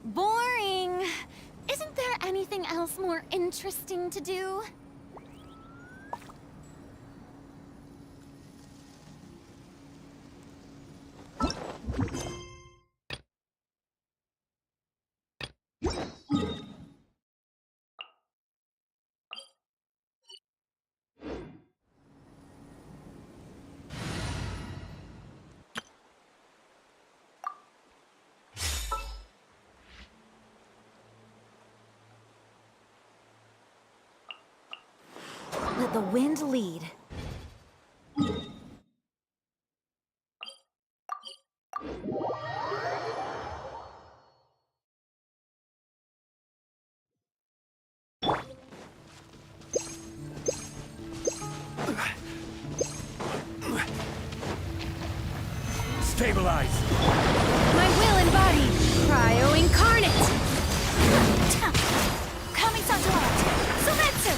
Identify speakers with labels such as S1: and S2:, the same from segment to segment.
S1: Boring. Isn't there anything else more interesting to do? Let the wind lead.
S2: Stabilize!
S1: My will embodied. Cryo incarnate. Coming Satellite. Sumetsu.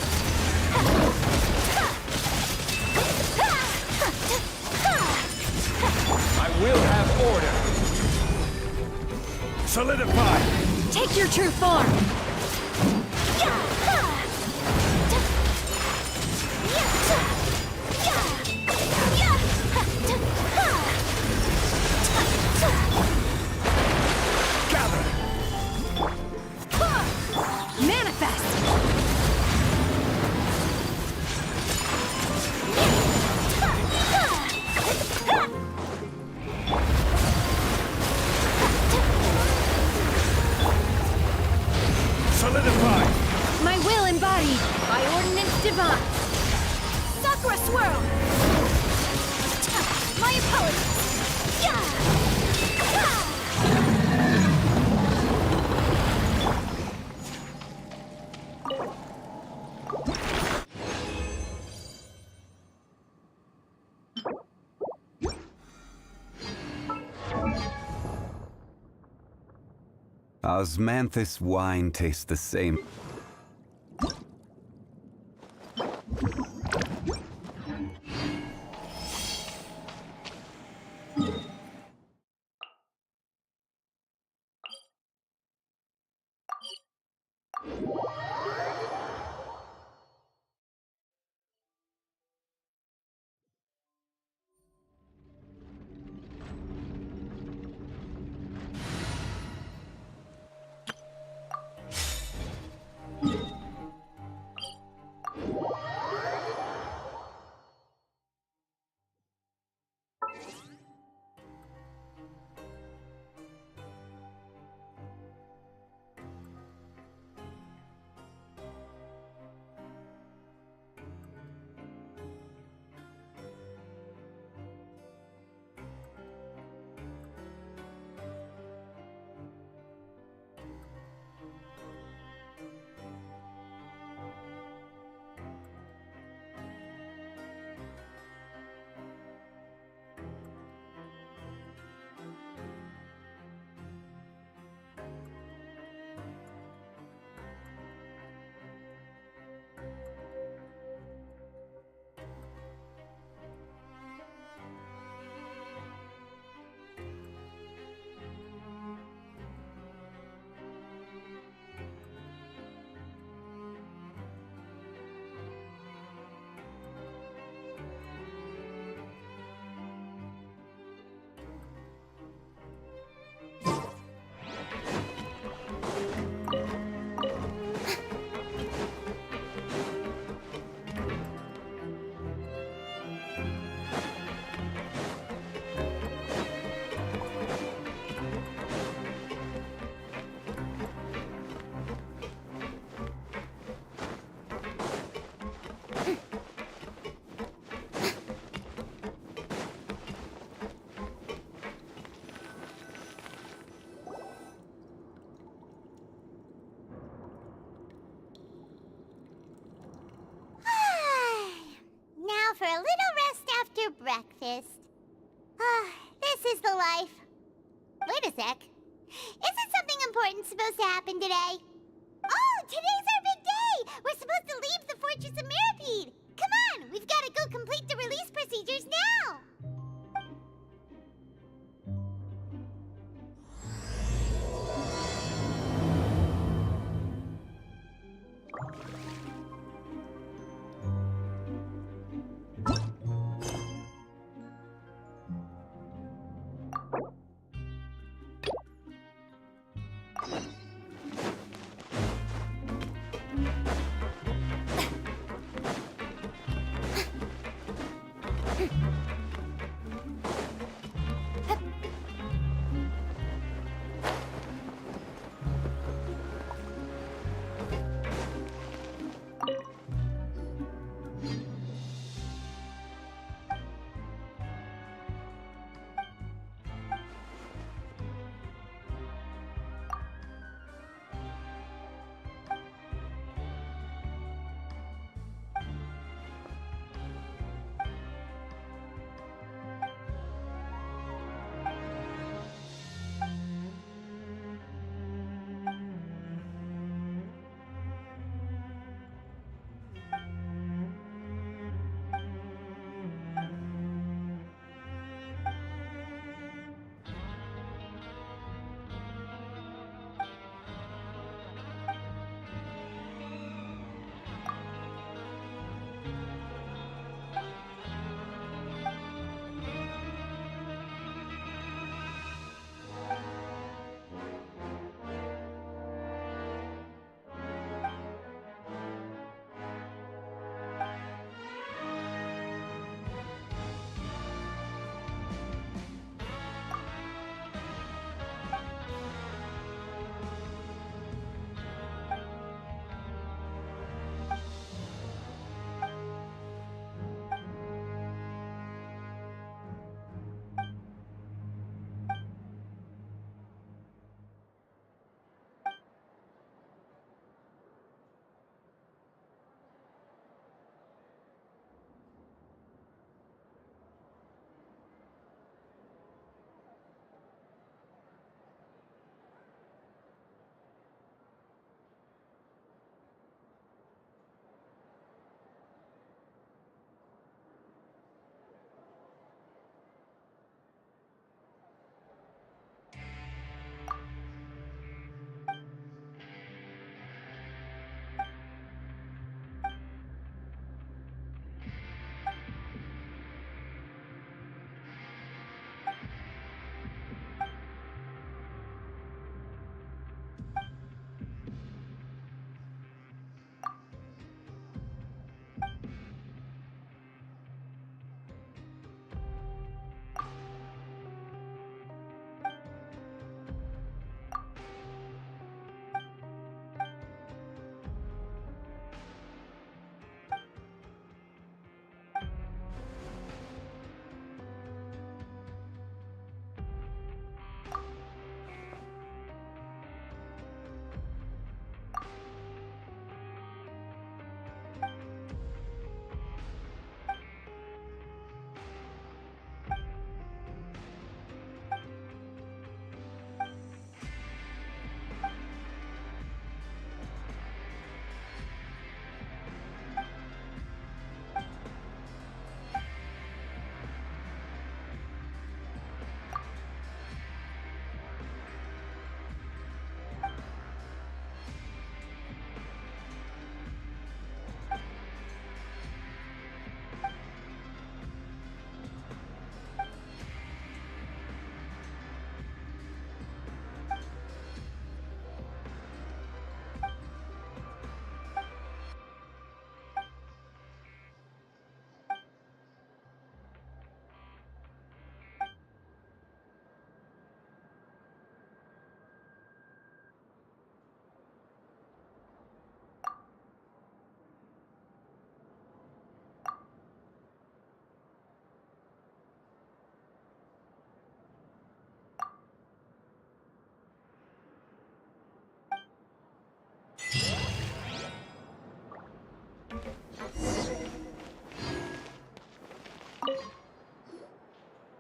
S2: I will have order! Solidify!
S1: Take your true form.
S2: Gather!
S1: Manifest.
S2: Solidify!
S1: My will embodied by ordinance divine. Sakura swirl. My apologies.
S3: Osmanthus wine tastes the same.
S4: a sec. Isn't something important supposed to happen today? Oh, today's our big day! We're supposed to leave the Fortress of Mirapede! Come on, we've got to go complete the release procedures now!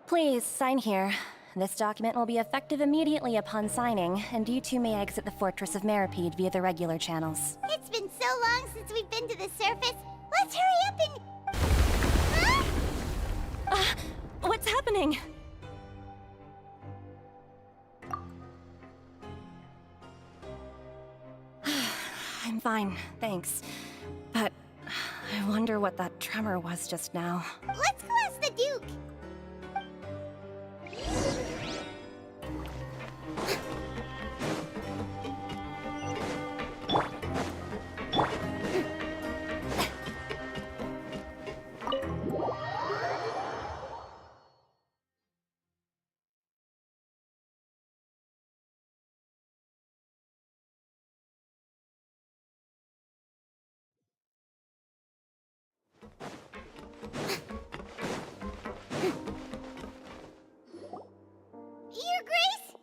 S1: Please, sign here.
S5: This document will be effective immediately upon signing, and you two may exit the Fortress of Meripede via the regular channels.
S4: It's been so long since we've been to the surface. Let's hurry up and... Huh?
S5: What's happening? I'm fine, thanks. But I wonder what that tremor was just now.
S4: Let's go ask the Duke. Your Grace?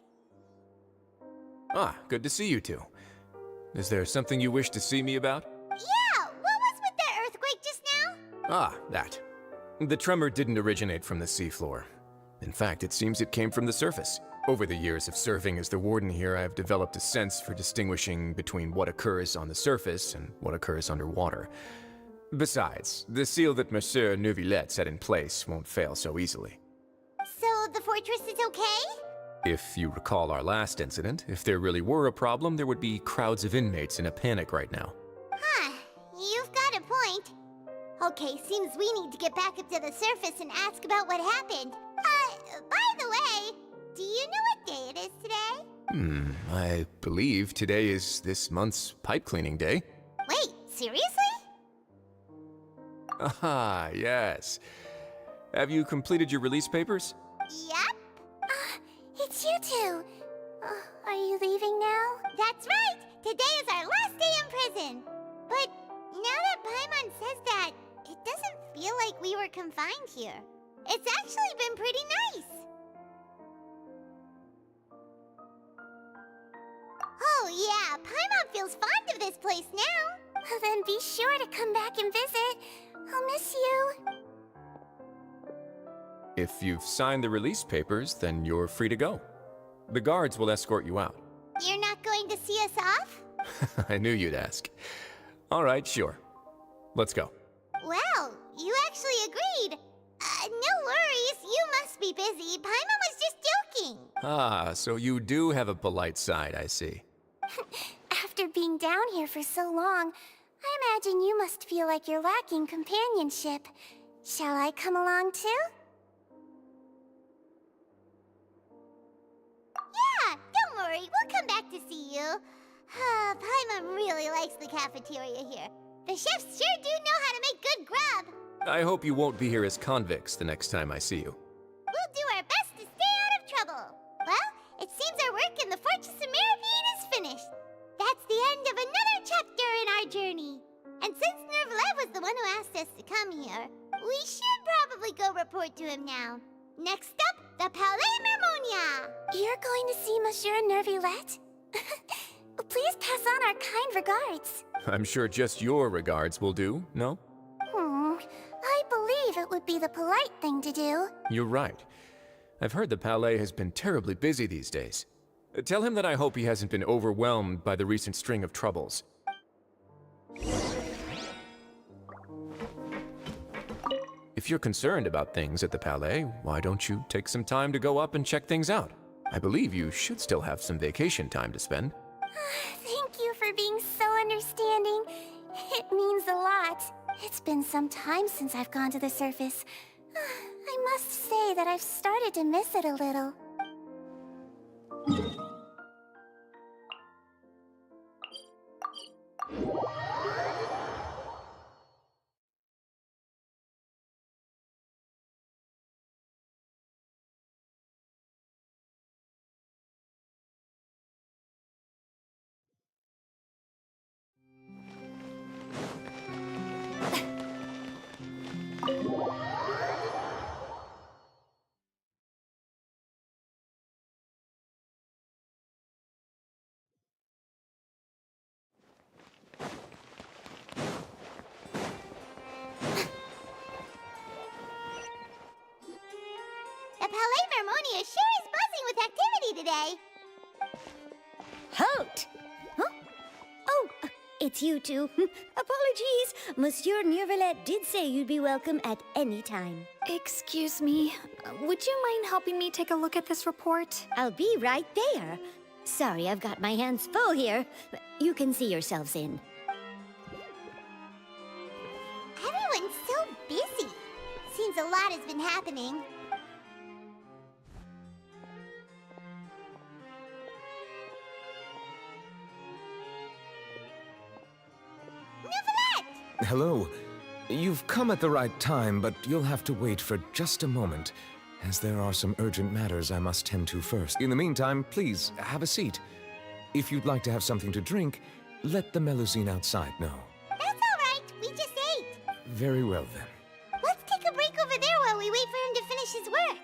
S2: Ah, good to see you two. Is there something you wish to see me about?
S4: Yeah, what was with that earthquake just now?
S2: Ah, that. The tremor didn't originate from the seafloor. In fact, it seems it came from the surface. Over the years of serving as the warden here, I have developed a sense for distinguishing between what occurs on the surface and what occurs underwater. Besides, the seal that Monsieur Neuvillette set in place won't fail so easily.
S4: So the fortress is okay?
S2: If you recall our last incident, if there really were a problem, there would be crowds of inmates in a panic right now.
S4: Huh, you've got a point. Okay, seems we need to get back up to the surface and ask about what happened. By the way, do you know what day it is today?
S2: I believe today is this month's pipe cleaning day.
S4: Wait, seriously?
S2: Ah, yes. Have you completed your release papers?
S4: Yep. It's you two. Are you leaving now? That's right. Today is our last day in prison. But now that Paimon says that, it doesn't feel like we were confined here. It's actually been pretty nice. Oh yeah, Paimon feels fond of this place now. Then be sure to come back and visit. I'll miss you.
S2: If you've signed the release papers, then you're free to go. The guards will escort you out.
S4: You're not going to see us off?
S2: I knew you'd ask. All right, sure. Let's go.
S4: Well, you actually agreed. No worries, you must be busy. Paimon was just joking.
S2: Ah, so you do have a polite side, I see.
S4: After being down here for so long, I imagine you must feel like you're lacking companionship. Shall I come along too? Yeah, don't worry, we'll come back to see you. Paimon really likes the cafeteria here. The chefs sure do know how to make good grub.
S2: I hope you won't be here as convicts the next time I see you.
S4: We'll do our best to stay out of trouble. Well, it seems our work in the Fortress of Meripede is finished. That's the end of another chapter in our journey. And since Neuvillette was the one who asked us to come here, we should probably go report to him now. Next up, the Palais Mermonia. You're going to see Monsieur Neuvillette? Please pass on our kind regards.
S2: I'm sure just your regards will do, no?
S4: I believe it would be the polite thing to do.
S2: You're right. I've heard the Palais has been terribly busy these days. Tell him that I hope he hasn't been overwhelmed by the recent string of troubles. If you're concerned about things at the Palais, why don't you take some time to go up and check things out? I believe you should still have some vacation time to spend.
S4: Thank you for being so understanding. It means a lot. It's been some time since I've gone to the surface. I must say that I've started to miss it a little. The Palais Mermonia sure is with activity today.
S6: Halt! Huh? Oh, it's you two. Apologies. Monsieur Neuvillette did say you'd be welcome at any time.
S1: Excuse me. Would you mind helping me take a look at this report?
S6: I'll be right there. Sorry, I've got my hands full here. You can see yourselves in.
S4: Everyone's so busy. Seems a lot has been happening. Neuvillette!
S7: Hello. You've come at the right time, but you'll have to wait for just a moment, as there are some urgent matters I must tend to first. In the meantime, please, have a seat. If you'd like to have something to drink, let the Melusine outside know.
S4: That's all right. We just ate.
S7: Very well, then.
S4: Let's take a break over there while we wait for him to finish his work.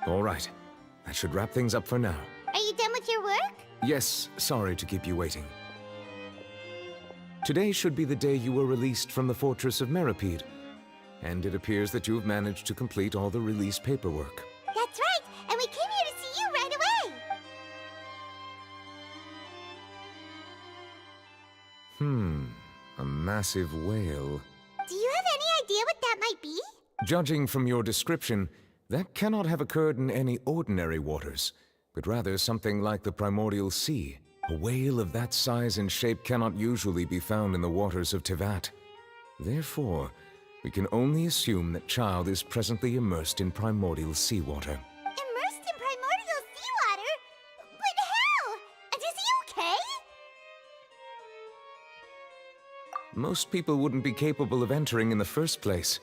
S7: All right. That should wrap things up for now.
S4: Are you done with your work?
S7: Yes, sorry to keep you waiting. Today should be the day you were released from the Fortress of Meripede, and it appears that you have managed to complete all the release paperwork.
S4: That's right, and we came here to see you right away.
S7: A massive whale.
S4: Do you have any idea what that might be?
S7: Judging from your description, that cannot have occurred in any ordinary waters, but rather something like the primordial sea. A whale of that size and shape cannot usually be found in the waters of Tevat. Therefore, we can only assume that Child is presently immersed in primordial seawater.
S4: Immersed in primordial seawater? But how? Is he okay?
S7: Most people wouldn't be capable of entering in the first place.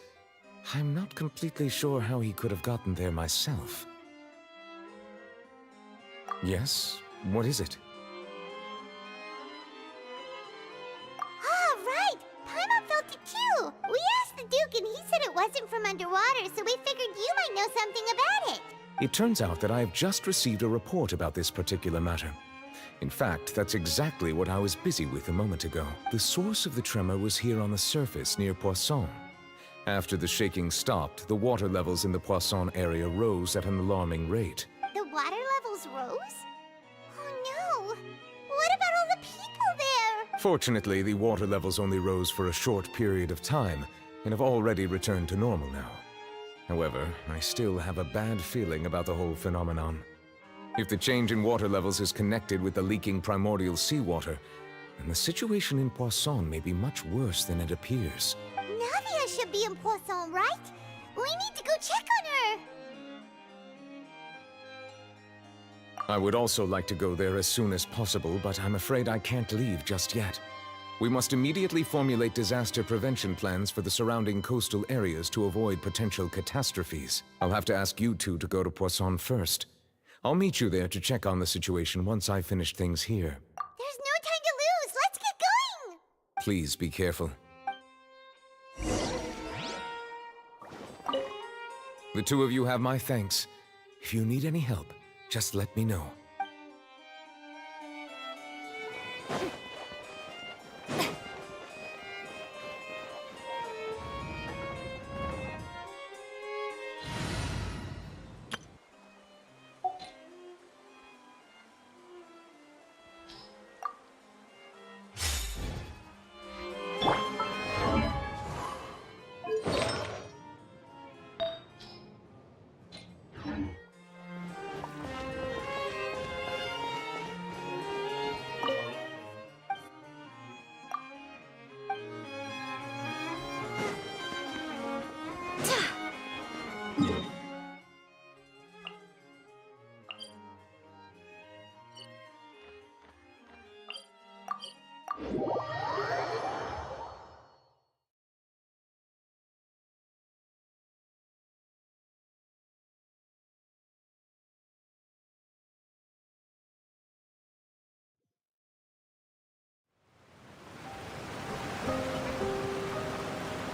S7: I'm not completely sure how he could have gotten there myself. Yes? What is it?
S4: Ah, right! Paimon felt it too! We asked the Duke and he said it wasn't from underwater, so we figured you might know something about it.
S7: It turns out that I have just received a report about this particular matter. In fact, that's exactly what I was busy with a moment ago. The source of the tremor was here on the surface near Poisson. After the shaking stopped, the water levels in the Poisson area rose at an alarming rate.
S4: The water levels rose? Oh no! What about all the people there?
S7: Fortunately, the water levels only rose for a short period of time and have already returned to normal now. However, I still have a bad feeling about the whole phenomenon. If the change in water levels is connected with the leaking primordial seawater, then the situation in Poisson may be much worse than it appears.
S4: Navia should be in Poisson, right? We need to go check on her!
S7: I would also like to go there as soon as possible, but I'm afraid I can't leave just yet. We must immediately formulate disaster prevention plans for the surrounding coastal areas to avoid potential catastrophes. I'll have to ask you two to go to Poisson first. I'll meet you there to check on the situation once I've finished things here.
S4: There's no time to lose! Let's get going!
S7: Please be careful. The two of you have my thanks. If you need any help, just let me know.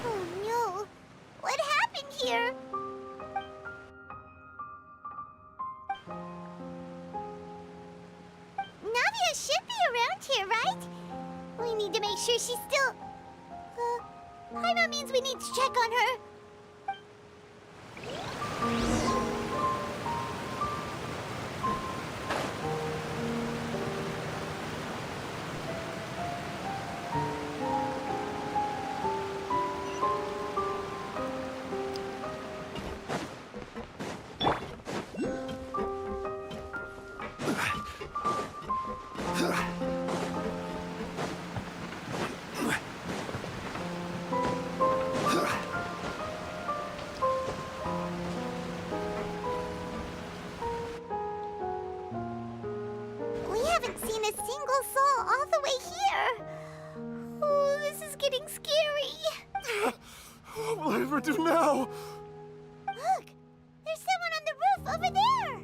S4: Oh no! What happened here? Navia should be around here, right? We need to make sure she's still... Paimon means we need to check on her. We haven't seen a single soul all the way here. Oh, this is getting scary.
S8: What will I ever do now?
S4: Look, there's someone on the roof over there.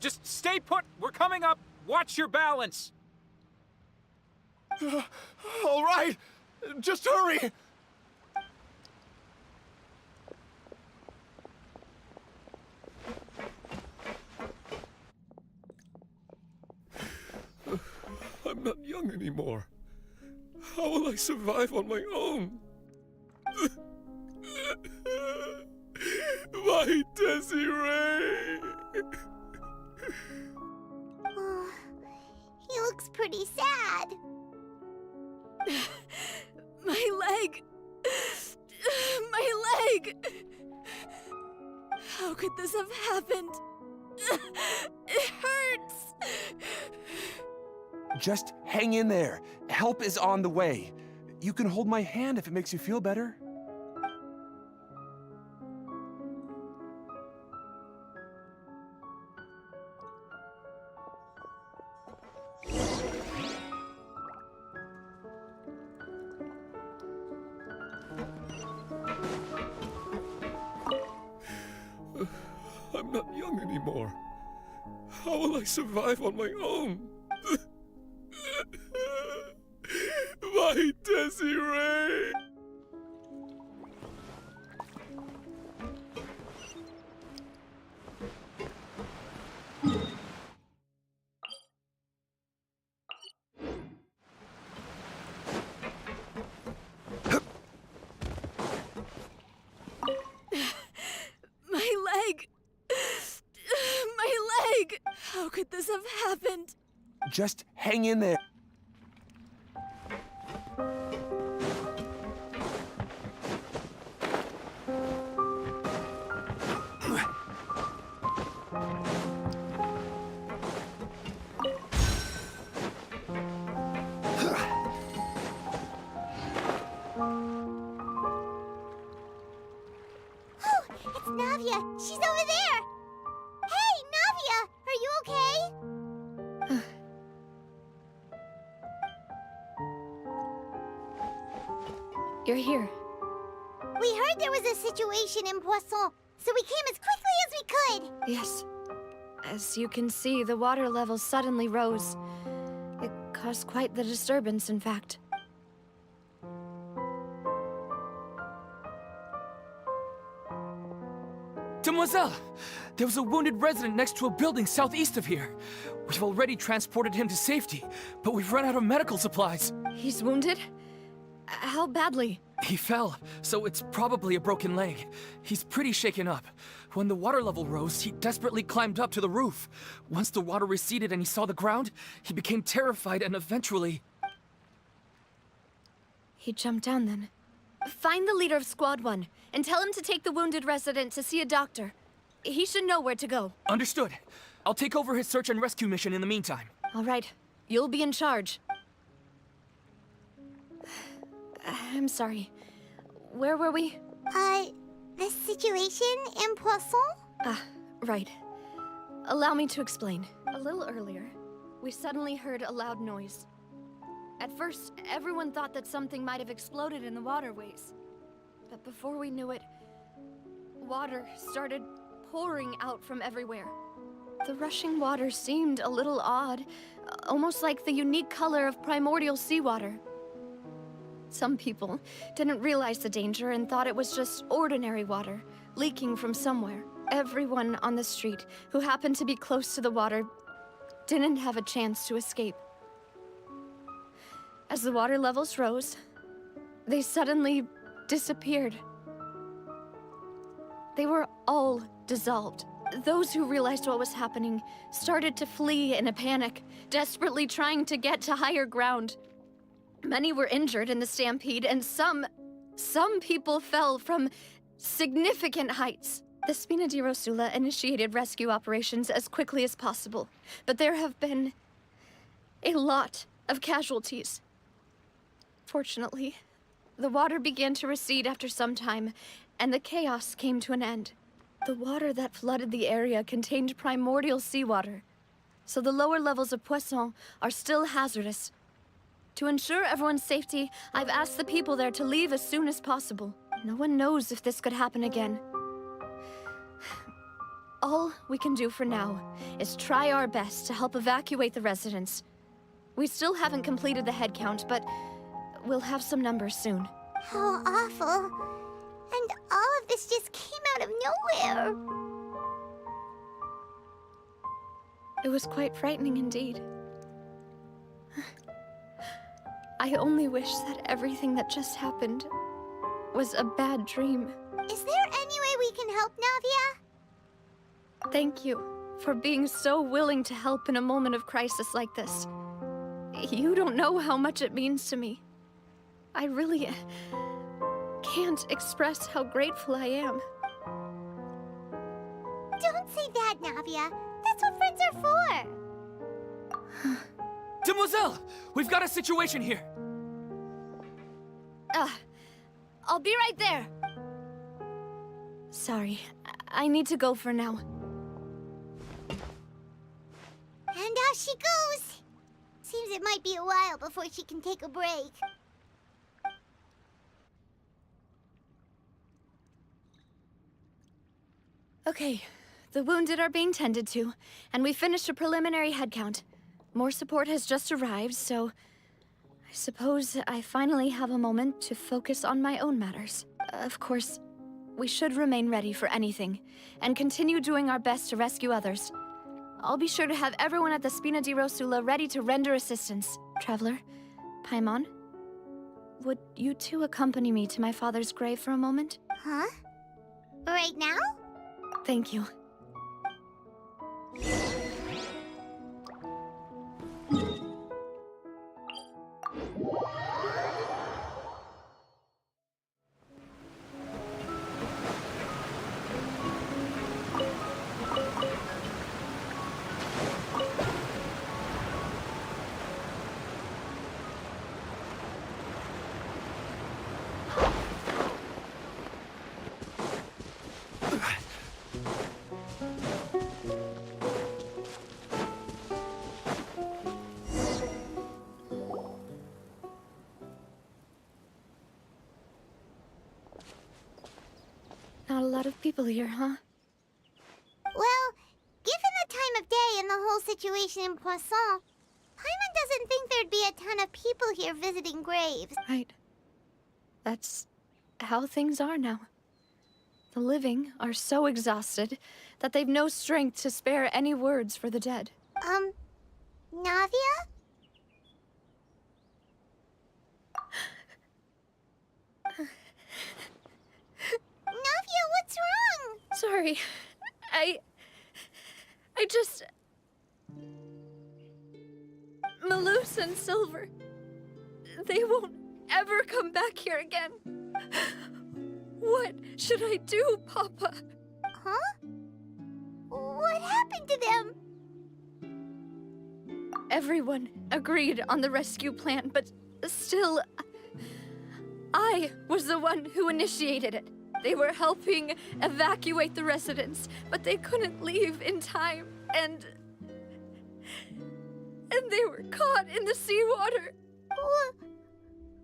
S9: Just stay put. We're coming up. Watch your balance.
S8: All right, just hurry. I'm not young anymore. How will I survive on my own? My Desiree!
S4: Oh, he looks pretty sad.
S1: My leg! My leg! How could this have happened? It hurts!
S10: Just hang in there. Help is on the way. You can hold my hand if it makes you feel better.
S8: I'm not young anymore. How will I survive on my own? My Desiree!
S1: My leg! My leg! How could this have happened?
S10: Just hang in there.
S4: Oh, it's Navia. She's over there. Hey, Navia, are you okay?
S1: You're here.
S4: We heard there was a situation in Poisson, so we came as quickly as we could.
S1: Yes. As you can see, the water level suddenly rose. It caused quite the disturbance, in fact.
S9: Demoiselle! There was a wounded resident next to a building southeast of here. We've already transported him to safety, but we've run out of medical supplies.
S1: He's wounded? How badly?
S9: He fell, so it's probably a broken leg. He's pretty shaken up. When the water level rose, he desperately climbed up to the roof. Once the water receded and he saw the ground, he became terrified and eventually...
S1: He jumped down then. Find the leader of Squad 1 and tell him to take the wounded resident to see a doctor. He should know where to go.
S9: Understood. I'll take over his search and rescue mission in the meantime.
S1: All right. You'll be in charge. I'm sorry. Where were we?
S4: The situation in Poisson?
S1: Ah, right. Allow me to explain. A little earlier, we suddenly heard a loud noise. At first, everyone thought that something might have exploded in the waterways. But before we knew it, water started pouring out from everywhere. The rushing water seemed a little odd, almost like the unique color of primordial seawater. Some people didn't realize the danger and thought it was just ordinary water, leaking from somewhere. Everyone on the street who happened to be close to the water didn't have a chance to escape. As the water levels rose, They suddenly disappeared. They were all dissolved. Those who realized what was happening started to flee in a panic, desperately trying to get to higher ground. Many were injured in the stampede, and some people fell from significant heights. The Spina di Rosula initiated rescue operations as quickly as possible, but there have been a lot of casualties. Fortunately, the water began to recede after some time, and the chaos came to an end. The water that flooded the area contained primordial seawater, so the lower levels of Poisson are still hazardous. To ensure everyone's safety, I've asked the people there to leave as soon as possible. No one knows if this could happen again. All we can do for now is try our best to help evacuate the residents. We still haven't completed the head count, but we'll have some numbers soon.
S4: How awful. And all of this just came out of nowhere.
S1: It was quite frightening indeed. I only wish that everything that just happened was a bad dream.
S4: Is there any way we can help, Navia?
S1: Thank you for being so willing to help in a moment of crisis like this. You don't know how much it means to me. I really can't express how grateful I am.
S4: Don't say that, Navia. That's what friends are for.
S9: Demoiselle! We've got a situation here!
S1: I'll be right there. Sorry, I need to go for now.
S4: And off she goes. Seems it might be a while before she can take a break.
S1: Okay, the wounded are being tended to, and we finished a preliminary head count. More support has just arrived, so I suppose I finally have a moment to focus on my own matters. Of course, we should remain ready for anything, and continue doing our best to rescue others. I'll be sure to have everyone at the Spina di Rosula ready to render assistance. Traveler, Paimon, would you two accompany me to my father's grave for a moment?
S4: Huh? Right now?
S1: Thank you. Not a lot of people here, huh?
S4: Well, given the time of day and the whole situation in Poisson, Paimon doesn't think there'd be a ton of people here visiting graves.
S1: Right. That's how things are now. The living are so exhausted that they've no strength to spare any words for the dead.
S4: Navia? Navia, what's wrong?
S1: Sorry. I just... Malus and Silver... They won't ever come back here again. What should I do, Papa?
S4: Huh? What happened to them?
S1: Everyone agreed on the rescue plan, but still... I was the one who initiated it. They were helping evacuate the residents, but they couldn't leave in time, and they were caught in the seawater.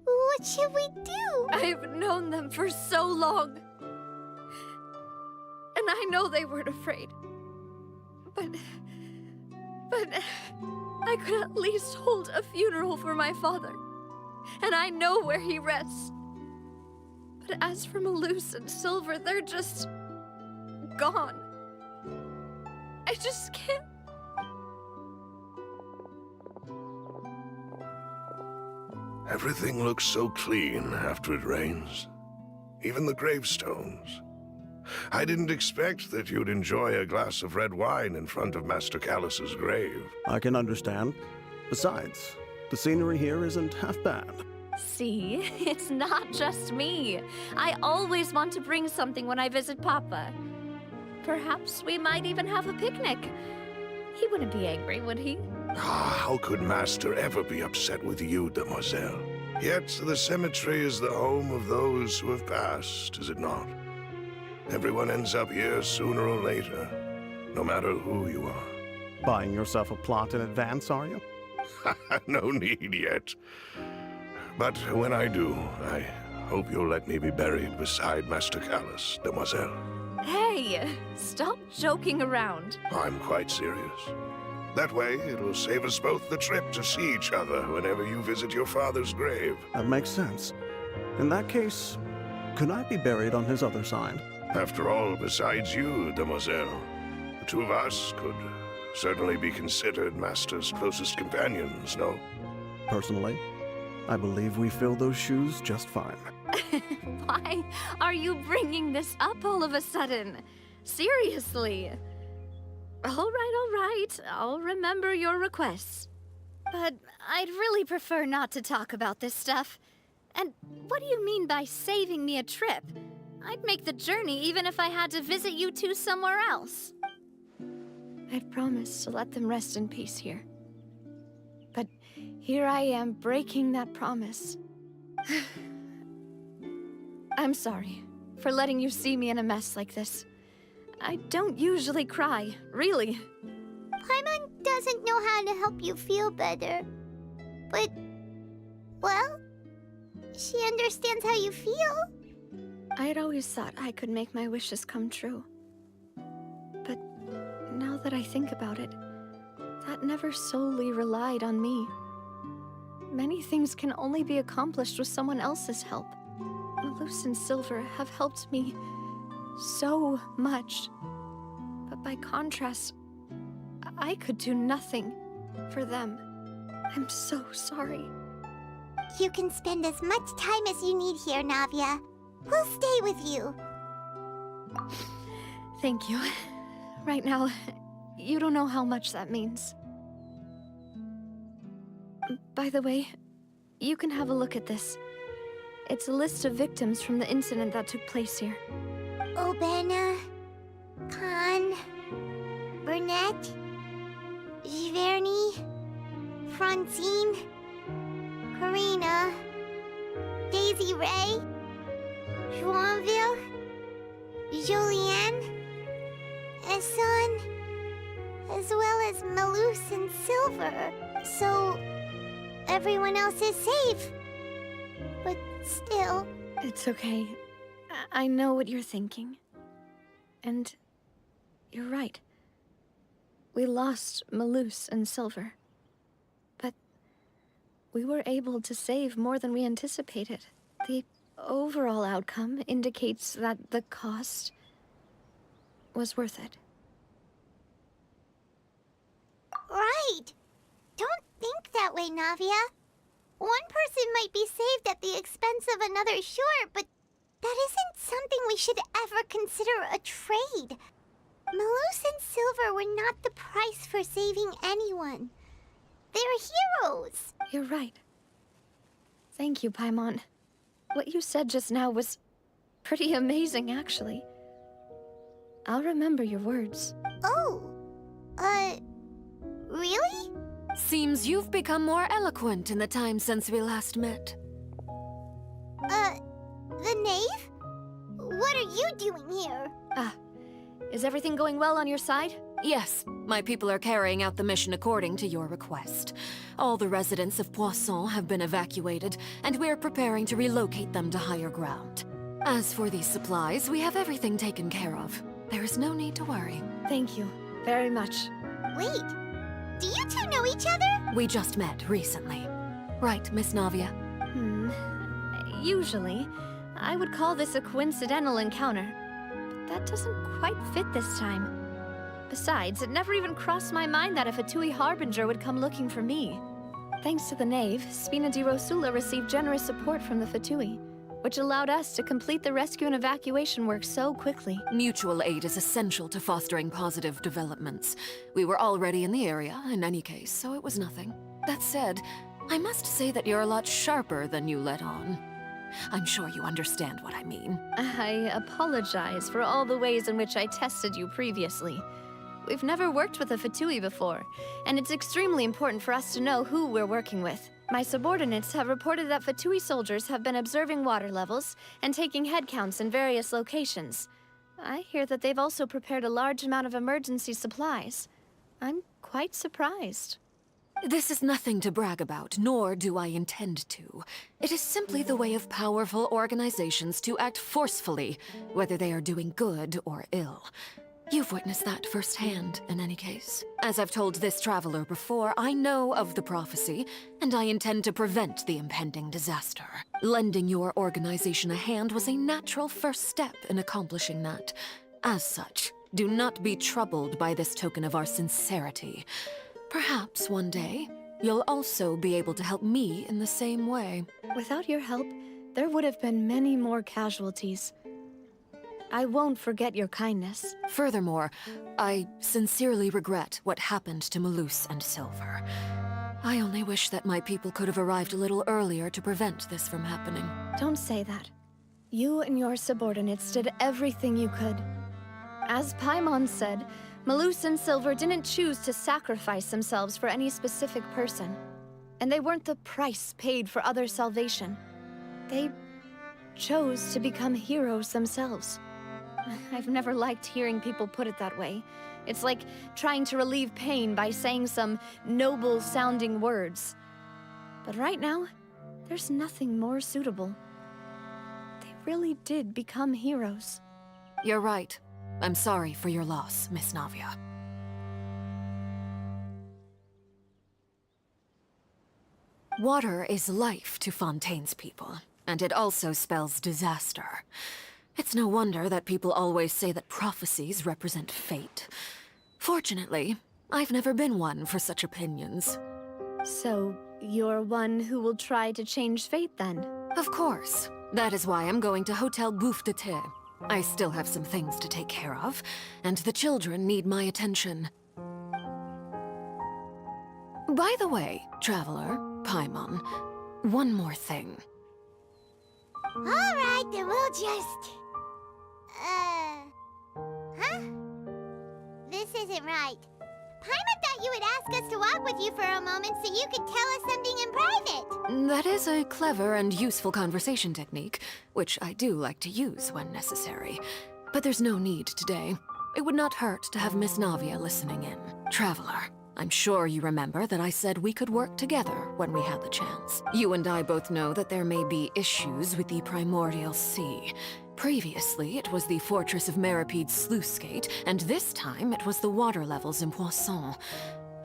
S4: What should we do?
S1: I've known them for so long. And I know they weren't afraid. But I could at least hold a funeral for my father. And I know where he rests. But as for Malus and Silver, they're just... gone. I just can't...
S11: Everything looks so clean after it rains. Even the gravestones. I didn't expect that you'd enjoy a glass of red wine in front of Master Callus's grave.
S12: I can understand. Besides, the scenery here isn't half bad.
S1: See, it's not just me. I always want to bring something when I visit Papa. Perhaps we might even have a picnic. He wouldn't be angry, would he?
S11: How could Master ever be upset with you, Demoiselle? Yet the cemetery is the home of those who have passed, is it not? Everyone ends up here sooner or later, no matter who you are.
S12: Buying yourself a plot in advance, are you?
S11: No need yet. But when I do, I hope you'll let me be buried beside Master Callus, Demoiselle.
S1: Hey, stop joking around.
S11: I'm quite serious. That way, it'll save us both the trip to see each other whenever you visit your father's grave.
S12: That makes sense. In that case, could I be buried on his other side?
S11: After all, besides you, Demoiselle, the two of us could certainly be considered Master's closest companions, no?
S12: Personally, I believe we fill those shoes just fine.
S1: Why are you bringing this up all of a sudden? Seriously. All right. I'll remember your requests. But I'd really prefer not to talk about this stuff. And what do you mean by saving me a trip? I'd make the journey even if I had to visit you two somewhere else. I'd promised to let them rest in peace here. But here I am breaking that promise. I'm sorry for letting you see me in a mess like this. I don't usually cry, really.
S4: Paimon doesn't know how to help you feel better. But, well, she understands how you feel.
S1: I'd always thought I could make my wishes come true. But now that I think about it, that never solely relied on me. Many things can only be accomplished with someone else's help. Malus and Silver have helped me so much. But by contrast, I could do nothing for them. I'm so sorry.
S4: You can spend as much time as you need here, Navia. We'll stay with you.
S1: Thank you. Right now, you don't know how much that means. By the way, you can have a look at this. It's a list of victims from the incident that took place here.
S4: Obena, Khan, Burnett, Giverny, Francine, Karina, Daisy Ray, Joinville, Julianne, Esson, as well as Malus and Silver. So, everyone else is safe. But still...
S1: It's okay. I know what you're thinking. And you're right. We lost Malus and Silver. But we were able to save more than we anticipated. The overall outcome indicates that the cost was worth it.
S4: Right! Don't think that way, Navia. One person might be saved at the expense of another, sure, but that isn't something we should ever consider a trade. Malus and Silver were not the price for saving anyone. They're heroes.
S1: You're right. Thank you, Paimon. What you said just now was pretty amazing, actually. I'll remember your words.
S4: Oh, really?
S13: Seems you've become more eloquent in the time since we last met.
S4: The knave? What are you doing here?
S1: Is everything going well on your side?
S13: Yes, my people are carrying out the mission according to your request. All the residents of Poisson have been evacuated, and we're preparing to relocate them to higher ground. As for these supplies, we have everything taken care of. There is no need to worry.
S1: Thank you very much.
S4: Wait, do you two know each other?
S13: We just met recently. Right, Miss Navia?
S1: Usually, I would call this a coincidental encounter. But that doesn't quite fit this time. Besides, it never even crossed my mind that a Fatui Harbinger would come looking for me. Thanks to the Knave, Spina di Rosula received generous support from the Fatui, which allowed us to complete the rescue and evacuation work so quickly.
S13: Mutual aid is essential to fostering positive developments. We were already in the area, in any case, so it was nothing. That said, I must say that you're a lot sharper than you let on. I'm sure you understand what I mean.
S1: I apologize for all the ways in which I tested you previously. We've never worked with a Fatui before, and it's extremely important for us to know who we're working with. My subordinates have reported that Fatui soldiers have been observing water levels and taking head counts in various locations. I hear that they've also prepared a large amount of emergency supplies. I'm quite surprised.
S13: This is nothing to brag about, nor do I intend to. It is simply the way of powerful organizations to act forcefully, whether they are doing good or ill. You've witnessed that firsthand, in any case. As I've told this traveler before, I know of the prophecy, and I intend to prevent the impending disaster. Lending your organization a hand was a natural first step in accomplishing that. As such, do not be troubled by this token of our sincerity. Perhaps one day, you'll also be able to help me in the same way.
S1: Without your help, there would have been many more casualties. I won't forget your kindness.
S13: Furthermore, I sincerely regret what happened to Malus and Silver. I only wish that my people could have arrived a little earlier to prevent this from happening.
S1: Don't say that. You and your subordinates did everything you could. As Paimon said, Malus and Silver didn't choose to sacrifice themselves for any specific person. And they weren't the price paid for other salvation. They chose to become heroes themselves. I've never liked hearing people put it that way. It's like trying to relieve pain by saying some noble-sounding words. But right now, there's nothing more suitable. They really did become heroes.
S13: You're right. I'm sorry for your loss, Miss Navia. Water is life to Fontaine's people, and it also spells disaster. It's no wonder that people always say that prophecies represent fate. Fortunately, I've never been one for such opinions.
S1: So, you're one who will try to change fate, then?
S13: Of course. That is why I'm going to Hotel Bouffe de Thé. I still have some things to take care of, and the children need my attention. By the way, Traveler, Paimon, one more thing.
S4: All right, then we'll just... Huh? This isn't right. Paimon thought you would ask us to walk with you for a moment so you could tell us something in private.
S13: That is a clever and useful conversation technique, which I do like to use when necessary. But there's no need today. It would not hurt to have Miss Navia listening in. Traveler, I'm sure you remember that I said we could work together when we had the chance. You and I both know that there may be issues with the Primordial Sea. Previously, it was the Fortress of Meripede's sluice gate, and this time it was the water levels in Poisson.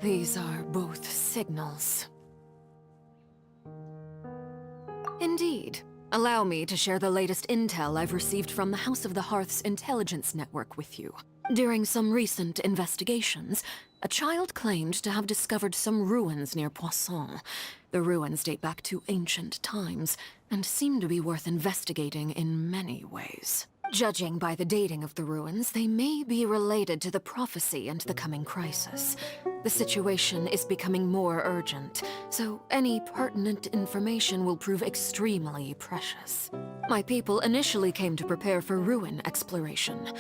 S13: These are both signals. Indeed. Allow me to share the latest intel I've received from the House of the Hearth's intelligence network with you. During some recent investigations, a child claimed to have discovered some ruins near Poisson. The ruins date back to ancient times, and seem to be worth investigating in many ways. Judging by the dating of the ruins, they may be related to the prophecy and the coming crisis. The situation is becoming more urgent, so any pertinent information will prove extremely precious. My people initially came to prepare for ruin exploration.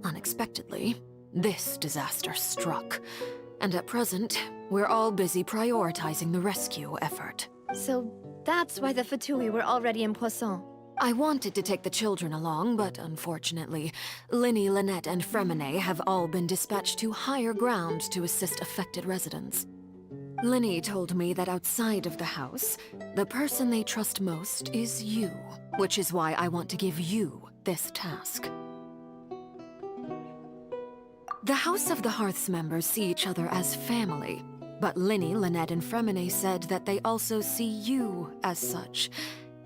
S13: Unexpectedly, this disaster struck. And at present, we're all busy prioritizing the rescue effort.
S1: So that's why the Fatui were already in Poisson.
S13: I wanted to take the children along, but unfortunately, Linny, Lynette, and Fremine have all been dispatched to higher ground to assist affected residents. Linny told me that outside of the house, the person they trust most is you, which is why I want to give you this task. The House of the Hearth's members see each other as family, but Linny, Lynette, and Fremine said that they also see you as such,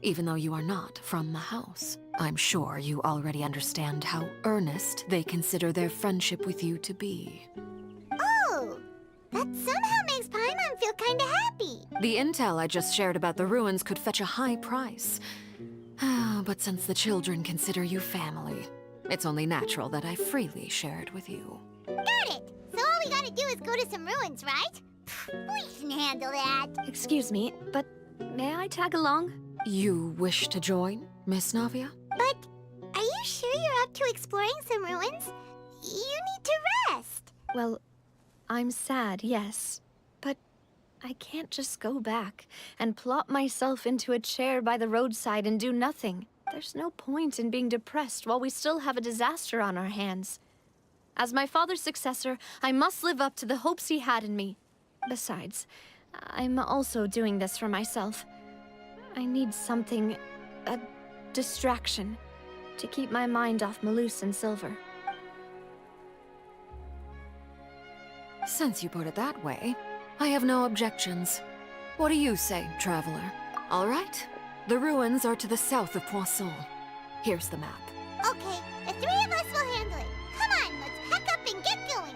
S13: even though you are not from the house. I'm sure you already understand how earnest they consider their friendship with you to be.
S4: Oh! That somehow makes Paimon feel look kinda happy.
S13: The intel I just shared about the ruins could fetch a high price. But since the children consider you family, it's only natural that I freely share it with you.
S4: Got it! So all we gotta do is go to some ruins, right? We can handle that.
S1: Excuse me, but may I tag along?
S13: You wish to join, Miss Navia?
S4: But are you sure you're up to exploring some ruins? You need to rest.
S1: Well, I'm sad, yes. But I can't just go back and plop myself into a chair by the roadside and do nothing. There's no point in being depressed while we still have a disaster on our hands. As my father's successor, I must live up to the hopes he had in me. Besides, I'm also doing this for myself. I need something, a distraction, to keep my mind off Malus and Silver.
S13: Since you put it that way, I have no objections. What do you say, traveler? All right. The ruins are to the south of Poisson. Here's the map.
S4: Okay, the three of us will handle it. Come on, let's pack up and get going.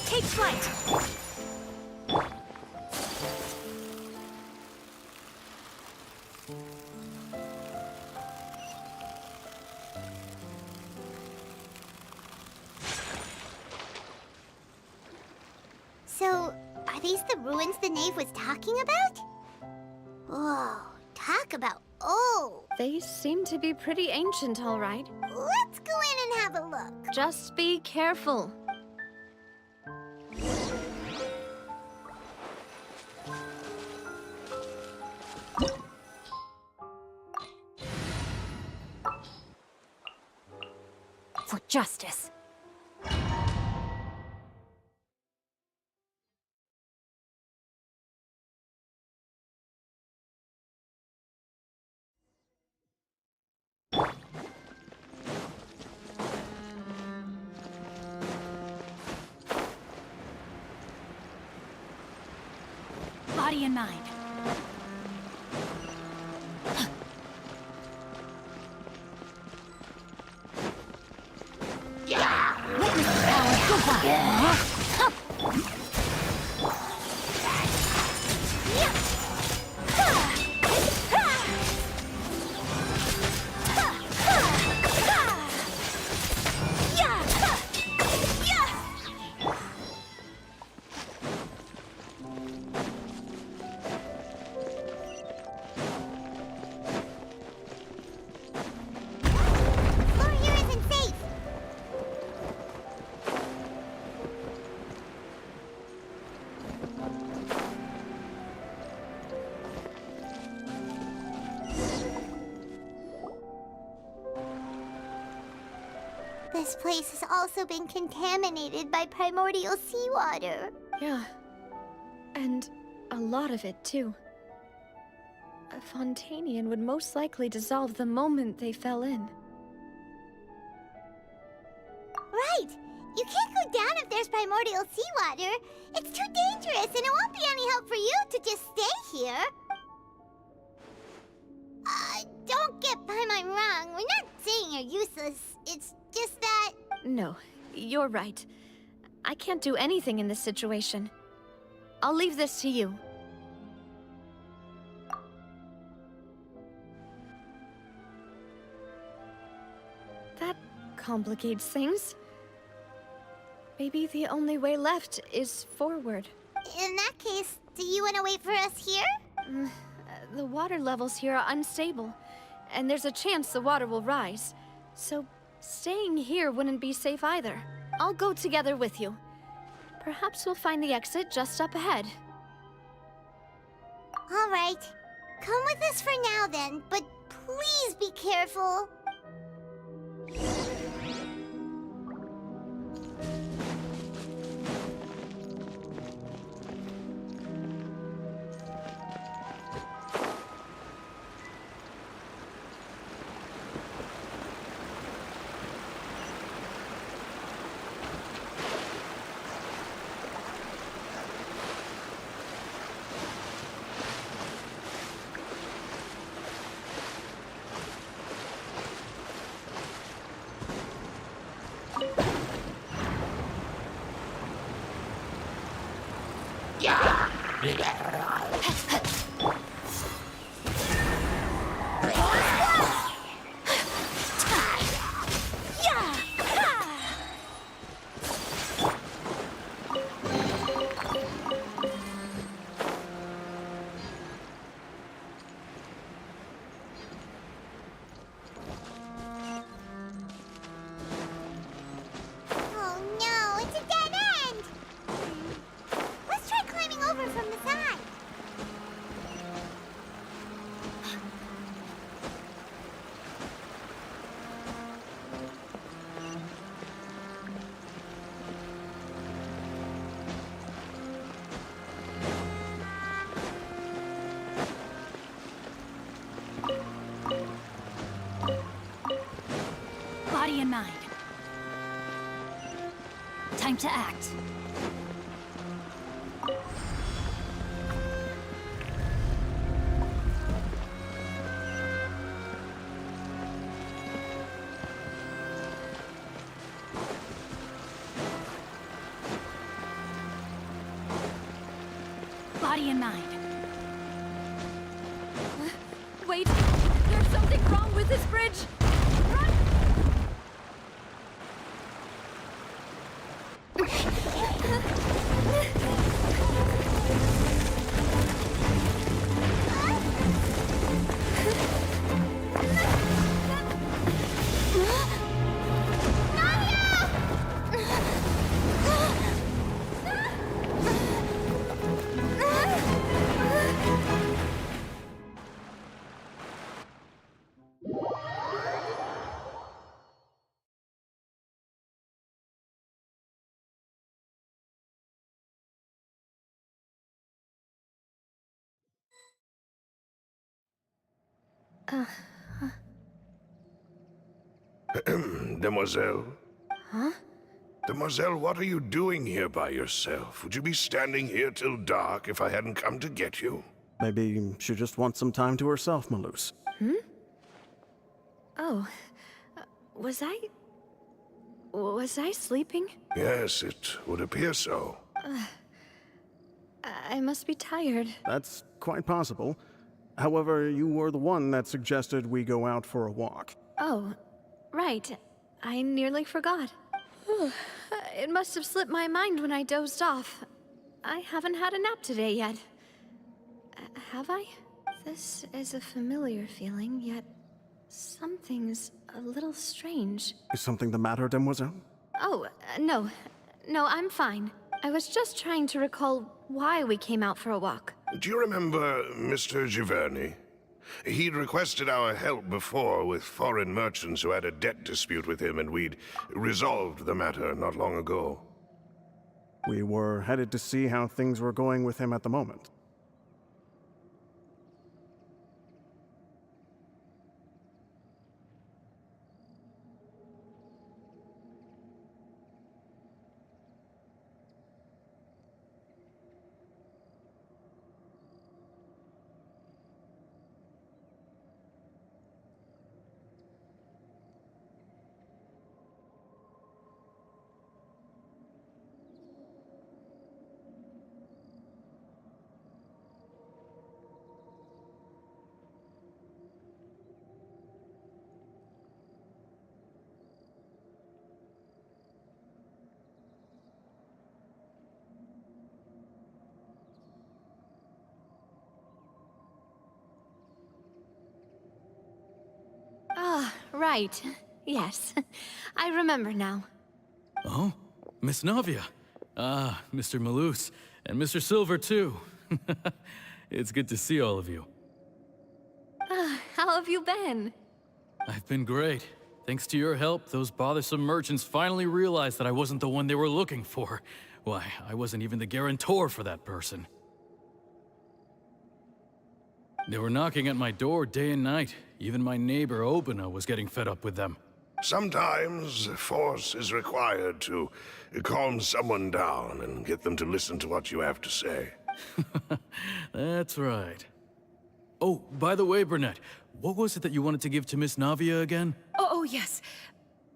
S1: Take flight!
S4: So, are these the ruins the knave was talking about? Whoa, talk about old.
S1: They seem to be pretty ancient, all right.
S4: Let's go in and have a look.
S1: Just be careful.
S5: For justice.
S1: Body in mind.
S4: Floor here isn't safe. This place has also been contaminated by primordial seawater.
S1: Yeah. And a lot of it, too. A Fontanian would most likely dissolve the moment they fell in.
S4: Right! You can't go down if there's primordial seawater. It's too dangerous, and it won't be any help for you to just stay here. Don't get Paimon wrong. We're not saying you're useless. It's just that...
S1: No, you're right. I can't do anything in this situation. I'll leave this to you. That complicates things. Maybe the only way left is forward.
S4: In that case, Do you want to wait for us here?
S1: The water levels here are unstable, and there's a chance the water will rise. So, staying here wouldn't be safe either. I'll go together with you. Perhaps we'll find the exit just up ahead.
S4: All right. Come with us for now then, but please be careful. Oh no, it's a dead end! Let's try climbing over from the side.
S1: Body and mind. Time to act. Body and mind. Wait, there's something wrong with this bridge. Run!
S11: Demoiselle?
S1: Huh?
S11: Demoiselle, what are you doing here by yourself? Would you be standing here till dark if I hadn't come to get you?
S12: Maybe she just wants some time to herself, Malus.
S1: Oh, was I sleeping?
S11: Yes, it would appear so.
S1: I must be tired.
S12: That's quite possible. However, you were the one that suggested we go out for a walk.
S1: Oh, right. I nearly forgot. It must have slipped my mind when I dozed off. I haven't had a nap today yet. Have I? This is a familiar feeling, yet something's a little strange.
S12: Is something the matter, Demoiselle?
S1: Oh, no. No, I'm fine. I was just trying to recall why we came out for a walk.
S11: Do you remember Mr. Giverny? He'd requested our help before with foreign merchants who had a debt dispute with him, and we'd resolved the matter not long ago.
S12: We were headed to see how things were going with him at the moment.
S1: Right. Yes. I remember now.
S14: Oh? Miss Navia. Ah, Mr. Malus. And Mr. Silver, too. It's good to see all of you.
S1: How have you been?
S14: I've been great. Thanks to your help, those bothersome merchants finally realized that I wasn't the one they were looking for. Why, I wasn't even the guarantor for that person. They were knocking at my door day and night. Even my neighbor, Obina, was getting fed up with them.
S11: Sometimes force is required to calm someone down and get them to listen to what you have to say.
S14: That's right. Oh, by the way, Burnett, what was it that you wanted to give to Miss Navia again?
S5: Oh, yes.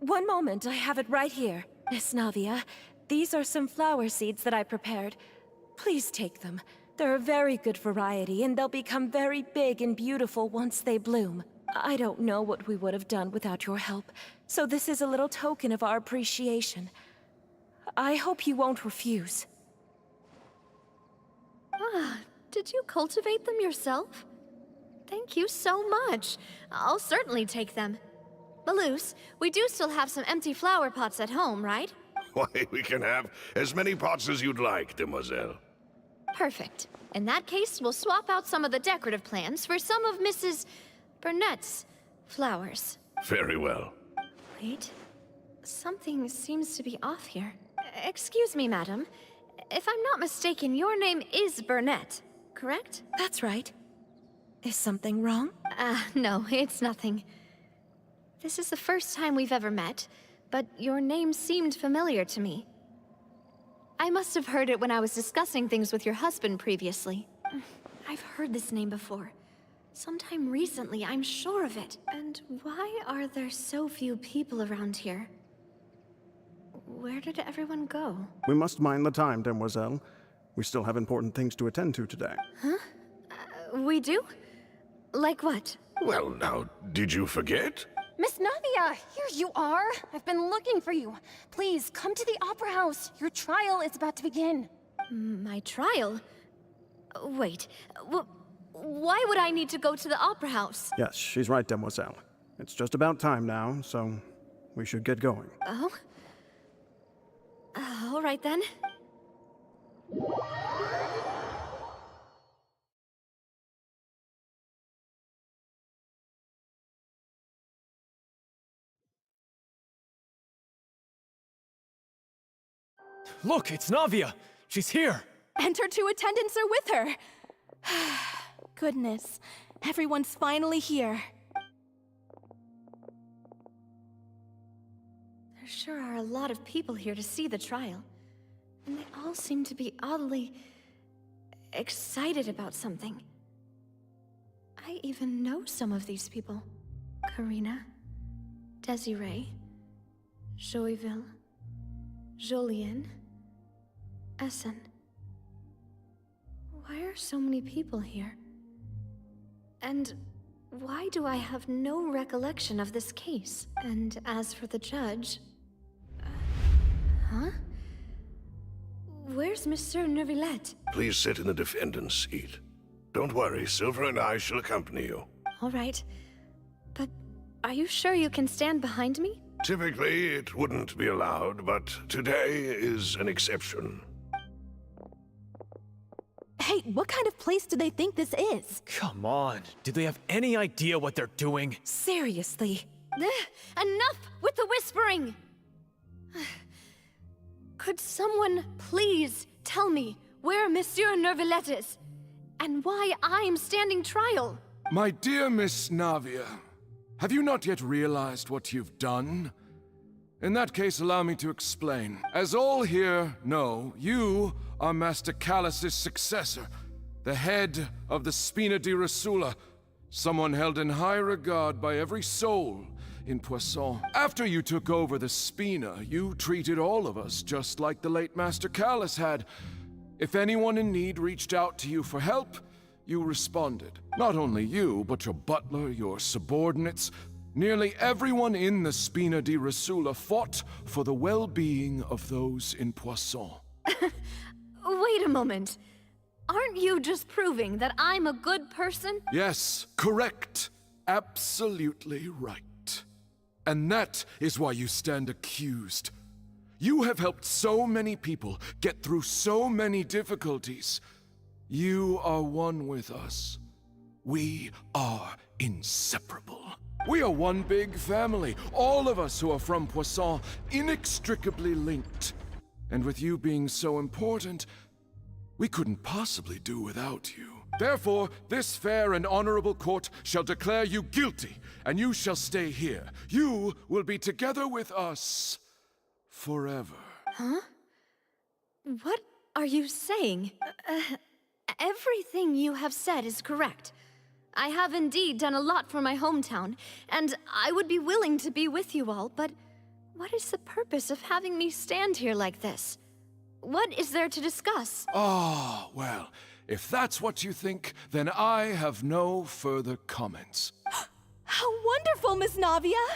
S5: One moment, I have it right here. Miss Navia, these are some flower seeds that I prepared. Please take them. They're a very good variety, and they'll become very big and beautiful once they bloom. I don't know what we would have done without your help, so this is a little token of our appreciation. I hope you won't refuse.
S1: Did you cultivate them yourself? Thank you so much. I'll certainly take them. Malus, we do still have some empty flower pots at home, right?
S11: Why, we can have as many pots as you'd like, demoiselle.
S1: Perfect. In that case, we'll swap out some of the decorative plants for some of Mrs. Burnett's flowers.
S11: Very well.
S1: Wait. Something seems to be off here. Excuse me, madam. If I'm not mistaken, your name is Burnett, correct?
S5: That's right. Is something wrong?
S1: No, it's nothing. This is the first time we've ever met, but your name seemed familiar to me. I must have heard it when I was discussing things with your husband previously. I've heard this name before. Sometime recently, I'm sure of it. And why are there so few people around here? Where did everyone go?
S12: We must mind the time, demoiselle. We still have important things to attend to today.
S1: Huh? We do? Like what?
S11: Well, now, did you forget?
S5: Miss Navia, here you are. I've been looking for you. Please, come to the Opera House. Your trial is about to begin.
S1: My trial? Wait, why would I need to go to the Opera House?
S12: Yes, she's right, demoiselle. It's just about time now, so we should get going.
S1: Oh? All right then.
S9: Look, it's Navia! She's here!
S5: And her two attendants are with her. Goodness, everyone's finally here.
S1: There sure are a lot of people here to see the trial. And they all seem to be oddly excited about something. I even know some of these people. Karina, Desiree, Joyville, Jolien, Essen. Why are so many people here? And why do I have no recollection of this case? And as for the judge... huh? Where's Monsieur Neuvillette?
S11: Please sit in the defendant's seat. Don't worry, Silver and I shall accompany you.
S1: All right. But are you sure you can stand behind me?
S11: Typically, it wouldn't be allowed, but today is an exception.
S5: Hey, what kind of place do they think this is?
S9: Come on, do they have any idea what they're doing?
S5: Seriously.
S1: Enough with the whispering! Could someone please tell me where Monsieur Neuvillette is? And why I'm standing trial?
S8: My dear Miss Navia, have you not yet realized what you've done? In that case, allow me to explain. As all here know, you are Master Callus's successor, the head of the Spina di Rosula, someone held in high regard by every soul in Poisson. After you took over the Spina, you treated all of us just like the late Master Callus had. If anyone in need reached out to you for help, you responded. Not only you, but your butler, your subordinates, nearly everyone in the Spina di Rosula fought for the well-being of those in Poisson.
S1: Wait a moment. Aren't you just proving that I'm a good person?
S8: Yes, correct. Absolutely right. And that is why you stand accused. You have helped so many people get through so many difficulties. You are one with us. We are inseparable. We are one big family, all of us who are from Poisson, inextricably linked. And with you being so important, we couldn't possibly do without you. Therefore, this fair and honorable court shall declare you guilty, and you shall stay here. You will be together with us forever.
S1: Huh? What are you saying? Everything you have said is correct. I have indeed done a lot for my hometown, and I would be willing to be with you all, but what is the purpose of having me stand here like this? What is there to discuss?
S8: Ah, well, if that's what you think, then I have no further comments.
S5: How wonderful, Miss Navia!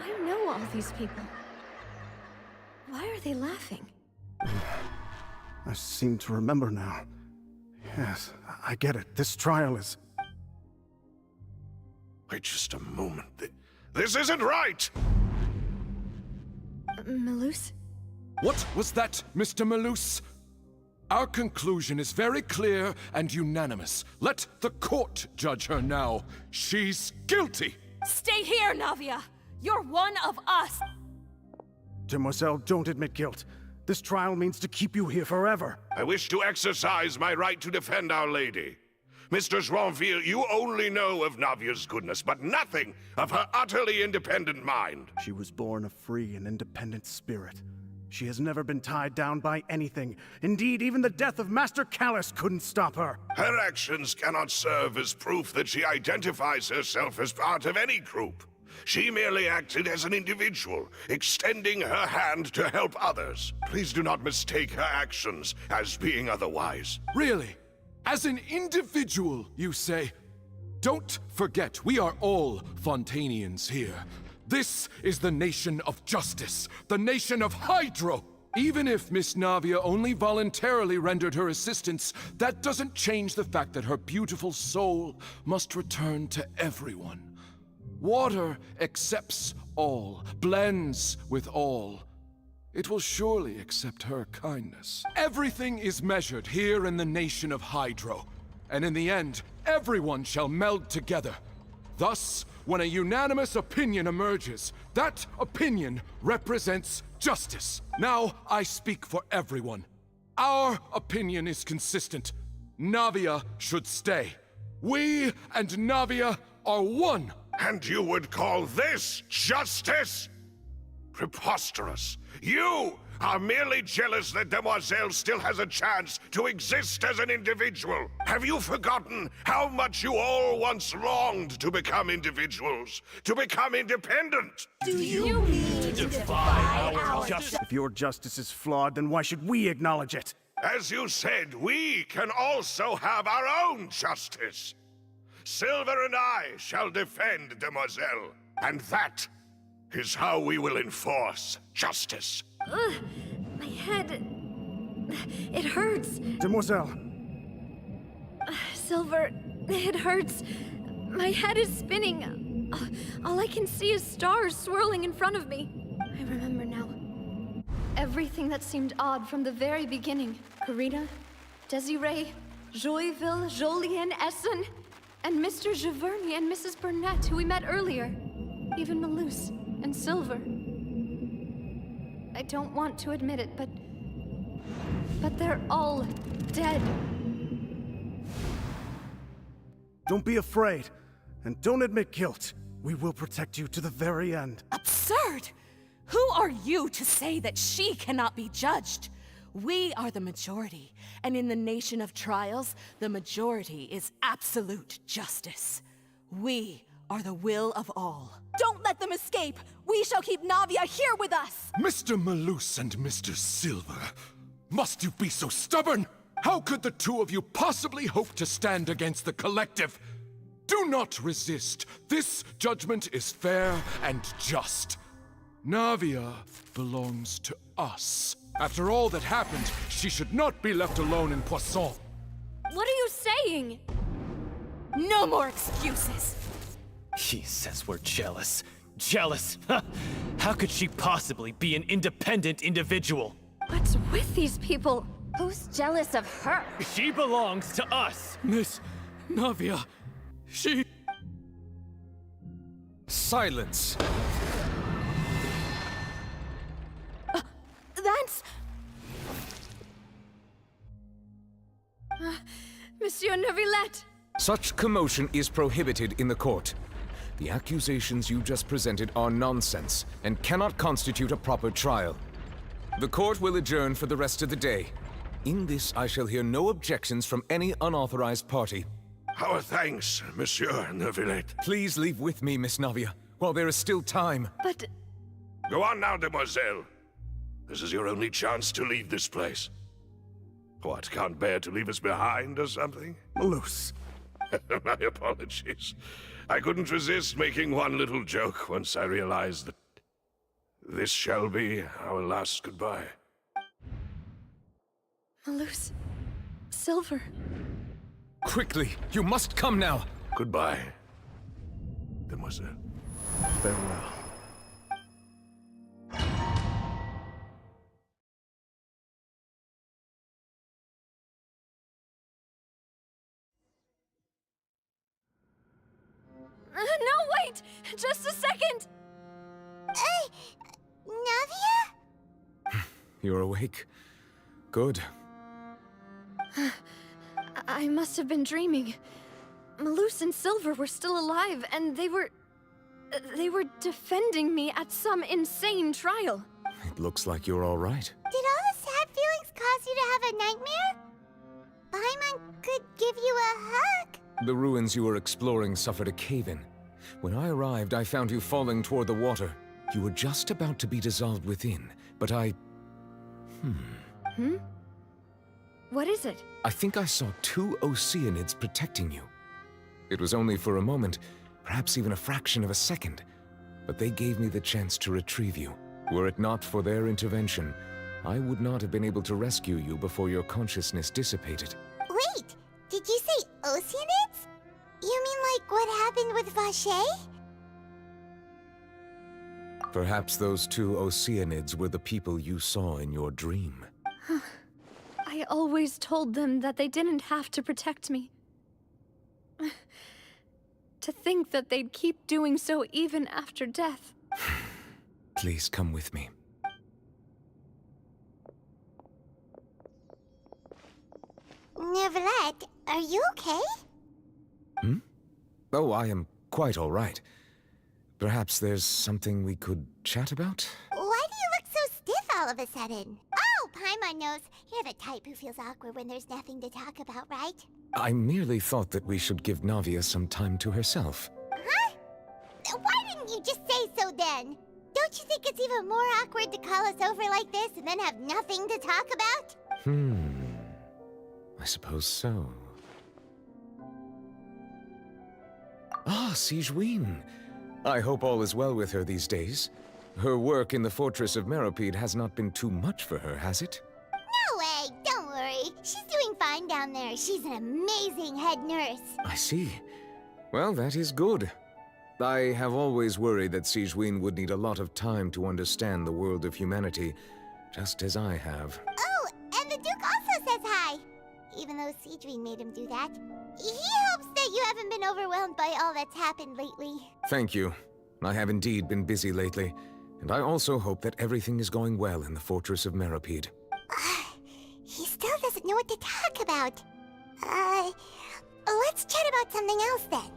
S1: I know all these people. Why are they laughing?
S12: I seem to remember now. Yes, I get it. This trial is...
S11: Wait just a moment. This isn't right!
S1: Malus?
S8: What was that, Mr. Malus? Our conclusion is very clear and unanimous. Let the court judge her now. She's guilty!
S5: Stay here, Navia! You're one of us!
S12: Demoiselle, don't admit guilt. This trial means to keep you here forever.
S11: I wish to exercise my right to defend Our Lady. Mr. Joinville, you only know of Navia's goodness, but nothing of her utterly independent mind.
S12: She was born a free and independent spirit. She has never been tied down by anything. Indeed, even the death of Master Callus couldn't stop her.
S11: Her actions cannot serve as proof that she identifies herself as part of any group. She merely acted as an individual, extending her hand to help others. Please do not mistake her actions as being otherwise.
S8: Really? As an individual, you say? Don't forget, we are all Fontanians here. This is the nation of justice, the nation of Hydro. Even if Miss Navia only voluntarily rendered her assistance, that doesn't change the fact that her beautiful soul must return to everyone. Water accepts all, blends with all. It will surely accept her kindness. Everything is measured here in the nation of Hydro, and in the end, everyone shall meld together. Thus, when a unanimous opinion emerges, that opinion represents justice. Now, I speak for everyone. Our opinion is consistent. Navia should stay. We and Navia are one.
S11: And you would call this justice? Preposterous. You are merely jealous that Demoiselle still has a chance to exist as an individual. Have you forgotten how much you all once longed to become individuals, to become independent?
S6: Do you mean to defy our
S12: justice? If your justice is flawed, then why should we acknowledge it?
S11: As you said, we can also have our own justice. Silver and I shall defend Demoiselle, and that is how we will enforce justice.
S1: Ugh, my head... It hurts.
S12: Demoiselle.
S1: Silver, it hurts. My head is spinning. All I can see is stars swirling in front of me. I remember now. Everything that seemed odd from the very beginning. Karina, Desiree, Joyville, Jolien, Essen, and Mr. Giverny and Mrs. Burnett, who we met earlier. Even Malus and Silver. I don't want to admit it, but they're all dead.
S12: Don't be afraid, and don't admit guilt. We will protect you to the very end.
S5: Absurd! Who are you to say that she cannot be judged? We are the majority, and in the nation of trials, the majority is absolute justice. We are the will of all. Don't let them escape! We shall keep Navia here with us!
S8: Mr. Malus and Mr. Silver, must you be so stubborn? How could the two of you possibly hope to stand against the collective? Do not resist. This judgment is fair and just. Navia belongs to us. After all that happened, she should not be left alone in Poisson.
S1: What are you saying?
S5: No more excuses!
S15: He says we're jealous. Jealous? How could she possibly be an independent individual?
S1: What's with these people?
S4: Who's jealous of her?
S15: She belongs to us!
S14: Miss Navia, she...
S7: Silence!
S1: That's... Monsieur Neuvillette!
S7: Such commotion is prohibited in the court. The accusations you just presented are nonsense and cannot constitute a proper trial. The court will adjourn for the rest of the day. In this, I shall hear no objections from any unauthorized party.
S11: Our thanks, Monsieur Neuvillette.
S7: Please leave with me, Miss Navia, while there is still time.
S1: But...
S11: Go on now, demoiselle. This is your only chance to leave this place. What, can't bear to leave us behind or something?
S12: Malus.
S11: My apologies. I couldn't resist making one little joke once I realized that this shall be our last goodbye.
S1: Malus... Silver...
S7: Quickly, you must come now!
S11: Goodbye, demoiselle.
S12: Farewell.
S1: No, wait! Just a second!
S4: Navia?
S7: You're awake. Good.
S1: I must have been dreaming. Malus and Silver were still alive, and they were defending me at some insane trial.
S7: It looks like you're all right.
S4: Did all the sad feelings cause you to have a nightmare? Paimon could give you a hug.
S7: The ruins you were exploring suffered a cave-in. When I arrived, I found you falling toward the water. You were just about to be dissolved within, but I...
S1: What is it?
S7: I think I saw 2 Oceanids protecting you. It was only for a moment, perhaps even a fraction of a second, but they gave me the chance to retrieve you. Were it not for their intervention, I would not have been able to rescue you before your consciousness dissipated.
S4: Wait, did you say Oceanids? You mean like what happened with Vache?
S7: Perhaps those 2 Oceanids were the people you saw in your dream.
S1: I always told them that they didn't have to protect me. To think that they'd keep doing so even after death.
S7: Please come with me.
S4: Neuvillette, are you okay?
S7: Oh, I am quite all right. Perhaps there's something we could chat about?
S4: Why do you look so stiff all of a sudden? Oh, Paimon knows. You're the type who feels awkward when there's nothing to talk about, right?
S7: I merely thought that we should give Navia some time to herself.
S4: Huh? Why didn't you just say so then? Don't you think it's even more awkward to call us over like this and then have nothing to talk about?
S7: I suppose so. Ah, Sigewinne. I hope all is well with her these days. Her work in the Fortress of Meropide has not been too much for her, has it?
S4: No way, don't worry. She's doing fine down there. She's an amazing head nurse.
S7: I see. Well, that is good. I have always worried that Sigewinne would need a lot of time to understand the world of humanity, just as I have.
S4: Oh, and the Duke also says hi. Even though Sigewinne made him do that. He hopes that you haven't been overwhelmed by all that's happened lately.
S7: Thank you. I have indeed been busy lately, and I also hope that everything is going well in the Fortress of Meropide.
S4: He still doesn't know what to talk about. Let's chat about something else then.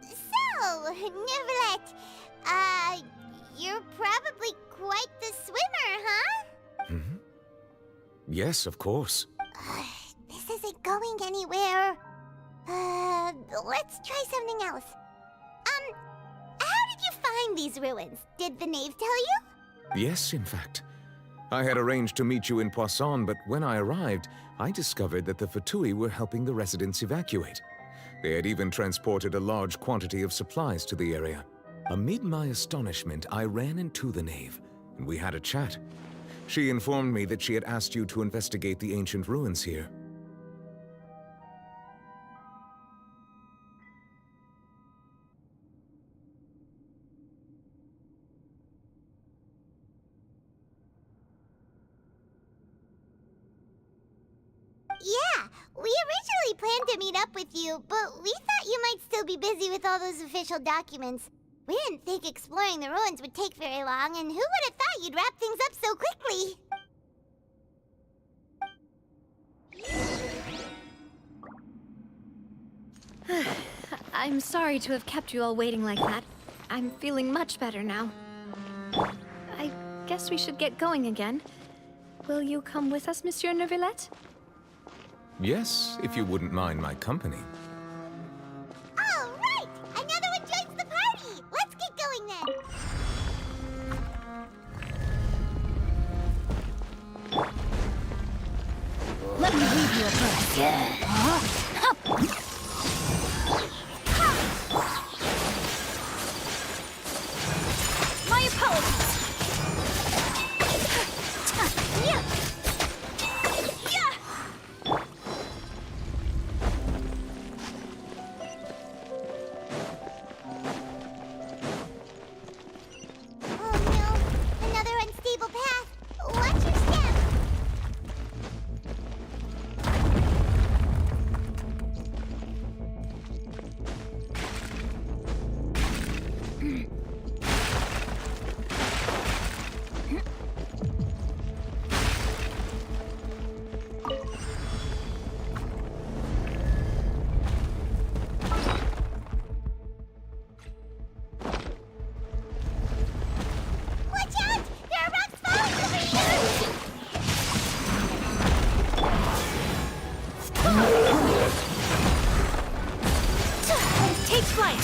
S4: So, Neuvillette, you're probably quite the swimmer, huh?
S7: Yes, of course.
S4: This isn't going anywhere. Let's try something else. How did you find these ruins? Did the knave tell you?
S7: Yes, in fact. I had arranged to meet you in Poisson, but when I arrived, I discovered that the Fatui were helping the residents evacuate. They had even transported a large quantity of supplies to the area. Amid my astonishment, I ran into the knave, and we had a chat. She informed me that she had asked you to investigate the ancient ruins here.
S4: We originally planned to meet up with you, but we thought you might still be busy with all those official documents. We didn't think exploring the ruins would take very long, and who would have thought you'd wrap things up so quickly?
S1: I'm sorry to have kept you all waiting like that. I'm feeling much better now. I guess we should get going again. Will you come with us, Monsieur Neuvillette?
S7: Yes, if you wouldn't mind my company.
S4: All right! Another one joins the party! Let's get going then!
S6: Let me leave you a first.
S4: My apologies! Oh no! Another unstable path! Watch your step! Watch out! There are rocks falling over you!
S6: Take flight.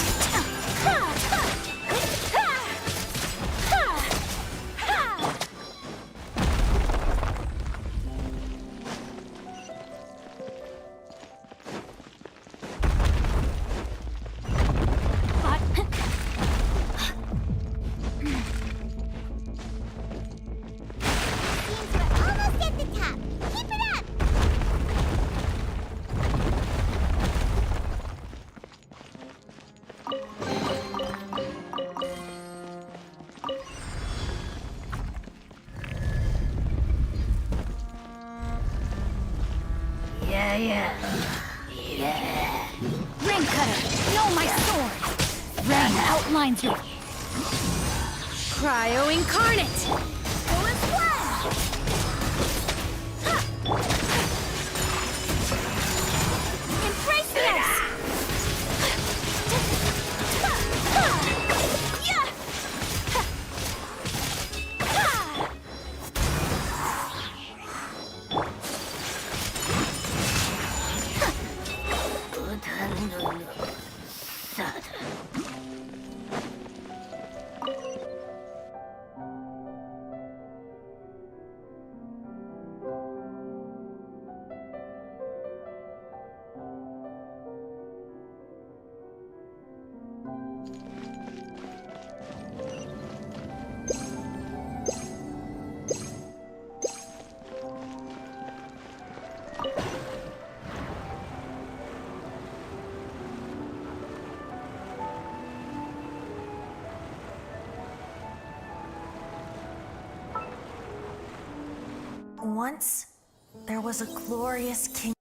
S4: Seems we're almost at the top. Keep it up!
S6: Ring cutter, know my sword. Rain outlines your
S1: Cryo Incarnate!
S4: Go and splash!
S6: Impressios!
S16: Once, there was a glorious king.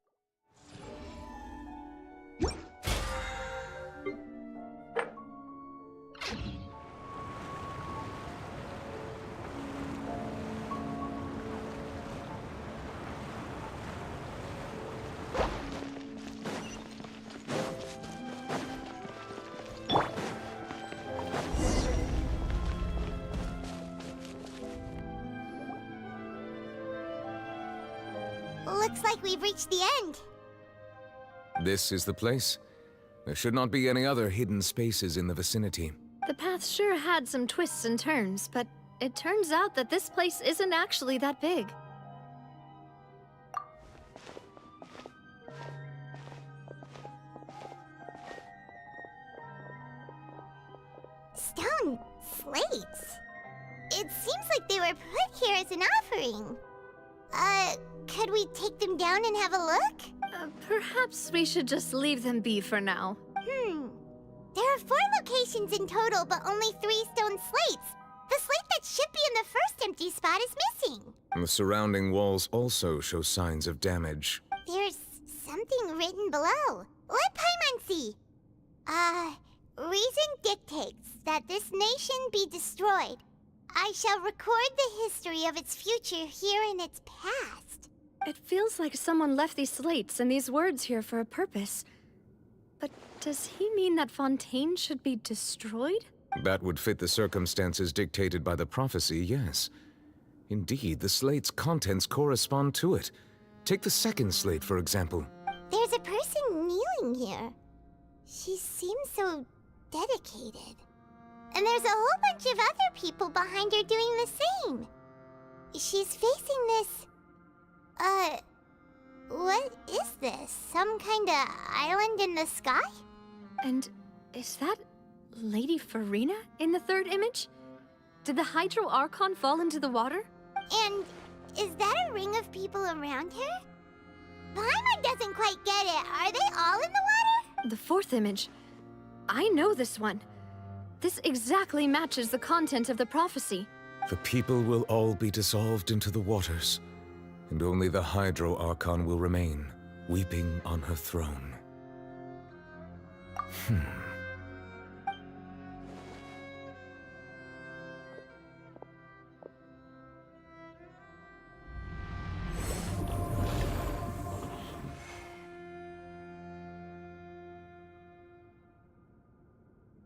S4: Looks like we've reached the end.
S7: This is the place. There should not be any other hidden spaces in the vicinity.
S1: The path sure had some twists and turns, but it turns out that this place isn't actually that big.
S4: Stone slates. It seems like they were put here as an offering. Could we take them down and have a look?
S1: Perhaps we should just leave them be for now.
S4: There are 4 locations in total, but only 3 stone slates. The slate that should be in the first empty spot is missing.
S7: The surrounding walls also show signs of damage.
S4: There's something written below. Let Paimon see. Reason dictates that this nation be destroyed. I shall record the history of its future here in its past.
S1: It feels like someone left these slates and these words here for a purpose. But does he mean that Fontaine should be destroyed?
S7: That would fit the circumstances dictated by the prophecy, yes. Indeed, the slate's contents correspond to it. Take the second slate, for example.
S4: There's a person kneeling here. She seems so dedicated. And there's a whole bunch of other people behind her doing the same. She's facing this... what is this? Some kind of island in the sky?
S1: And is that Lady Farina in the third image? Did the Hydro Archon fall into the water?
S4: And is that a ring of people around her? Paimon doesn't quite get it. Are they all in the water?
S1: The fourth image. I know this one. This exactly matches the content of the prophecy.
S7: The people will all be dissolved into the waters, and only the Hydro Archon will remain, weeping on her throne.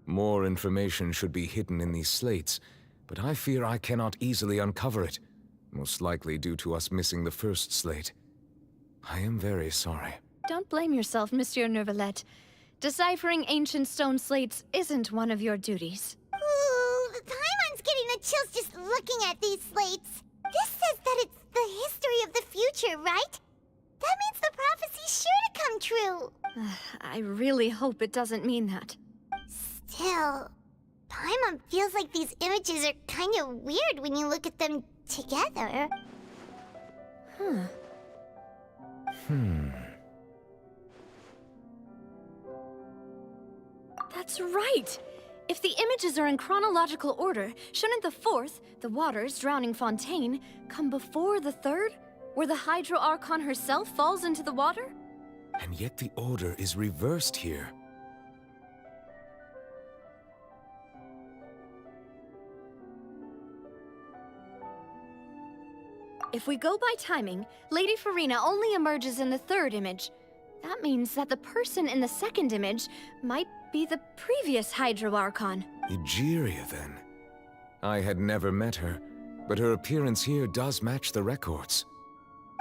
S7: More information should be hidden in these slates, but I fear I cannot easily uncover it, most likely due to us missing the first slate. I am very sorry.
S1: Don't blame yourself, Monsieur Neuvillette. Deciphering ancient stone slates isn't one of your duties.
S4: Ooh, Paimon's getting the chills just looking at these slates. This says that it's the history of the future, right? That means the prophecy's sure to come true.
S1: I really hope it doesn't mean that.
S4: Still, Paimon feels like these images are kind of weird when you look at them together.
S1: That's right! If the images are in chronological order, shouldn't the fourth, the waters drowning Fontaine, come before the third, where the Hydro Archon herself falls into the water?
S7: And yet the order is reversed here.
S1: If we go by timing, Lady Farina only emerges in the third image. That means that the person in the second image might be the previous Hydro Archon.
S7: Egeria, then. I had never met her, but her appearance here does match the records.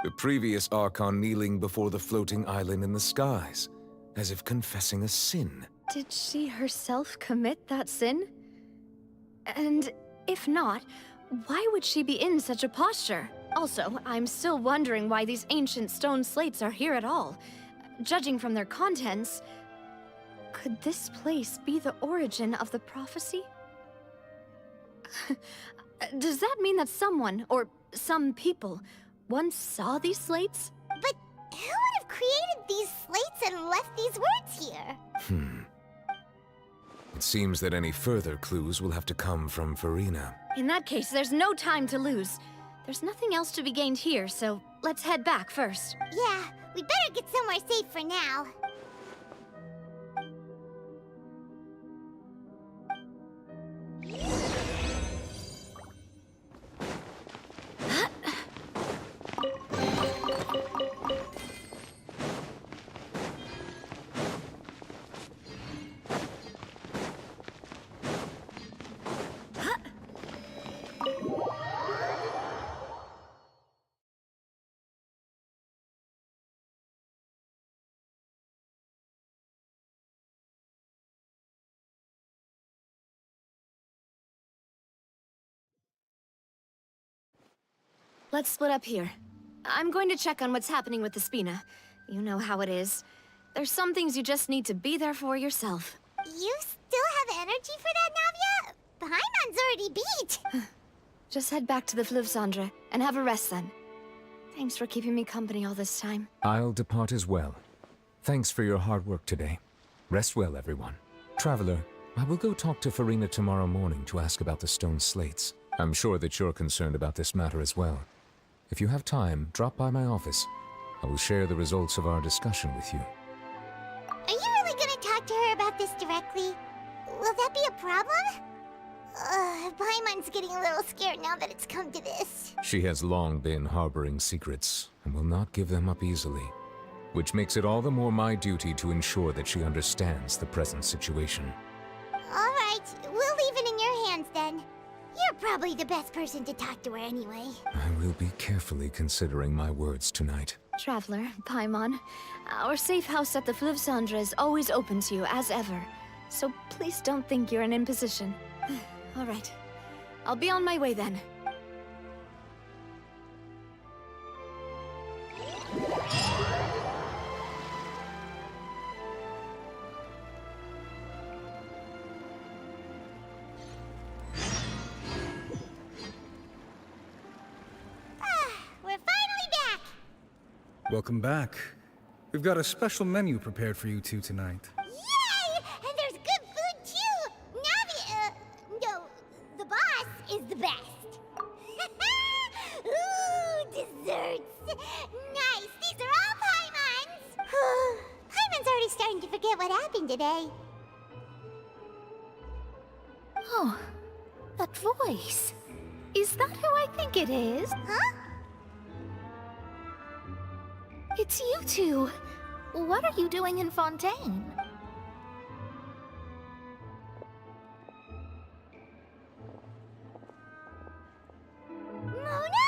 S7: The previous Archon kneeling before the floating island in the skies, as if confessing a sin.
S1: Did she herself commit that sin? And if not, why would she be in such a posture? Also, I'm still wondering why these ancient stone slates are here at all. Judging from their contents, could this place be the origin of the prophecy? Does that mean that someone, or some people, once saw these slates?
S4: But who would have created these slates and left these words here?
S7: It seems that any further clues will have to come from Farina.
S1: In that case, there's no time to lose. There's nothing else to be gained here, so let's head back first.
S4: Yeah, we better get somewhere safe for now.
S1: Let's split up here. I'm going to check on what's happening with the Spina. You know how it is. There's some things you just need to be there for yourself.
S4: You still have energy for that, Navia? Paimon's already beat!
S1: Just head back to the Fleuve Cendre, and have a rest then. Thanks for keeping me company all this time.
S7: I'll depart as well. Thanks for your hard work today. Rest well, everyone. Traveler, I will go talk to Farina tomorrow morning to ask about the stone slates. I'm sure that you're concerned about this matter as well. If you have time, drop by my office. I will share the results of our discussion with you.
S4: Are you really gonna talk to her about this directly? Will that be a problem? Paimon's getting a little scared now that it's come to this.
S7: She has long been harboring secrets, and will not give them up easily. Which makes it all the more my duty to ensure that she understands the present situation.
S4: Alright, we'll leave it in your hands then. You're probably the best person to talk to her anyway.
S7: I will be carefully considering my words tonight.
S1: Traveler, Paimon, our safe house at the Fleuve Cendre is always open to you, as ever. So please don't think you're an imposition. All right. I'll be on my way then.
S4: We're finally back!
S17: Welcome back. We've got a special menu prepared for you two tonight.
S4: Yay! And there's good food too! Navi, no, the boss is the best. Ooh, desserts! Nice, these are all Paimon's! Paimon's already starting to forget what happened today.
S1: Oh, that voice. Is that who I think it is?
S4: Huh?
S1: It's you two. What are you doing in Fontaine?
S4: Mona?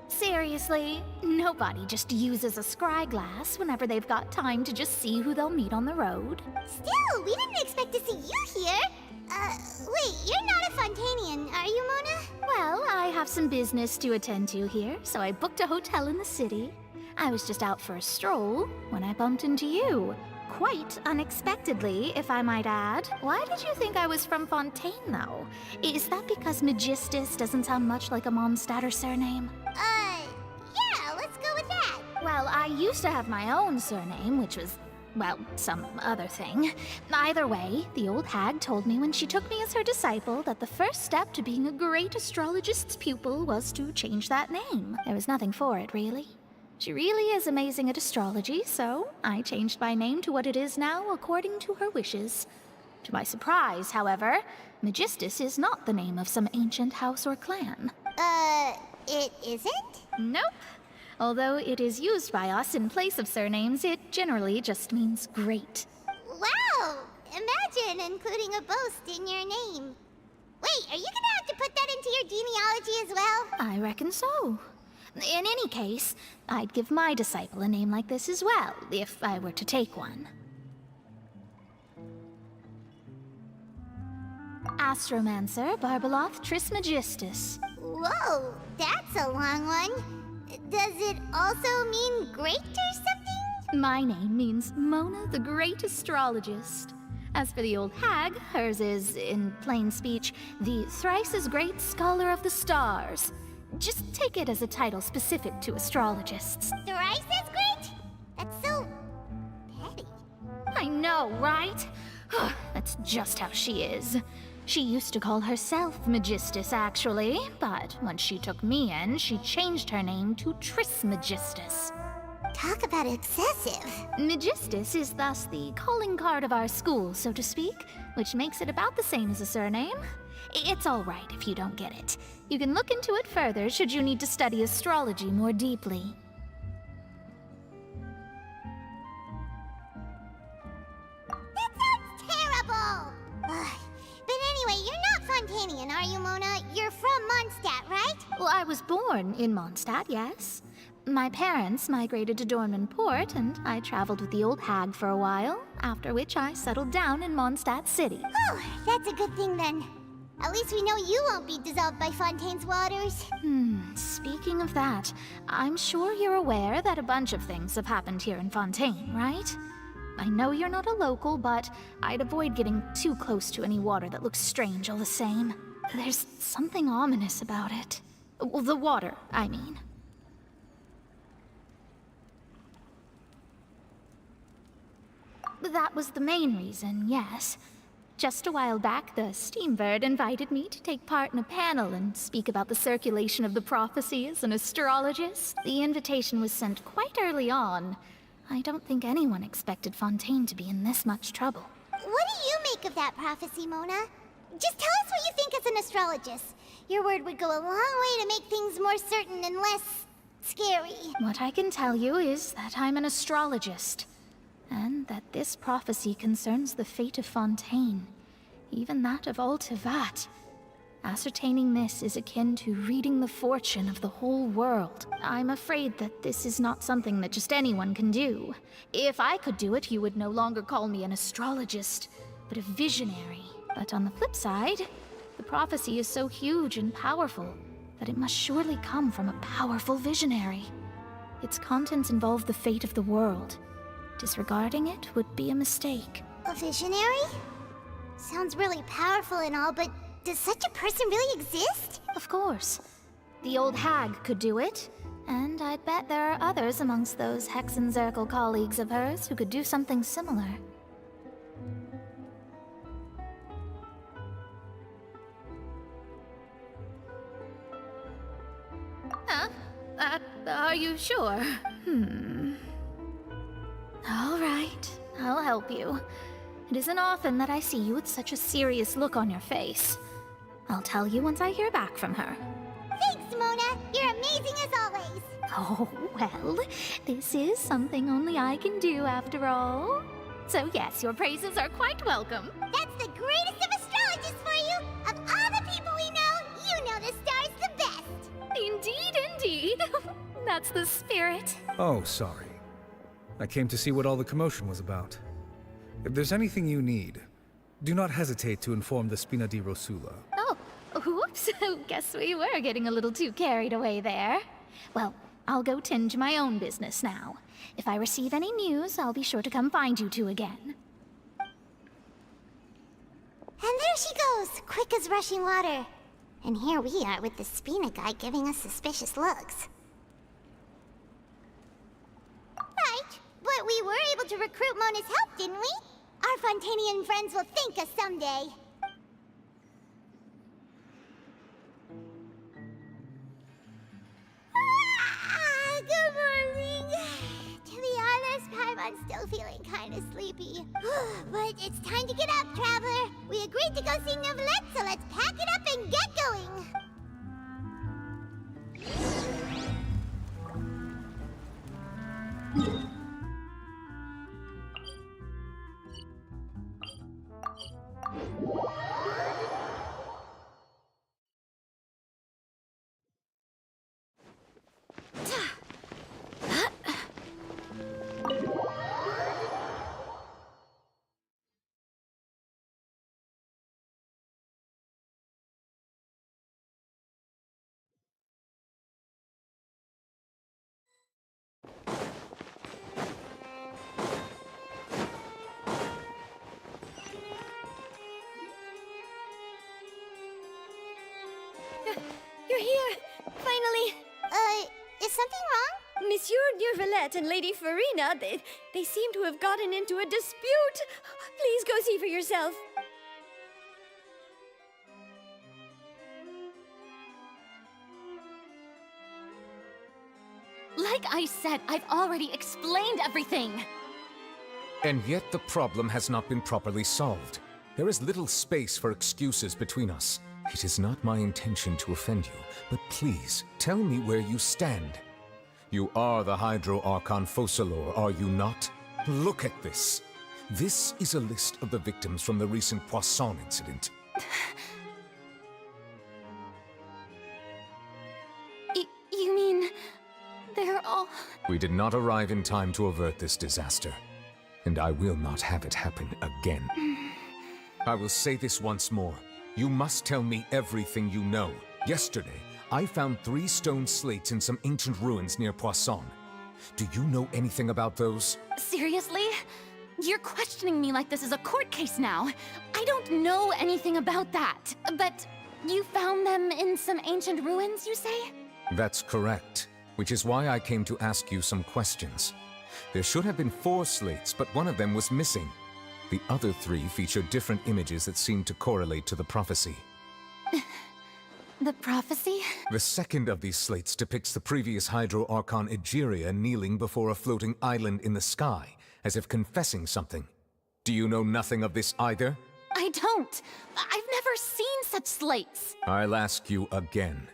S18: Seriously, nobody just uses a scry glass whenever they've got time to just see who they'll meet on the road.
S4: Still, we didn't expect to see you here. Wait, you're not a Fontanian, are you, Mona?
S18: Well, I have some business to attend to here, so I booked a hotel in the city. I was just out for a stroll when I bumped into you. Quite unexpectedly, if I might add. Why did you think I was from Fontaine, though? Is that because Magistus doesn't sound much like a Mondstadter surname?
S4: Yeah, let's go with that.
S18: Well, I used to have my own surname, which was, well, some other thing. Either way, the old hag told me when she took me as her disciple that the first step to being a great astrologist's pupil was to change that name. There was nothing for it, really. She really is amazing at astrology, so I changed my name to what it is now according to her wishes. To my surprise, however, Magistus is not the name of some ancient house or clan.
S4: It isn't?
S18: Nope. Although it is used by us in place of surnames, it generally just means great.
S4: Wow! Imagine including a boast in your name. Wait, are you gonna have to put that into your genealogy as well?
S18: I reckon so. In any case, I'd give my disciple a name like this as well, if I were to take one. Astromancer Barbeloth Trismegistus.
S4: Whoa, that's a long one. Does it also mean great or something?
S18: My name means Mona the Great Astrologist. As for the old hag, hers is, in plain speech, the thrice as great Scholar of the Stars. Just take it as a title specific to astrologists.
S4: Thrice as great? That's so petty.
S18: I know, right? That's just how she is. She used to call herself Magistus, actually, but when she took me in, she changed her name to Trismegistus.
S4: Talk about excessive.
S18: Magistus is thus the calling card of our school, so to speak, which makes it about the same as a surname. It's all right if you don't get it. You can look into it further should you need to study astrology more deeply.
S4: That sounds terrible! But anyway, you're not Fontanian, are you, Mona? You're from Mondstadt, right?
S18: Well, I was born in Mondstadt, yes. My parents migrated to Dornman Port, and I traveled with the old hag for a while, after which I settled down in Mondstadt City.
S4: Oh, that's a good thing then. At least we know you won't be dissolved by Fontaine's waters.
S18: Speaking of that, I'm sure you're aware that a bunch of things have happened here in Fontaine, right? I know you're not a local, but I'd avoid getting too close to any water that looks strange all the same. There's something ominous about it. Well, the water, I mean. That was the main reason, yes. Just a while back, the Steambird invited me to take part in a panel and speak about the circulation of the prophecy as an astrologist. The invitation was sent quite early on. I don't think anyone expected Fontaine to be in this much trouble.
S4: What do you make of that prophecy, Mona? Just tell us what you think as an astrologist. Your word would go a long way to make things more certain and less scary.
S18: What I can tell you is that I'm an astrologist, and that this prophecy concerns the fate of Fontaine, even that of Altivat. Ascertaining this is akin to reading the fortune of the whole world. I'm afraid that this is not something that just anyone can do. If I could do it, you would no longer call me an astrologist, but a visionary. But on the flip side, the prophecy is so huge and powerful that it must surely come from a powerful visionary. Its contents involve the fate of the world. Disregarding it would be a mistake.
S4: A visionary? Sounds really powerful and all, but does such a person really exist?
S18: Of course. The old hag could do it, and I'd bet there are others amongst those Hexenzirkel colleagues of hers who could do something similar. Are you sure? All right, I'll help you. It isn't often that I see you with such a serious look on your face. I'll tell you once I hear back from her.
S4: Thanks, Mona! You're amazing as always!
S18: Oh, well, this is something only I can do after all. So yes, your praises are quite welcome.
S4: That's the greatest of astrologists for you! Of all the people we know, you know the star's the best!
S18: Indeed, indeed. That's the spirit.
S17: Oh, sorry. I came to see what all the commotion was about. If there's anything you need, do not hesitate to inform the Spina di Rosula.
S18: Oh, whoops. Guess we were getting a little too carried away there. Well, I'll go tend to my own business now. If I receive any news, I'll be sure to come find you two again.
S4: And there she goes, quick as rushing water. And here we are with the Spina guy giving us suspicious looks. Right, but we were able to recruit Mona's help, didn't we? Our Fontanian friends will thank us someday. Good morning. To be honest, Paimon's still feeling kind of sleepy. But it's time to get up, Traveler. We agreed to go see Neuvillette, so let's pack it up and get going.
S6: You're here! Finally!
S4: Is something wrong?
S6: Monsieur Neuvillette and Lady Farina, they seem to have gotten into a dispute. Please go see for yourself.
S1: Like I said, I've already explained everything!
S7: And yet the problem has not been properly solved. There is little space for excuses between us. It is not my intention to offend you, but please, tell me where you stand. You are the Hydro Archon Focalor, are you not? Look at this. This is a list of the victims from the recent Poisson incident.
S1: You mean... they're all...
S7: We did not arrive in time to avert this disaster, and I will not have it happen again. I will say this once more. You must tell me everything you know. Yesterday, I found 3 stone slates in some ancient ruins near Poisson. Do you know anything about those?
S1: Seriously? You're questioning me like this is a court case now. I don't know anything about that. But you found them in some ancient ruins, you say?
S7: That's correct, which is why I came to ask you some questions. There should have been 4 slates, but one of them was missing. The other 3 feature different images that seem to correlate to the prophecy.
S18: The prophecy?
S7: The second of these slates depicts the previous Hydro Archon Egeria kneeling before a floating island in the sky, as if confessing something. Do you know nothing of this either?
S18: I don't. I've never seen such slates.
S7: I'll ask you again.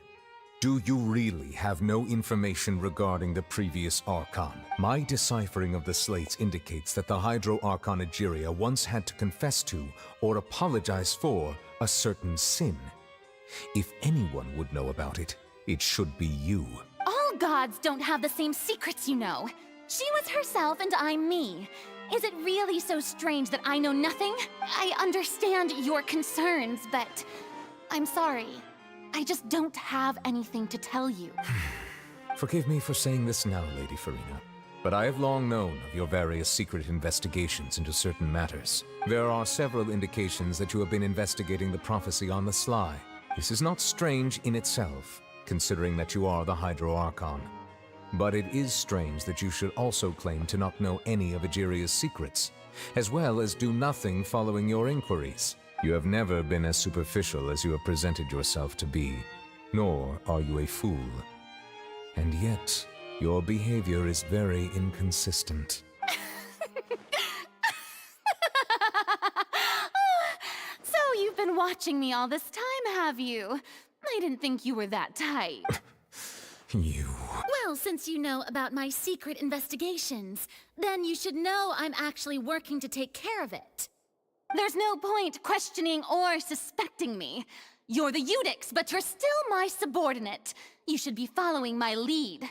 S7: Do you really have no information regarding the previous Archon? My deciphering of the slates indicates that the Hydro Archon Egeria once had to confess to, or apologize for, a certain sin. If anyone would know about it, it should be you.
S18: All gods don't have the same secrets, you know. She was herself and I'm me. Is it really so strange that I know nothing? I understand your concerns, but I'm sorry. I just don't have anything to tell you.
S7: Forgive me for saying this now, Lady Farina, but I have long known of your various secret investigations into certain matters. There are several indications that you have been investigating the prophecy on the sly. This is not strange in itself, considering that you are the Hydro Archon. But it is strange that you should also claim to not know any of Egeria's secrets, as well as do nothing following your inquiries. You have never been as superficial as you have presented yourself to be, nor are you a fool. And yet, your behavior is very inconsistent.
S18: So you've been watching me all this time, have you? I didn't think you were that tight.
S7: You...
S18: Well, since you know about my secret investigations, then you should know I'm actually working to take care of it. There's no point questioning or suspecting me. You're the Eudix, but you're still my subordinate. You should be following my lead.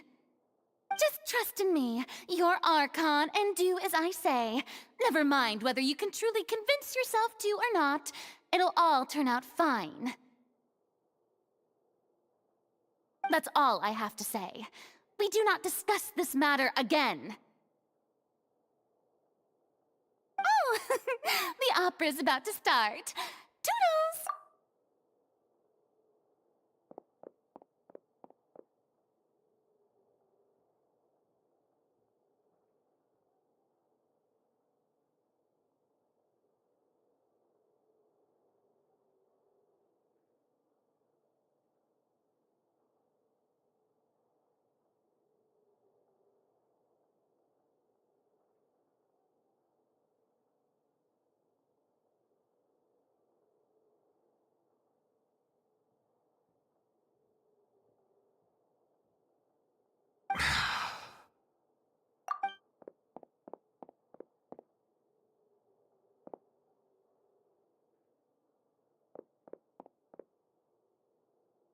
S18: Just trust in me. You're Archon, and do as I say. Never mind whether you can truly convince yourself to or not. It'll all turn out fine. That's all I have to say. We do not discuss this matter again. Oh, the opera's about to start. Toodles!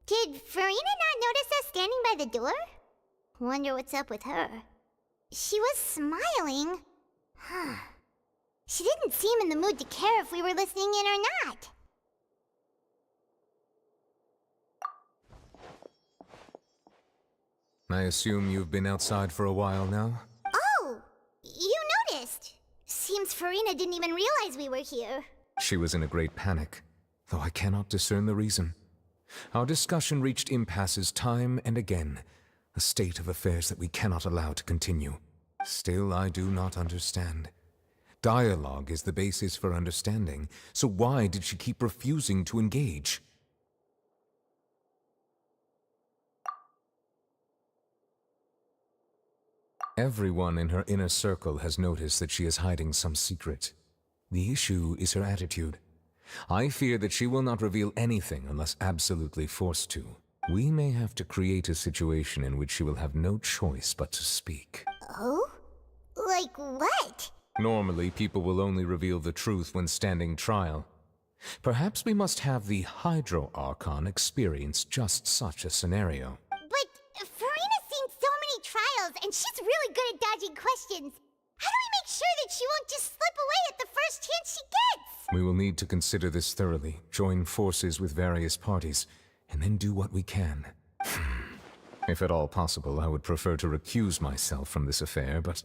S4: Did Farina not notice us standing by the door? Wonder what's up with her. She was smiling. Huh. She didn't seem in the mood to care if we were listening in or not.
S7: I assume you've been outside for a while now?
S4: Oh! You noticed! Seems Farina didn't even realize we were here.
S7: She was in a great panic, though I cannot discern the reason. Our discussion reached impasses time and again, a state of affairs that we cannot allow to continue. Still, I do not understand. Dialogue is the basis for understanding, so why did she keep refusing to engage? Everyone in her inner circle has noticed that she is hiding some secret. The issue is her attitude. I fear that she will not reveal anything unless absolutely forced to. We may have to create a situation in which she will have no choice but to speak.
S4: Oh? Like what?
S7: Normally, people will only reveal the truth when standing trial. Perhaps we must have the Hydro Archon experience just such a scenario.
S4: But Farina's seen so many trials, and she's really good at dodging questions. How do we make sure that she won't just slip away at the first chance she gets?
S7: We will need to consider this thoroughly, join forces with various parties, and then do what we can. If at all possible, I would prefer to recuse myself from this affair, but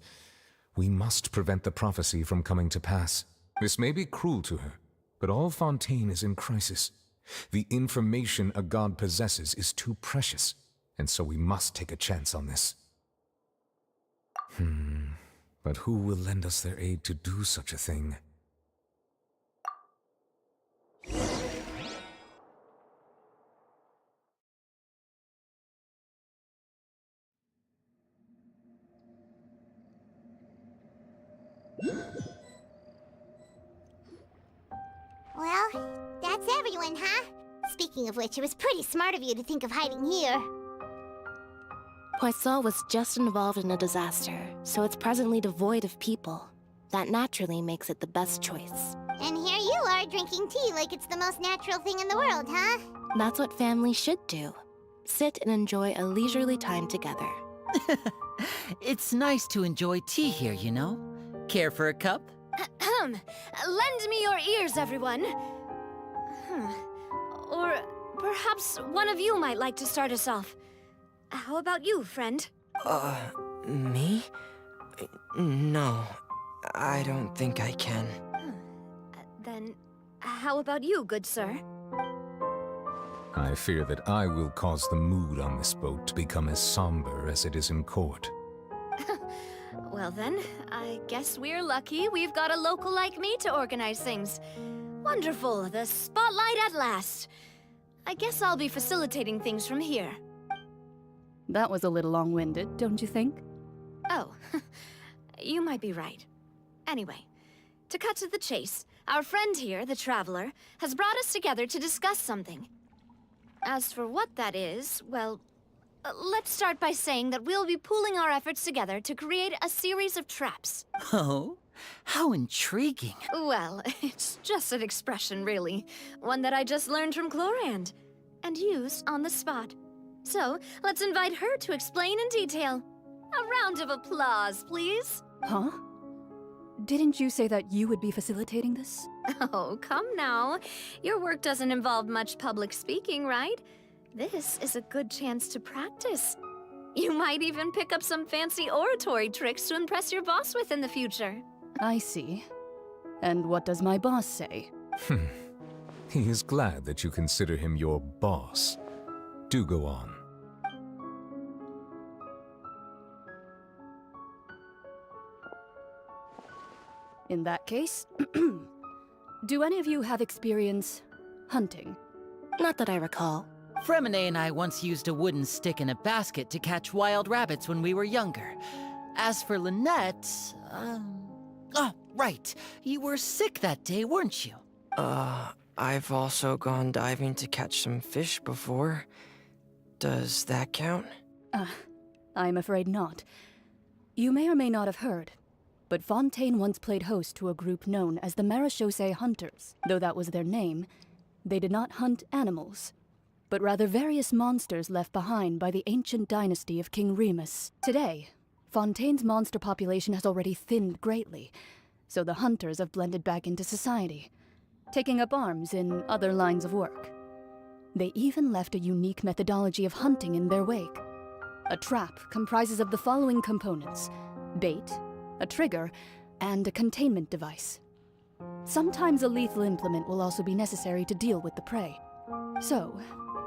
S7: we must prevent the prophecy from coming to pass. This may be cruel to her, but all Fontaine is in crisis. The information a god possesses is too precious, and so we must take a chance on this. But who will lend us their aid to do such a thing?
S4: Well, that's everyone, huh? Speaking of which, it was pretty smart of you to think of hiding here.
S19: Poisson was just involved in a disaster, so it's presently devoid of people. That naturally makes it the best choice.
S4: And here you are drinking tea like it's the most natural thing in the world, huh?
S19: That's what families should do. Sit and enjoy a leisurely time together.
S20: It's nice to enjoy tea here, you know? Care for a cup?
S1: Lend me your ears, everyone. Or perhaps one of you might like to start us off. How about you, friend?
S21: Me? No, I don't think I can.
S1: Then, how about you, good sir?
S7: I fear that I will cause the mood on this boat to become as somber as it is in court.
S1: Well then, I guess we're lucky we've got a local like me to organize things. Wonderful, the spotlight at last. I guess I'll be facilitating things from here.
S22: That was a little long-winded, don't you think?
S1: Oh, you might be right. Anyway, to cut to the chase, our friend here, the Traveler, has brought us together to discuss something. As for what that is, well, let's start by saying that we'll be pooling our efforts together to create a series of traps.
S20: Oh? How intriguing.
S1: Well, it's just an expression, really. One that I just learned from Chlorand, and used on the spot. So, let's invite her to explain in detail. A round of applause, please.
S22: Huh? Didn't you say that you would be facilitating this?
S1: Oh, come now. Your work doesn't involve much public speaking, right? This is a good chance to practice. You might even pick up some fancy oratory tricks to impress your boss with in the future.
S22: I see. And what does my boss say?
S7: He is glad that you consider him your boss. Do go on.
S22: In that case, do any of you have experience hunting?
S19: Not that I recall.
S20: Fremine and I once used a wooden stick in a basket to catch wild rabbits when we were younger. As for Lynette, oh, right. You were sick that day, weren't you?
S21: I've also gone diving to catch some fish before. Does that count?
S22: I'm afraid not. You may or may not have heard, but Fontaine once played host to a group known as the Marechaussee Hunters. Though that was their name, they did not hunt animals, but rather various monsters left behind by the ancient dynasty of King Remus. Today, Fontaine's monster population has already thinned greatly, so the hunters have blended back into society, taking up arms in other lines of work. They even left a unique methodology of hunting in their wake. A trap comprises of the following components: bait, a trigger, and a containment device. Sometimes a lethal implement will also be necessary to deal with the prey. So,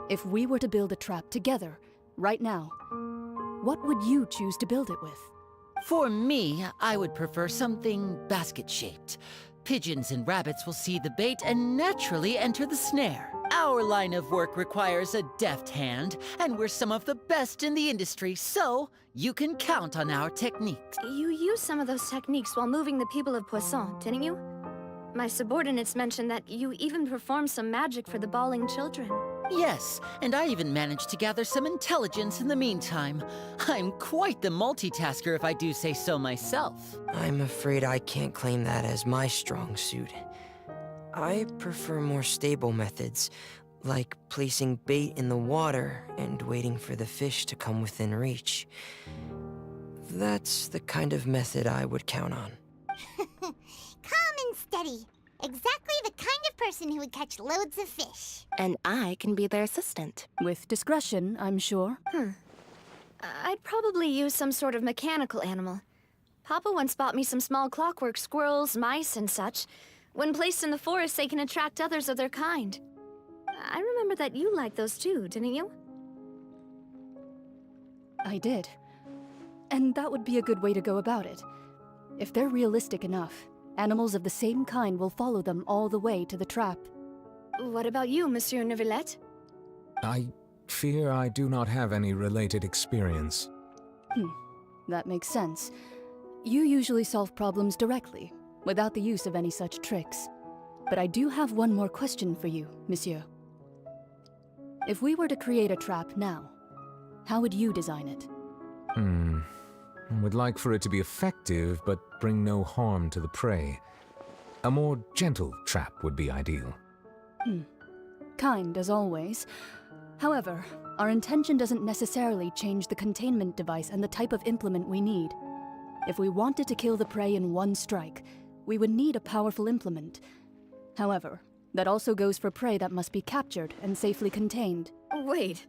S22: if we were to build a trap together, right now, what would you choose to build it with?
S20: For me, I would prefer something basket-shaped. Pigeons and rabbits will see the bait and naturally enter the snare. Our line of work requires a deft hand, and we're some of the best in the industry, so you can count on our techniques.
S1: You used some of those techniques while moving the people of Poisson, didn't you? My subordinates mentioned that you even performed some magic for the bawling children.
S20: Yes, and I even managed to gather some intelligence in the meantime. I'm quite the multitasker if I do say so myself.
S21: I'm afraid I can't claim that as my strong suit. I prefer more stable methods, like placing bait in the water and waiting for the fish to come within reach. That's the kind of method I would count on.
S4: Calm and steady. Exactly the kind of person who would catch loads of fish.
S19: And I can be their assistant.
S22: With discretion, I'm sure.
S1: I'd probably use some sort of mechanical animal. Papa once bought me some small clockwork squirrels, mice, and such. When placed in the forest, they can attract others of their kind. I remember that you liked those too, didn't you?
S22: I did. And that would be a good way to go about it. If they're realistic enough, animals of the same kind will follow them all the way to the trap.
S1: What about you, Monsieur Neuvillette?
S7: I fear I do not have any related experience.
S22: That makes sense. You usually solve problems directly, without the use of any such tricks. But I do have one more question for you, monsieur. If we were to create a trap now, how would you design it?
S7: I would like for it to be effective, but bring no harm to the prey. A more gentle trap would be ideal.
S22: Kind, as always. However, our intention doesn't necessarily change the containment device and the type of implement we need. If we wanted to kill the prey in one strike, we would need a powerful implement. However, that also goes for prey that must be captured and safely contained.
S1: Wait,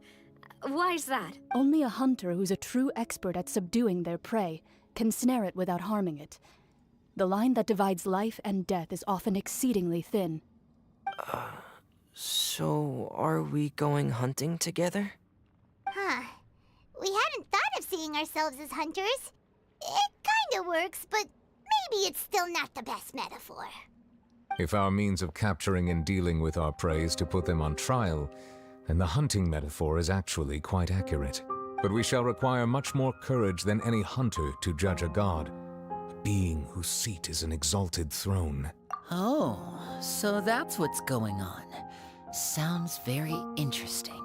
S1: why is that?
S22: Only a hunter who's a true expert at subduing their prey can snare it without harming it. The line that divides life and death is often exceedingly thin.
S21: So are we going hunting together?
S4: Huh. We hadn't thought of seeing ourselves as hunters. It kinda works, but maybe it's still not the best metaphor.
S7: If our means of capturing and dealing with our prey is to put them on trial, then the hunting metaphor is actually quite accurate. But we shall require much more courage than any hunter to judge a god, a being whose seat is an exalted throne.
S20: Oh, so that's what's going on. Sounds very interesting.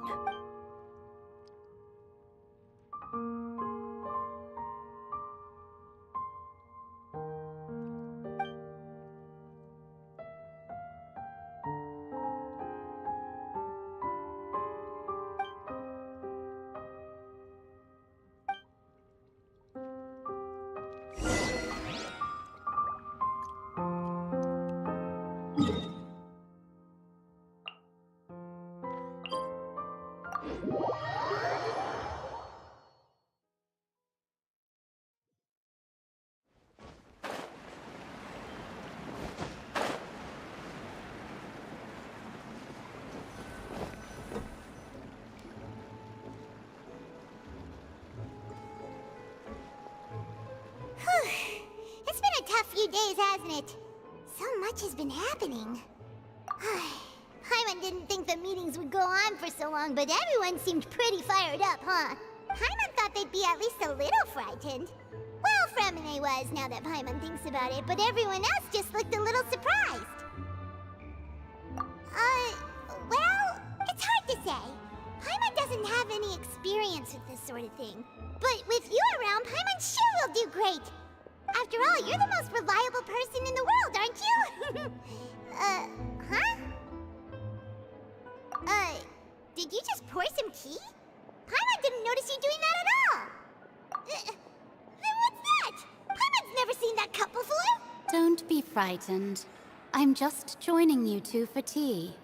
S4: It's been a tough few days, hasn't it? So much has been happening. Paimon didn't think the meetings would go on for so long, but everyone seemed pretty fired up, huh? Paimon thought they'd be at least a little frightened. Well, Fremine was, now that Paimon thinks about it, but everyone else just looked a little surprised. Well, it's hard to say. Paimon doesn't have any experience with this sort of thing. But with you around, Paimon sure will do great. After all, you're the most reliable person in the world, aren't you? Huh? Did you just pour some tea? Paimon didn't notice you doing that at all. Then what's that? Paimon's never seen that cup before.
S2: Don't be frightened. I'm just joining you two for tea.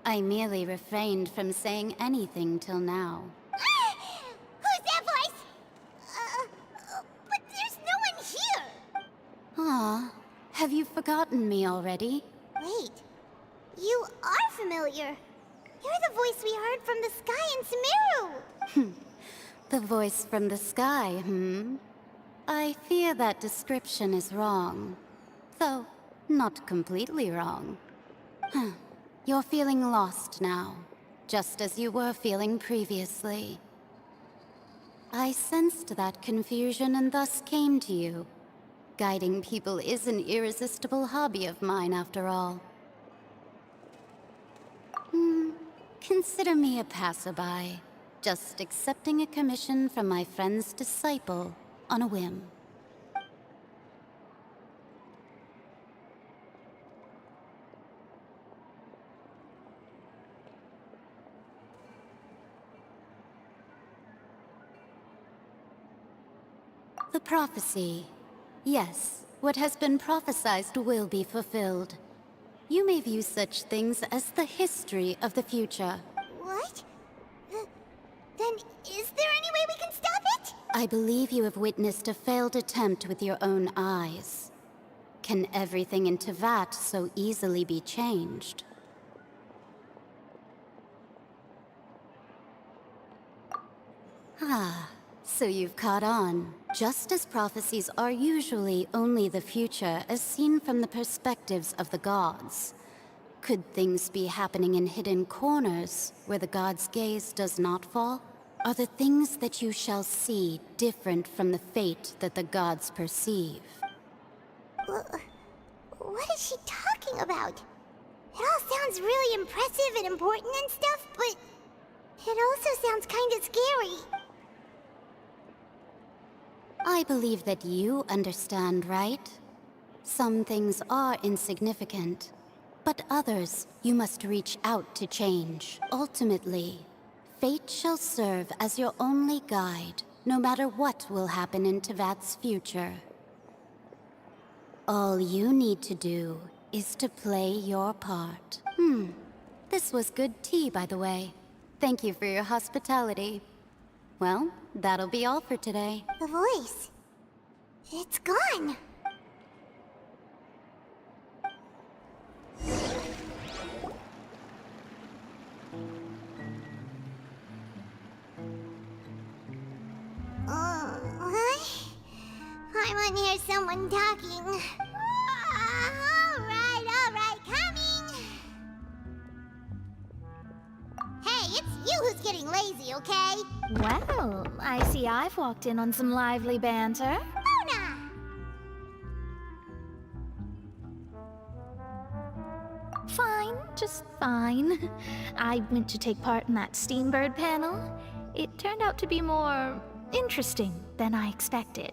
S2: I merely refrained from saying anything till now.
S4: Who's that voice? But there's no one here.
S2: Aw, have you forgotten me already?
S4: Wait, you are familiar. You're the voice we heard from the sky in Sumeru.
S2: The voice from the sky, I fear that description is wrong. Though, not completely wrong. You're feeling lost now, just as you were feeling previously. I sensed that confusion and thus came to you. Guiding people is an irresistible hobby of mine, after all. Consider me a passerby, just accepting a commission from my friend's disciple on a whim. The prophecy. Yes, what has been prophesied will be fulfilled. You may view such things as the history of the future.
S4: What? Then is there any way we can stop it?
S2: I believe you have witnessed a failed attempt with your own eyes. Can everything in Tevat so easily be changed? So you've caught on. Just as prophecies are usually only the future as seen from the perspectives of the gods, could things be happening in hidden corners where the gods' gaze does not fall? Are the things that you shall see different from the fate that the gods perceive?
S4: What is she talking about? It all sounds really impressive and important and stuff, but it also sounds kind of scary.
S2: I believe that you understand, right? Some things are insignificant, but others you must reach out to change. Ultimately, fate shall serve as your only guide, no matter what will happen in Tevat's future. All you need to do is to play your part. This was good tea, by the way. Thank you for your hospitality. Well, that'll be all for today.
S4: The voice. It's gone. I want to hear someone talking. All right, coming. Hey, it's you who's getting lazy, okay?
S18: Well, I see I've walked in on some lively banter.
S4: Luna!
S18: Fine, just fine. I went to take part in that Steambird panel. It turned out to be more interesting than I expected.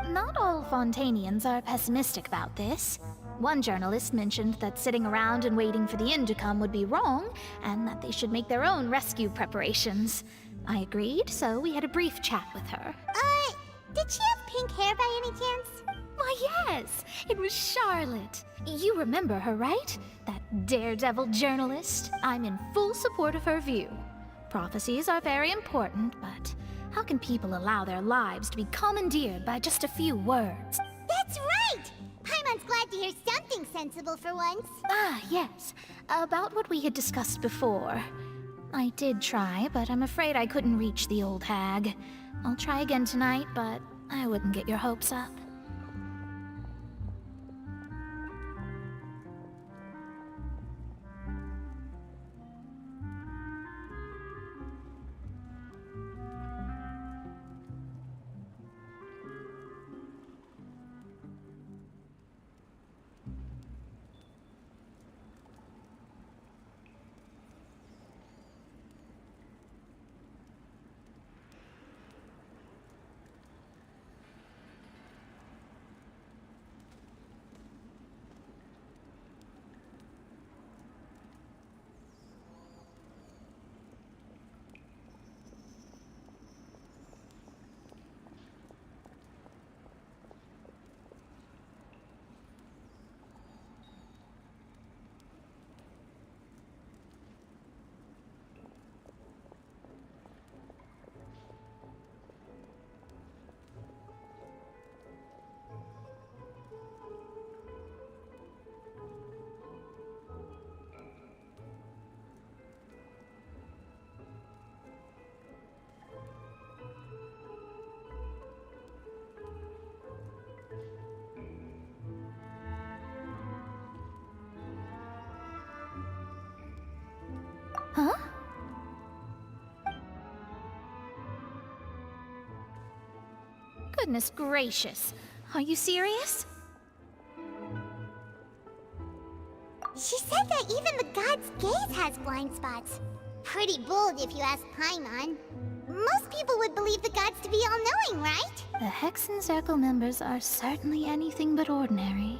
S18: Not all Fontanians are pessimistic about this. One journalist mentioned that sitting around and waiting for the end to come would be wrong, and that they should make their own rescue preparations. I agreed, so we had a brief chat with her.
S4: Did she have pink hair by any chance?
S18: Why, yes! It was Charlotte. You remember her, right? That daredevil journalist? I'm in full support of her view. Prophecies are very important, but how can people allow their lives to be commandeered by just a few words?
S4: That's right! Paimon's glad to hear something sensible for once.
S18: Ah, yes. About what we had discussed before. I did try, but I'm afraid I couldn't reach the old hag. I'll try again tonight, but I wouldn't get your hopes up. Huh? Goodness gracious. Are you serious?
S4: She said that even the god's gaze has blind spots. Pretty bold if you ask Paimon. Most people would believe the gods to be all-knowing, right?
S18: The Hexen Circle members are certainly anything but ordinary.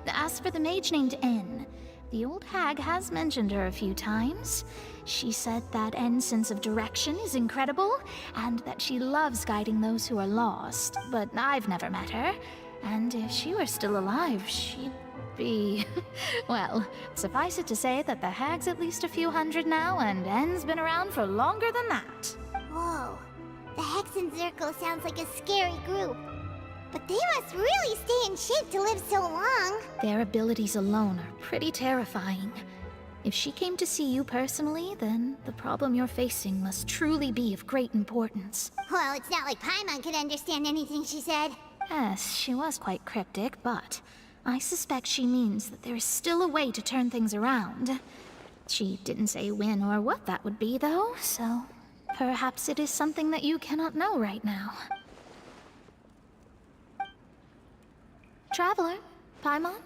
S18: As for the mage named N, the old hag has mentioned her a few times. She said that N's sense of direction is incredible, and that she loves guiding those who are lost. But I've never met her, and if she were still alive, she'd be... well, suffice it to say that the hag's at least a few hundred now, and N's been around for longer than that.
S4: Whoa. The Hexen Circle sounds like a scary group. But they must really stay in shape to live so long.
S18: Their abilities alone are pretty terrifying. If she came to see you personally, then the problem you're facing must truly be of great importance.
S4: Well, it's not like Paimon could understand anything she said.
S18: Yes, she was quite cryptic, but I suspect she means that there is still a way to turn things around. She didn't say when or what that would be, though, so Perhaps it is something that you cannot know right now. Traveler, Paimon,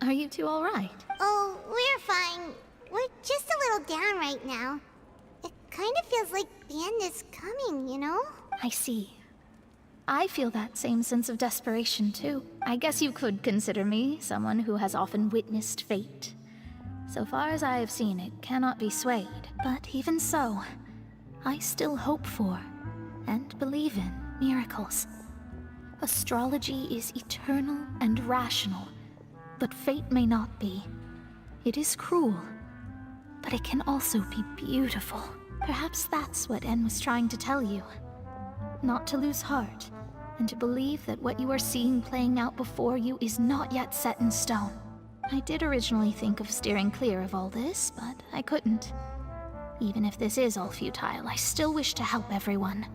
S18: are you two all right?
S4: Oh, we're fine. We're just a little down right now. It kind of feels like the end is coming, you know?
S18: I see. I feel that same sense of desperation, too. I guess you could consider me someone who has often witnessed fate. So far as I have seen, it cannot be swayed. But even so, I still hope for, and believe in, miracles. Astrology is eternal and rational, but fate may not be. It is cruel, but it can also be beautiful. Perhaps that's what En was trying to tell you. Not to lose heart, and to believe that what you are seeing playing out before you is not yet set in stone. I did originally think of steering clear of all this, but I couldn't. Even if this is all futile, I still wish to help everyone.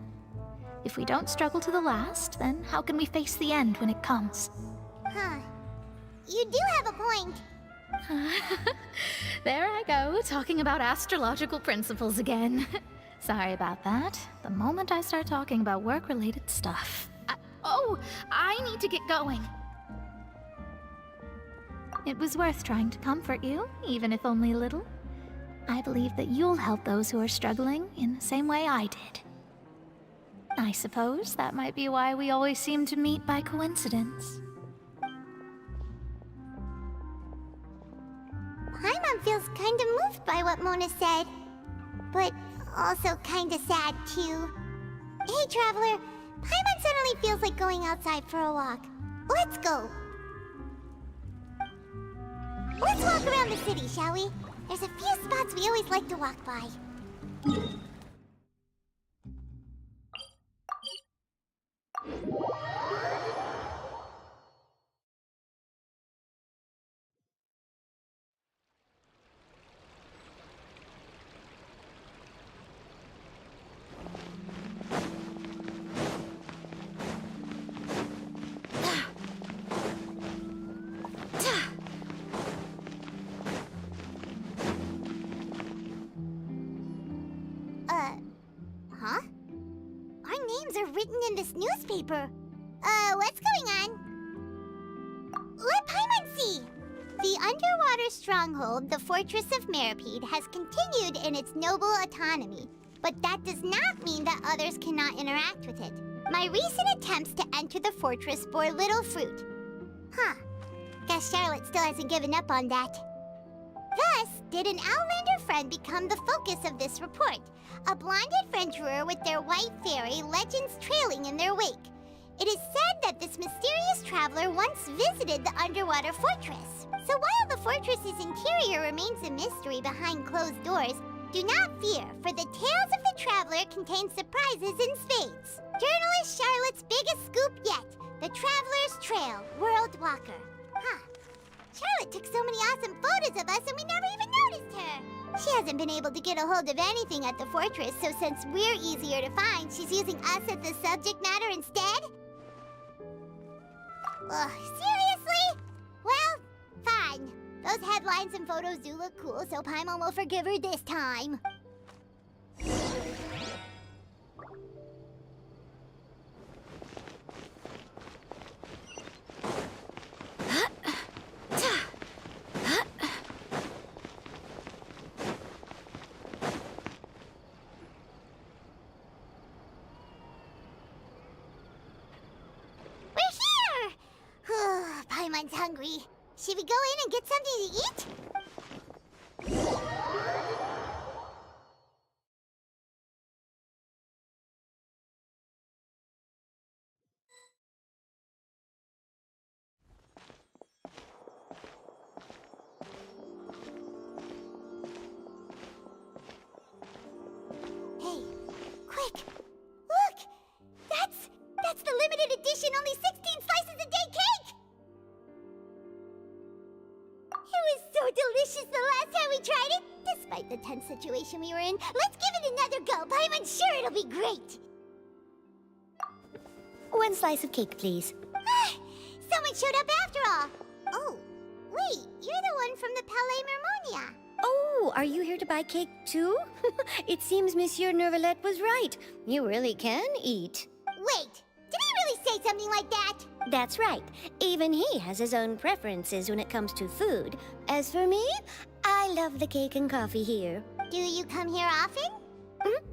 S18: If we don't struggle to the last, then how can we face the end when it comes?
S4: Huh. You do have a point.
S18: There I go, talking about astrological principles again. Sorry about that. The moment I start talking about work-related stuff. I need to get going. It was worth trying to comfort you, even if only a little. I believe that you'll help those who are struggling in the same way I did. I suppose that might be why we always seem to meet by coincidence.
S4: Paimon feels kind of moved by what Mona said, but also kind of sad too. Hey, Traveler, Paimon suddenly feels like going outside for a walk. Let's go. Let's walk around the city, shall we? There's a few spots we always like to walk by. Huh? Our names are written in this newspaper. What's going on? Let Paimon see! The underwater stronghold, the Fortress of Meripede, has continued in its noble autonomy. But that does not mean that others cannot interact with it. My recent attempts to enter the fortress bore little fruit. Huh. Guess Charlotte still hasn't given up on that. Thus, did an Outlander friend become the focus of this report? A blonde adventurer with their white fairy, legends trailing in their wake. It is said that this mysterious traveler once visited the underwater fortress. So while the fortress's interior remains a mystery behind closed doors, do not fear, for the tales of the traveler contain surprises in spades. Journalist Charlotte's biggest scoop yet, the Traveler's Trail, World Walker. Huh. Charlotte took so many awesome photos of us and we never even noticed her. She hasn't been able to get a hold of anything at the fortress, so since we're easier to find, she's using us as the subject matter instead? Ugh, seriously? Well, fine. Those headlines and photos do look cool, so Paimon will forgive her this time. Paimon's hungry. Should we go in and get something to eat? Hey, quick! Look! That's the limited edition, only 16 slices a day cake! It was so delicious the last time we tried it! Despite the tense situation we were in, let's give it another go. Paimon's sure it'll be great!
S6: One slice of cake, please.
S4: Someone showed up after all! Oh, wait, you're the one from the Palais Mermonia.
S6: Oh, are you here to buy cake too? It seems Monsieur Nervalette was right. You really can eat.
S4: Wait, did he really say something like that?
S6: That's right. Even he has his own preferences when it comes to food. As for me, I love the cake and coffee here.
S4: Do you come here often?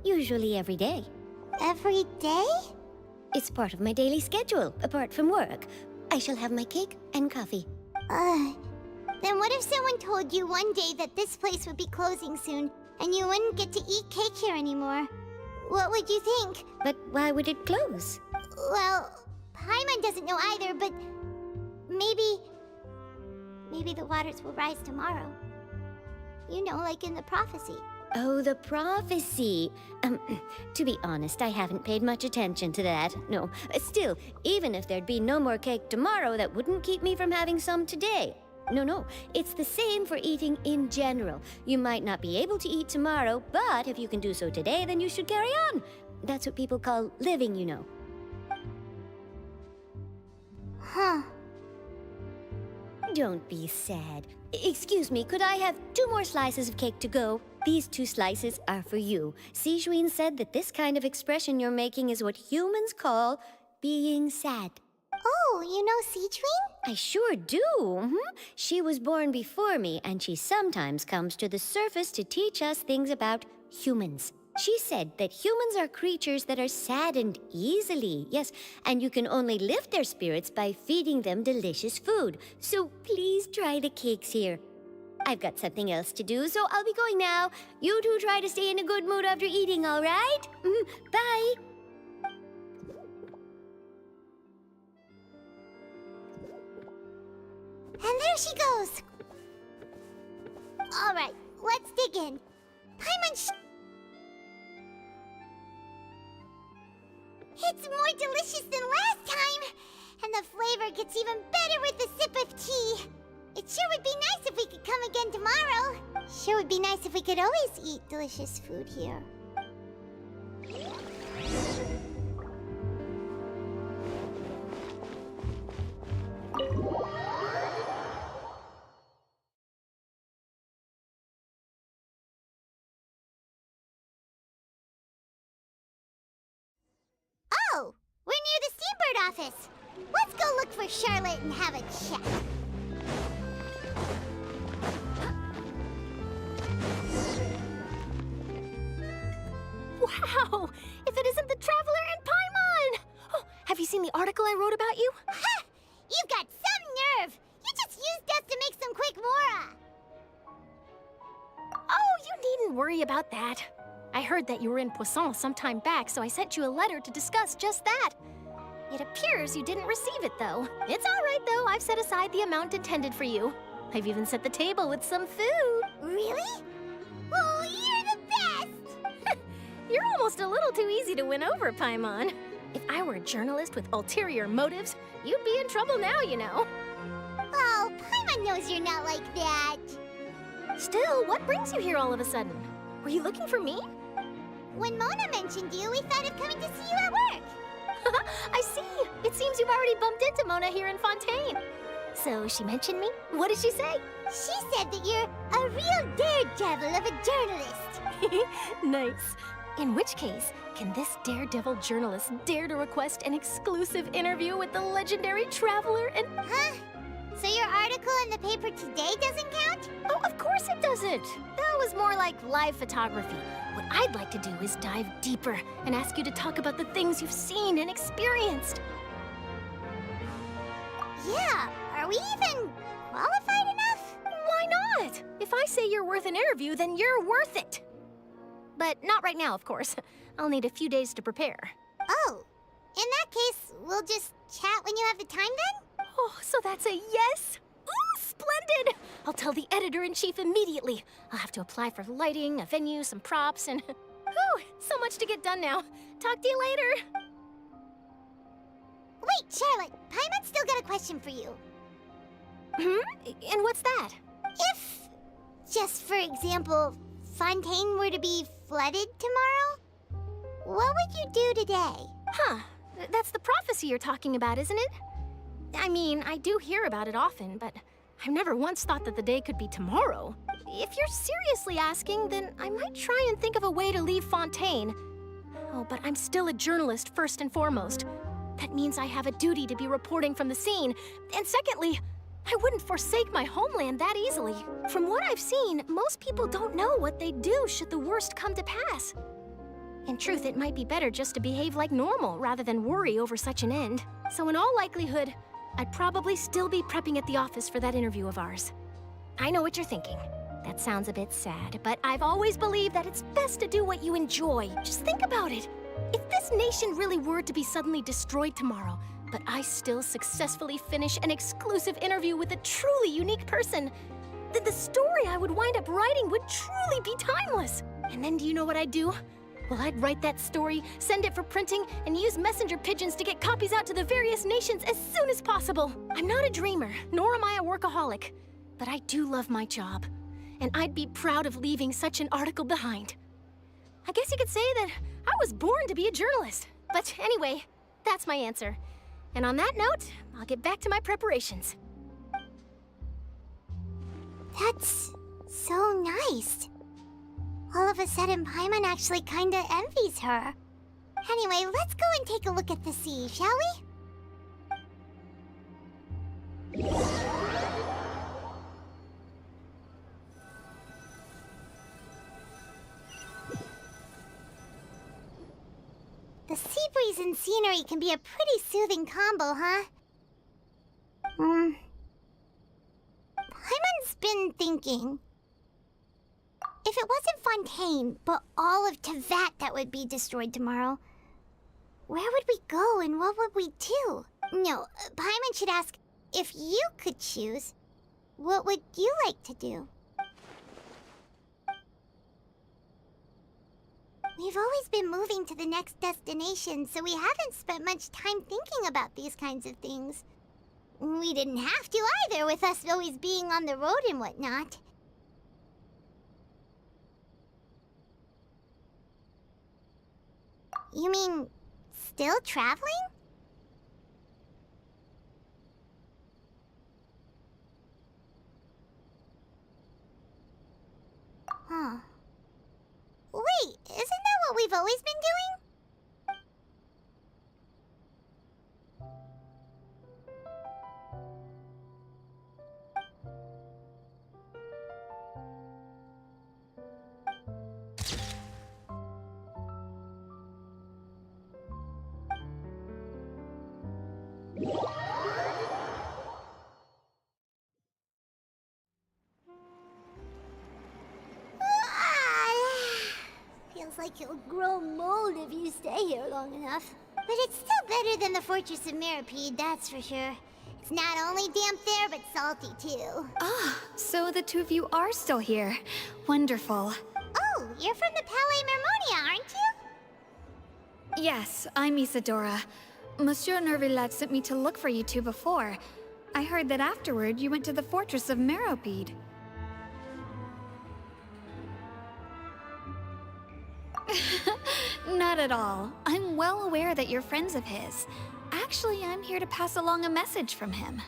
S6: Usually every day.
S4: Every day?
S6: It's part of my daily schedule, apart from work. I shall have my cake and coffee.
S4: Then what if someone told you one day that this place would be closing soon, and you wouldn't get to eat cake here anymore? What would you think?
S6: But why would it close?
S4: Well, Paimon doesn't know either, but maybe the waters will rise tomorrow. You know, like in the prophecy.
S6: Oh, the prophecy. To be honest, I haven't paid much attention to that. No, still, even if there'd be no more cake tomorrow, that wouldn't keep me from having some today. No, it's the same for eating in general. You might not be able to eat tomorrow, but if you can do so today, then you should carry on. That's what people call living, you know.
S4: Huh.
S6: Don't be sad. Excuse me, could I have 2 more slices of cake to go? These 2 slices are for you. Sijuin said that this kind of expression you're making is what humans call being sad.
S4: Oh, you know Sijuin?
S6: I sure do. She was born before me, and she sometimes comes to the surface to teach us things about humans. She said that humans are creatures that are saddened easily, yes, and you can only lift their spirits by feeding them delicious food. So please try the cakes here. I've got something else to do, so I'll be going now. You two try to stay in a good mood after eating, all right? Bye.
S4: And there she goes. All right, let's dig in. Paimon, it's more delicious than last time, and the flavor gets even better with a sip of tea. It sure would be nice if we could come again tomorrow. Sure would be nice if we could always eat delicious food here. Oh, we're near the Steambird office. Let's go look for Charlotte and have a chat.
S18: Wow! If it isn't the Traveler and Paimon! Oh, have you seen the article I wrote about you?
S4: Ha! You've got some nerve! You just used us to make some quick mora!
S18: Oh, you needn't worry about that. I heard that you were in Poisson some time back, so I sent you a letter to discuss just that. It appears you didn't receive it, though. It's all right, though. I've set aside the amount intended for you. I've even set the table with some food.
S4: Really? Oh, you're the best!
S18: You're almost a little too easy to win over, Paimon. If I were a journalist with ulterior motives, you'd be in trouble now, you know.
S4: Oh, Paimon knows you're not like that.
S18: Still, what brings you here all of a sudden? Were you looking for me?
S4: When Mona mentioned you, we thought of coming to see you at work.
S18: I see. It seems you've already bumped into Mona here in Fontaine. So she mentioned me? What did she say?
S4: She said that you're a real daredevil of a journalist.
S18: Nice. In which case, can this daredevil journalist dare to request an exclusive interview with the legendary Traveler and...
S4: Huh? So your article in the paper today doesn't count?
S18: Oh, of course it doesn't. That was more like live photography. What I'd like to do is dive deeper and ask you to talk about the things you've seen and experienced.
S4: Yeah, are we even qualified enough?
S18: Why not? If I say you're worth an interview, then you're worth it. But not right now, of course. I'll need a few days to prepare.
S4: Oh, in that case, we'll just chat when you have the time then?
S18: Oh, so that's a yes? Ooh, splendid! I'll tell the editor-in-chief immediately. I'll have to apply for lighting, a venue, some props, and... Whew, so much to get done now. Talk to you later.
S4: Wait, Charlotte, Paimon's still got a question for you.
S18: And what's that?
S4: If, just for example, Fontaine were to be flooded tomorrow, what would you do today?
S18: Huh, that's the prophecy you're talking about, isn't it? I mean, I do hear about it often, but
S3: I've never once thought that the day could be tomorrow. If you're seriously asking, then I might try and think of a way to leave Fontaine. Oh, but I'm still a journalist first and foremost. That means I have a duty to be reporting from the scene. And secondly, I wouldn't forsake my homeland that easily. From what I've seen, most people don't know what they'd do should the worst come to pass. In truth, it might be better just to behave like normal rather than worry over such an end. So in all likelihood, I'd probably still be prepping at the office for that interview of ours. I know what you're thinking. That sounds a bit sad, but I've always believed that it's best to do what you enjoy. Just think about it. If this nation really were to be suddenly destroyed tomorrow, but I still successfully finish an exclusive interview with a truly unique person, then the story I would wind up writing would truly be timeless. And then do you know what I'd do? Well, I'd write that story, send it for printing, and use messenger pigeons to get copies out to the various nations as soon as possible. I'm not a dreamer, nor am I a workaholic, but I do love my job, and I'd be proud of leaving such an article behind. I guess you could say that I was born to be a journalist. But anyway, that's my answer. And on that note, I'll get back to my preparations.
S4: That's so nice. All of a sudden, Paimon actually kinda envies her. Anyway, let's go and take a look at the sea, shall we? The sea breeze and scenery can be a pretty soothing combo, huh? Paimon's been thinking. If it wasn't Fontaine, but all of Tevat that would be destroyed tomorrow, where would we go and what would we do? No, Paimon should ask, if you could choose, what would you like to do? We've always been moving to the next destination, so we haven't spent much time thinking about these kinds of things. We didn't have to either, with us always being on the road and whatnot. You mean, still traveling? Huh. Wait, isn't that what we've always been doing? Feels like you'll grow mold if you stay here long enough. But it's still better than the Fortress of Mirapede, that's for sure. It's not only damp there, but salty too.
S1: Ah, so the two of you are still here. Wonderful.
S4: Oh, you're from the Palais Mermonia, aren't you?
S1: Yes, I'm Isadora. Monsieur Nervillat sent me to look for you two before. I heard that afterward you went to the Fortress of Meropide. Not at all. I'm well aware that you're friends of his. Actually, I'm here to pass along a message from him.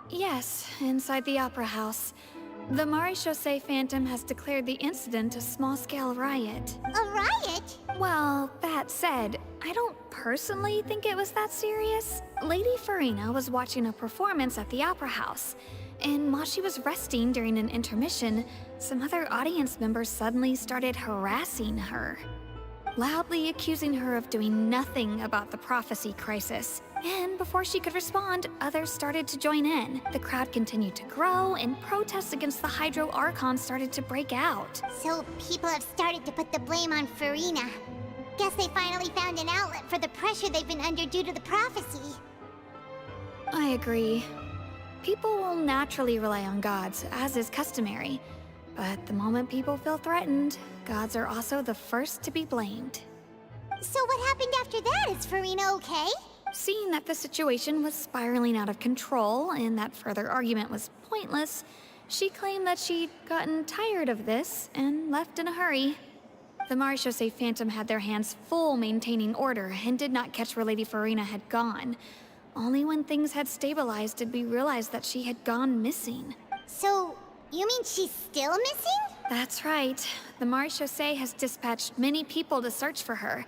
S1: Yes, inside the Opera House. The Maréchaussée Phantom has declared the incident a small-scale riot.
S4: A riot?
S1: Well, that said, I don't personally think it was that serious. Lady Farina was watching a performance at the Opera House, and while she was resting during an intermission, some other audience members suddenly started harassing her, loudly accusing her of doing nothing about the prophecy crisis. And before she could respond, others started to join in. The crowd continued to grow, and protests against the Hydro Archon started to break out.
S4: So people have started to put the blame on Farina. Guess they finally found an outlet for the pressure they've been under due to the prophecy.
S1: I agree. People will naturally rely on gods, as is customary. But the moment people feel threatened, gods are also the first to be blamed.
S4: So what happened after that? Is Farina okay?
S1: Seeing that the situation was spiraling out of control and that further argument was pointless, she claimed that she'd gotten tired of this and left in a hurry. The Maréchaussée Phantom had their hands full maintaining order and did not catch where Lady Farina had gone. Only when things had stabilized did we realize that she had gone missing.
S4: So, you mean she's still missing?
S1: That's right. The Marechaussee has dispatched many people to search for her,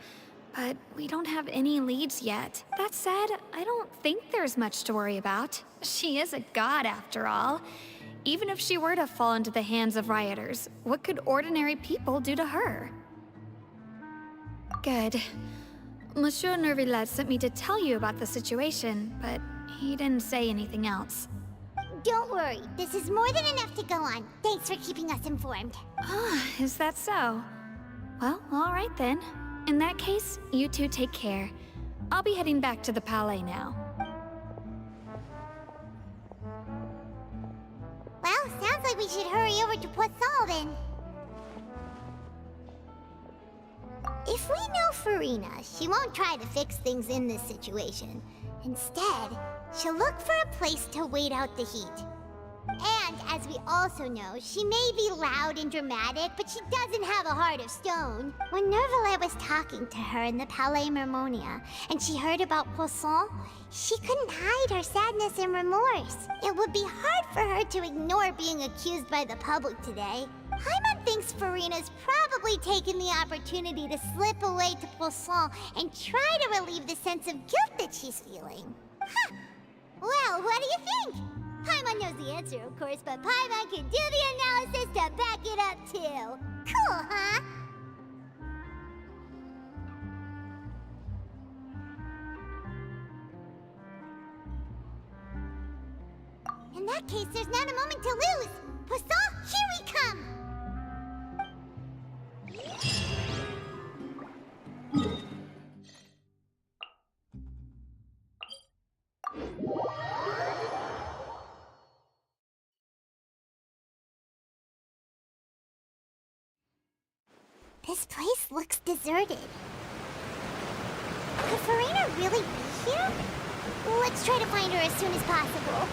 S1: but we don't have any leads yet. That said, I don't think there's much to worry about. She is a god, after all. Even if she were to fall into the hands of rioters, what could ordinary people do to her? Good. Monsieur Nervillet sent me to tell you about the situation, but he didn't say anything else.
S4: Don't worry, this is more than enough to go on. Thanks for keeping us informed.
S1: Ah, is that so? Well, all right then. In that case, you two take care. I'll be heading back to the Palais now.
S4: Well, sounds like we should hurry over to Poisson then. If we know Farina, she won't try to fix things in this situation. Instead, she'll look for a place to wait out the heat. And, as we also know, she may be loud and dramatic, but she doesn't have a heart of stone. When Nervillet was talking to her in the Palais Mermonia, and she heard about Poisson, she couldn't hide her sadness and remorse. It would be hard for her to ignore being accused by the public today. Paimon thinks Farina's probably taken the opportunity to slip away to Poisson and try to relieve the sense of guilt that she's feeling. Huh. Well, what do you think? Paimon knows the answer, of course, but Paimon can do the analysis to back it up, too. Cool, huh? In that case, there's not a moment to lose. Poisson, here we come! This place looks deserted. Could Farina really be here? Let's try to find her as soon as possible.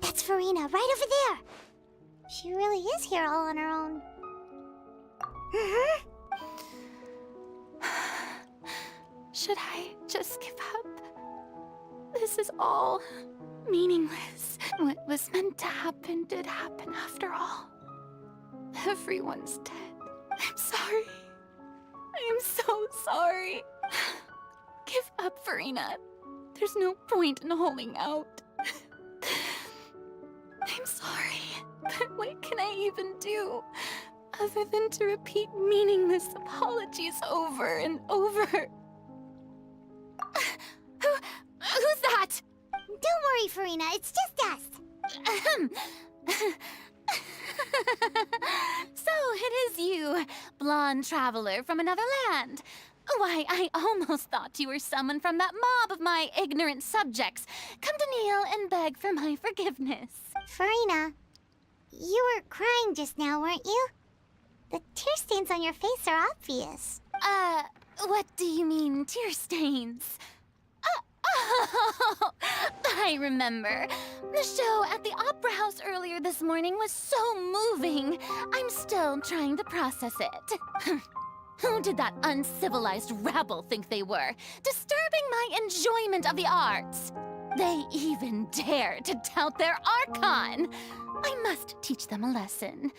S4: That's Farina, right over there. She really is here all on her own.
S18: Should I just give up? This is all meaningless. What was meant to happen did happen after all. Everyone's dead. I'm sorry. I am so sorry. Give up, Farina. There's no point in holding out. I'm sorry, but what can I even do other than to repeat meaningless apologies over and over? Who's that?
S4: Don't worry, Farina, it's just us.
S18: So it is you, blonde traveler from another land. Why, I almost thought you were someone from that mob of my ignorant subjects. Come to kneel and beg for my forgiveness.
S4: Farina, you were crying just now, weren't you? The tear stains on your face are obvious.
S18: What do you mean, tear stains? Oh, I remember. The show at the Opera House earlier this morning was so moving. I'm still trying to process it. Who did that uncivilized rabble think they were, disturbing my enjoyment of the arts? They even dare to tout their Archon. I must teach them a lesson.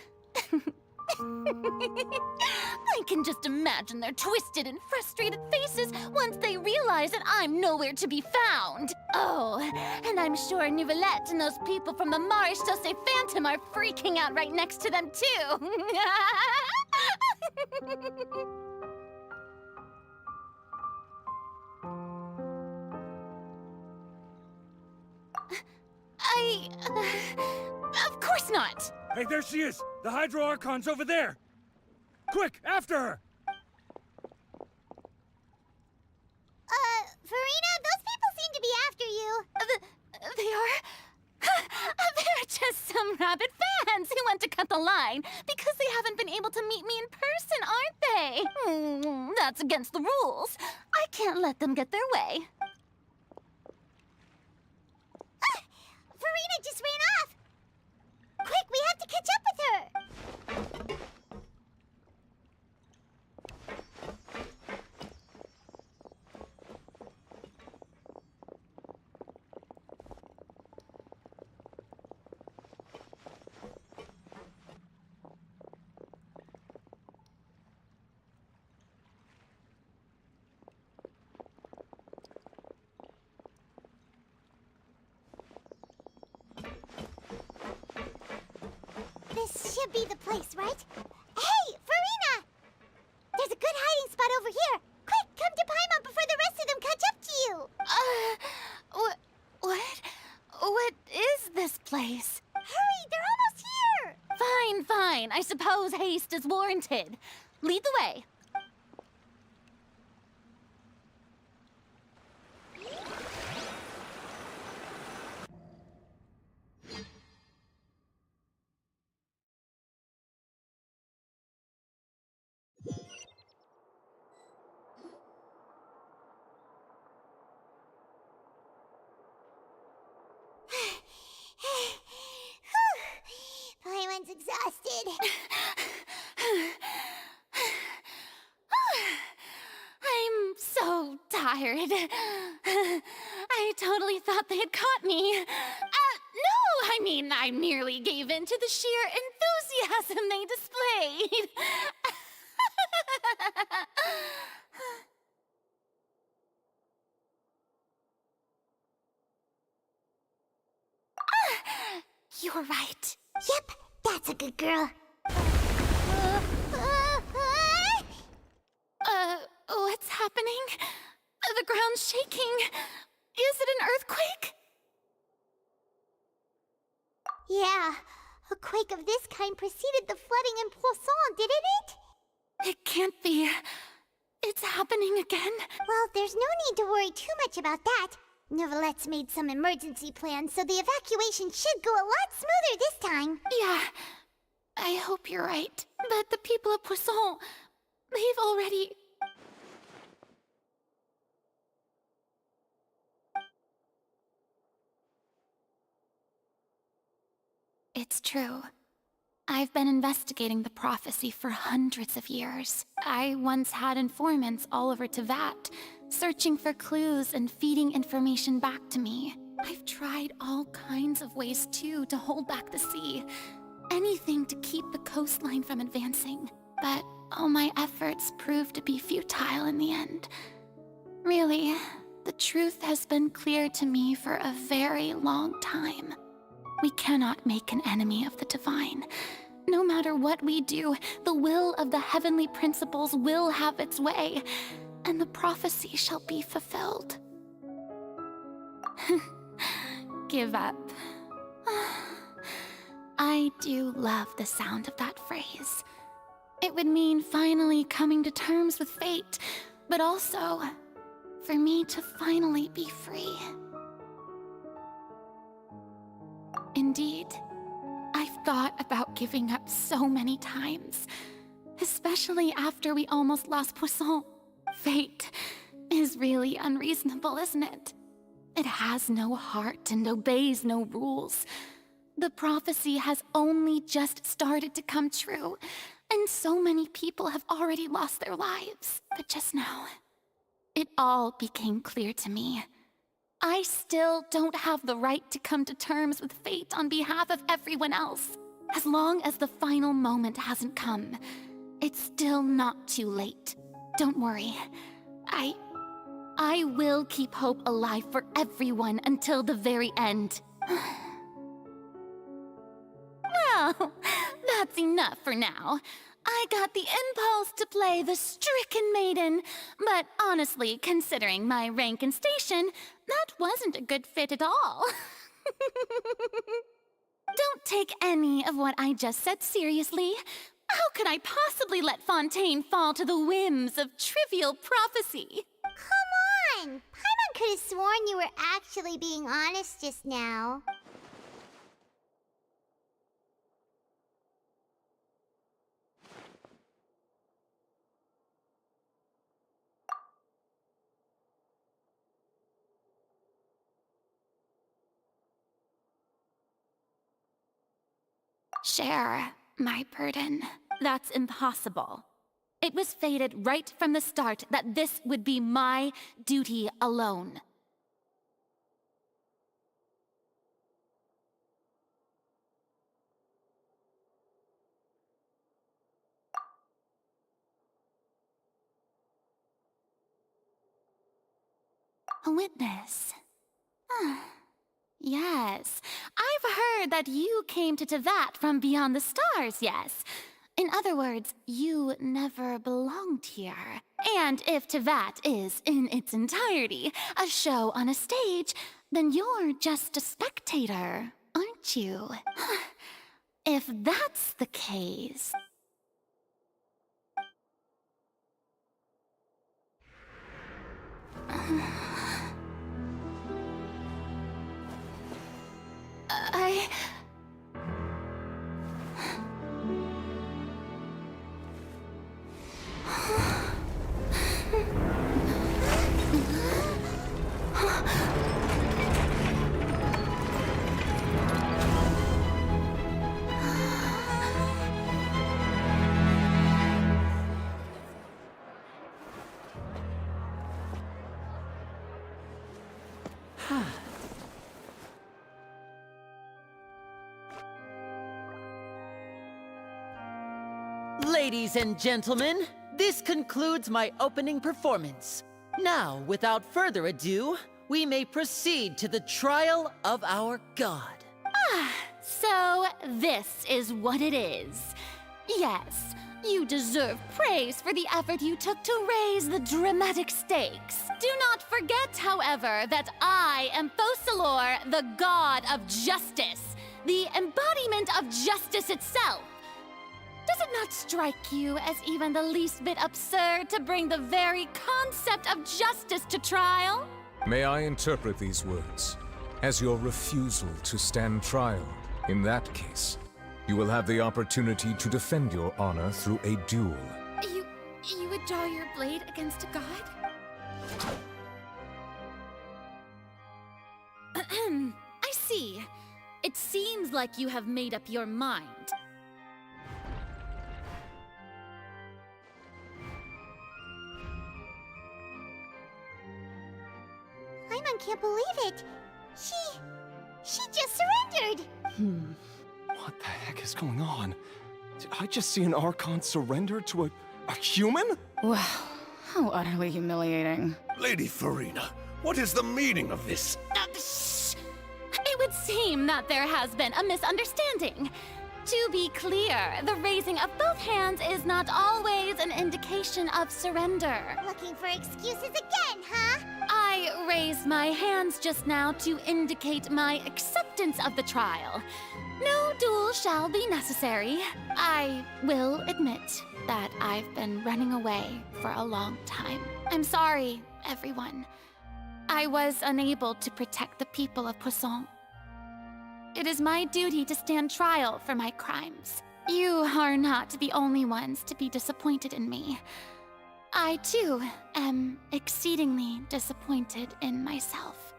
S18: I can just imagine their twisted and frustrated faces once they realize that I'm nowhere to be found. Oh, and I'm sure Neuvillette and those people from the Marechaussee Phantom are freaking out right next to them, too. Of course not!
S12: Hey, there she is! The Hydro Archon's over there! Quick, after her!
S4: Farina, those people seem to be after you.
S18: They are? They're just some rabid fans who want to cut the line because they haven't been able to meet me in person, aren't they? That's against the rules. I Can't let them get their way.
S4: Ah! Farina just ran off! Quick, we have to catch up with her! This should be the place, right? Hey, Farina! There's a good hiding spot over here. Quick, come to Paimon before the rest of them catch up to you.
S18: What is this place?
S4: Hurry, they're almost here.
S18: Fine, fine. I suppose haste is warranted. Lead the way.
S4: Paimon's exhausted.
S18: I'm so tired. I totally thought they had caught me. No, I mean, I merely gave in to the sheer enthusiasm they displayed. You're right.
S4: Yep, that's a good girl.
S18: What's happening? The ground's shaking. Is it an earthquake?
S4: Yeah, a quake of this kind preceded the flooding in Poisson, didn't it?
S18: It can't be. It's happening again.
S4: Well, there's no need to worry too much about that. Novelette's made some emergency plans, so the evacuation should go a lot smoother this time.
S18: Yeah, I hope you're right. But the people of Poisson, they've already... It's true. I've been investigating the prophecy for hundreds of years. I once had informants all over Tevat, searching for clues and feeding information back to me. I've tried all kinds of ways, too, to hold back the sea. Anything to keep the coastline from advancing. But all my efforts proved to be futile in the end. Really, the truth has been clear to me for a very long time. We cannot make an enemy of the divine. No matter what we do, the will of the heavenly principles will have its way, and the prophecy shall be fulfilled. Give up. I do love the sound of that phrase. It would mean finally coming to terms with fate, but also for me to finally be free. Indeed, I've thought about giving up so many times, especially after we almost lost Poisson. Fate is really unreasonable, isn't it? It has no heart and obeys no rules. The prophecy has only just started to come true, and so many people have already lost their lives. But just now, it all became clear to me. I still don't have the right to come to terms with fate on behalf of everyone else. As long as the final moment hasn't come, it's still not too late. Don't worry. I will keep hope alive for everyone until the very end. Well, that's enough for now. I got the impulse to play the stricken maiden, but honestly, considering my rank and station, that wasn't a good fit at all. Don't take any of what I just said seriously. How could I possibly let Fontaine fall to the whims of trivial prophecy?
S4: Come on! Paimon could have sworn you were actually being honest just now.
S18: share my burden. That's impossible. It was fated right from the start that this would be my duty alone. A witness. Yes, I've heard that you came to Tevat from beyond the stars, yes. In other words, you never belonged here. And if Tevat is, in its entirety, a show on a stage, then you're just a spectator, aren't you? If that's the case...
S20: Ladies and gentlemen, this concludes my opening performance. Now, without further ado, we may proceed to the trial of our god.
S18: So this is what it is. Yes, you deserve praise for the effort you took to raise the dramatic stakes. Do not forget, however, that I am Fosalor, the god of justice, the embodiment of justice itself. Does it not strike you as even the least bit absurd to bring the very concept of justice to trial?
S7: May I interpret these words as your refusal to stand trial? In that case, you will have the opportunity to defend your honor through a duel.
S18: You would draw your blade against a god? I see. It seems like you have made up your mind.
S4: Paimon can't believe it. She just surrendered.
S10: What the heck is going on? Did I just see an Archon surrender to a human?
S13: Wow, how utterly humiliating.
S11: Lady Farina, what is the meaning of this?
S18: Shh! It would seem that there has been a misunderstanding. To be clear, the raising of both hands is not always an indication of surrender.
S4: Looking for excuses again, huh?
S18: I raised my hands just now to indicate my acceptance of the trial. No duel shall be necessary. I will admit that I've been running away for a long time. I'm sorry, everyone. I was unable to protect the people of Poisson. It is my duty to stand trial for my crimes. You are not the only ones to be disappointed in me. I, too, am exceedingly disappointed in myself.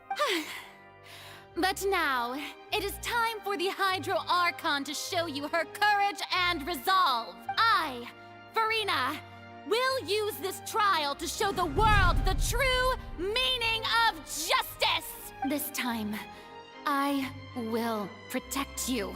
S18: But now, it is time for the Hydro Archon to show you her courage and resolve. I, Farina, will use this trial to show the world the true meaning of justice! This time, I will protect you.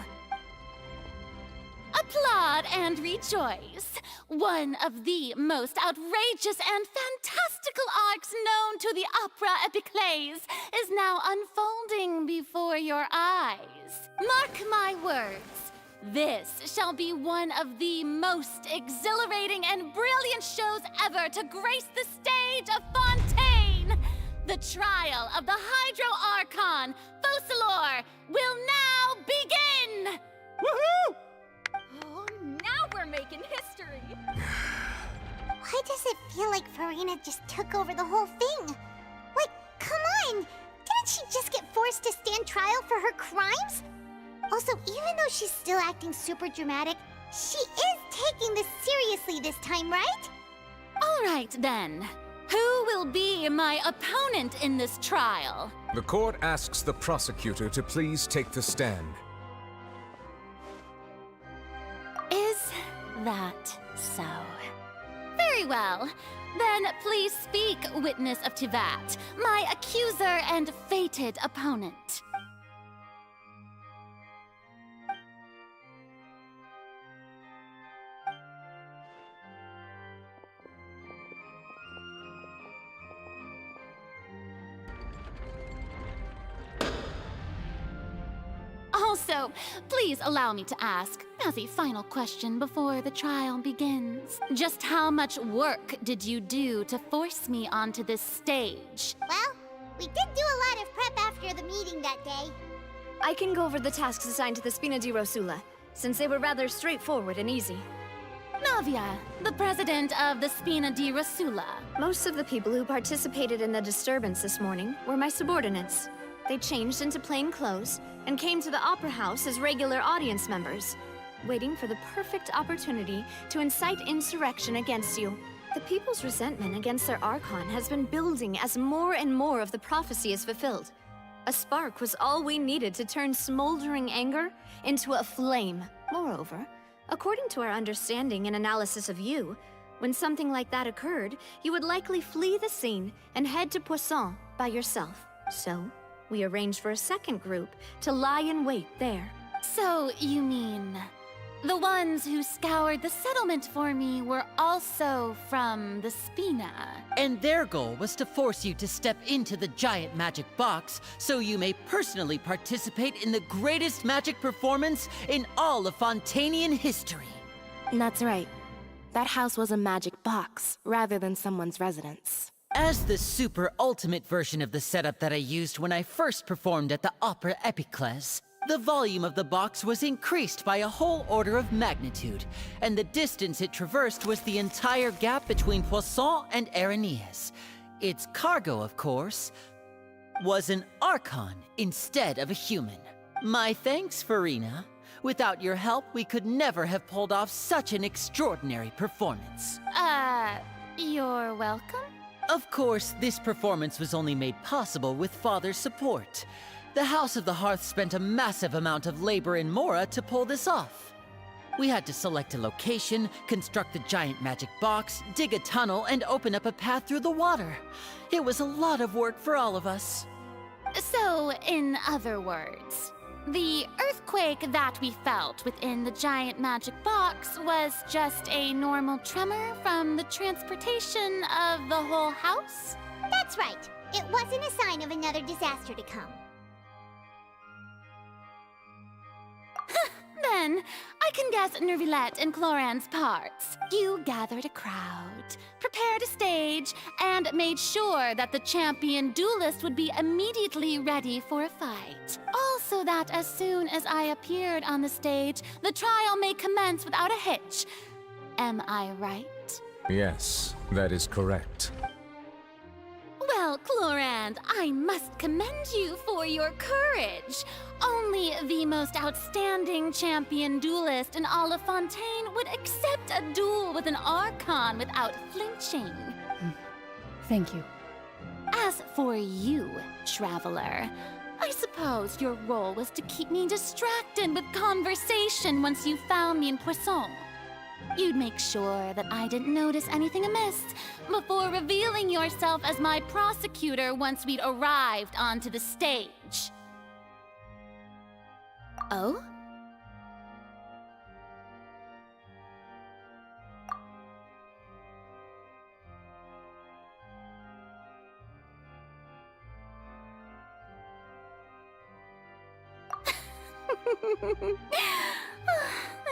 S18: Applaud and rejoice. One of the most outrageous and fantastical arcs known to the opera epiclese is now unfolding before your eyes. Mark my words. This shall be one of the most exhilarating and brilliant shows ever to grace the stage of Fontaine. The trial of the Hydro Archon, Fosalor, will now begin!
S1: Woohoo! Oh, now we're making history!
S4: Why does it feel like Farina just took over the whole thing? Like, come on! Didn't she just get forced to stand trial for her crimes? Also, even though she's still acting super dramatic, she is taking this seriously this time, right?
S18: All right, then. Who will be my opponent in this trial?
S7: The court asks the prosecutor to please take the stand.
S2: that so? Very well. Then please speak, witness of Tivat, my accuser and fated opponent. Also, please allow me to ask, as a final question before the trial begins, just how much work did you do to force me onto this stage?
S4: Well, we did do a lot of prep after the meeting that day.
S1: I can go over the tasks assigned to the Spina di Rosula, since they were rather straightforward and easy.
S2: Navia, the president of the Spina di Rosula.
S1: Most of the people who participated in the disturbance this morning were my subordinates. They changed into plain clothes and came to the Opera House as regular audience members, waiting for the perfect opportunity to incite insurrection against you. The people's resentment against their Archon has been building as more and more of the prophecy is fulfilled. A spark was all we needed to turn smoldering anger into a flame. Moreover, according to our understanding and analysis of you, when something like that occurred, you would likely flee the scene and head to Poisson by yourself. So, we arranged for a second group to lie in wait there.
S2: So, you mean the ones who scoured the settlement for me were also from the Spina?
S20: And their goal was to force you to step into the giant magic box so you may personally participate in the greatest magic performance in all of Fontanian history.
S19: That's right. That house was a magic box, rather than someone's residence.
S20: As the super ultimate version of the setup that I used when I first performed at the Opera Epiclese, the volume of the box was increased by a whole order of magnitude, and the distance it traversed was the entire gap between Poisson and Araneas. Its cargo, of course, was an Archon instead of a human. My thanks, Farina. Without your help, we could never have pulled off such an extraordinary performance.
S2: You're welcome?
S20: Of course, this performance was only made possible with Father's support. The House of the Hearth spent a massive amount of labor in Mora to pull this off. We had to select a location, construct the giant magic box, dig a tunnel, and open up a path through the water. It was a lot of work for all of us.
S2: So, in other words, the earthquake that we felt within the giant magic box was just a normal tremor from the transportation of the whole house?
S4: That's right. It wasn't a sign of another disaster to come.
S2: Then, I can guess Nervillette and Cloran's parts. You gathered a crowd, prepared a stage, and made sure that the champion duelist would be immediately ready for a fight. Also that as soon as I appeared on the stage, the trial may commence without a hitch. Am I right?
S7: Yes, that is correct.
S2: Well, Clorand, I must commend you for your courage. Only the most outstanding champion duelist in all of Fontaine would accept a duel with an Archon without flinching.
S22: Thank you.
S2: As for you, Traveler, I suppose your role was to keep me distracted with conversation once you found me in Poisson. You'd make sure that I didn't notice anything amiss before revealing yourself as my prosecutor once we'd arrived onto the stage. Oh?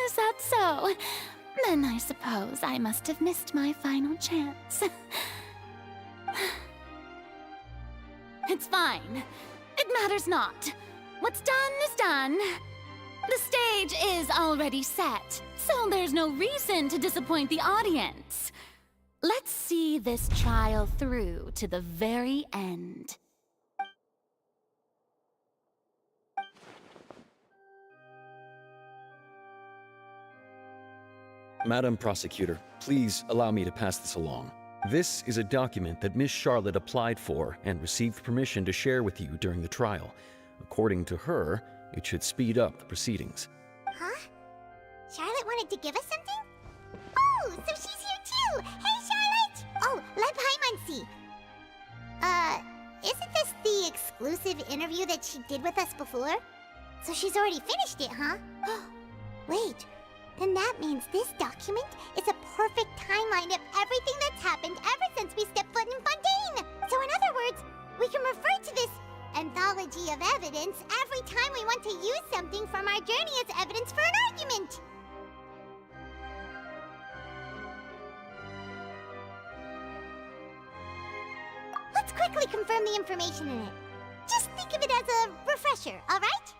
S2: Is that so? Then I suppose I must have missed my final chance. It's fine. It matters not. What's done is done. The stage is already set, so there's no reason to disappoint the audience. Let's see this trial through to the very end.
S10: Madam Prosecutor, please allow me to pass this along. This is a document that Miss Charlotte applied for and received permission to share with you during the trial. According to her, it should speed up the proceedings.
S4: Huh? Charlotte wanted to give us something? so she's here too! Hey, Charlotte! Oh, let Paimon see. Isn't this the exclusive interview that she did with us before? So she's already finished it, huh? Wait, then that means this document is a perfect timeline of everything that's happened ever since we stepped foot in Fontaine! So in other words, we can refer to this anthology of evidence every time we want to use something from our journey as evidence for an argument! Let's quickly confirm the information in it. Just think of it as a refresher, alright?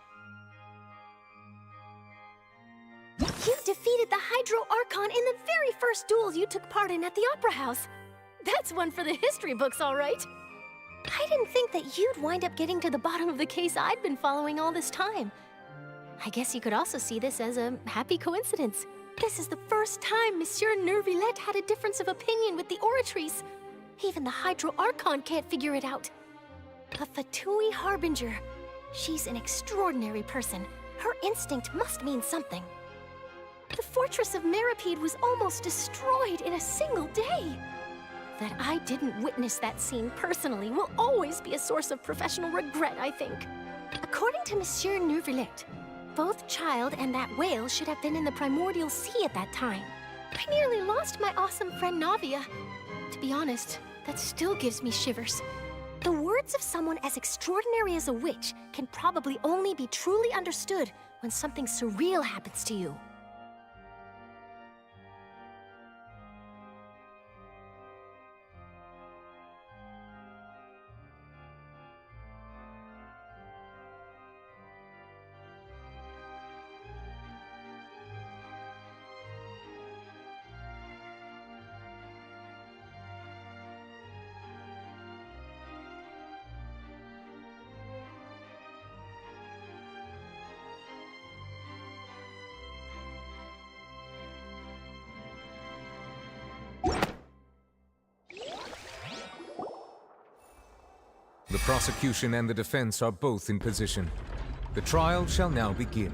S3: You defeated the Hydro Archon in the very first duels you took part in at the Opera House. That's one for the history books, all right. I didn't think that you'd wind up getting to the bottom of the case I'd been following all this time. I guess you could also see this as a happy coincidence. This is the first time Monsieur Neuvillette had a difference of opinion with the Oratrice. Even the Hydro Archon can't figure it out. A Fatui Harbinger. She's an extraordinary person. Her instinct must mean something. The fortress of Meripede was almost destroyed in a single day. That I didn't witness that scene personally will always be a source of professional regret, I think. According to Monsieur Neuvillette, both Child and that whale should have been in the primordial sea at that time. I nearly lost my awesome friend Navia. To be honest, that still gives me shivers. The words of someone as extraordinary as a witch can probably only be truly understood when something surreal happens to you.
S7: The prosecution and the defense are both in position. The trial shall now begin.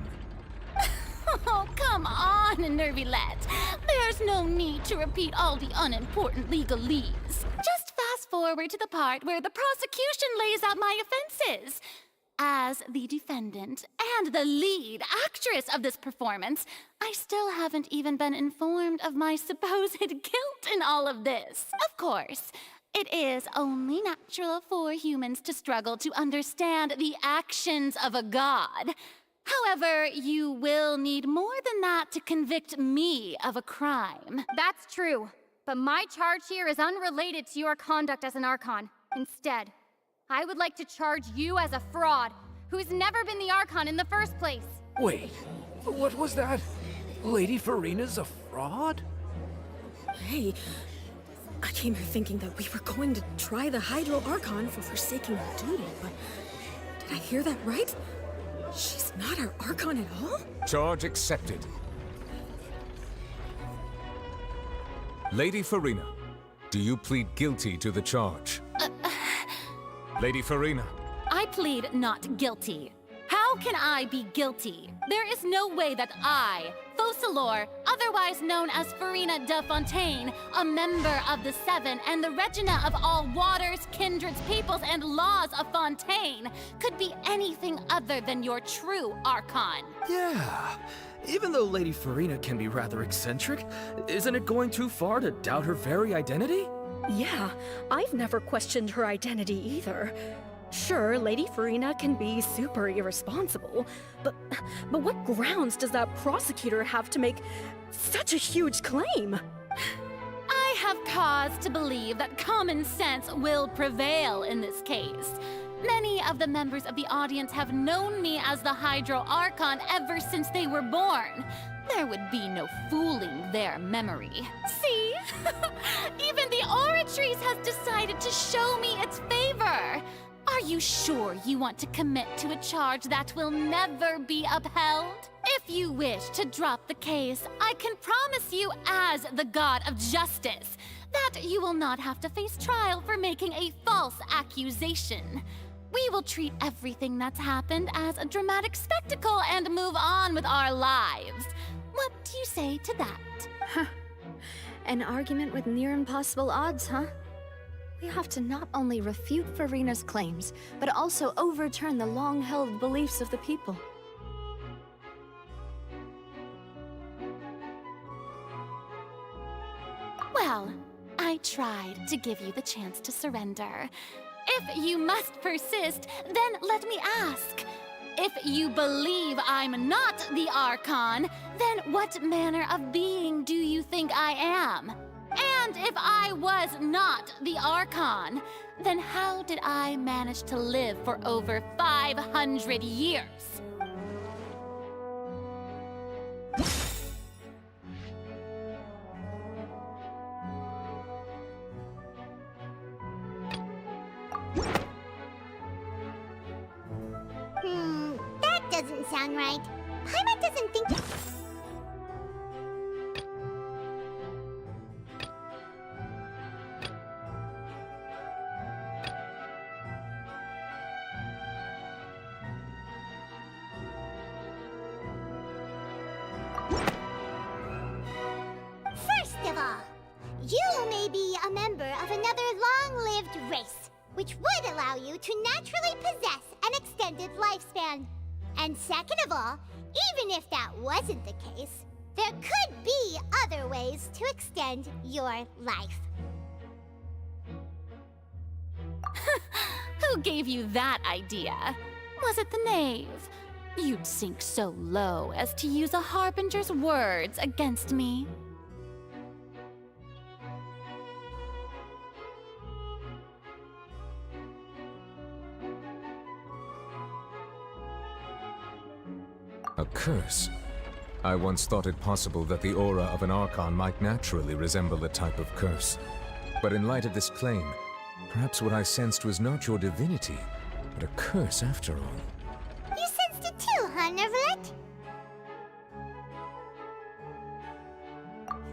S2: Oh, come on, Neuvillette. There's no need to repeat all the unimportant legalese. Just fast forward to the part where the prosecution lays out my offenses. As the defendant and the lead actress of this performance, I still haven't even been informed of my supposed guilt in all of this. Of course, it is only natural for humans to struggle to understand the actions of a god. However, you will need more than that to convict me of a crime.
S8: That's true, but my charge here is unrelated to your conduct as an Archon. Instead, I would like to charge you as a fraud, who's never been the Archon in the first place.
S9: Wait, what was that? Lady Farina's a fraud?
S5: Hey, I came here thinking that we were going to try the Hydro Archon for forsaking her duty, but did I hear that right? She's not our Archon at all?
S7: Charge accepted. Lady Farina, do you plead guilty to the charge? Lady Farina.
S2: I plead not guilty. How can I be guilty? There is no way that I, Focalor, otherwise known as Farina de Fontaine, a member of the Seven and the Regina of all waters, kindreds, peoples, and laws of Fontaine, could be anything other than your true Archon.
S9: Yeah. Even though Lady Farina can be rather eccentric, isn't it going too far to doubt her very identity?
S5: Yeah, I've never questioned her identity either. Sure, Lady Farina can be super irresponsible, but what grounds does that prosecutor have to make such a huge claim?
S2: I have cause to believe that common sense will prevail in this case. Many of the members of the audience have known me as the Hydro Archon ever since they were born. There would be no fooling their memory. See? Even the Oratrice has decided to show me its favor. Are you sure you want to commit to a charge that will never be upheld? If you wish to drop the case, I can promise you as the God of Justice that you will not have to face trial for making a false accusation. We will treat everything that's happened as a dramatic spectacle and move on with our lives. What do you say to that?
S1: An argument with near impossible odds, huh? We have to not only refute Farina's claims, but also overturn the long-held beliefs of the people.
S18: Well, I tried to give you the chance to surrender. If you must persist, then let me ask. If you believe I'm not the Archon, then what manner of being do you think I am? And if I was not the Archon, then how did I manage to live for over 500 years?
S4: That doesn't sound right. Paimon doesn't think... First of all, you may be a member of another long-lived race, which would allow you to naturally possess an extended lifespan. And second of all, even if that wasn't the case, there could be other ways to extend your life.
S18: Who gave you that idea? Was it the knave? You'd sink so low as to use a harbinger's words against me.
S7: A curse? I once thought it possible that the aura of an Archon might naturally resemble a type of curse. But in light of this claim, perhaps what I sensed was not your divinity, but a curse after all.
S4: You sensed it too, huh, Neverlet?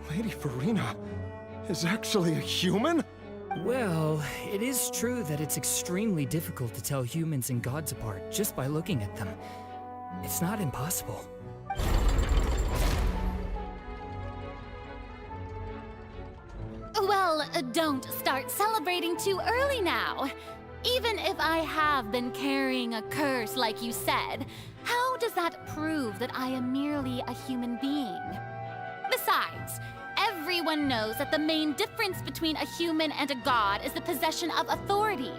S14: Lady Farina is actually a human?
S9: Well, it is true that it's extremely difficult to tell humans and gods apart just by looking at them. It's not impossible.
S18: Well, don't start celebrating too early now. Even if I have been carrying a curse like you said, how does that prove that I am merely a human being? Besides, everyone knows that the main difference between a human and a god is the possession of authority.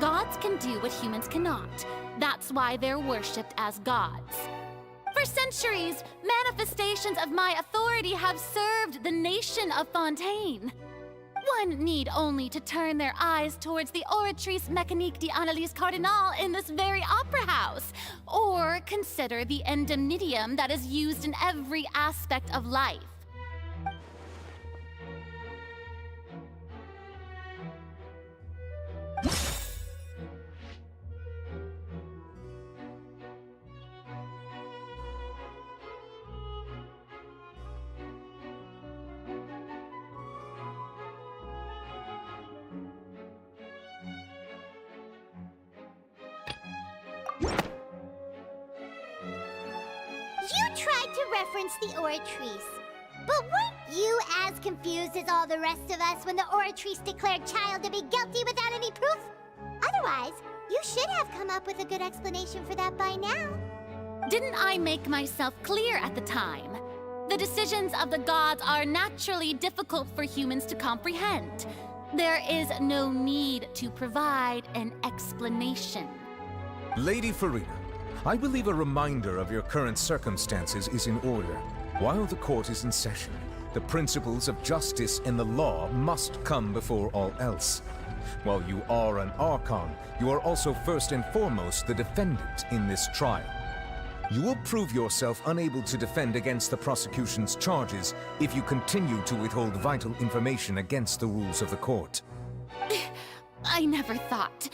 S18: Gods can do what humans cannot. That's why they're worshipped as gods. For centuries, manifestations of my authority have served the nation of Fontaine. One need only to turn their eyes towards the Oratrice Mécanique d'Analyse Cardinal in this very opera house, or consider the indemnitium that is used in every aspect of life.
S4: You tried to reference the Oratrice, but weren't you as confused as all the rest of us when the Oratrice declared Child to be guilty without any proof? Otherwise, you should have come up with a good explanation for that by now.
S18: Didn't I make myself clear at the time? The decisions of the gods are naturally difficult for humans to comprehend. There is no need to provide an explanation.
S7: Lady Farina, I believe a reminder of your current circumstances is in order. While the court is in session, the principles of justice and the law must come before all else. While you are an Archon, you are also first and foremost the defendant in this trial. You will prove yourself unable to defend against the prosecution's charges if you continue to withhold vital information against the rules of the court.
S18: I never thought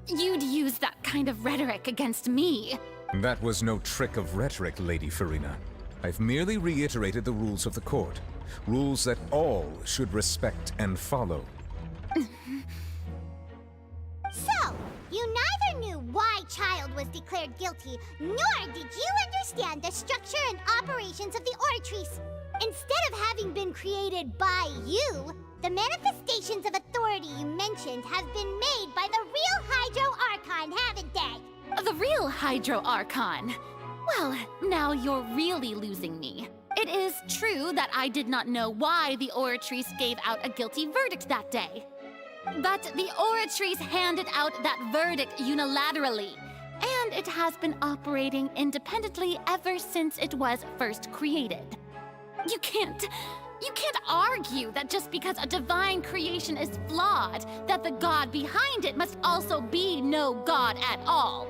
S18: you'd use that kind of rhetoric against me.
S7: That was no trick of rhetoric, Lady Farina. I've merely reiterated the rules of the court. Rules that all should respect and follow.
S4: So, you neither knew why Child was declared guilty, nor did you understand the structure and operations of the Oratrice. Instead of having been created by you, the manifestations of authority you mentioned have been made by the real Hydro Archon, haven't they?
S18: The real Hydro Archon? Well, now you're really losing me. It is true that I did not know why the Oratrice gave out a guilty verdict that day. But the Oratrice handed out that verdict unilaterally, and it has been operating independently ever since it was first created. You can't argue that just because a divine creation is flawed, that the god behind it must also be no god at all.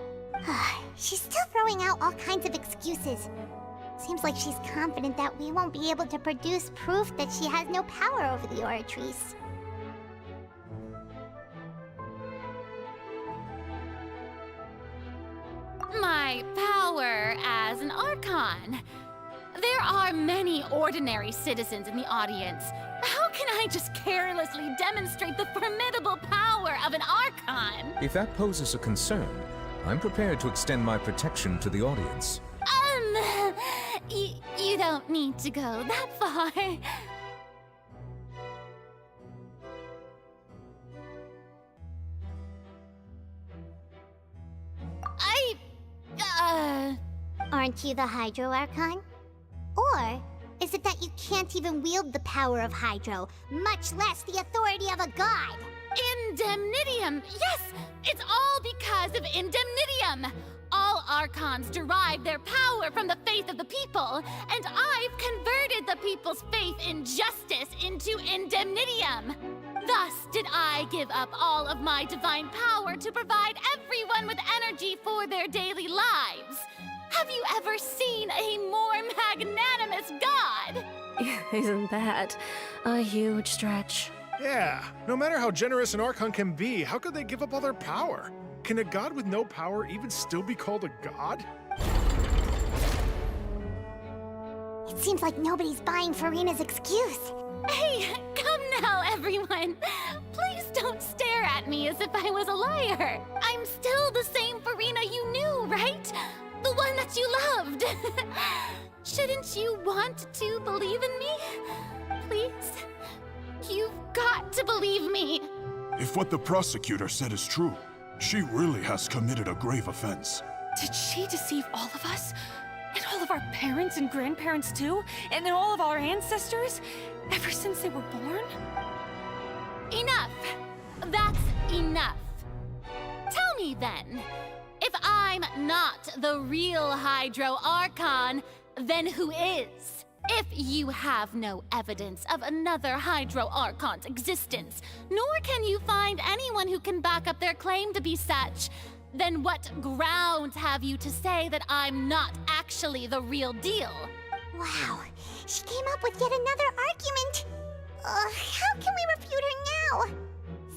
S4: She's still throwing out all kinds of excuses. Seems like she's confident that we won't be able to produce proof that she has no power over the Oratrice.
S18: My power as an Archon. There are many ordinary citizens in the audience. How can I just carelessly demonstrate the formidable power of an Archon?
S7: If that poses a concern, I'm prepared to extend my protection to the audience.
S18: You don't need to go that far.
S4: Aren't you the Hydro Archon? Or is it that you can't even wield the power of Hydro, much less the authority of a god?
S18: Indemnitium! Yes! It's all because of Indemnitium! All Archons derive their power from the faith of the people, and I've converted the people's faith in justice into Indemnitium! Thus did I give up all of my divine power to provide everyone with energy for their daily lives. Have you ever seen a more magnanimous god?
S3: Isn't that a huge stretch?
S14: Yeah, no matter how generous an Archon can be, how could they give up all their power? Can a god with no power even still be called a god?
S4: It seems like nobody's buying Farina's excuse.
S18: Hey, come now, everyone. Please don't stare at me as if I was a liar. I'm still the same Farina you knew, right? The one that you loved. Shouldn't you want to believe in me? Please? You've got to believe me.
S15: If what the prosecutor said is true, she really has committed a grave offense.
S5: Did she deceive all of us? And all of our parents and grandparents too? And all of our ancestors? Ever since they were born?
S18: Enough! That's enough. Tell me then, if I'm not the real Hydro Archon, then who is? If you have no evidence of another Hydro Archon's existence, nor can you find anyone who can back up their claim to be such, then what grounds have you to say that I'm not actually the real deal?
S4: Wow, she came up with yet another argument. How can we refute her now?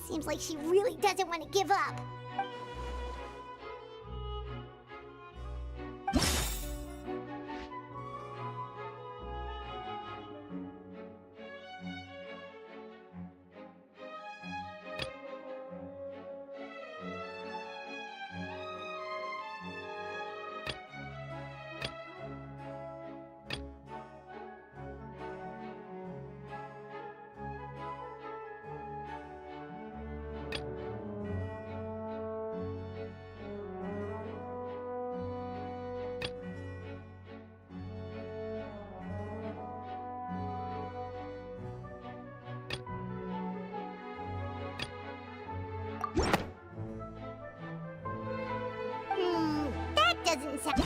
S4: Seems like she really doesn't want to give up. That doesn't sound...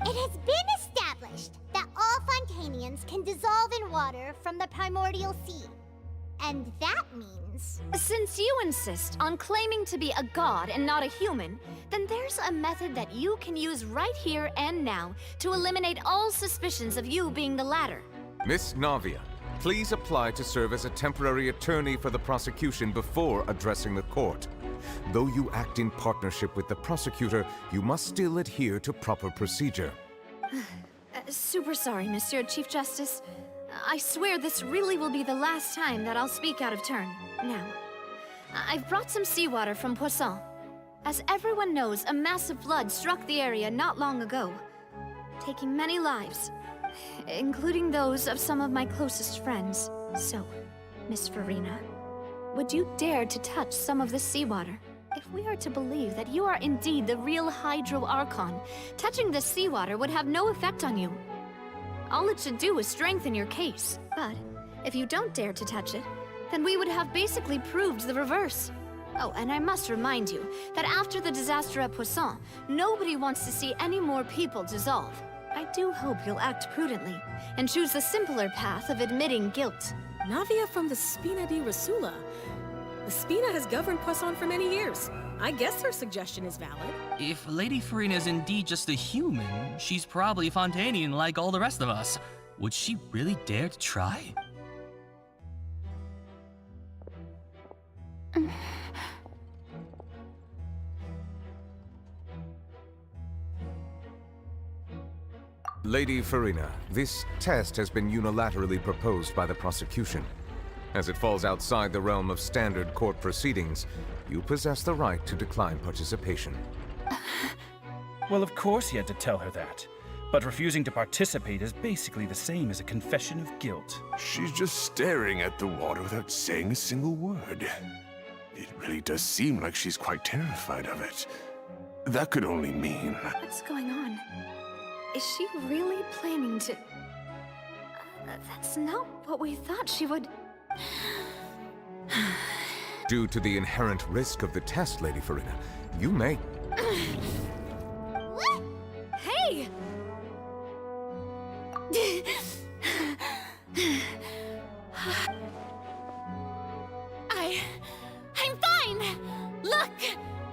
S4: It has been established that all Fontainians can dissolve in water from the primordial sea. And that means...
S1: Since you insist on claiming to be a god and not a human, then there's a method that you can use right here and now to eliminate all suspicions of you being the latter.
S7: Miss Navia, Please apply to serve as a temporary attorney for the prosecution before addressing the court. Though you act in partnership with the prosecutor, you must still adhere to proper procedure.
S1: Super sorry, Monsieur Chief Justice. I swear this really will be the last time that I'll speak out of turn. Now, I've brought some seawater from Poisson. As everyone knows, a massive flood struck the area not long ago, taking many lives, including those of some of my closest friends. So, Miss Farina, would you dare to touch some of the seawater? If we are to believe that you are indeed the real Hydro Archon, touching the seawater would have no effect on you. All it should do is strengthen your case. But if you don't dare to touch it, then we would have basically proved the reverse. Oh, and I must remind you that after the disaster at Poisson, nobody wants to see any more people dissolve. I do hope you'll act prudently and choose the simpler path of admitting guilt.
S16: Navia from the Spina di Rasula. The Spina has governed Poisson for many years. I guess her suggestion is valid.
S17: If Lady Farina is indeed just a human, she's probably Fontainian like all the rest of us. Would she really dare to try?
S7: Lady Farina, this test has been unilaterally proposed by the prosecution. As it falls outside the realm of standard court proceedings, you possess the right to decline participation.
S23: Well, of course he had to tell her that. But refusing to participate is basically the same as a confession of guilt.
S15: She's just staring at the water without saying a single word. It really does seem like she's quite terrified of it. That could only mean...
S1: What's going on? Is she really planning to... that's not what we thought she would...
S7: Due to the inherent risk of the test, Lady Farina, you may...
S1: What? Hey!
S24: I'm fine! Look!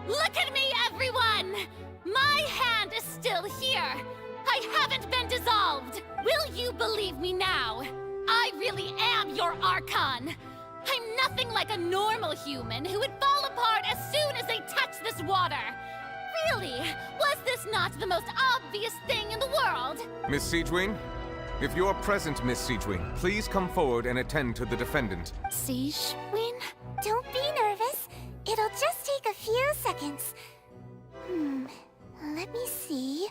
S24: Look at me, everyone! My hand is still here! I haven't been dissolved! Will you believe me now? I really am your Archon! I'm nothing like a normal human who would fall apart as soon as they touch this water! Really? Was this not the most obvious thing in the world?
S7: Miss Siegewing? If you're present, Miss Siegewing, please come forward and attend to the defendant.
S4: Siegewing? Don't be nervous. It'll just take a few seconds. Let me see.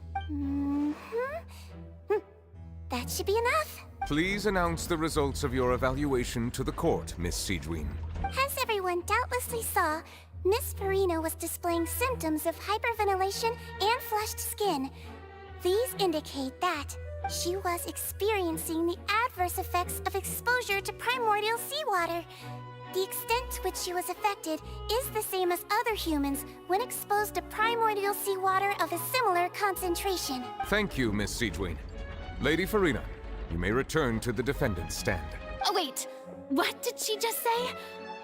S4: That should be enough.
S7: Please announce the results of your evaluation to the court, Miss Siegewing.
S4: As everyone doubtlessly saw, Miss Farina was displaying symptoms of hyperventilation and flushed skin. These indicate that she was experiencing the adverse effects of exposure to primordial seawater. The extent to which she was affected is the same as other humans when exposed to primordial seawater of a similar concentration.
S7: Thank you, Miss Siegewing. Lady Farina, you may return to the defendant's stand.
S24: Oh, wait. What did she just say?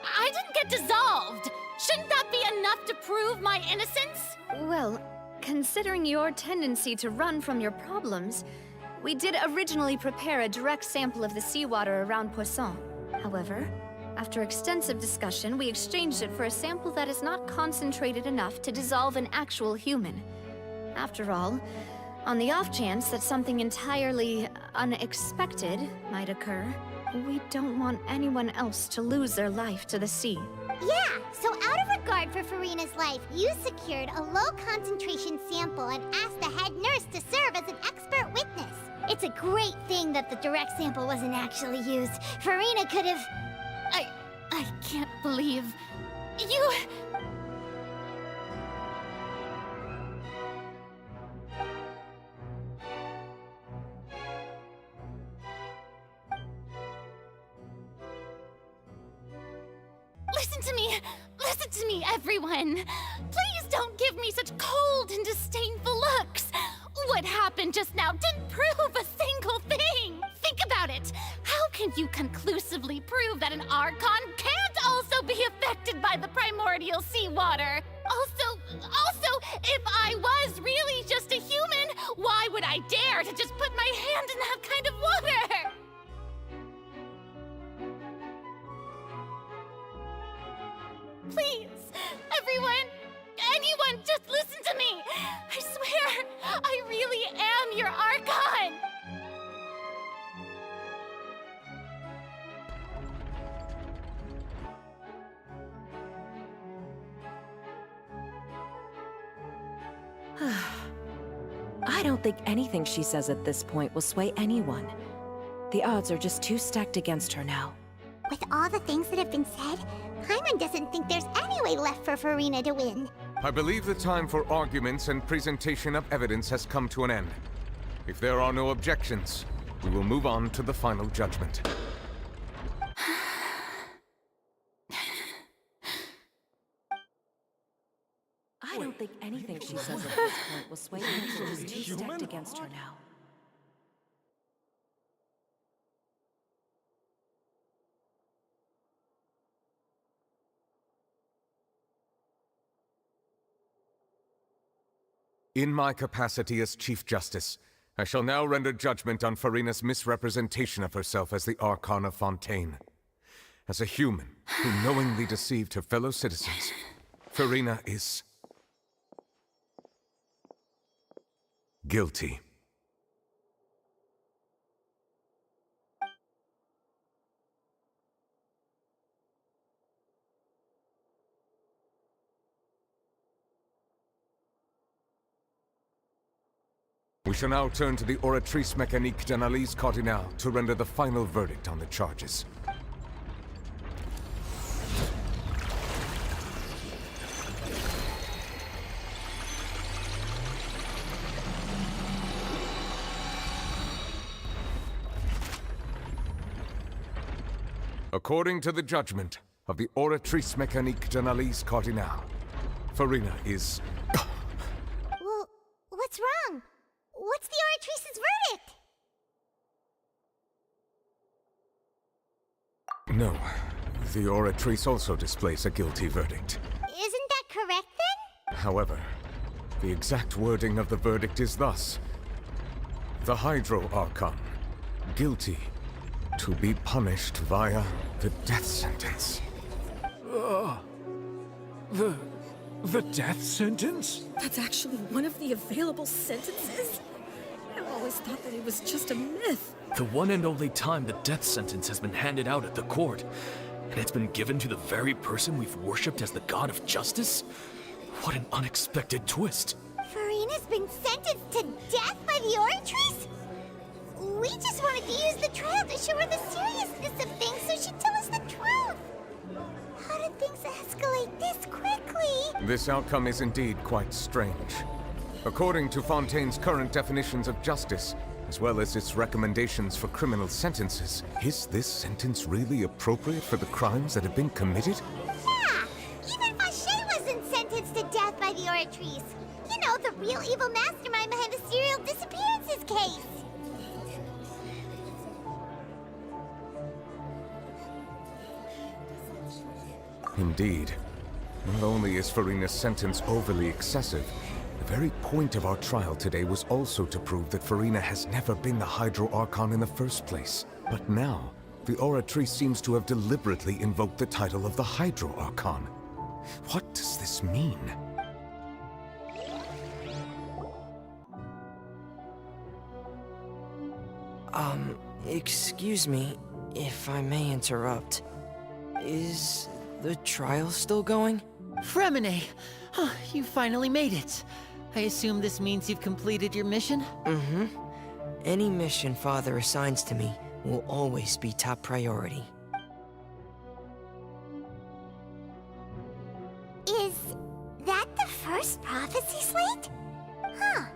S24: I didn't get dissolved. Shouldn't that be enough to prove my innocence?
S1: Well, considering your tendency to run from your problems, we did originally prepare a direct sample of the seawater around Poisson. However, after extensive discussion, we exchanged it for a sample that is not concentrated enough to dissolve an actual human. After all, on the off chance that something entirely unexpected might occur, we don't want anyone else to lose their life to the sea.
S4: Yeah, so out of regard for Farina's life, you secured a low-concentration sample and asked the head nurse to serve as an expert witness. It's a great thing that the direct sample wasn't actually used. Farina could have...
S24: I can't believe... you... Listen to me, everyone! Please don't give me such cold and disdainful looks! What happened just now didn't prove a single thing! Think about it! How can you conclusively prove that an Archon can't also be affected by the primordial seawater? Also, if I was really just a human, why would I dare to just put my hand in that kind of water? swear, I really am your Archon!
S5: I don't think anything she says at this point will sway anyone. The odds are just too stacked against her now.
S4: With all the things that have been said, Paimon doesn't think there's any way left for Farina to win.
S7: I believe the time for arguments and presentation of evidence has come to an end. If there are no objections, we will move on to the final judgment.
S5: I don't think anything she says at this point will sway anyone. She's too stacked against her now.
S7: In my capacity as Chief Justice, I shall now render judgment on Farina's misrepresentation of herself as the Archon of Fontaine. As a human who knowingly deceived her fellow citizens, Farina is guilty. We shall now turn to the Oratrice Mécanique d'Analyse Cardinale to render the final verdict on the charges. According to the judgment of the Oratrice Mécanique d'Analyse Cardinale, Farina is...
S4: Well, what's wrong? What's the Oratrice's verdict?
S7: No. The Oratrice also displays a guilty verdict.
S4: Isn't that correct then?
S7: However, the exact wording of the verdict is thus. The Hydro Archon, guilty, to be punished via the death sentence.
S14: The death sentence?
S16: That's actually one of the available sentences? I've always thought that it was just a myth.
S6: The one and only time the death sentence has been handed out at the court, and it's been given to the very person we've worshipped as the god of justice? What an unexpected twist.
S4: Farina's been sentenced to death by the Oratrice? We just wanted to use the trial to show her the seriousness of things so she'd tell us the truth. How did things escalate this quickly?
S7: This outcome is indeed quite strange. According to Fontaine's current definitions of justice, as well as its recommendations for criminal sentences, is this sentence really appropriate for the crimes that have been committed?
S4: Yeah! Even Fauché wasn't sentenced to death by the Oratrice. You know, the real evil mastermind behind the serial disappearances case.
S7: Indeed. Not only is Farina's sentence overly excessive, the very point of our trial today was also to prove that Farina has never been the Hydro Archon in the first place. But now, the Oratrice seems to have deliberately invoked the title of the Hydro Archon. What does this mean?
S12: Excuse me, if I may interrupt. Is the trial still going?
S20: Fremine! You finally made it. I assume this means you've completed your mission?
S12: Mm-hmm. Any mission Father assigns to me will always be top priority.
S4: Is that the first prophecy slate? Huh.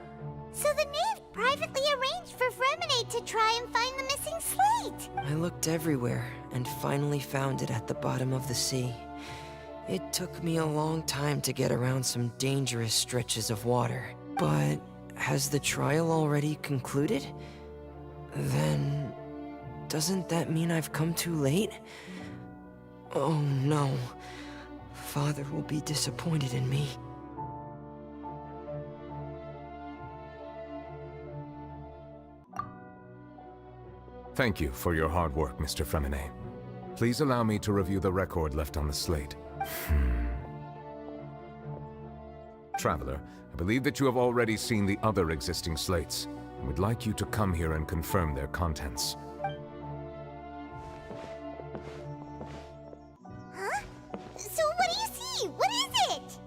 S4: So the knave privately arranged for Fremine to try and find the missing slate.
S12: I looked everywhere and finally found it at the bottom of the sea. It took me a long time to get around some dangerous stretches of water. But has the trial already concluded? Then doesn't that mean I've come too late? Oh no. Father will be disappointed in me.
S7: Thank you for your hard work, Mr. Fremine. Please allow me to review the record left on the slate. Traveler, I believe that you have already seen the other existing slates, and would like you to come here and confirm their contents.
S4: Huh? So what do you see? What is it?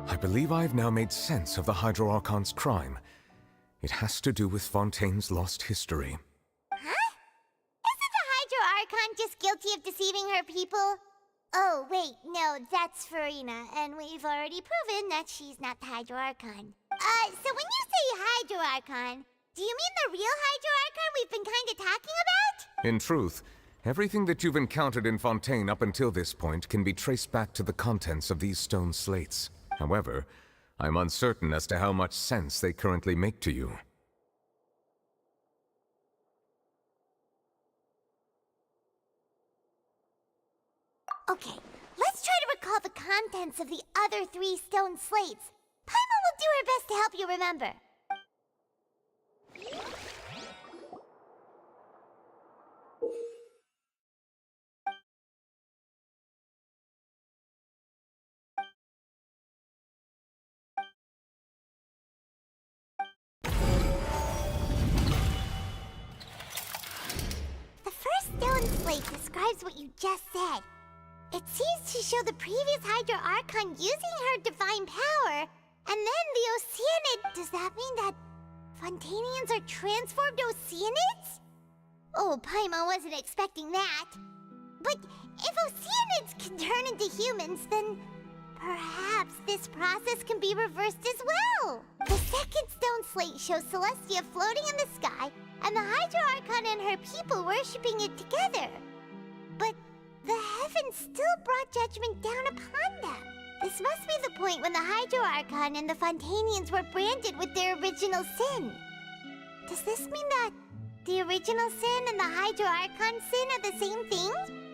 S7: I believe I have now made sense of the Hydro Archon's crime. It has to do with Fontaine's lost history.
S4: Huh? Isn't the Hydro Archon just guilty of deceiving her people? Oh, wait, no, that's Farina, and we've already proven that she's not the Hydro Archon. So when you say Hydro Archon, do you mean the real Hydro Archon we've been kinda talking about?
S7: In truth, everything that you've encountered in Fontaine up until this point can be traced back to the contents of these stone slates. However, I'm uncertain as to how much sense they currently make to you.
S4: Okay, let's try to recall the contents of the other 3 stone slates. Paimon will do her best to help you remember. The first stone slate describes what you just said. It seems to show the previous Hydro Archon using her divine power, and then the Oceanid. Does that mean that Fontanians are transformed Oceanids? Oh, Paimon wasn't expecting that. But if Oceanids can turn into humans, then perhaps this process can be reversed as well. The second stone slate shows Celestia floating in the sky, and the Hydro Archon and her people worshipping it together. But the heavens still brought judgment down upon them. This must be the point when the Hydro Archon and the Fontanians were branded with their original sin. Does this mean that the original sin and the Hydro Archon sin are the same thing?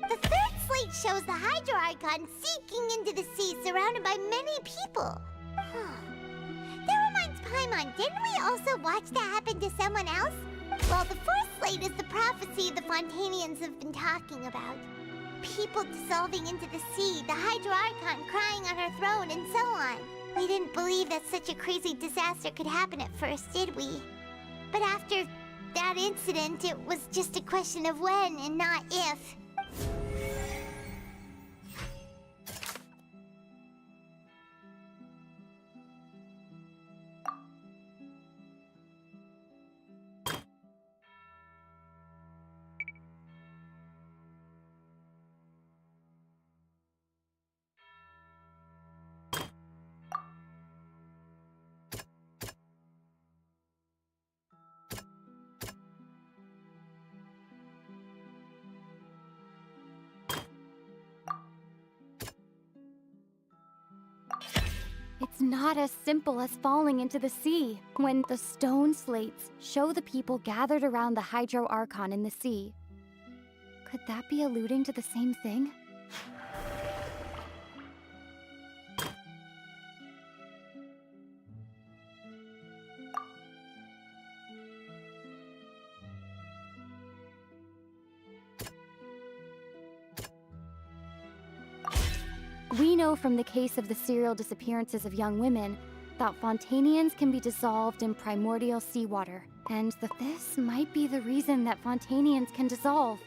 S4: The third slate shows the Hydro Archon sinking into the sea surrounded by many people. That reminds Paimon, didn't we also watch that happen to someone else? Well, the fourth slate is the prophecy the Fontanians have been talking about. People dissolving into the sea, the Hydro Archon crying on her throne, and so on. We didn't believe that such a crazy disaster could happen at first, did we? But after that incident, it was just a question of when and not if.
S8: It's not as simple as falling into the sea. When the stone slates show the people gathered around the Hydro Archon in the sea, could that be alluding to the same thing? We know from the case of the serial disappearances of young women that Fontanians can be dissolved in primordial seawater, and that this might be the reason that Fontanians can dissolve.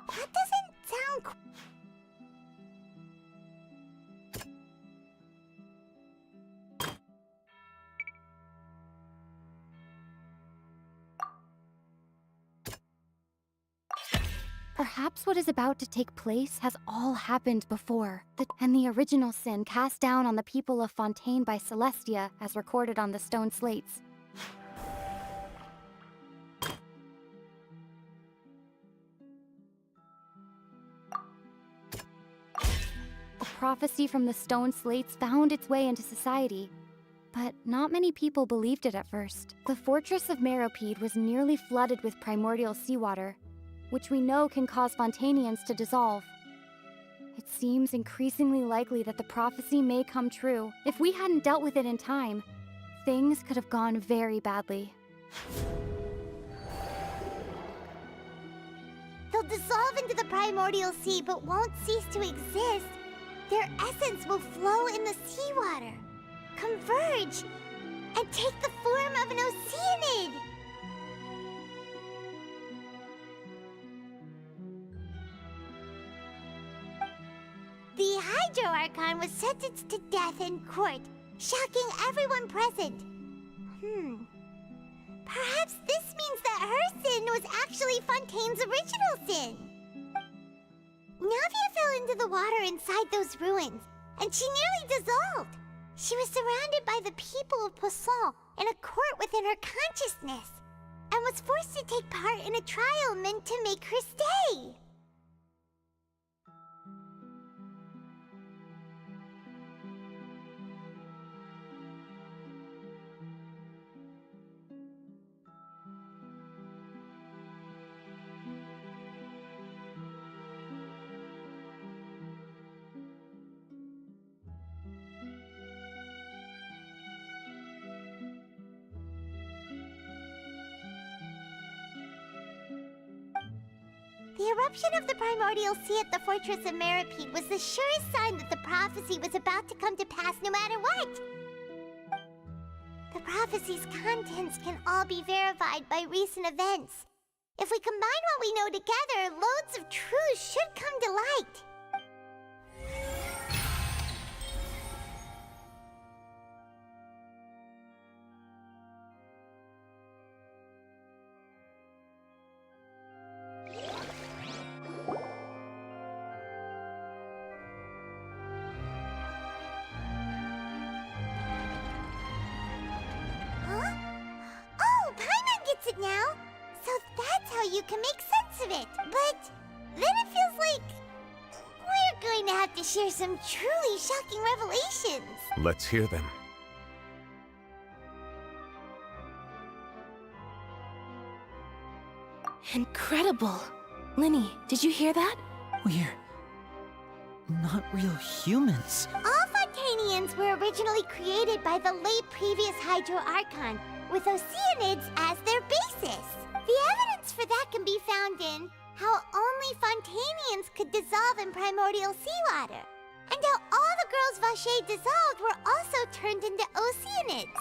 S4: That doesn't sound
S8: Perhaps what is about to take place has all happened before, and the original sin cast down on the people of Fontaine by Celestia, as recorded on the stone slates. A prophecy from the stone slates found its way into society, But not many people believed it at first. The fortress of Meropide was nearly flooded with primordial seawater, which we know can cause Fontanians to dissolve. It seems increasingly likely that the prophecy may come true. If we hadn't dealt with it in time, things could have gone very badly.
S4: They'll dissolve into the primordial sea but won't cease to exist. Their essence will flow in the seawater, converge, and take the form of an Oceanid. The Hydro Archon was sentenced to death in court, shocking everyone present. Perhaps this means that her sin was actually Fontaine's original sin. Navia fell into the water inside those ruins, and she nearly dissolved. She was surrounded by the people of Poisson in a court within her consciousness, and was forced to take part in a trial meant to make her stay. The eruption of the primordial sea at the fortress of Meropide was the surest sign that the prophecy was about to come to pass no matter what. The prophecy's contents can all be verified by recent events. If we combine what we know together, loads of truths should come to light. Now, so that's how you can make sense of it. But then it feels like we're going to have to share some truly shocking revelations.
S7: Let's hear them.
S3: Incredible. Linny, did you hear that?
S20: We're not real humans.
S4: All Fontanians were originally created by the late previous Hydro Archon, with Oceanids as their basis. The evidence for that can be found in how only Fontanians could dissolve in primordial seawater, and how all the girls Vacher dissolved were also turned into Oceanids.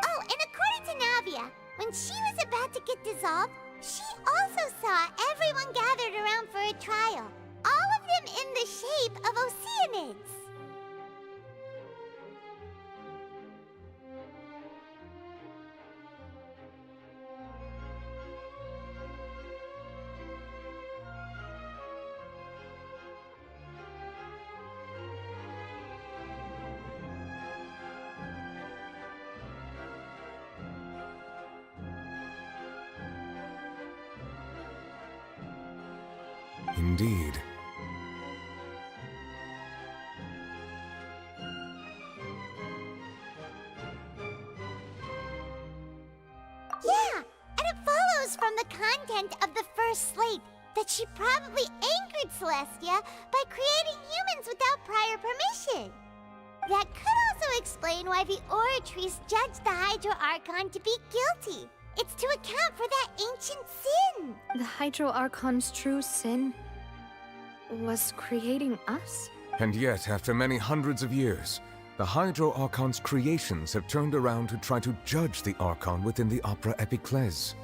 S4: Oh, and according to Navia, when she was about to get dissolved, she also saw everyone gathered around for a trial, all of them in the shape of Oceanids.
S7: Indeed.
S4: Yeah, and it follows from the content of the first slate that she probably angered Celestia by creating humans without prior permission. That could also explain why the Oratrice judged the Hydro Archon to be guilty. It's to account for that ancient sin.
S1: The Hydro Archon's true sin was creating us?
S7: And yet, after many hundreds of years, the Hydro Archon's creations have turned around to try to judge the Archon within the Opera Epiclese.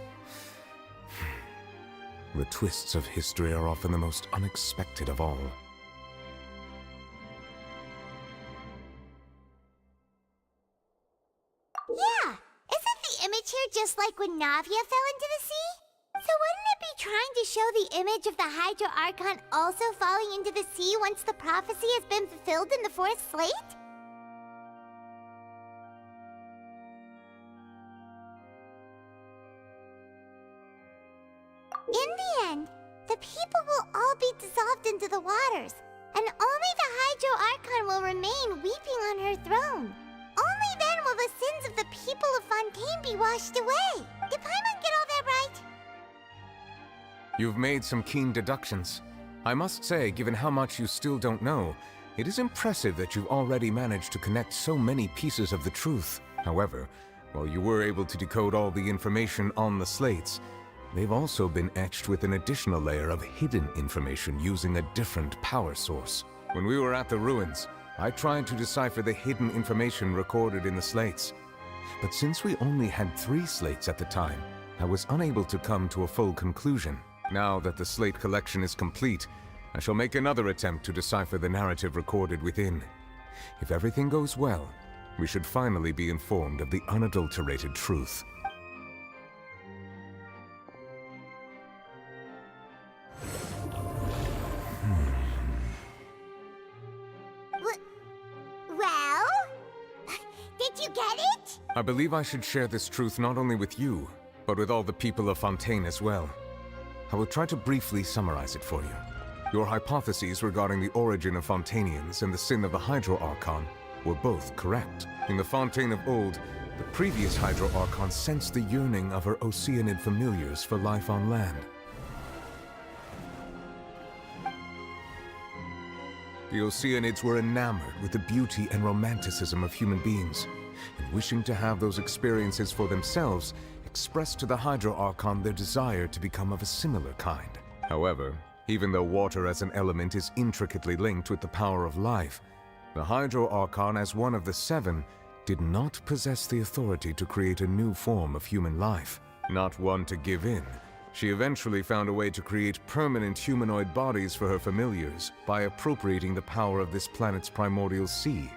S7: The twists of history are often the most unexpected of all.
S4: Yeah, isn't the image here just like when Navia fell into the sea? So wouldn't it be trying to show the image of the Hydro Archon also falling into the sea once the prophecy has been fulfilled in the fourth slate? In the end, the people will all be dissolved into the waters, and only the Hydro Archon will remain weeping on her throne. Only then will the sins of the people of Fontaine be washed away. Did Paimon get all that right?
S7: You've made some keen deductions. I must say, given how much you still don't know, it is impressive that you've already managed to connect so many pieces of the truth. However, while you were able to decode all the information on the slates, they've also been etched with an additional layer of hidden information using a different power source. When we were at the ruins, I tried to decipher the hidden information recorded in the slates. But since we only had 3 slates at the time, I was unable to come to a full conclusion. Now that the slate collection is complete, I shall make another attempt to decipher the narrative recorded within. If everything goes well, we should finally be informed of the unadulterated truth.
S4: Well? Did you get it?
S7: I believe I should share this truth not only with you, but with all the people of Fontaine as well. I will try to briefly summarize it for you. Your hypotheses regarding the origin of Fontainians and the sin of the Hydro Archon were both correct. In the Fontaine of old, the previous Hydro Archon sensed the yearning of her Oceanid familiars for life on land. The Oceanids were enamored with the beauty and romanticism of human beings, and wishing to have those experiences for themselves, expressed to the Hydro Archon their desire to become of a similar kind. However, even though water as an element is intricately linked with the power of life, the Hydro Archon, as one of the 7, did not possess the authority to create a new form of human life. Not one to give in, she eventually found a way to create permanent humanoid bodies for her familiars by appropriating the power of this planet's primordial sea.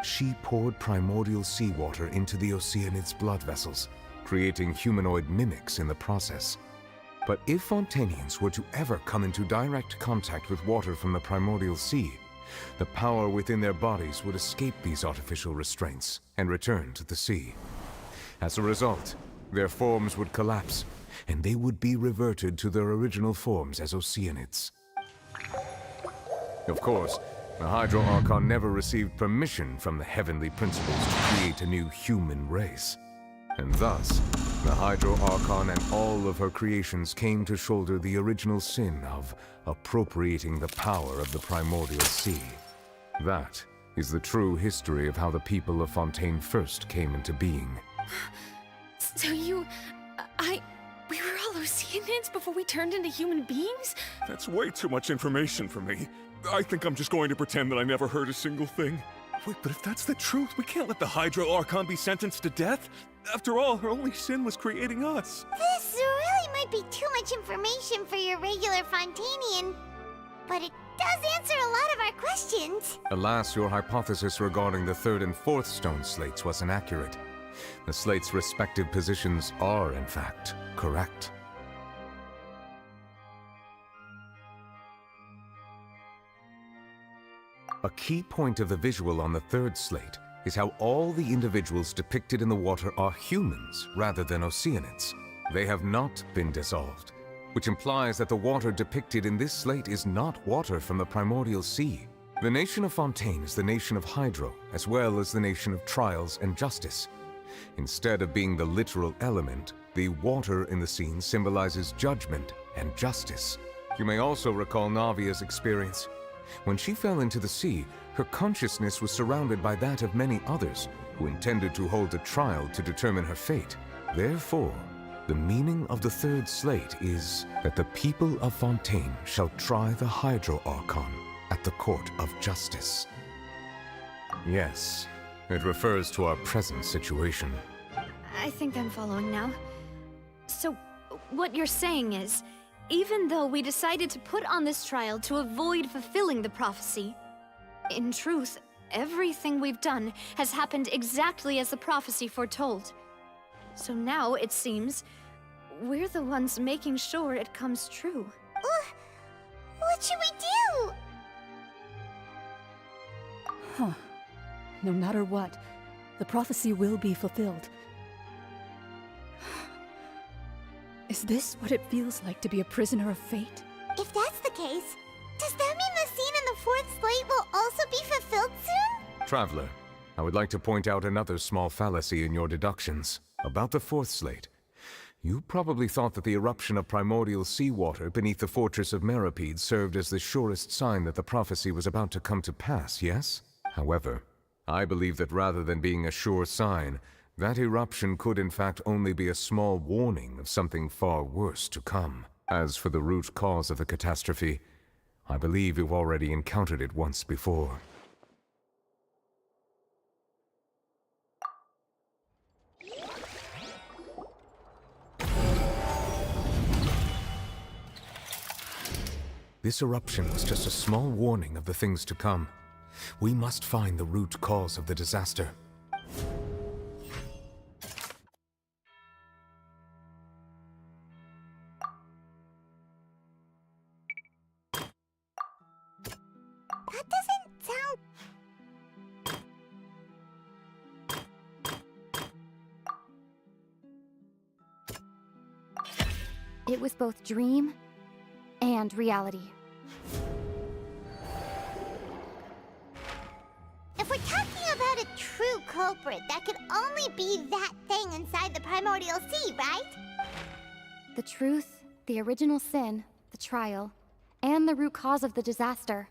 S7: She poured primordial seawater into the Oceanids' blood vessels, creating humanoid mimics in the process. But if Fontainians were to ever come into direct contact with water from the primordial sea, the power within their bodies would escape these artificial restraints and return to the sea. As a result, their forms would collapse, and they would be reverted to their original forms as Oceanids. Of course, the Hydro Archon never received permission from the heavenly principles to create a new human race. And thus, the Hydro Archon and all of her creations came to shoulder the original sin of appropriating the power of the primordial sea. That is the true history of how the people of Fontaine first came into being.
S5: So we were all Oceanids before we turned into human beings?
S15: That's way too much information for me. I think I'm just going to pretend that I never heard a single thing. Wait, but if that's the truth, we can't let the Hydro Archon be sentenced to death. After all, her only sin was creating us.
S4: This really might be too much information for your regular Fontainian, but it does answer a lot of our questions.
S7: Alas, your hypothesis regarding the 3rd and 4th stone slates was inaccurate. The slates' respective positions are, in fact, correct. A key point of the visual on the 3rd slate is how all the individuals depicted in the water are humans rather than Oceanids. They have not been dissolved, which implies that the water depicted in this slate is not water from the primordial sea. The nation of Fontaine is the nation of Hydro, as well as the nation of trials and justice. Instead of being the literal element, the water in the scene symbolizes judgment and justice. You may also recall Navia's experience. When she fell into the sea, her consciousness was surrounded by that of many others who intended to hold a trial to determine her fate. Therefore, the meaning of the 3rd slate is that the people of Fontaine shall try the Hydro Archon at the court of justice. Yes, it refers to our present situation.
S1: I think I'm following now. So, what you're saying is, even though we decided to put on this trial to avoid fulfilling the prophecy, in truth, everything we've done has happened exactly as the prophecy foretold. So now, it seems, we're the ones making sure it comes true.
S4: What should we do?
S22: Huh. No matter what, the prophecy will be fulfilled. Is this what it feels like to be a prisoner of fate?
S4: If that's the case, does that mean the scene in the 4th slate will also be fulfilled soon?
S7: Traveler, I would like to point out another small fallacy in your deductions. About the fourth slate. You probably thought that the eruption of primordial seawater beneath the fortress of Meripede served as the surest sign that the prophecy was about to come to pass, yes? However, I believe that rather than being a sure sign, that eruption could in fact only be a small warning of something far worse to come. As for the root cause of the catastrophe, I believe you've already encountered it once before. This eruption was just a small warning of the things to come. We must find the root cause of the disaster.
S4: That doesn't sound...
S8: It was both dream and reality.
S4: If we're talking about a true culprit, that could only be that thing inside the primordial sea, right?
S8: The truth, the original sin, the trial, and the root cause of the disaster.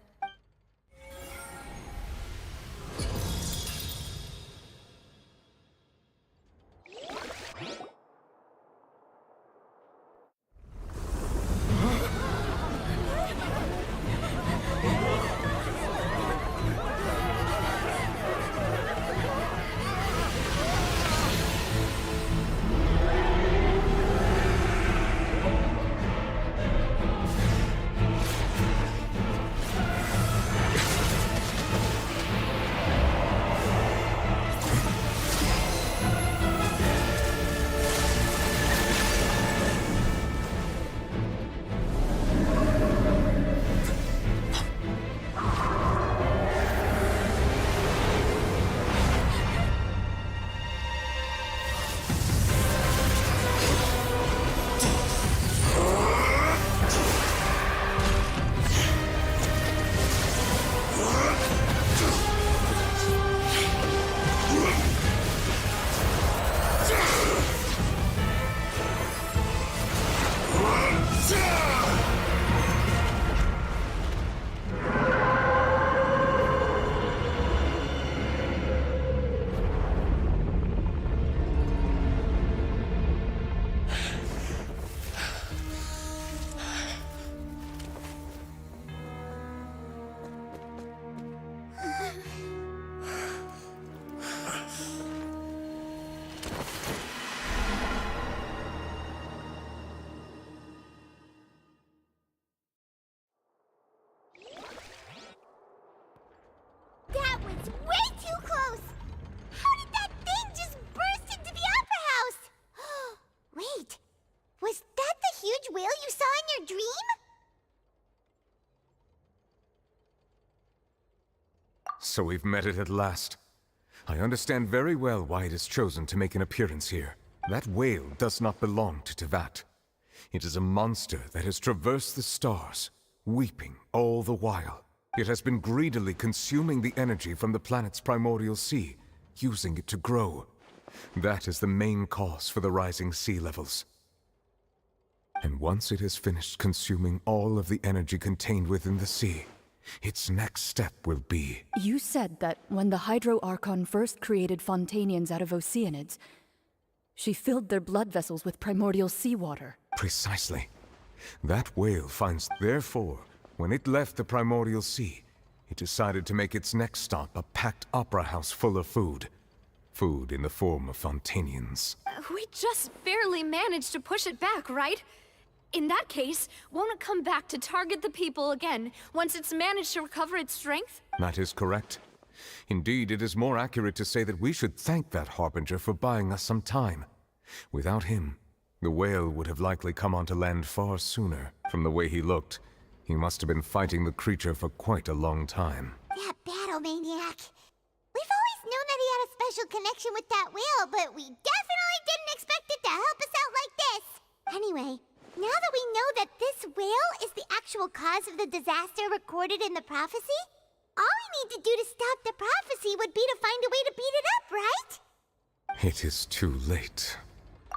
S4: That was way too close! How did that thing just burst into the Opera House? Wait, was that the huge whale you saw in your dream?
S7: So we've met it at last. I understand very well why it has chosen to make an appearance here. That whale does not belong to Tevat. It is a monster that has traversed the stars, weeping all the while. It has been greedily consuming the energy from the planet's primordial sea, using it to grow. That is the main cause for the rising sea levels. And once it has finished consuming all of the energy contained within the sea, its next step will be...
S22: You said that when the Hydro Archon first created Fontanians out of Oceanids, she filled their blood vessels with primordial seawater.
S7: Precisely. That whale finds... Therefore, when it left the primordial sea, it decided to make its next stop a packed opera house full of food. Food in the form of Fontanians.
S1: We just barely managed to push it back, right? In that case, won't it come back to target the people again once it's managed to recover its strength?
S7: That is correct. Indeed, it is more accurate to say that we should thank that Harbinger for buying us some time. Without him, the whale would have likely come onto land far sooner. From the way he looked, he must have been fighting the creature for quite a long time.
S4: That battle maniac. We've always known that he had a special connection with that whale, but we definitely didn't expect it to help us out like this. Anyway, now that we know that this whale is the actual cause of the disaster recorded in the prophecy, all we need to do to stop the prophecy would be to find a way to beat it up, right?
S7: It is too late.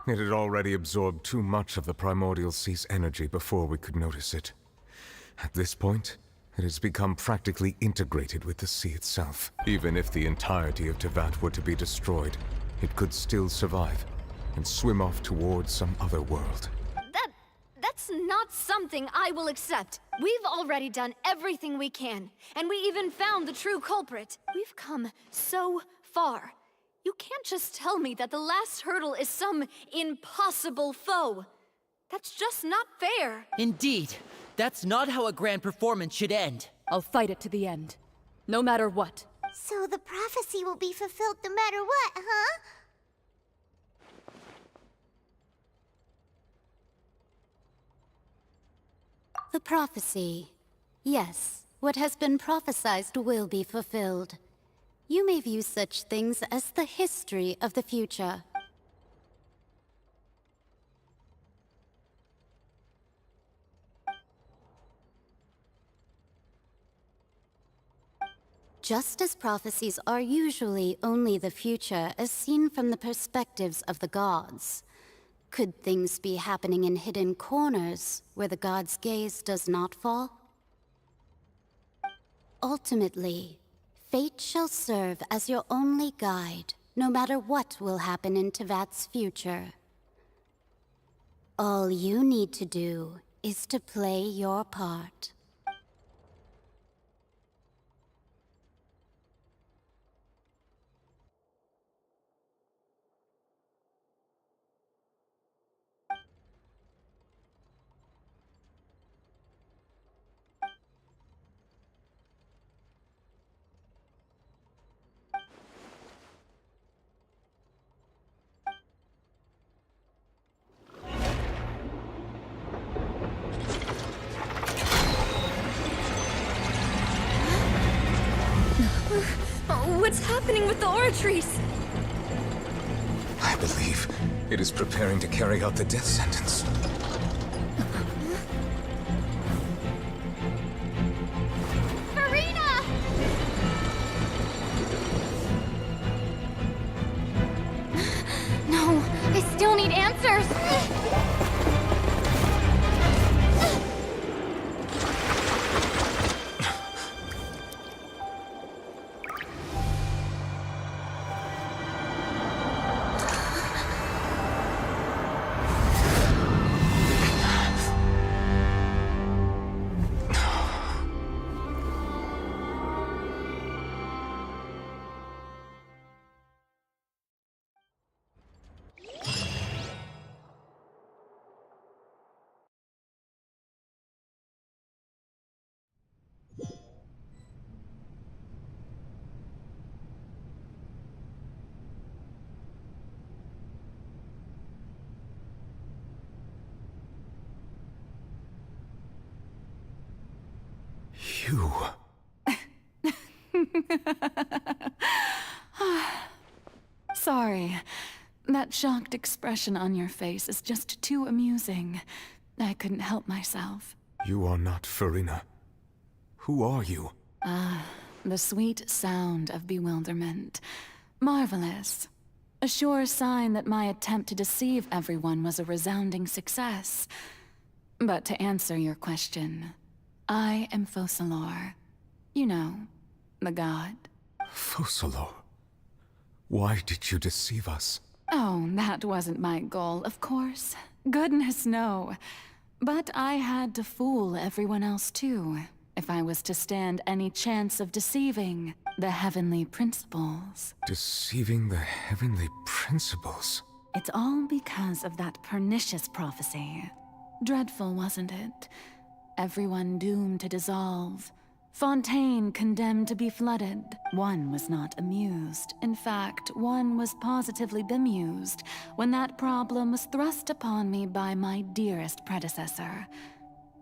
S7: It had already absorbed too much of the primordial sea's energy before we could notice it. At this point, it has become practically integrated with the sea itself. Even if the entirety of Tevat were to be destroyed, it could still survive and swim off towards some other world.
S1: That's not something I will accept. We've already done everything we can, and we even found the true culprit. We've come so far. You can't just tell me that the last hurdle is some impossible foe. That's just not fair.
S20: Indeed. That's not how a grand performance should end.
S22: I'll fight it to the end. No matter what.
S4: So the prophecy will be fulfilled no matter what, huh?
S2: The prophecy. Yes, what has been prophesied will be fulfilled. You may view such things as the history of the future. Just as prophecies are usually only the future as seen from the perspectives of the gods, could things be happening in hidden corners where the gods' gaze does not fall? Ultimately, fate shall serve as your only guide, no matter what will happen in Tevat's future. All you need to do is to play your part.
S1: What's happening with the oratories?
S7: I believe it is preparing to carry out the death sentence.
S4: Farina!
S8: No, I still need answers.
S7: You...
S11: Sorry. That shocked expression on your face is just too amusing. I couldn't help myself.
S7: You are not Farina. Who are you?
S11: The sweet sound of bewilderment. Marvelous. A sure sign that my attempt to deceive everyone was a resounding success. But to answer your question, I am Focalor. You know, the god.
S7: Focalor? Why did you deceive us?
S11: Oh, that wasn't my goal, of course. Goodness, no. But I had to fool everyone else too, if I was to stand any chance of deceiving the heavenly principles.
S7: Deceiving the heavenly principles?
S11: It's all because of that pernicious prophecy. Dreadful, wasn't it? Everyone doomed to dissolve. Fontaine condemned to be flooded. One was not amused. In fact, one was positively bemused when that problem was thrust upon me by my dearest predecessor.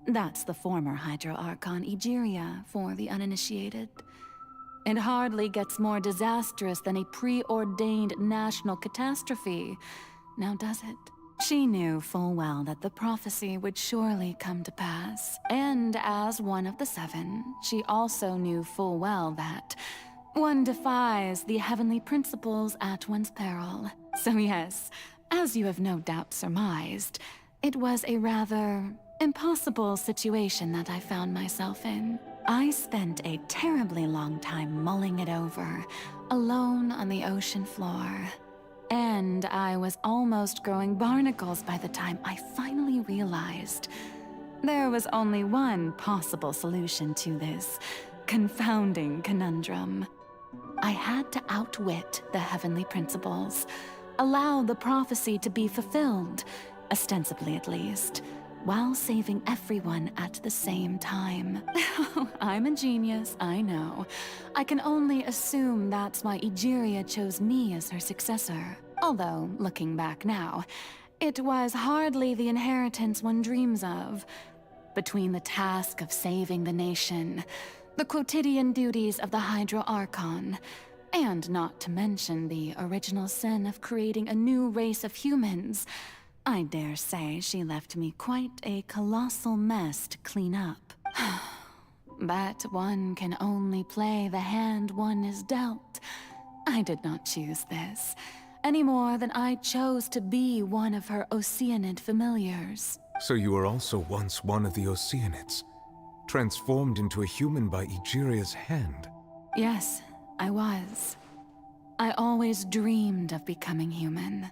S11: That's the former Hydro Archon Egeria, for the uninitiated. It hardly gets more disastrous than a preordained national catastrophe, now does it? She knew full well that the prophecy would surely come to pass, and as one of the seven, she also knew full well that one defies the heavenly principles at one's peril. So yes, as you have no doubt surmised, it was a rather impossible situation that I found myself in. I spent a terribly long time mulling it over, alone on the ocean floor. And I was almost growing barnacles by the time I finally realized there was only one possible solution to this confounding conundrum. I had to outwit the heavenly principles, allow the prophecy to be fulfilled, ostensibly at least, while saving everyone at the same time. I'm a genius, I know. I can only assume that's why Egeria chose me as her successor. Although, looking back now, it was hardly the inheritance one dreams of. Between the task of saving the nation, the quotidian duties of the Hydro Archon, and not to mention the original sin of creating a new race of humans, I dare say she left me quite a colossal mess to clean up. But one can only play the hand one is dealt. I did not choose this, any more than I chose to be one of her Oceanid familiars.
S7: So you were also once one of the Oceanids, transformed into a human by Egeria's hand.
S11: Yes, I was. I always dreamed of becoming human.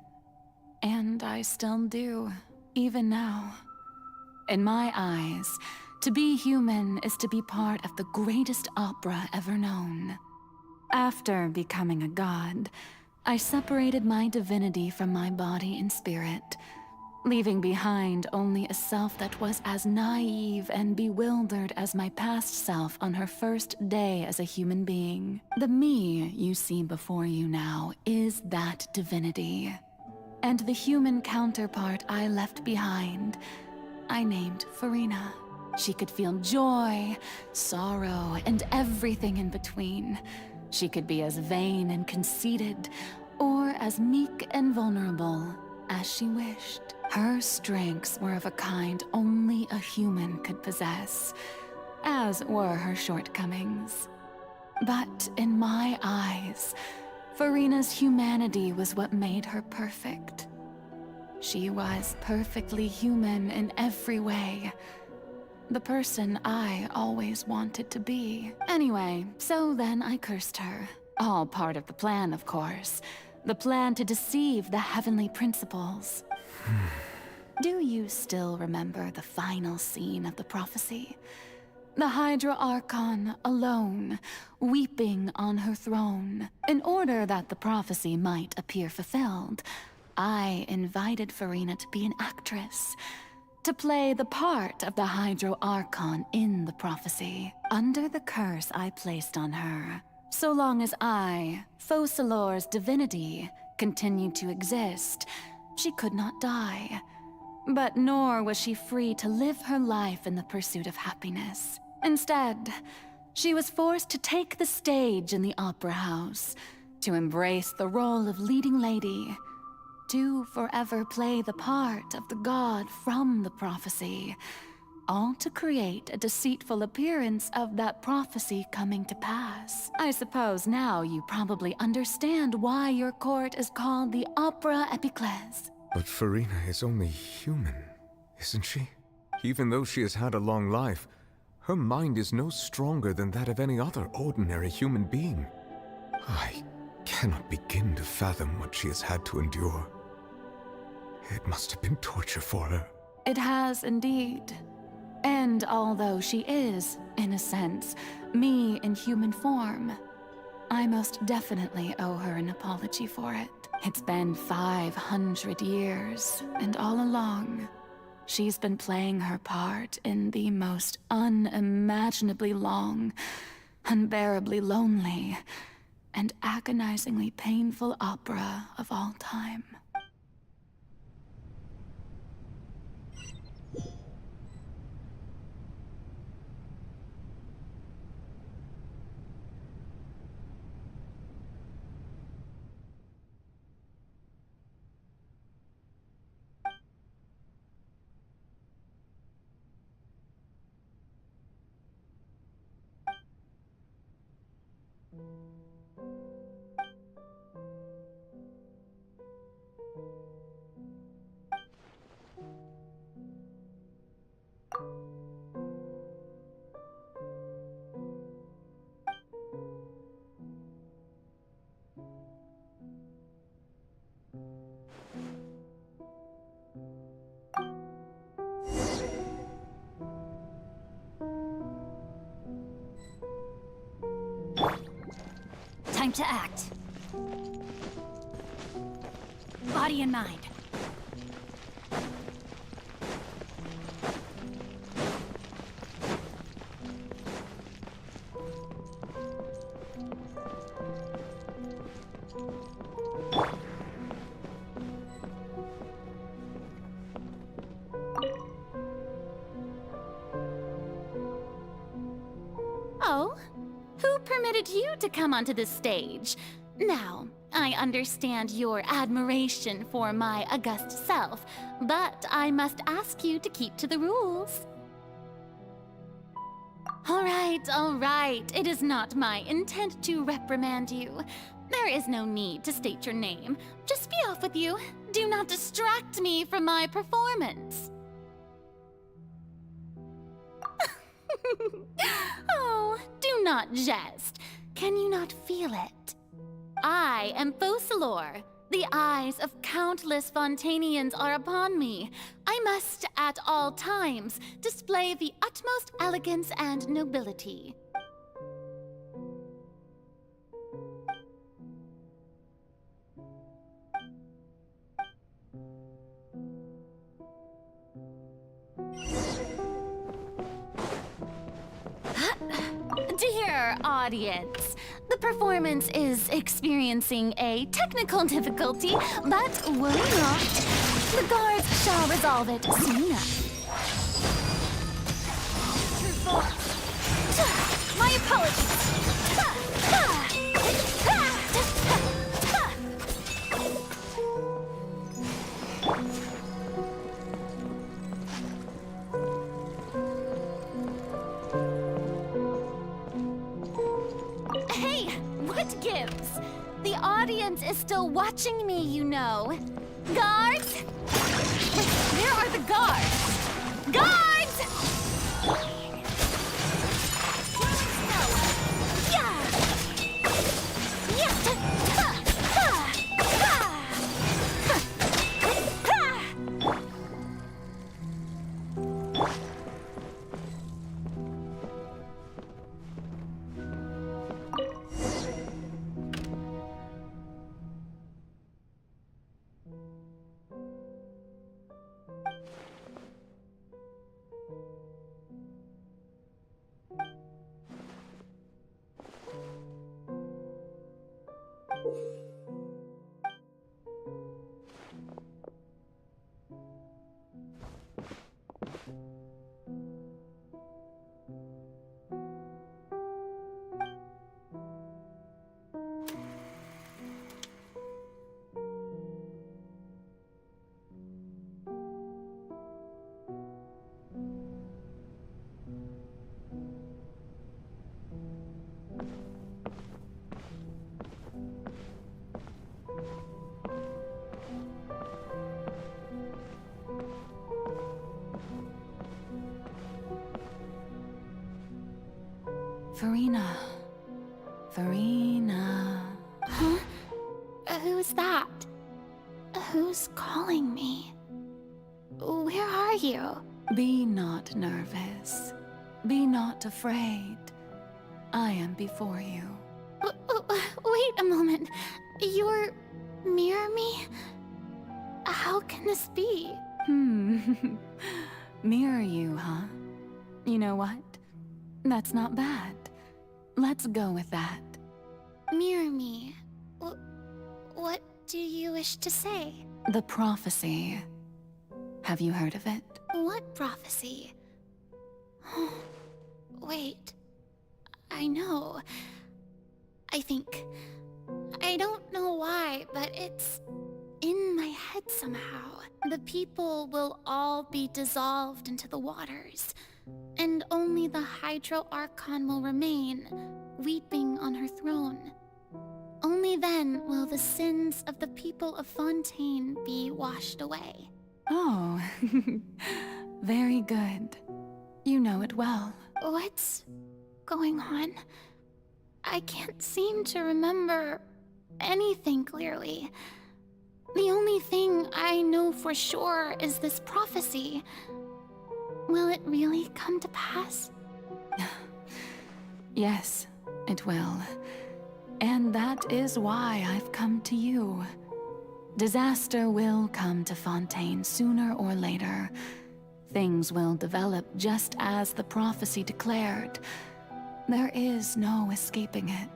S11: And I still do, even now. In my eyes, to be human is to be part of the greatest opera ever known. After becoming a god, I separated my divinity from my body and spirit, leaving behind only a self that was as naive and bewildered as my past self on her first day as a human being. The me you see before you now is that divinity. And the human counterpart I left behind, I named Farina. She could feel joy, sorrow, and everything in between. She could be as vain and conceited, or as meek and vulnerable as she wished. Her strengths were of a kind only a human could possess, as were her shortcomings. But in my eyes, Farina's humanity was what made her perfect. She was perfectly human in every way. The person I always wanted to be. Anyway, so then I cursed her. All part of the plan, of course. The plan to deceive the heavenly principles. Do you still remember the final scene of the prophecy? The Hydra Archon, alone, weeping on her throne. In order that the prophecy might appear fulfilled, I invited Farina to be an actress, to play the part of the Hydro Archon in the prophecy, under the curse I placed on her. So long as I, Focalor's divinity, continued to exist, she could not die. But nor was she free to live her life in the pursuit of happiness. Instead, she was forced to take the stage in the opera house, to embrace the role of leading lady, to forever play the part of the god from the prophecy, all to create a deceitful appearance of that prophecy coming to pass. I suppose now you probably understand why your court is called the Opera Epiclese.
S7: But Farina is only human, isn't she? Even though she has had a long life, her mind is no stronger than that of any other ordinary human being. I cannot begin to fathom what she has had to endure. It must have been torture for her.
S11: It has indeed. And although she is, in a sense, me in human form, I most definitely owe her an apology for it. It's been 500 years, and all along, she's been playing her part in the most unimaginably long, unbearably lonely, and agonizingly painful opera of all time.
S8: Time to act. Body and mind.
S2: Oh? Who permitted you to come onto the stage? Now, I understand your admiration for my august self, but I must ask you to keep to the rules. All right. It is not my intent to reprimand you. There is no need to state your name. Just be off with you. Do not distract me from my performance. Oh, do not jest. Can you not feel it? I am Focalor. The eyes of countless Fontainians are upon me. I must, at all times, display the utmost elegance and nobility. Dear audience, the performance is experiencing a technical difficulty, but worry not. The guards shall resolve it soon enough.
S8: My apologies.
S2: Hey, what gives? The audience is still watching me, you know. Guards? Wait, where are the guards? Guards! Yeah! Yeah! Ha! Ha! Ha! Ha! Farina.
S18: Huh? Who's that? Who's calling me? Where are you?
S11: Be not nervous. Be not afraid. I am before you.
S18: Wait a moment. You're near me? How can this be?
S11: Mirror you, huh? You know what? That's not bad. Let's go with that.
S18: Mirror me? What do you wish to say?
S11: The prophecy. Have you heard of it?
S18: What prophecy? Wait. I know. I think. I don't know why, but it's in my head somehow. The people will all be dissolved into the waters, and only the Hydro Archon will remain, weeping on her throne. Only then will the sins of the people of Fontaine be washed away.
S11: Oh, very good. You know it well.
S18: What's going on? I can't seem to remember anything clearly. The only thing I know for sure is this prophecy. Will it really come to pass?
S11: Yes, it will. And that is why I've come to you. Disaster will come to Fontaine sooner or later. Things will develop just as the prophecy declared. There is no escaping it.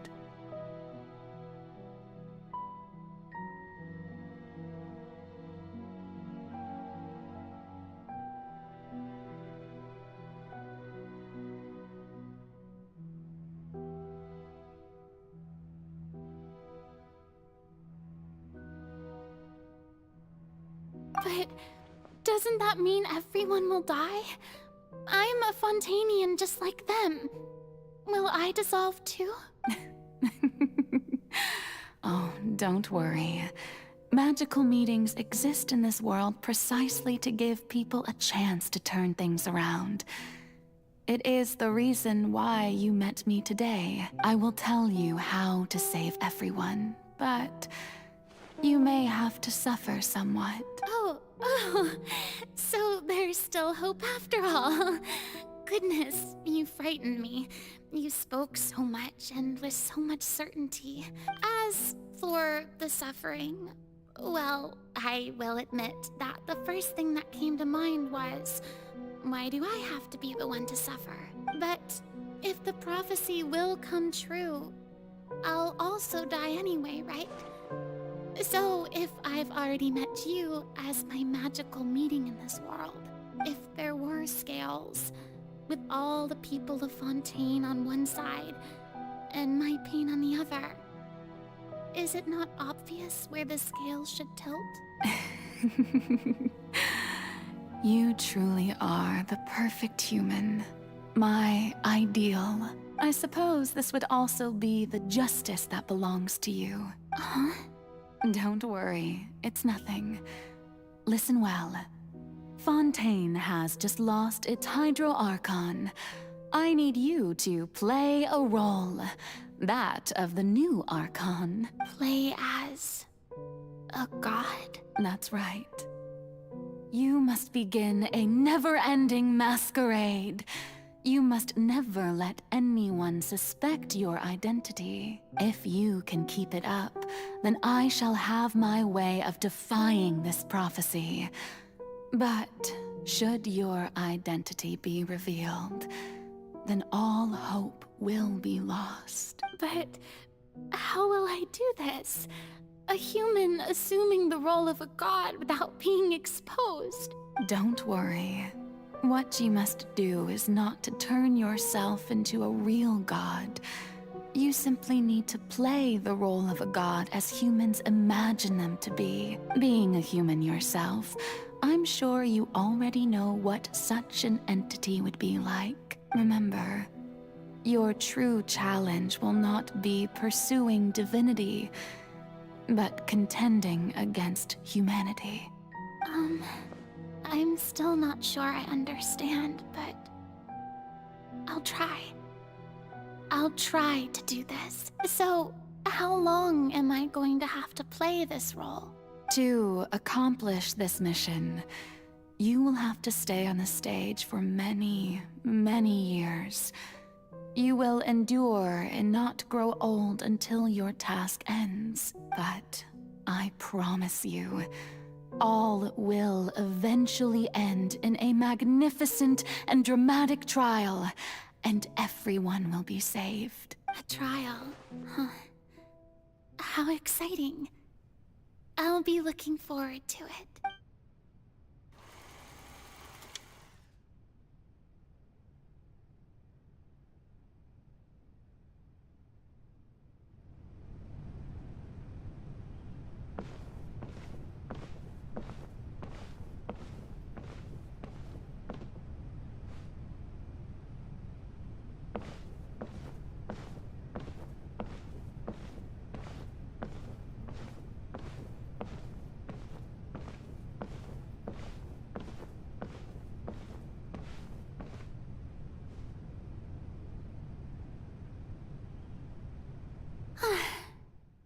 S18: But doesn't that mean everyone will die? I'm a Fontainian just like them. Will I dissolve too?
S11: Oh, don't worry. Magical meetings exist in this world precisely to give people a chance to turn things around. It is the reason why you met me today. I will tell you how to save everyone, but you may have to suffer somewhat.
S18: Oh, so there's still hope after all. Goodness, you frightened me. You spoke so much and with so much certainty. As for the suffering, well, I will admit that the first thing that came to mind was, why do I have to be the one to suffer? But if the prophecy will come true, I'll also die anyway, right? So if I've already met you as my magical meeting in this world, if there were scales, with all the people of Fontaine on one side and my pain on the other, is it not obvious where the scales should tilt?
S11: You truly are the perfect human. My ideal. I suppose this would also be the justice that belongs to you.
S18: Huh?
S11: Don't worry, it's nothing. Listen well. Fontaine has just lost its Hydro Archon. I need you to play a role. That of the new Archon.
S18: Play as a god?
S11: That's right. You must begin a never-ending masquerade. You must never let anyone suspect your identity. If you can keep it up, then I shall have my way of defying this prophecy. But should your identity be revealed, then all hope will be lost.
S18: But how will I do this? A human assuming the role of a god without being exposed?
S11: Don't worry. What you must do is not to turn yourself into a real god. You simply need to play the role of a god as humans imagine them to be. Being a human yourself, I'm sure you already know what such an entity would be like. Remember, your true challenge will not be pursuing divinity, but contending against humanity.
S18: I'm still not sure I understand, but I'll try. I'll try to do this. So, how long am I going to have to play this role?
S11: To accomplish this mission, you will have to stay on the stage for many, many years. You will endure and not grow old until your task ends. But I promise you, all will eventually end in a magnificent and dramatic trial, and everyone will be saved.
S18: A trial? Huh. How exciting. I'll be looking forward to it.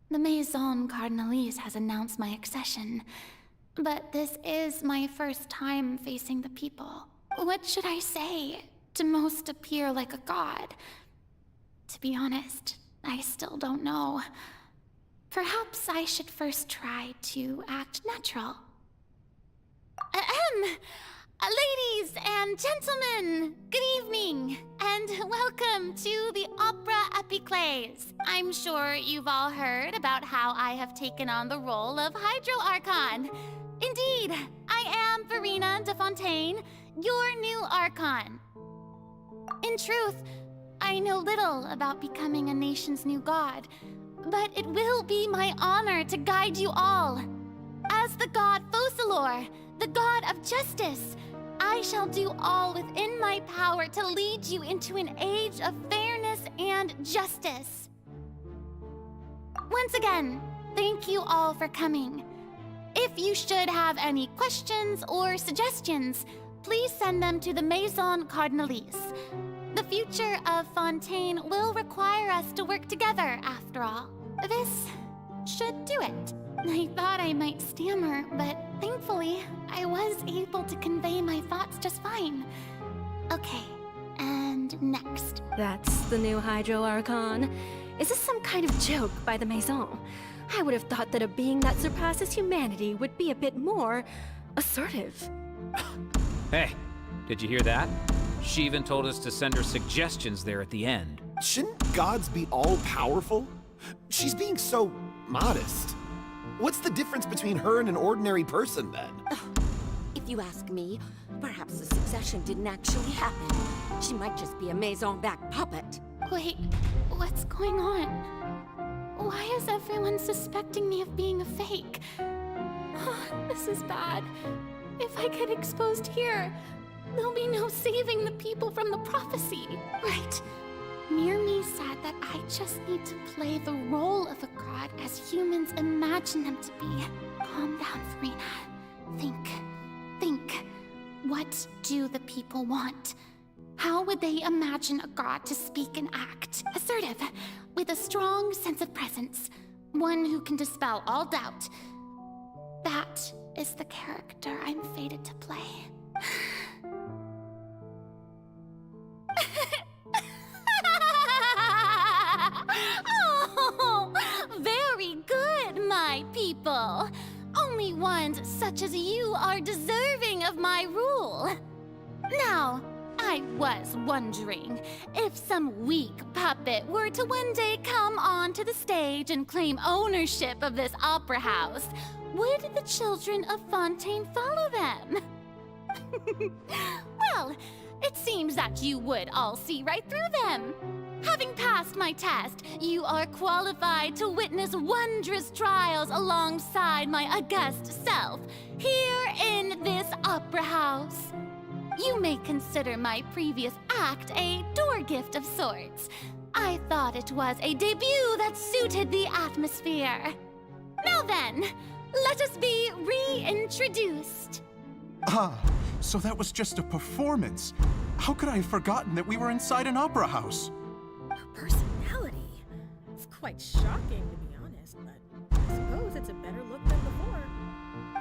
S18: The Maison Cardinalise has announced my accession, but this is my first time facing the people. What should I say to most appear like a god? To be honest, I still don't know. Perhaps I should first try to act natural. Ladies and gentlemen, good evening, and welcome to the Opera Epiclese. I'm sure you've all heard about how I have taken on the role of Hydro Archon. Indeed, I am Verena de Fontaine, your new Archon. In truth, I know little about becoming a nation's new god, but it will be my honor to guide you all. As the god Focalor, the god of justice, I shall do all within my power to lead you into an age of fairness and justice. Once again, thank you all for coming. If you should have any questions or suggestions, please send them to the Maison Cardinalise. The future of Fontaine will require us to work together, after all. This should do it. I thought I might stammer, but thankfully, I was able to convey my thoughts just fine. Okay, and next.
S3: That's the new Hydro Archon. Is this some kind of joke by the Maison? I would have thought that a being that surpasses humanity would be a bit more assertive.
S10: Hey, did you hear that? She even told us to send her suggestions there at the end.
S13: Shouldn't gods be all-powerful? She's being so modest. What's the difference between her and an ordinary person, then?
S19: If you ask me, perhaps the succession didn't actually happen. She might just be a Maison-backed puppet.
S18: Wait, what's going on? Why is everyone suspecting me of being a fake? This is bad. If I get exposed here, there'll be no saving the people from the prophecy. Right. Mirmi said that I just need to play the role of a god as humans imagine them to be. Calm down, Verena. Think. What do the people want? How would they imagine a god to speak and act? Assertive, with a strong sense of presence. One who can dispel all doubt. That is the character I'm fated to play. Oh, very good, my people. Only ones such as you are deserving of my rule. Now, I was wondering if some weak puppet were to one day come onto the stage and claim ownership of this opera house, would the children of Fontaine follow them? Well, it seems that you would all see right through them. Having passed my test, you are qualified to witness wondrous trials alongside my august self, here in this opera house. You may consider my previous act a door gift of sorts. I thought it was a debut that suited the atmosphere. Now then, let us be reintroduced.
S21: Ah, so that was just a performance. How could I have forgotten that we were inside an opera house?
S16: Her personality. It's quite shocking, to be honest, but I suppose it's a better look than before.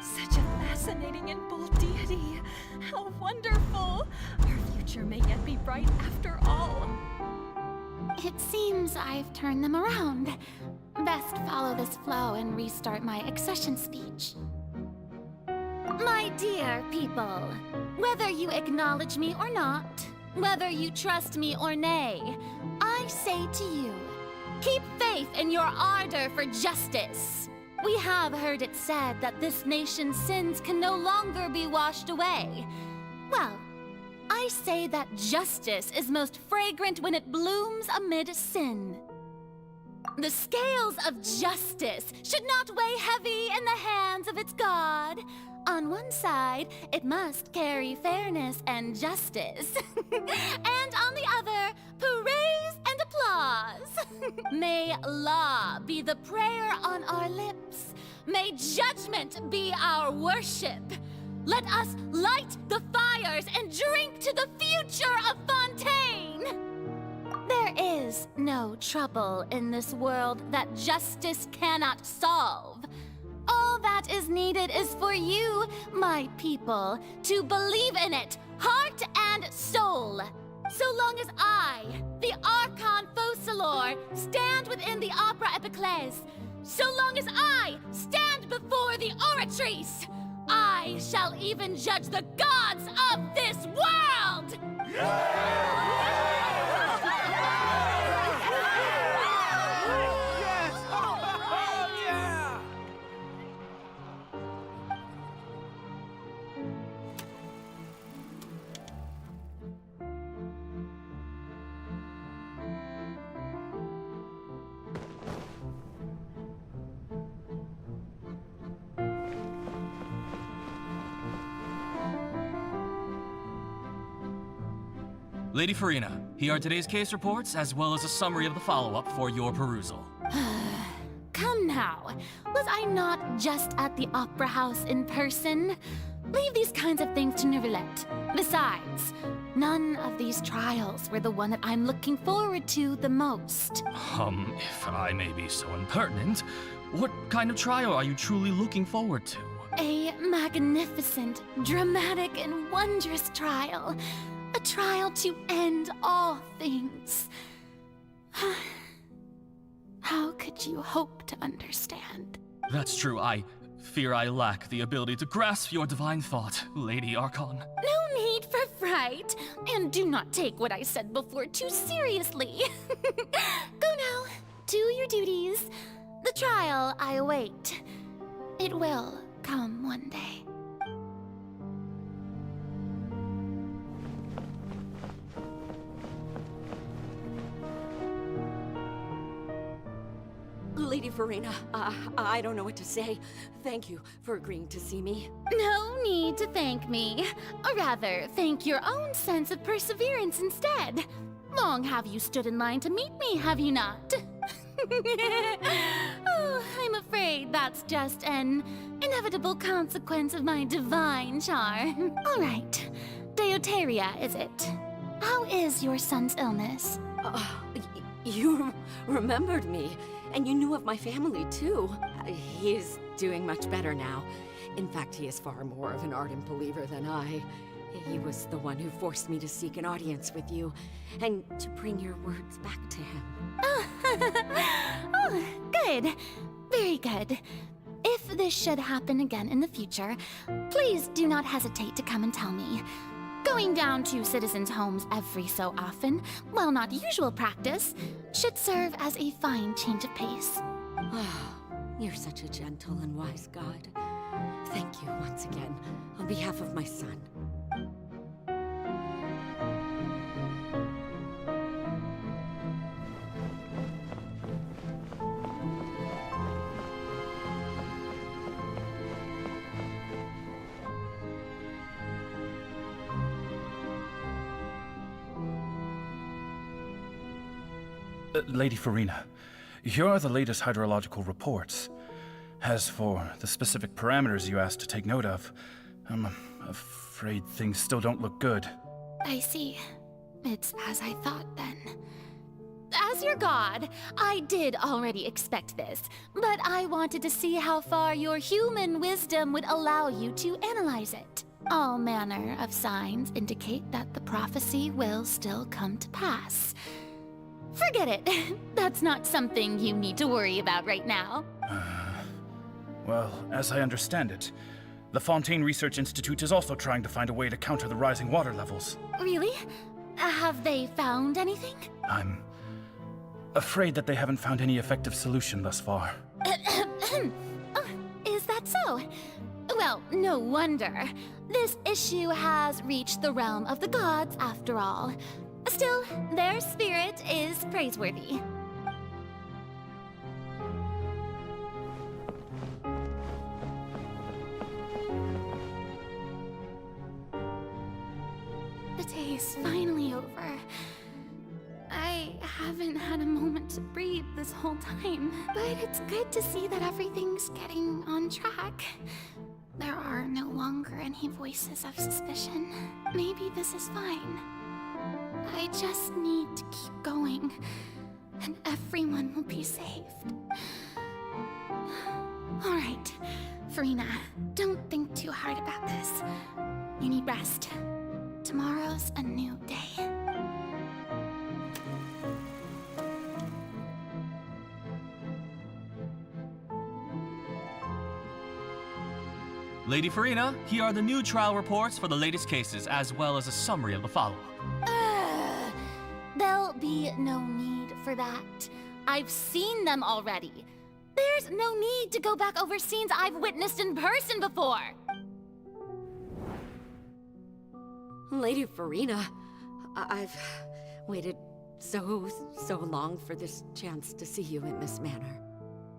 S5: Such a fascinating and bold deity. How wonderful! Our future may yet be bright after all.
S18: It seems I've turned them around. Best follow this flow and restart my accession speech. My dear people, whether you acknowledge me or not, whether you trust me or nay, I say to you, keep faith in your ardor for justice. We have heard it said that this nation's sins can no longer be washed away. Well, I say that justice is most fragrant when it blooms amid sin. The scales of justice should not weigh heavy in the hands of its God. On one side, it must carry fairness and justice. And on the other, praise and applause. May law be the prayer on our lips. May judgment be our worship. Let us light the fires and drink to the future of Fontaine. There is no trouble in this world that justice cannot solve. All that is needed is for you, my people, to believe in it, heart and soul. So long as I, the Archon Focalor, stand with
S9: within the opera epiclese. So long as I stand before the oratrice, I shall even judge the gods of this world!
S17: Lady Farina, here are today's case reports, as well as a summary of the follow-up for your perusal.
S18: Come now. Was I not just at the Opera House in person? Leave these kinds of things to Neuvillette. Besides, none of these trials were the one that I'm looking forward to the most.
S17: If I may be so impertinent, what kind of trial are you truly looking forward to?
S18: A magnificent, dramatic, and wondrous trial. A trial to end all things. How could you hope to understand?
S17: That's true, I fear I lack the ability to grasp your divine thought, Lady Archon.
S18: No need for fright, and do not take what I said before too seriously. Go now, do your duties. The trial I await. It will come one day.
S19: Lady Farina, I don't know what to say. Thank you for agreeing to see me.
S18: No need to thank me. Or rather, thank your own sense of perseverance instead. Long have you stood in line to meet me, have you not? Oh, I'm afraid that's just an inevitable consequence of my divine charm. All right. Deoteria, is it? How is your son's illness?
S19: You remembered me, and you knew of my family, too. He is doing much better now. In fact, he is far more of an ardent believer than I. He was the one who forced me to seek an audience with you, and to bring your words back to him.
S18: Oh, good. Very good. If this should happen again in the future, please do not hesitate to come and tell me. Going down to citizens' homes every so often, while not usual practice, should serve as a fine change of pace.
S19: You're such a gentle and wise god. Thank you once again, on behalf of my son.
S23: Lady Farina, here are the latest hydrological reports. As for the specific parameters you asked to take note of, I'm afraid things still don't look good.
S18: I see. It's as I thought then. As your god, I did already expect this, but I wanted to see how far your human wisdom would allow you to analyze it. All manner of signs indicate that the prophecy will still come to pass. Forget it. That's not something you need to worry about right now.
S23: Well, as I understand it, the Fontaine Research Institute is also trying to find a way to counter the rising water levels.
S18: Really? Have they found anything?
S23: I'm afraid that they haven't found any effective solution thus far.
S18: Oh, is that so? Well, no wonder. This issue has reached the realm of the gods, after all. Still, their spirit is praiseworthy. The day is finally over. I haven't had a moment to breathe this whole time, but it's good to see that everything's getting on track. There are no longer any voices of suspicion. Maybe this is fine. I just need to keep going, and everyone will be saved. All right, Farina, don't think too hard about this. You need rest. Tomorrow's a new day.
S17: Lady Farina, here are the new trial reports for the latest cases, as well as a summary of the follow-up.
S18: There'll be no need for that. I've seen them already. There's no need to go back over scenes I've witnessed in person before.
S19: Lady Farina, I've waited so long for this chance to see you in this manner.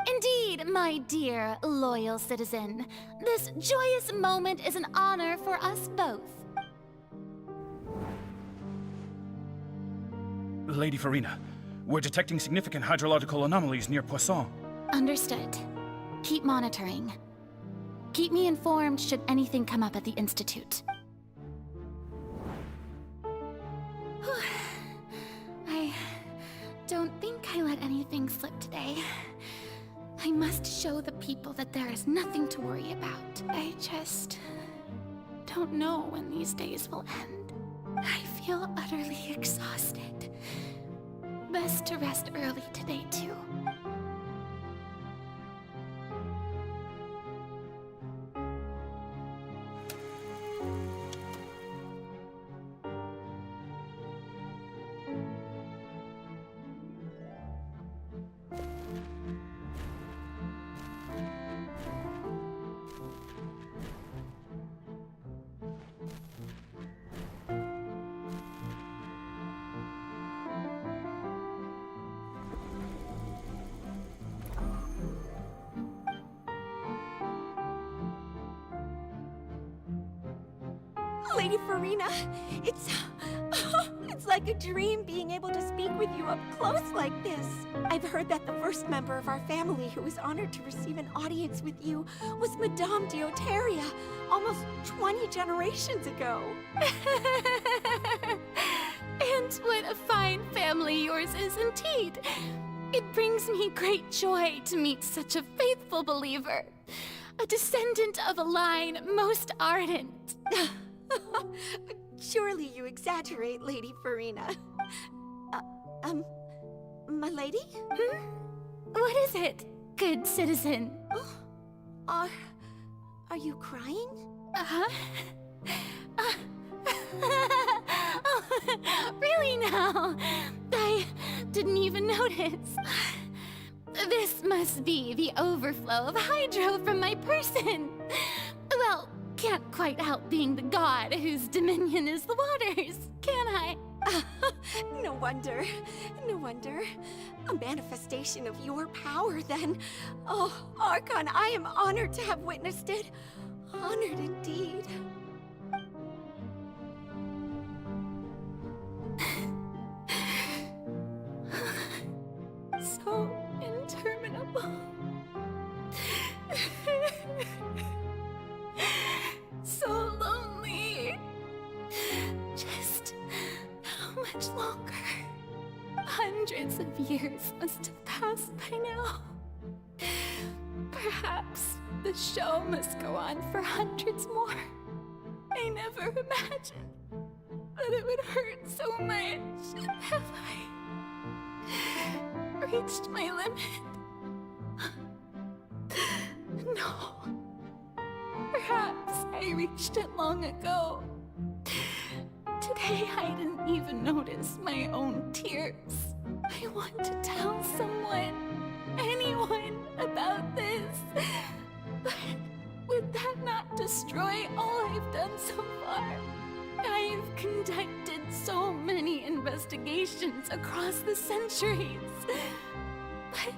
S18: Indeed, my dear, loyal citizen. This joyous moment is an honor for us both.
S23: Lady Farina, we're detecting significant hydrological anomalies near Poisson.
S18: Understood. Keep monitoring. Keep me informed should anything come up at the Institute. I don't think I let anything slip today. I must show the people that there is nothing to worry about. I just don't know when these days will end. I feel utterly exhausted. Best to rest early today, too.
S6: Lady Farina, it's like a dream being able to speak with you up close like this. I've heard that the first member of our family who was honored to receive an audience with you was Madame Deoteria, almost 20 generations ago.
S18: And what a fine family yours is indeed. It brings me great joy to meet such a faithful believer. A descendant of a line most ardent.
S6: Surely you exaggerate, Lady Farina. My lady?
S18: What is it, good citizen?
S6: Are you crying?
S18: Uh-huh. Really now? I didn't even notice. This must be the overflow of hydro from my person. Well, can't quite help being the god whose dominion is the waters, can I?
S6: No wonder. No wonder. A manifestation of your power, then. Oh, Archon, I am honored to have witnessed it. Honored indeed.
S18: So interminable. So lonely. Just how much longer? Hundreds of years must have passed by now. Perhaps the show must go on for hundreds more. I never imagined that it would hurt so much. Have I reached my limit? No. Perhaps I reached it long ago. Today I didn't even notice my own tears. I want to tell someone, anyone, about this. But would that not destroy all I've done so far? I've conducted so many investigations across the centuries. But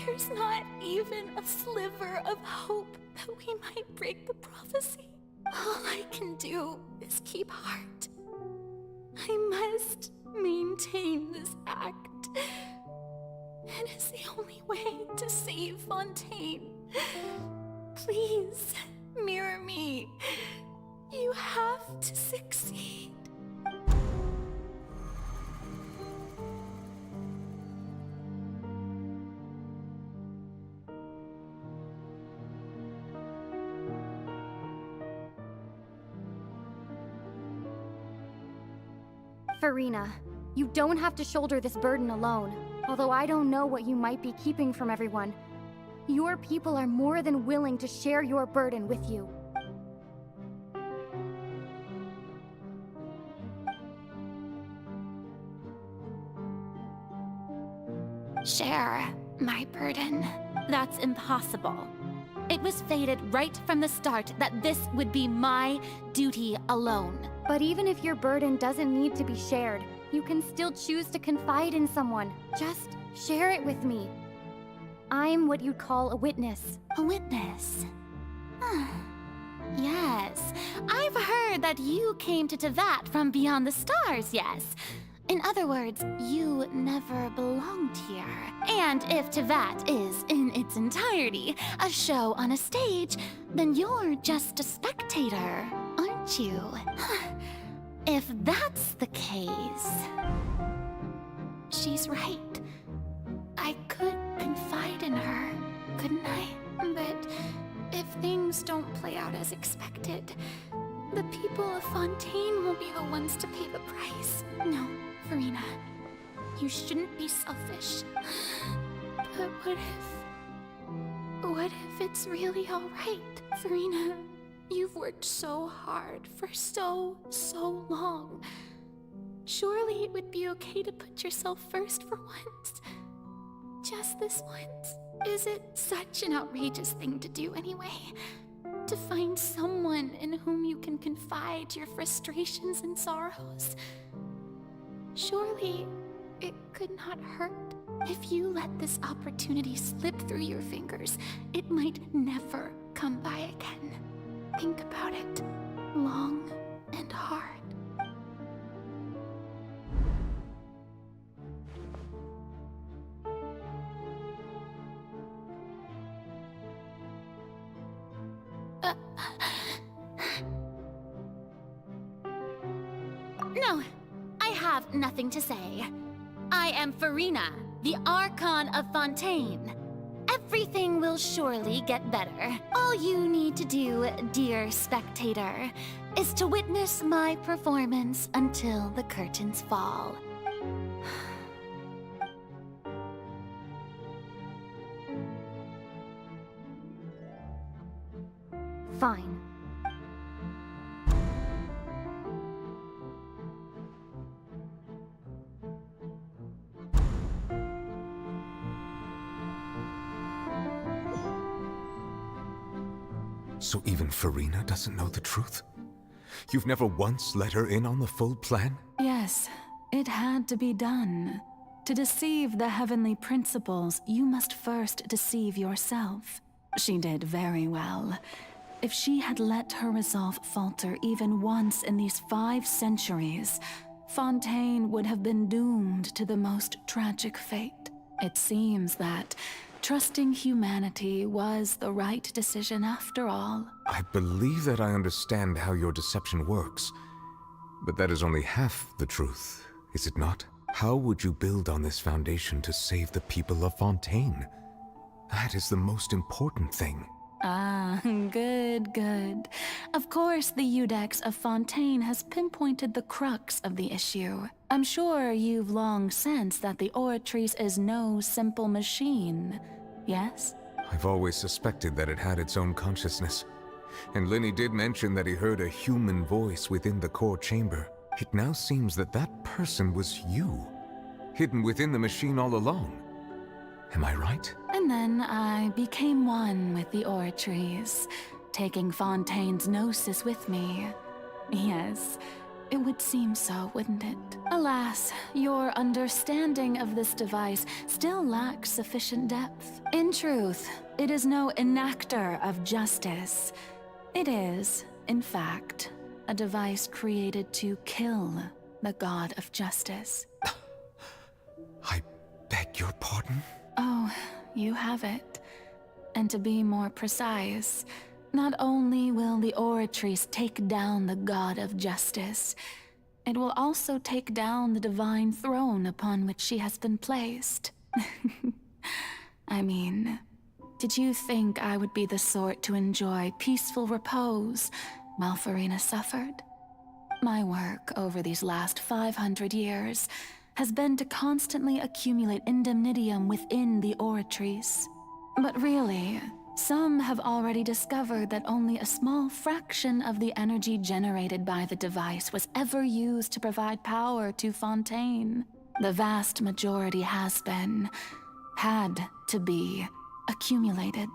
S18: there's not even a sliver of hope that we might break the prophecy. All I can do is keep heart. I must maintain this act. It is the only way to save Fontaine. Please, mirror me. You have to succeed.
S8: Farina, you don't have to shoulder this burden alone. Although I don't know what you might be keeping from everyone. Your people are more than willing to share your burden with you.
S2: Share my burden. That's impossible. It was fated right from the start that this would be my duty alone.
S8: But even if your burden doesn't need to be shared, you can still choose to confide in someone. Just share it with me. I'm what you'd call a witness.
S2: A witness? Yes, I've heard that you came to Tevat from beyond the stars, yes. In other words, you never belonged here. And if Tevat is, in its entirety, a show on a stage, then you're just a spectator, aren't you? If that's the case... She's right. I could confide in her, couldn't I? But if things don't play out as expected, the people of Fontaine will be the ones to pay the price. No, Farina, you shouldn't be selfish. But what if it's really all right? Farina, you've worked so hard for so long. Surely it would be okay to put yourself first for once. Just this once. Is it such an outrageous thing to do anyway? To find someone in whom you can confide your frustrations and sorrows? Surely it could not hurt. If you let this opportunity slip through your fingers, it might never come by again. Think about it long and hard. No, I have nothing to say. I am Farina, the Archon of Fontaine. Everything will surely get better. All you need to do, dear spectator, is to witness my performance until the curtains fall.
S8: Fine.
S7: So even Farina doesn't know the truth? You've never once let her in on the full plan?
S11: Yes, it had to be done. To deceive the heavenly principles, you must first deceive yourself. She did very well. If she had let her resolve falter even once in these 5 centuries, Fontaine would have been doomed to the most tragic fate. It seems that trusting humanity was the right decision after all.
S7: I believe that I understand how your deception works. But that is only half the truth, is it not? How would you build on this foundation to save the people of Fontaine? That is the most important thing.
S11: Ah, good. Of course, the Iudex of Fontaine has pinpointed the crux of the issue. I'm sure you've long sensed that the Oratrice is no simple machine, yes?
S7: I've always suspected that it had its own consciousness. And Lenny did mention that he heard a human voice within the core chamber. It now seems that that person was you, hidden within the machine all along. Am I right?
S11: And then I became one with the Oratrice, taking Fontaine's gnosis with me. Yes, it would seem so, wouldn't it? Alas, your understanding of this device still lacks sufficient depth. In truth, it is no enactor of justice. It is, in fact, a device created to kill the god of justice.
S7: I beg your pardon?
S11: Oh, you have it. And to be more precise, not only will the Oratrice take down the god of justice, it will also take down the divine throne upon which she has been placed. I mean, did you think I would be the sort to enjoy peaceful repose while Farina suffered? My work over these last 500 years has been to constantly accumulate indemnitium within the Oratrice. But really, some have already discovered that only a small fraction of the energy generated by the device was ever used to provide power to Fontaine. The vast majority has been, had to be, accumulated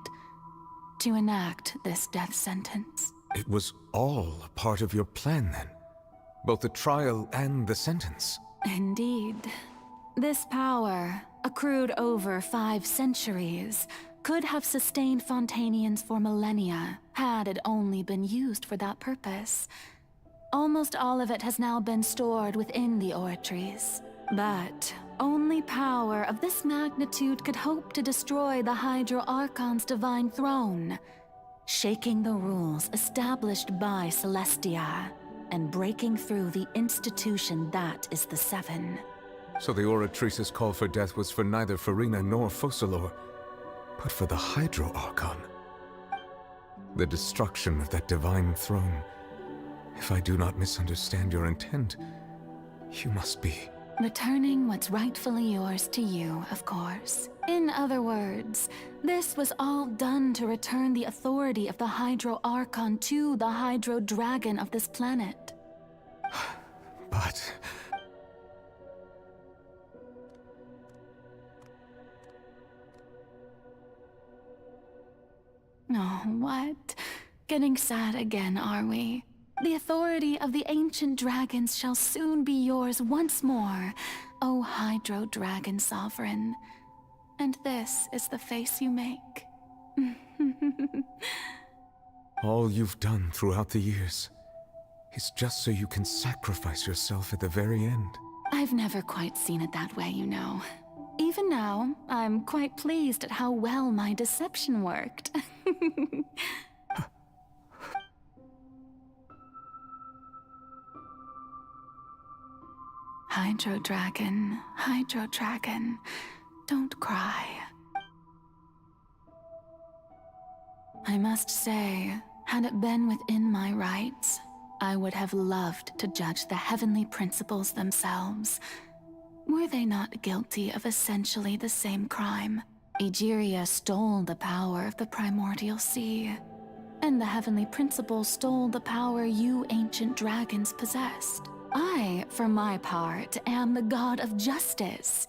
S11: to enact this death sentence.
S7: It was all a part of your plan, then? Both the trial and the sentence?
S11: Indeed. This power, accrued over 5 centuries, could have sustained Fontainians for millennia, had it only been used for that purpose. Almost all of it has now been stored within the oratories. But only power of this magnitude could hope to destroy the Hydro Archon's divine throne, shaking the rules established by Celestia, and breaking through the institution that is the Seven.
S7: So the Oratrice's call for death was for neither Farina nor Focalor, but for the Hydro Archon. The destruction of that divine throne. If I do not misunderstand your intent, you must be...
S11: Returning what's rightfully yours to you, of course. In other words, this was all done to return the authority of the Hydro Archon to the Hydro Dragon of this planet.
S7: But...
S11: Oh, what? Getting sad again, are we? The authority of the ancient dragons shall soon be yours once more, O Hydro Dragon Sovereign. And this is the face you make.
S7: all you've done throughout the years is just so you can sacrifice yourself at the very end.
S11: I've never quite seen it that way, you know. Even now, I'm quite pleased at how well my deception worked. Hydro Dragon, don't cry. I must say, had it been within my rights, I would have loved to judge the heavenly principles themselves. Were they not guilty of essentially the same crime? Egeria stole the power of the primordial sea, and the heavenly principles stole the power you ancient dragons possessed. I, for my part, am the god of justice.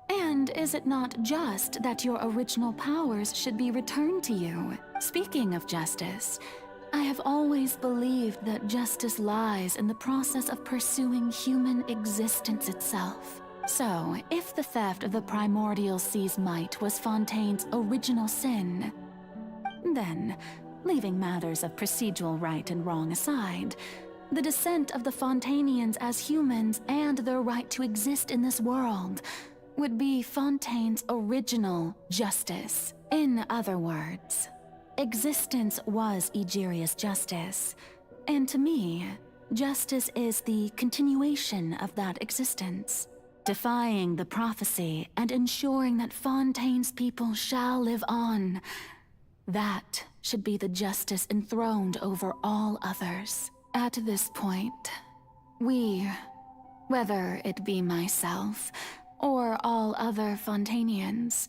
S11: And is it not just that your original powers should be returned to you? Speaking of justice, I have always believed that justice lies in the process of pursuing human existence itself. So, if the theft of the primordial sea's might was Fontaine's original sin, then, leaving matters of procedural right and wrong aside, the descent of the Fontainians as humans and their right to exist in this world would be Fontaine's original justice. In other words, existence was Egeria's justice, and to me, justice is the continuation of that existence, defying the prophecy and ensuring that Fontaine's people shall live on. That should be the justice enthroned over all others. At this point, we, whether it be myself or all other Fontainians,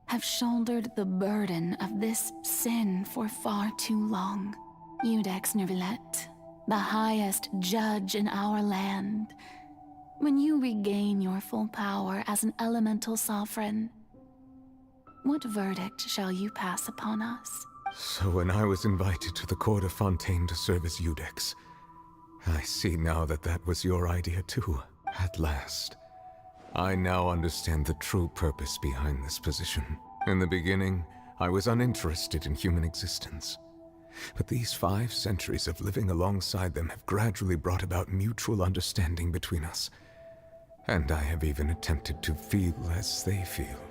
S11: have shouldered the burden of this sin for far too long. Iudex Nervillet, the highest judge in our land, when you regain your full power as an elemental sovereign, what verdict shall you pass upon us?
S7: So when I was invited to the court of Fontaine to serve as Iudex, I see now that that was your idea too, at last. I now understand the true purpose behind this position. In the beginning, I was uninterested in human existence. But these 5 centuries of living alongside them have gradually brought about mutual understanding between us. And I have even attempted to feel as they feel.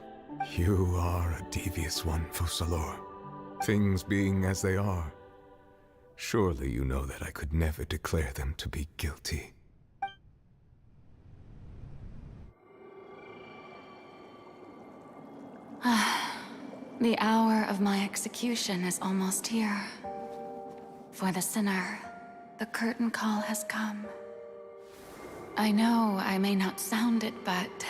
S7: You are a devious one, Focalor. Things being as they are, surely you know that I could never declare them to be guilty.
S11: The hour of my execution is almost here. For the sinner, the curtain call has come. I know I may not sound it, but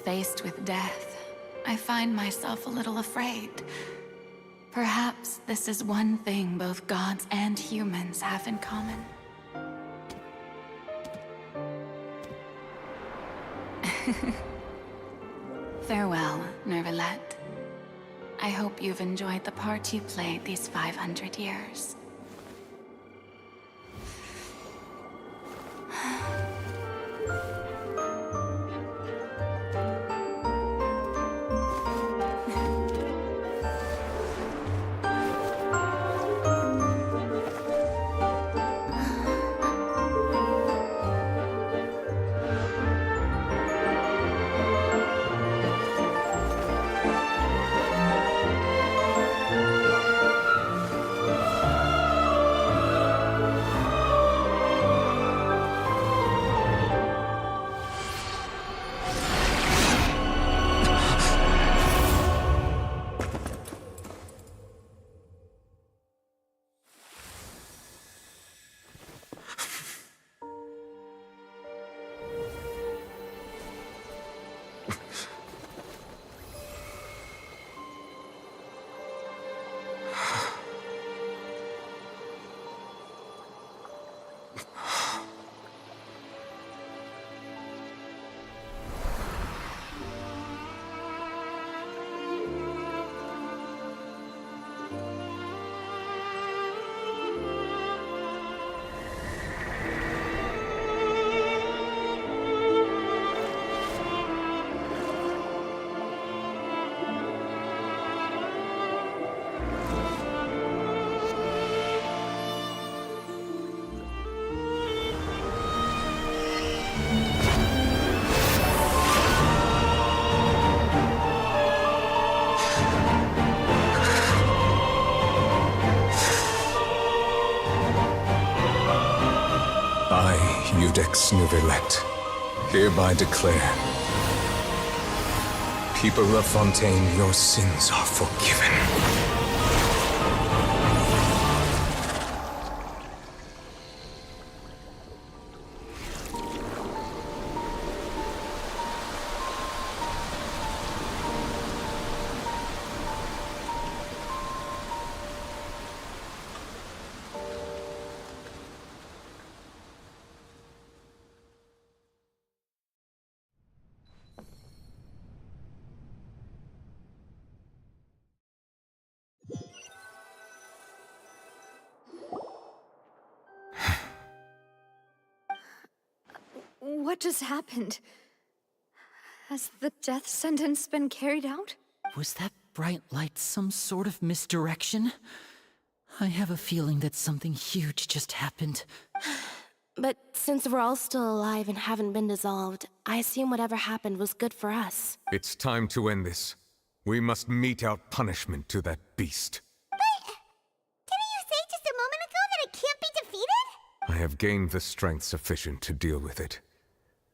S11: faced with death, I find myself a little afraid. Perhaps this is one thing both gods and humans have in common. Farewell, Nervalette. I hope you've enjoyed the part you played these 500 years.
S7: Ex Nouvellette, hereby declare, people of Fontaine, your sins are forgiven.
S1: What just happened? Has the death sentence been carried out?
S20: Was that bright light some sort of misdirection? I have a feeling that something huge just happened.
S12: But since we're all still alive and haven't been dissolved, I assume whatever happened was good for us.
S7: It's time to end this. We must mete out punishment to that beast.
S4: Didn't you say just a moment ago that it can't be defeated?
S7: I have gained the strength sufficient to deal with it.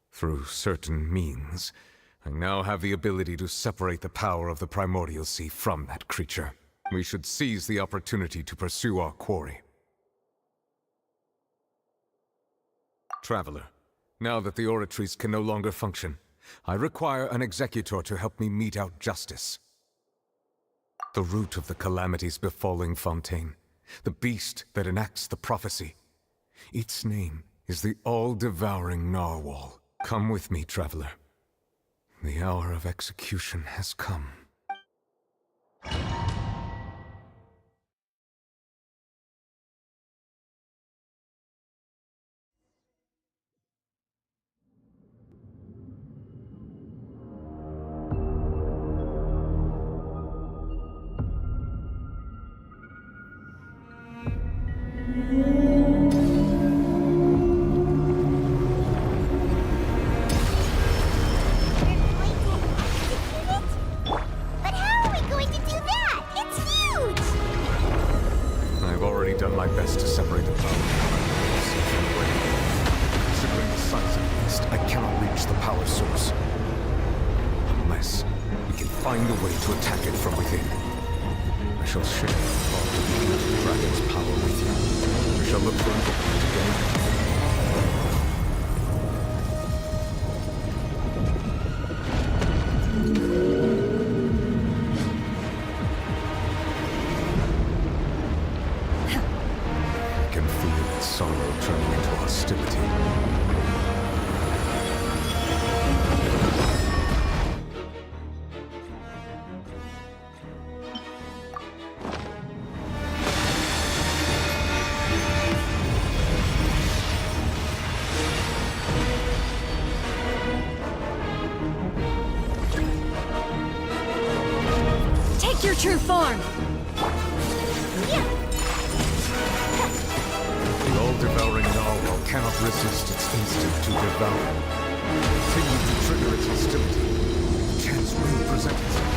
S7: Through certain means, I now have the ability to separate the power of the Primordial Sea from that creature. We should seize the opportunity to pursue our quarry. Traveler, now that the oratories can no longer function, I require an executor to help me mete out justice. The root of the calamities befalling Fontaine, the beast that enacts the prophecy. Its name is the all-devouring Narwhal. Come with me, traveler. The hour of execution has come.
S3: your true form!
S7: The all-devouring narwhal cannot resist its instinct to devour. Continue to trigger its hostility. Chance will present itself.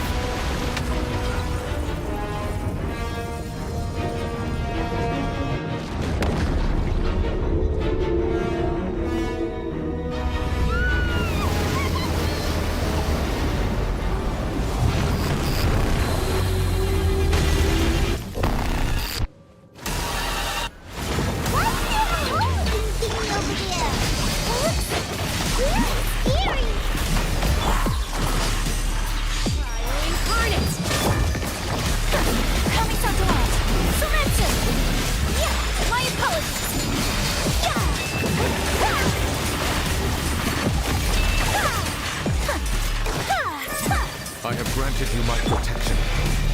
S7: I have granted you my protection.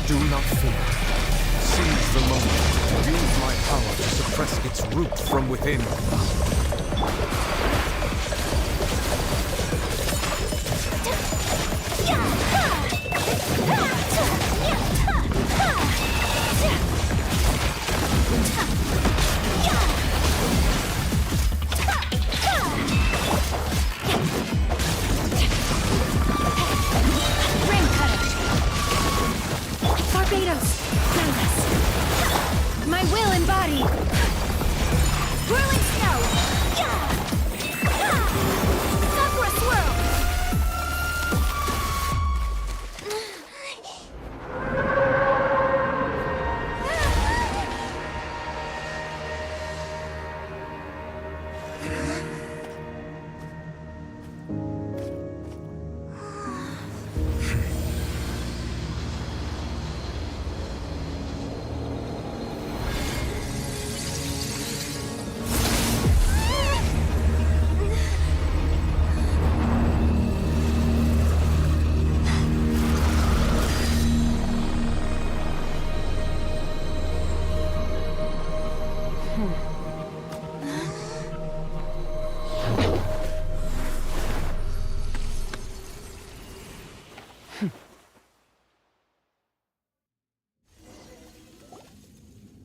S7: Do not fear. Seize the moment. Use my power to suppress its root from within.
S3: My will embodied! Whirling snow! Sakura swirl!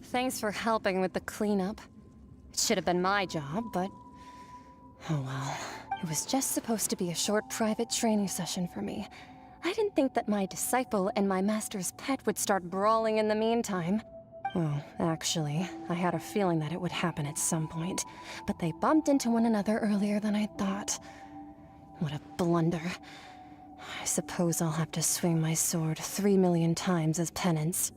S14: Thanks for helping with the cleanup. It should have been my job, but... oh well. It was just supposed to be a short private training session for me. I didn't think that my disciple and my master's pet would start brawling in the meantime. Well, actually, I had a feeling that it would happen at some point, but they bumped into one another earlier than I thought. What a blunder. I suppose I'll have to swing my sword 3 million times as penance.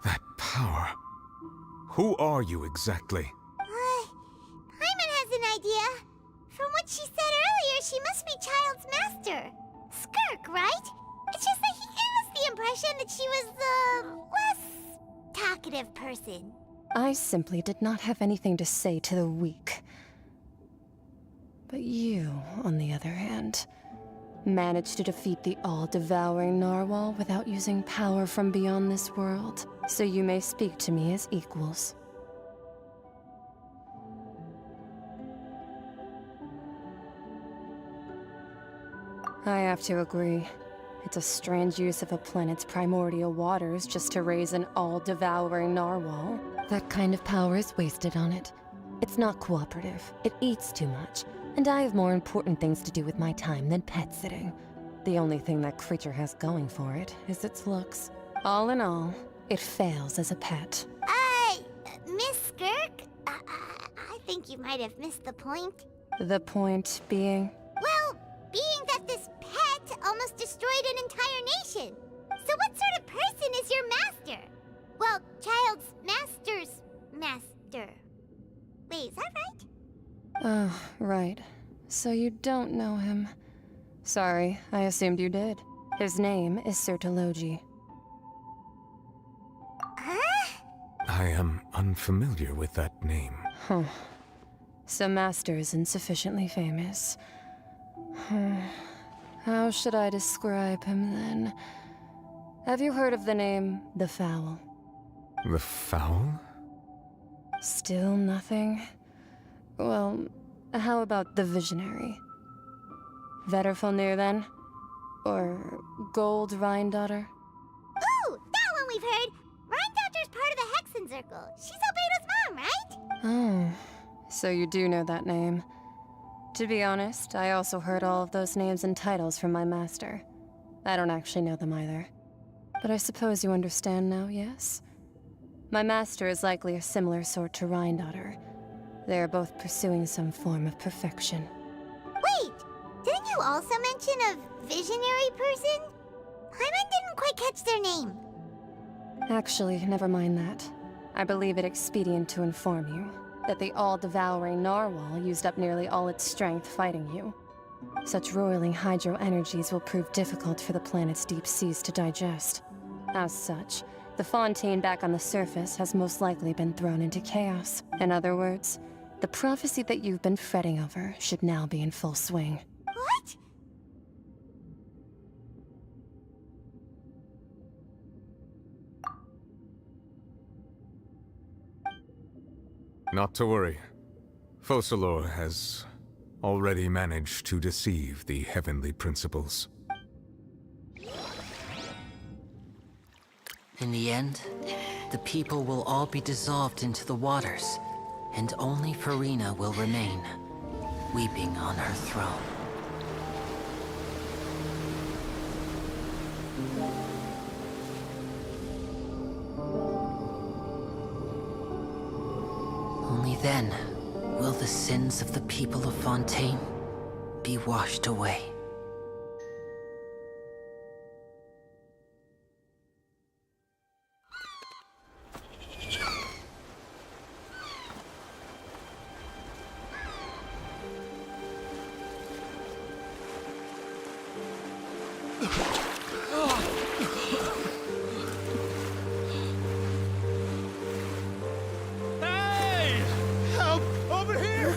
S7: That power. Who are you exactly?
S4: Paimon has an idea. From what she said earlier, she must be Child's master. Skirk, right? It's just that he gave us the impression that she was the less talkative person.
S14: I simply did not have anything to say to the weak. But you, on the other hand, managed to defeat the all-devouring narwhal without using power from beyond this world. So you may speak to me as equals. I have to agree. It's a strange use of a planet's primordial waters just to raise an all-devouring narwhal. That kind of power is wasted on it. It's not cooperative. It eats too much. And I have more important things to do with my time than pet sitting. The only thing that creature has going for it is its looks. All in all, it fails as a pet.
S4: Miss Skirk? I think you might have missed the point.
S14: The point being?
S4: Well, being that this pet almost destroyed an entire nation. So what sort of person is your master? Well, Child's master's master. Wait, is that right?
S14: Oh, right. So you don't know him. Sorry, I assumed you did. His name is Sertologi.
S7: I am unfamiliar with that name.
S14: Huh. So Master isn't sufficiently famous. How should I describe him then? Have you heard of the name The Fowl?
S7: The Fowl?
S14: Still nothing? Well, how about the Visionary? Vetterfalnir then? Or Gold Rhine-daughter?
S4: Ooh, that one we've heard. Rhine-daughter's part of the Hexen Circle. She's Albedo's mom, right?
S14: Oh, so you do know that name. To be honest, I also heard all of those names and titles from my master. I don't actually know them either. But I suppose you understand now, yes? My master is likely a similar sort to Rhine-daughter. They are both pursuing some form of perfection.
S4: Wait, didn't you also mention a visionary person? Paimon didn't quite catch their name.
S14: Actually, never mind that. I believe it expedient to inform you that the all-devouring narwhal used up nearly all its strength fighting you. Such roiling hydro energies will prove difficult for the planet's deep seas to digest. As such, the Fontaine back on the surface has most likely been thrown into chaos. In other words, the prophecy that you've been fretting over should now be in full swing.
S4: What?
S7: Not to worry. Focalor has already managed to deceive the heavenly principles.
S20: In the end, the people will all be dissolved into the waters, and only Farina will remain, weeping on her throne. Only then will the sins of the people of Fontaine be washed away.
S13: Hey! Help! Over here!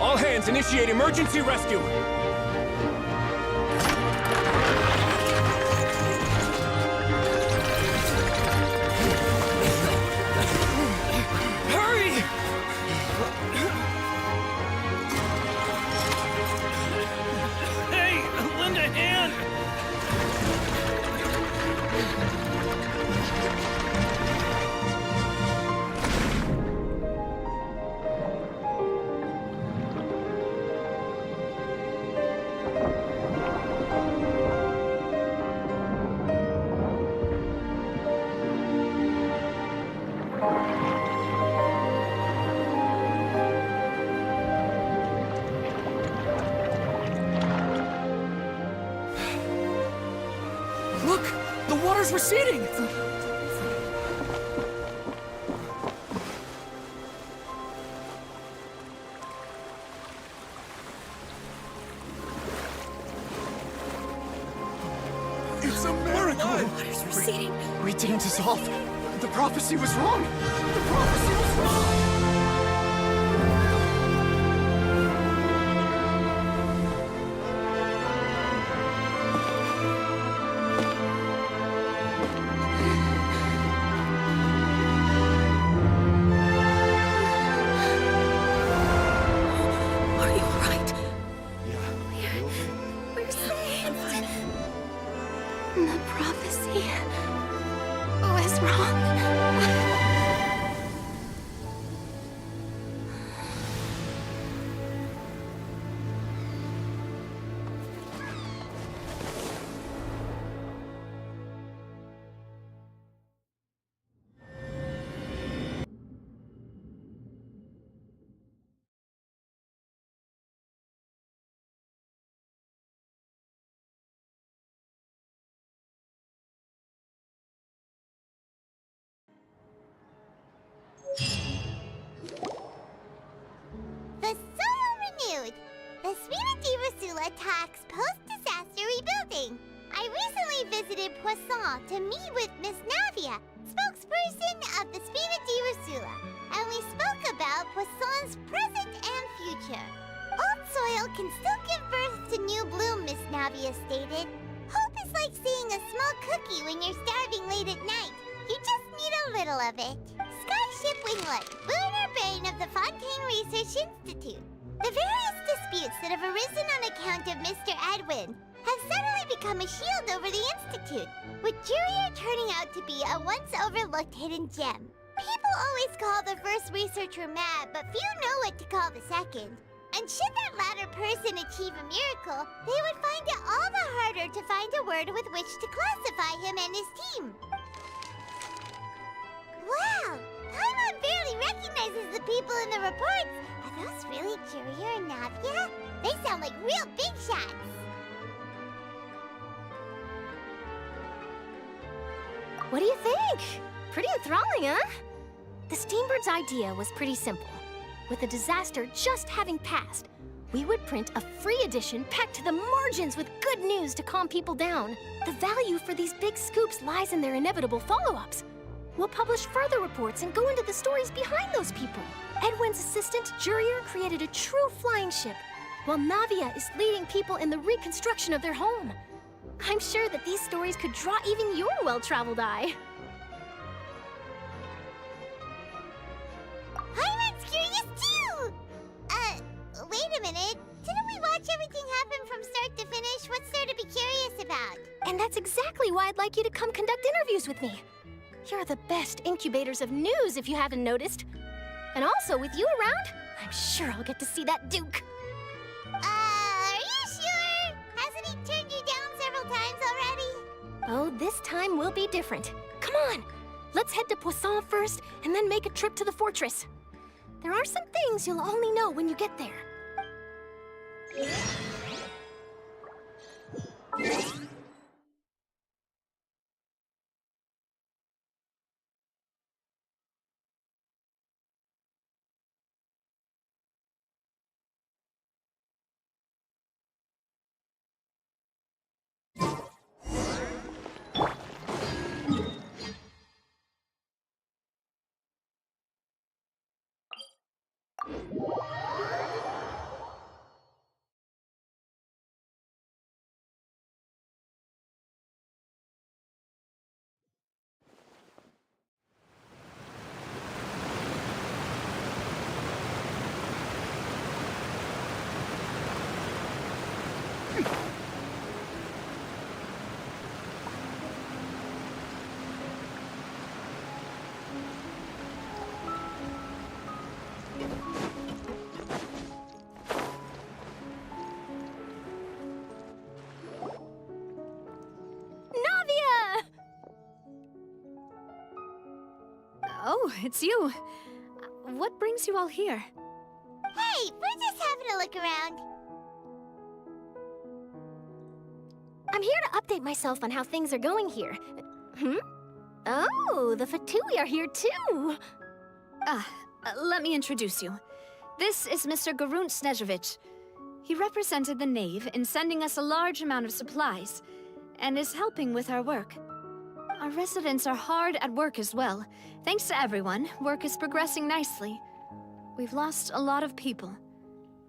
S10: All hands, initiate emergency rescue! Hurry! Hey, lend a hand! Look! The water's receding!
S13: It's a miracle!
S16: Water's receding.
S13: We didn't dissolve. The prophecy was wrong! The prophecy was wrong!
S16: Are you alright?
S2: We're saved. The prophecy was wrong.
S4: visited Poisson to meet with Miss Navia, spokesperson of the Spina di Rosula, and we spoke about Poisson's present and future. Old soil can still give birth to new bloom, Miss Navia stated. Hope is like seeing a small cookie when you're starving late at night. You just need a little of it. Skyship Winglet, lunar brain of the Fontaine Research Institute. The various disputes that have arisen on account of Mr. Edwin have suddenly become a shield over the Institute, with Jurier turning out to be a once-overlooked hidden gem. People always call the first researcher mad, but few know what to call the second. And should that latter person achieve a miracle, they would find it all the harder to find a word with which to classify him and his team. Wow! Paimon barely recognizes the people in the reports. Are those really Jurier and Navia? They sound like real big shots.
S3: What do you think? Pretty enthralling, huh? The Steambird's idea was pretty simple. With the disaster just having passed, we would print a free edition packed to the margins with good news to calm people down. The value for these big scoops lies in their inevitable follow-ups. We'll publish further reports and go into the stories behind those people. Edwin's assistant, Jurier, created a true flying ship, while Navia is leading people in the reconstruction of their home. I'm sure that these stories could draw even your well-traveled eye.
S4: Paimon's curious too! Wait a minute. Didn't we watch everything happen from start to finish? What's there to be curious about?
S3: And that's exactly why I'd like you to come conduct interviews with me. You're the best incubators of news, if you haven't noticed. And also, with you around, I'm sure I'll get to see that Duke.
S4: Are you sure? Hasn't he turned you down several times already?
S3: Oh, this time will be different. Come on, let's head to Poisson first, and then make a trip to the fortress. There are some things you'll only know when you get there.
S1: Oh, it's you. What brings you all here?
S4: Hey, we're just having a look around.
S3: I'm here to update myself on how things are going here. Oh, the Fatui are here too!
S1: Let me introduce you. This is Mr. Garunt Snezhevich. He represented the Knave in sending us a large amount of supplies, and is helping with our work. Our residents are hard at work as well. Thanks to everyone, work is progressing nicely. We've lost a lot of people,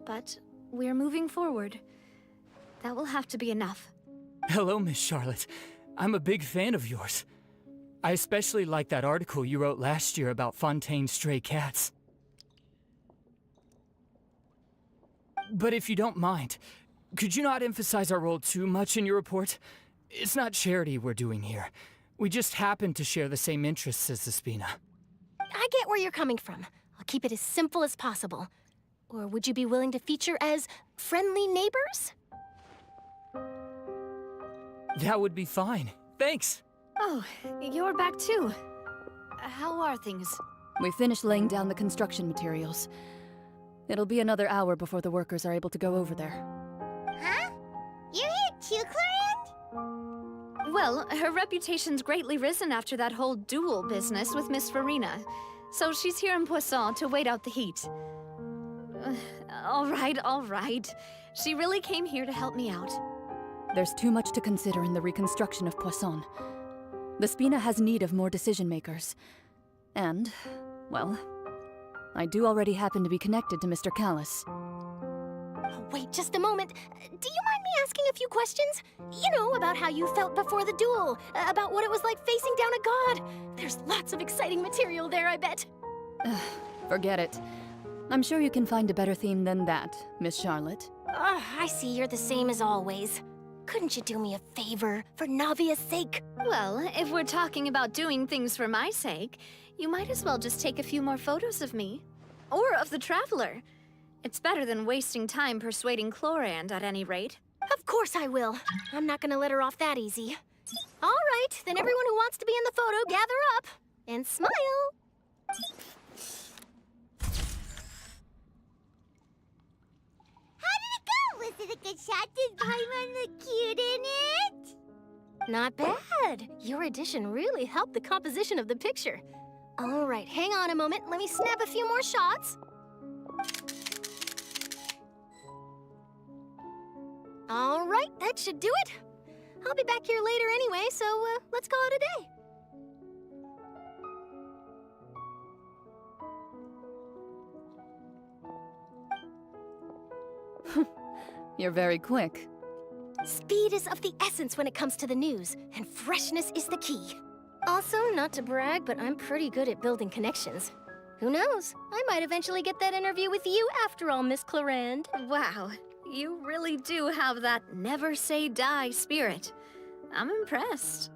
S1: but we're moving forward. That will have to be enough.
S15: Hello, Miss Charlotte. I'm a big fan of yours. I especially like that article you wrote last year about Fontaine's stray cats. But if you don't mind, could you not emphasize our role too much in your report? It's not charity we're doing here. We just happen to share the same interests as the Spina.
S3: I get where you're coming from. I'll keep it as simple as possible. Or would you be willing to feature as friendly neighbors?
S15: That would be fine. Thanks.
S1: Oh, you're back too. How are things?
S21: We finished laying down the construction materials. It'll be another hour before the workers are able to go over there.
S4: Huh? You're here too, Clorinde?
S1: Well, her reputation's greatly risen after that whole duel business with Miss Farina. So she's here in Poisson to wait out the heat. All right. She really came here to help me out.
S21: There's too much to consider in the reconstruction of Poisson. The Spina has need of more decision makers. And, well, I do already happen to be connected to Mr. Callis.
S3: Oh, wait just a moment. Do you mind me asking a few questions? You know, about how you felt before the duel, about what it was like facing down a god. There's lots of exciting material there, I bet.
S21: Forget it. I'm sure you can find a better theme than that, Miss Charlotte.
S3: I see you're the same as always. Couldn't you do me a favor, for Navia's sake?
S1: Well, if we're talking about doing things for my sake, you might as well just take a few more photos of me. Or of the Traveler. It's better than wasting time persuading Chlorand, at any rate.
S3: Of course I will. I'm not gonna let her off that easy. All right, then everyone who wants to be in the photo, gather up. And smile.
S4: How did it go? Was it a good shot? Did Paimon look cute in it?
S3: Not bad. Your addition really helped the composition of the picture. All right, hang on a moment. Let me snap a few more shots. All right, that should do it. I'll be back here later anyway, so let's call it a day.
S21: You're very quick.
S3: Speed is of the essence when it comes to the news, and freshness is the key. Also, not to brag, but I'm pretty good at building connections. Who knows? I might eventually get that interview with you after all, Miss Chlorand.
S1: Wow, you really do have that never say die spirit. I'm impressed.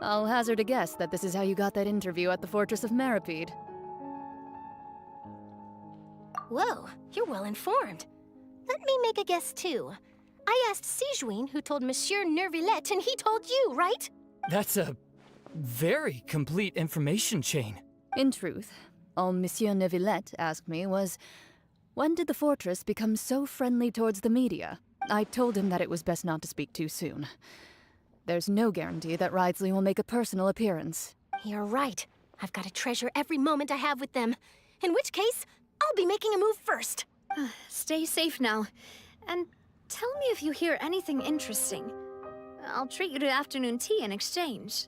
S21: I'll hazard a guess that this is how you got that interview at the Fortress of Meripede.
S3: Whoa, you're well informed. Let me make a guess too. I asked Sijuin, who told Monsieur Nervillet, and he told you, right?
S15: That's a very complete information chain.
S21: In truth, all Monsieur Neuvillette asked me was, when did the fortress become so friendly towards the media? I told him that it was best not to speak too soon. There's no guarantee that Wriothesley will make a personal appearance.
S3: You're right. I've got to treasure every moment I have with them. In which case, I'll be making a move first.
S1: Stay safe now. And tell me if you hear anything interesting. I'll treat you to afternoon tea in exchange.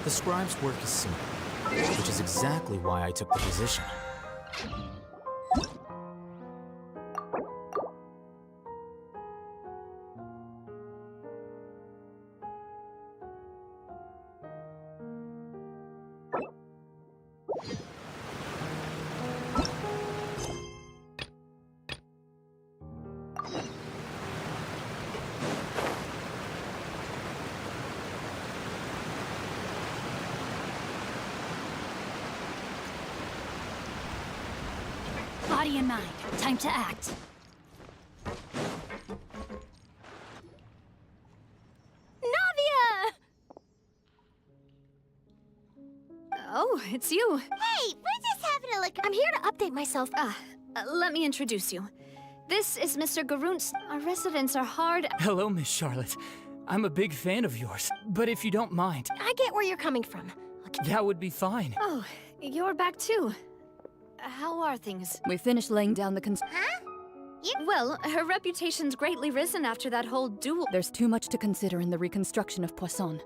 S5: The scribe's work is simple, which is exactly why I took the position.
S18: Body and mind, time to act.
S3: Navia!
S1: Oh, it's you.
S4: Hey, we're just having a look.
S3: I'm here to update myself.
S1: Let me introduce you. This is Mr. Garuntz. Our residents are hard.
S15: Hello, Miss Charlotte. I'm a big fan of yours, but if you don't mind...
S3: I get where you're coming from.
S15: That would be fine.
S1: Oh, you're back too. How are things?
S21: We finished laying down the
S4: Huh?
S1: Well, her reputation's greatly risen after that whole duel.
S21: There's too much to consider in the reconstruction of Poisson.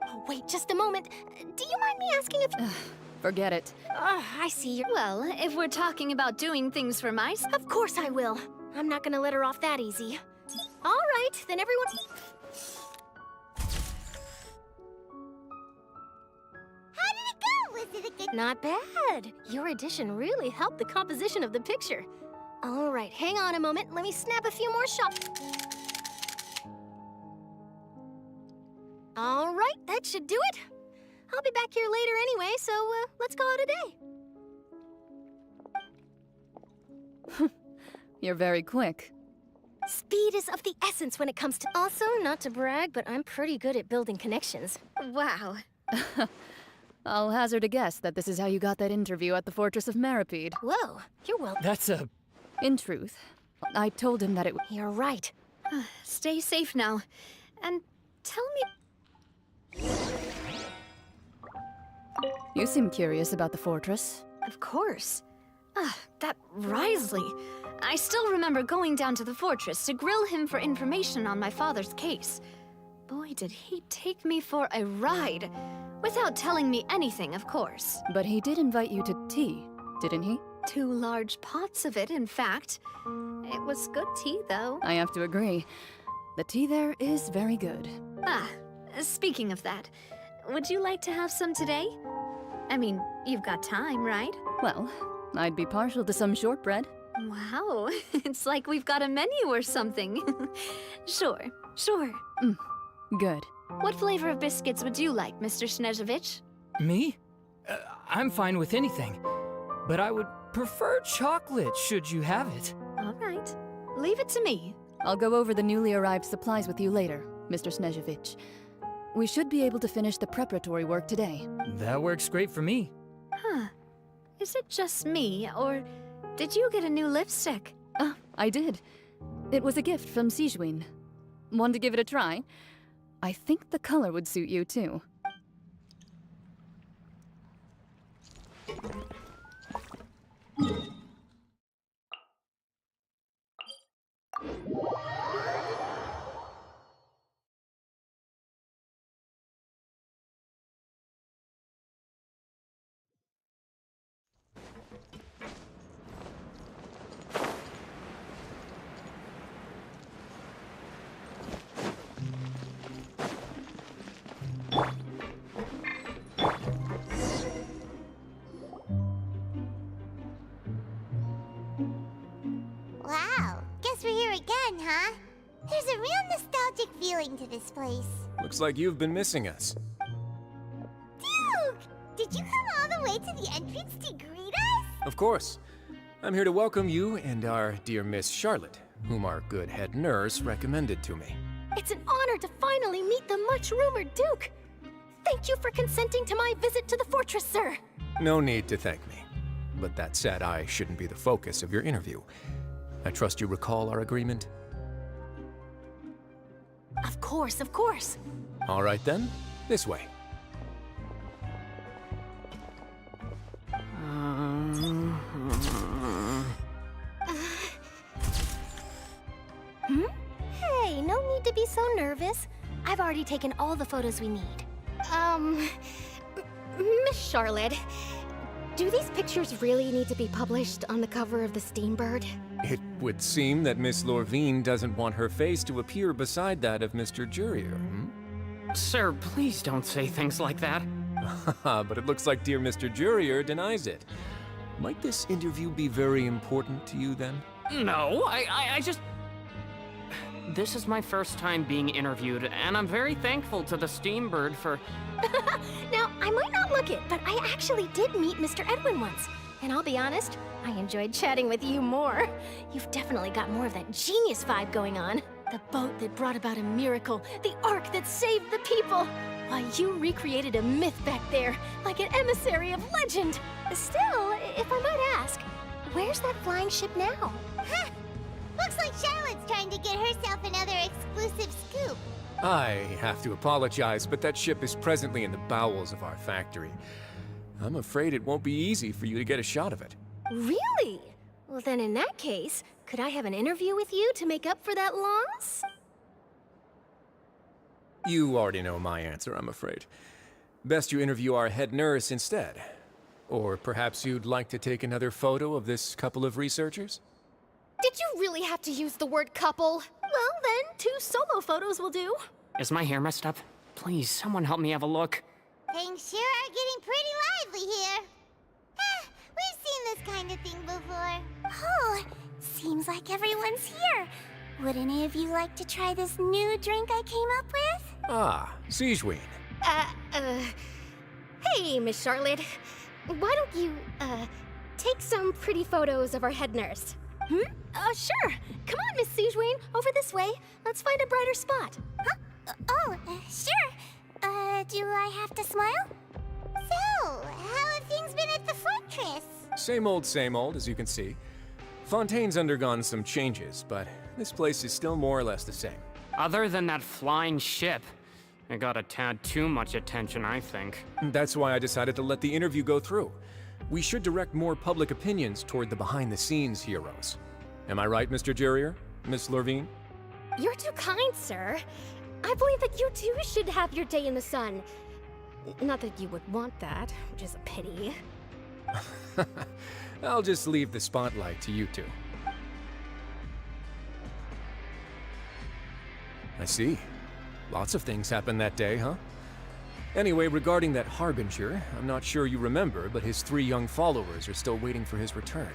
S3: Oh, wait just a moment. Do you mind me asking if...
S21: Forget it.
S3: I see you.
S1: Well, if we're talking about doing things for my...
S3: Of course I will. I'm not gonna let her off that easy. All right, then everyone...
S4: How did it go? Was it a good...
S3: Not bad. Your addition really helped the composition of the picture. All right, hang on a moment. Let me snap a few more shots. All right, that should do it. I'll be back here later anyway, so let's call it a day.
S21: You're very quick.
S3: Speed is of the essence when it comes to... Also, not to brag, but I'm pretty good at building connections.
S1: Wow.
S21: I'll hazard a guess that this is how you got that interview at the Fortress of Meripede.
S3: Whoa, you're well...
S15: That's a...
S21: In truth, I told him that it...
S3: You're right.
S1: Stay safe now. And tell me...
S21: You seem curious about the fortress.
S1: Of course. That Risley. I still remember going down to the fortress to grill him for information on my father's case. Boy, did he take me for a ride. Without telling me anything, of course.
S21: But he did invite you to tea, didn't he?
S1: 2 large pots of it, in fact. It was good tea, though.
S21: I have to agree. The tea there is very good.
S1: Speaking of that, would you like to have some today? I mean, you've got time, right?
S21: Well, I'd be partial to some shortbread.
S1: Wow, it's like we've got a menu or something. Sure.
S21: Good.
S1: What flavor of biscuits would you like, Mr. Snezhevich?
S15: Me? I'm fine with anything. But I would prefer chocolate, should you have it.
S1: All right. Leave it to me.
S21: I'll go over the newly arrived supplies with you later, Mr. Snezhevich. We should be able to finish the preparatory work today.
S15: That works great for me.
S1: Huh. Is it just me, or did you get a new lipstick?
S21: I did. It was a gift from Sijuin. Want to give it a try? I think the color would suit you, too.
S4: Wow, guess we're here again, huh? There's a real nostalgic feeling to this place.
S7: Looks like you've been missing us.
S4: Duke! Did you come all the way to the entrance to greet us?
S7: Of course. I'm here to welcome you and our dear Miss Charlotte, whom our good head nurse recommended to me.
S3: It's an honor to finally meet the much-rumored Duke. Thank you for consenting to my visit to the fortress, sir.
S7: No need to thank me. But that said, I shouldn't be the focus of your interview. I trust you recall our agreement?
S3: Of course, of course.
S7: All right then, this way.
S3: Hey, no need to be so nervous. I've already taken all the photos we need.
S9: Miss Charlotte, do these pictures really need to be published on the cover of the Steambird?
S7: It would seem that Miss Lorvine doesn't want her face to appear beside that of Mr. Jurier,
S10: Sir, please don't say things like that.
S7: But it looks like dear Mr. Jurier denies it. Might this interview be very important to you, then?
S10: No, I just... This is my first time being interviewed, and I'm very thankful to the Steambird for...
S3: Now, I might not look it, but I actually did meet Mr. Edwin once. And I'll be honest, I enjoyed chatting with you more. You've definitely got more of that genius vibe going on. The boat that brought about a miracle, the ark that saved the people. While you recreated a myth back there, like an emissary of legend. Still, if I might ask, where's that flying ship now?
S4: Huh! Looks like Charlotte's trying to get herself another exclusive scoop.
S7: I have to apologize, but that ship is presently in the bowels of our factory. I'm afraid it won't be easy for you to get a shot of it.
S3: Really? Well, then in that case, could I have an interview with you to make up for that loss?
S7: You already know my answer, I'm afraid. Best you interview our head nurse instead. Or perhaps you'd like to take another photo of this couple of researchers?
S9: Did you really have to use the word couple?
S3: Well, then, 2 solo photos will do.
S10: Is my hair messed up? Please, someone help me have a look.
S4: Things sure are getting pretty lively here. We've seen this kind of thing before. Oh, seems like everyone's here. Would any of you like to try this new drink I came up with?
S7: Ah, Sijuin.
S9: Hey, Miss Charlotte. Why don't you, take some pretty photos of our head nurse?
S3: Sure. Come on, Miss Siegewayne, over this way. Let's find a brighter spot.
S4: Sure. Do I have to smile? So, how have things been at the fortress?
S17: Same old, as you can see. Fontaine's undergone some changes, but this place is still more or less the same.
S10: Other than that flying ship, it got a tad too much attention, I think.
S17: That's why I decided to let the interview go through. We should direct more public opinions toward the behind-the-scenes heroes. Am I right, Mr. Jurrier? Miss Lurvine?
S9: You're too kind, sir. I believe that you too should have your day in the sun. Not that you would want that, which is a pity.
S17: I'll just leave the spotlight to you two. I see. Lots of things happened that day, huh? Anyway, regarding that Harbinger, I'm not sure you remember, but his 3 young followers are still waiting for his return.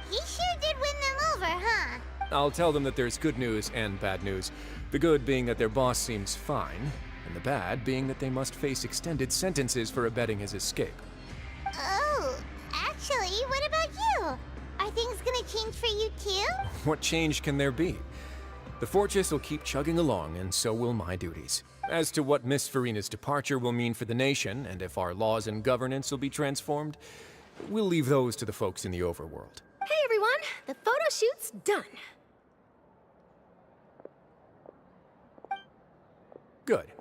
S4: He sure did win them over, huh?
S17: I'll tell them that there's good news and bad news. The good being that their boss seems fine, and the bad being that they must face extended sentences for abetting his escape.
S4: Oh, actually, what about you? Are things gonna change for you too?
S17: What change can there be? The fortress will keep chugging along, and so will my duties. As to what Miss Farina's departure will mean for the nation, and if our laws and governance will be transformed, we'll leave those to the folks in the overworld.
S3: Hey, everyone. The photo shoot's done.
S17: Good.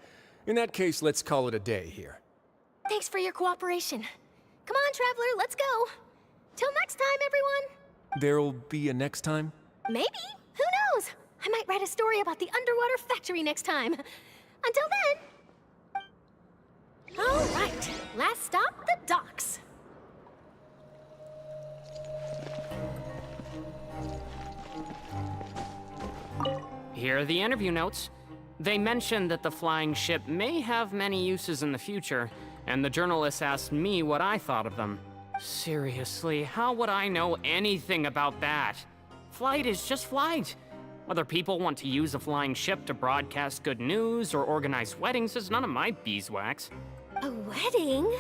S17: In that case, let's call it a day here.
S3: Thanks for your cooperation. Come on, Traveler, let's go. Till next time, everyone.
S17: There'll be a next time?
S3: Maybe. Who knows? I might write a story about the underwater factory next time. Until then. All right. Last stop, the docks.
S10: Here are the interview notes. They mentioned that the flying ship may have many uses in the future, and the journalist asked me what I thought of them. Seriously, how would I know anything about that? Flight is just flight. Whether people want to use a flying ship to broadcast good news or organize weddings is none of my beeswax.
S9: A wedding?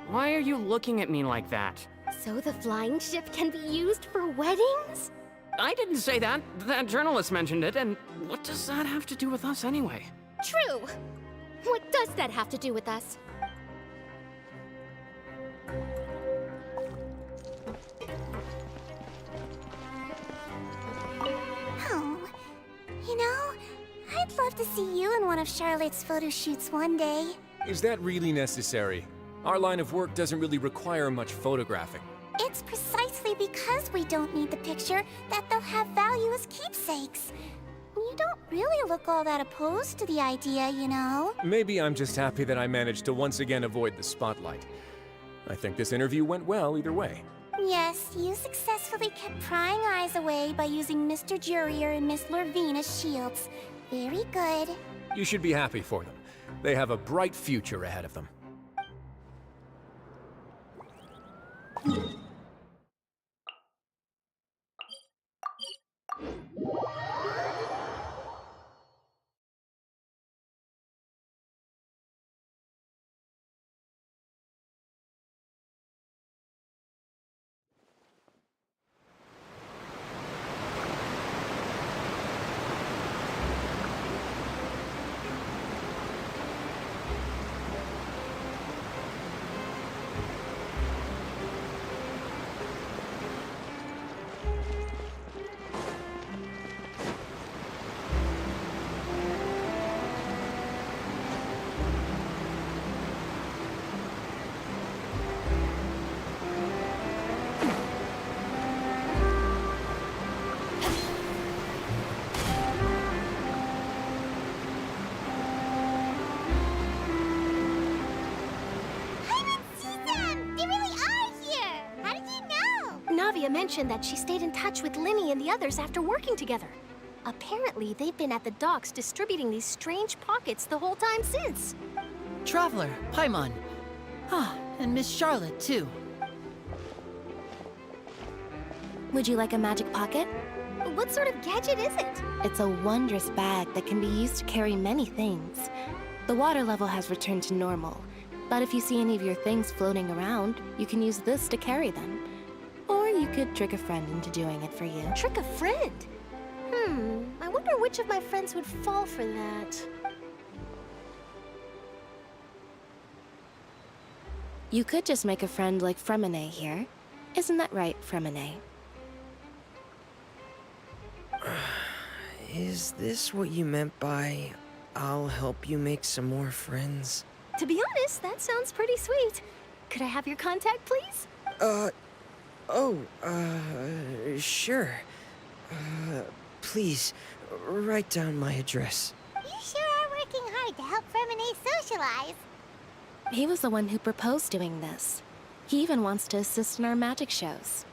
S10: Why are you looking at me like that?
S9: So the flying ship can be used for weddings?
S10: I didn't say that. That journalist mentioned it, and what does that have to do with us anyway?
S9: True. What does that have to do with us?
S4: Oh, you know, I'd love to see you in one of Charlotte's photo shoots one day.
S17: Is that really necessary? Our line of work doesn't really require much photographing.
S4: It's precisely because we don't need the picture that they'll have value as keepsakes. You don't really look all that opposed to the idea, you know.
S17: Maybe I'm just happy that I managed to once again avoid the spotlight. I think this interview went well either way.
S4: Yes, you successfully kept prying eyes away by using Mr. Jurrier and Miss Lurvine as shields. Very good.
S17: You should be happy for them. They have a bright future ahead of them.
S3: Navia mentioned that she stayed in touch with Linny and the others after working together. Apparently, they've been at the docks distributing these strange pockets the whole time since.
S20: Traveler, Paimon. And Miss Charlotte, too.
S12: Would you like a magic pocket?
S3: What sort of gadget is it?
S12: It's a wondrous bag that can be used to carry many things. The water level has returned to normal, but if you see any of your things floating around, you can use this to carry them. Or you could trick a friend into doing it for you.
S3: Trick a friend? I wonder which of my friends would fall for that.
S12: You could just make a friend like Fremine here. Isn't that right, Fremine?
S19: Is this what you meant by, I'll help you make some more friends?
S3: To be honest, that sounds pretty sweet. Could I have your contact, please?
S19: Sure. Please, write down my address.
S4: You sure are working hard to help Fremine socialize.
S12: He was the one who proposed doing this. He even wants to assist in our magic shows.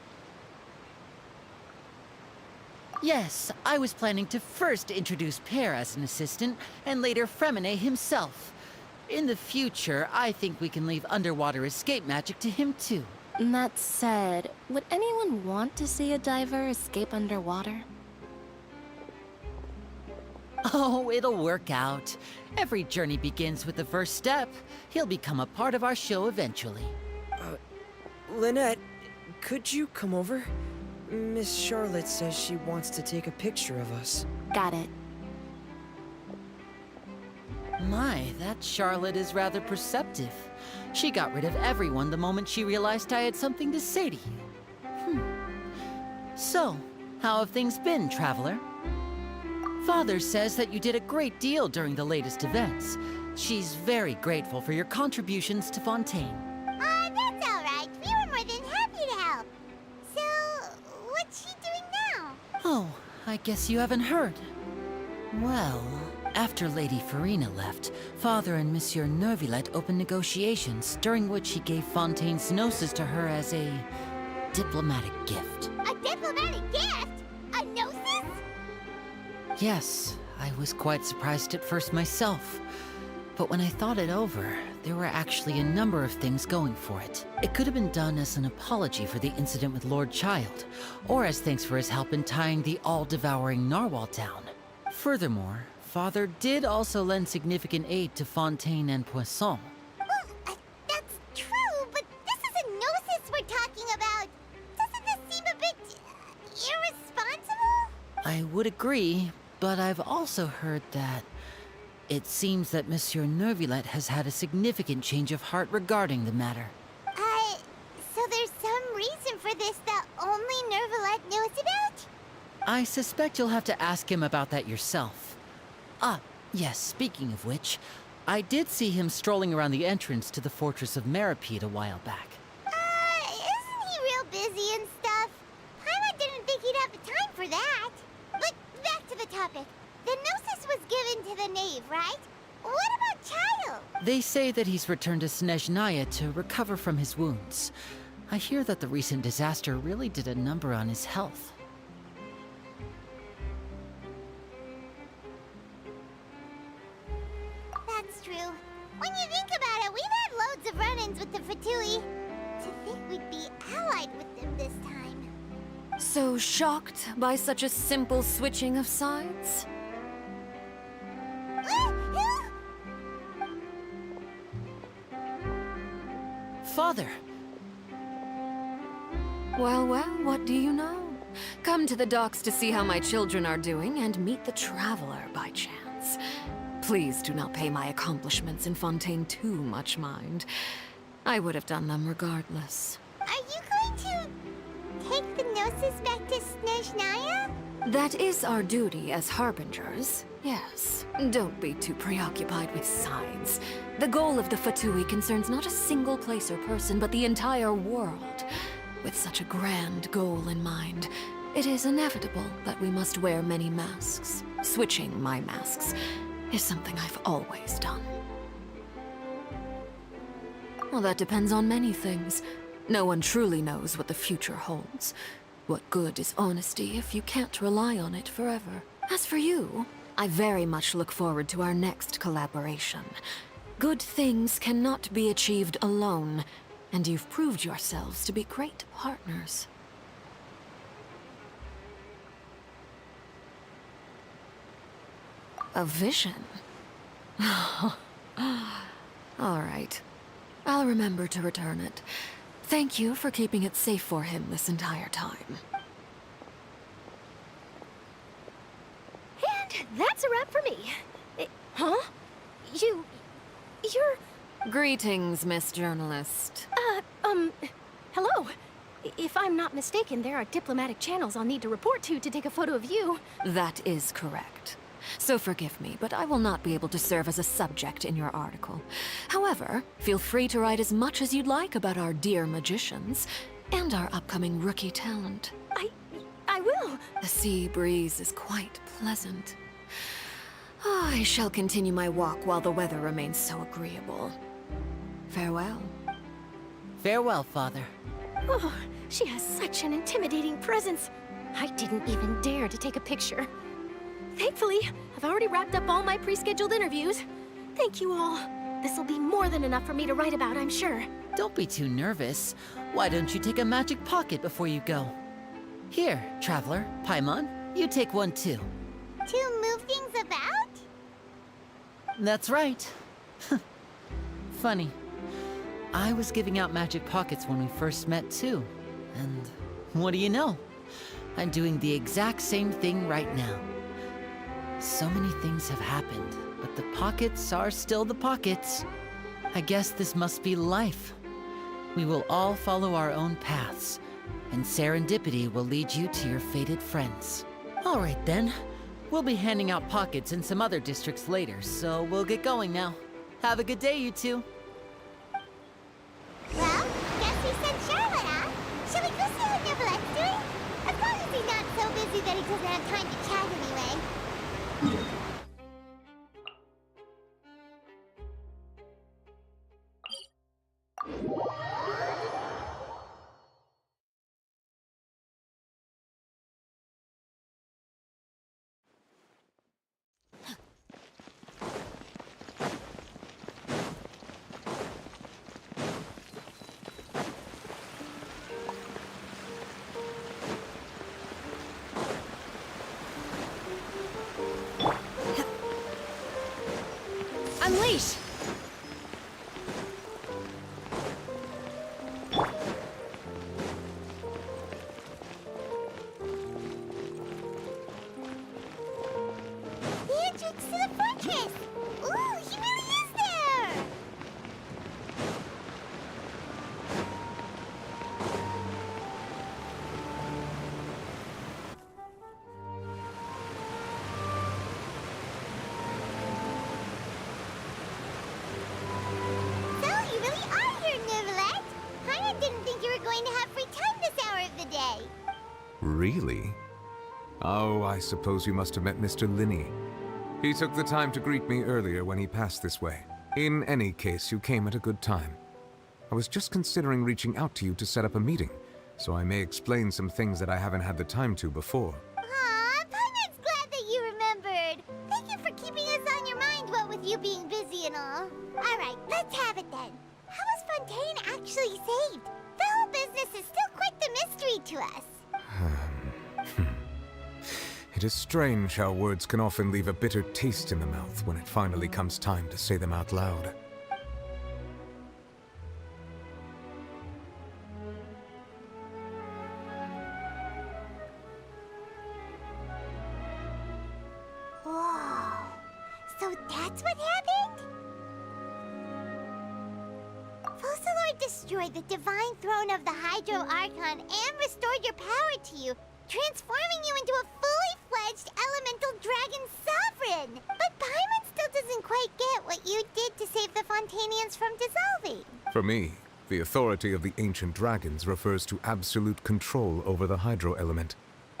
S20: Yes, I was planning to first introduce Pear as an assistant, and later Fremine himself. In the future, I think we can leave underwater escape magic to him too.
S12: That said, would anyone want to see a diver escape underwater?
S20: Oh, it'll work out. Every journey begins with the first step. He'll become a part of our show eventually.
S19: Lynette, could you come over? Miss Charlotte says she wants to take a picture of us.
S12: Got it.
S20: My, that Charlotte is rather perceptive. She got rid of everyone the moment she realized I had something to say to you. So, how have things been, Traveler? Father says that you did a great deal during the latest events. She's very grateful for your contributions to Fontaine.
S4: That's all right. We were more than happy to help. So, what's she doing now?
S20: Oh, I guess you haven't heard. Well, after Lady Farina left, Father and Monsieur Neuvillette opened negotiations, during which he gave Fontaine's gnosis to her as a diplomatic gift.
S4: A diplomatic gift? A gnosis?
S20: Yes, I was quite surprised at first myself. But when I thought it over, there were actually a number of things going for it. It could have been done as an apology for the incident with Lord Child, or as thanks for his help in tying the all-devouring narwhal down. Furthermore, Father did also lend significant aid to Fontaine and Poisson.
S4: Well, that's true, but this is a gnosis we're talking about. Doesn't this seem a bit irresponsible?
S20: I would agree, but I've also heard that it seems that Monsieur Neuvillette has had a significant change of heart regarding the matter.
S4: So there's some reason for this that only Neuvillette knows about?
S20: I suspect you'll have to ask him about that yourself. Ah, yes, speaking of which, I did see him strolling around the entrance to the Fortress of Meripede a while back.
S4: Isn't he real busy and stuff? Paimon didn't think he'd have the time for that. But back to the topic. The gnosis was given to the knave, right? What about Child?
S20: They say that he's returned to Snezhnaya to recover from his wounds. I hear that the recent disaster really did a number on his health.
S4: That's true. When you think about it, we've had loads of run-ins with the Fatui. To think we'd be allied with them this time.
S1: So shocked by such a simple switching of sides?
S20: Father!
S1: Well, what do you know? Come to the docks to see how my children are doing and meet the Traveler by chance. Please do not pay my accomplishments in Fontaine too much mind. I would have done them regardless.
S4: Are you going to take the gnosis back to Snezhnaya?
S1: That is our duty as harbingers, yes. Don't be too preoccupied with sides. The goal of the Fatui concerns not a single place or person, but the entire world. With such a grand goal in mind, it is inevitable that we must wear many masks. Switching my masks is something I've always done. Well, that depends on many things. No one truly knows what the future holds. What good is honesty if you can't rely on it forever? As for you, I very much look forward to our next collaboration. Good things cannot be achieved alone, and you've proved yourselves to be great partners.
S6: A vision? All right. I'll remember to return it. Thank you for keeping it safe for him this entire time.
S3: And that's a wrap for me. Huh? You're...
S6: Greetings, Miss Journalist.
S3: Hello. If I'm not mistaken, there are diplomatic channels I'll need to report to take a photo of you.
S6: That is correct. So forgive me, but I will not be able to serve as a subject in your article. However, feel free to write as much as you'd like about our dear magicians and our upcoming rookie talent.
S3: I will.
S6: The sea breeze is quite pleasant. I shall continue my walk while the weather remains so agreeable. Farewell.
S20: Farewell, Father.
S3: Oh, she has such an intimidating presence. I didn't even dare to take a picture. Thankfully, I've already wrapped up all my pre-scheduled interviews. Thank you all. This'll be more than enough for me to write about, I'm sure.
S20: Don't be too nervous. Why don't you take a magic pocket before you go? Here, Traveler, Paimon, you take one too.
S4: To move things about?
S20: That's right. Funny. I was giving out magic pockets when we first met too. And what do you know? I'm doing the exact same thing right now. So many things have happened, but the pockets are still the pockets. I guess this must be life. We will all follow our own paths, and serendipity will lead you to your fated friends. All right then. We'll be handing out pockets in some other districts later, so we'll get going now. Have a good day, you two.
S4: Well, guess we sent Charlotte, huh? Shall we go see what Nicolette's doing? As long as he's not so busy that he doesn't have time to chat anyway.
S6: Unleash!
S4: The entrance to the fortress! Ooh, he really is there! So, you really are here, Nicolette! Paimon didn't think you were going to have free time this hour of the day.
S7: Really? Oh, I suppose you must have met Mr. Linney. He took the time to greet me earlier when he passed this way. In any case, you came at a good time. I was just considering reaching out to you to set up a meeting, so I may explain some things that I haven't had the time to before.
S4: Aw, Paimon's glad that you remembered. Thank you for keeping us on your mind, what with you being busy and all. Alright, let's have it then. How was Fontaine actually saved? The whole business is still quite the mystery to us.
S7: It is strange how words can often leave a bitter taste in the mouth when it finally comes time to say them out loud.
S4: Whoa. So that's what happened? Focalor destroyed the divine throne of the Hydro Archon and restored your power to you, transforming you into a fully-fledged elemental dragon sovereign! But Paimon still doesn't quite get what you did to save the Fontainians from dissolving.
S7: For me, the authority of the ancient dragons refers to absolute control over the hydro element.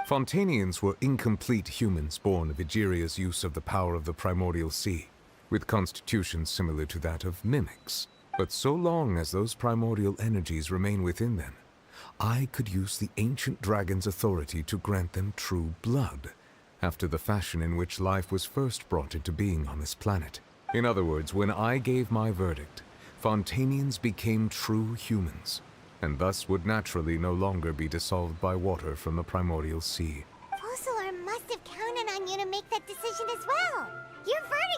S7: Fontainians were incomplete humans born of Egeria's use of the power of the primordial sea, with constitutions similar to that of mimics. But so long as those primordial energies remain within them, I could use the ancient dragon's authority to grant them true blood, after the fashion in which life was first brought into being on this planet. In other words, when I gave my verdict, Fontainians became true humans, and thus would naturally no longer be dissolved by water from the primordial sea.
S4: Focalor must have counted on you to make that decision as well. You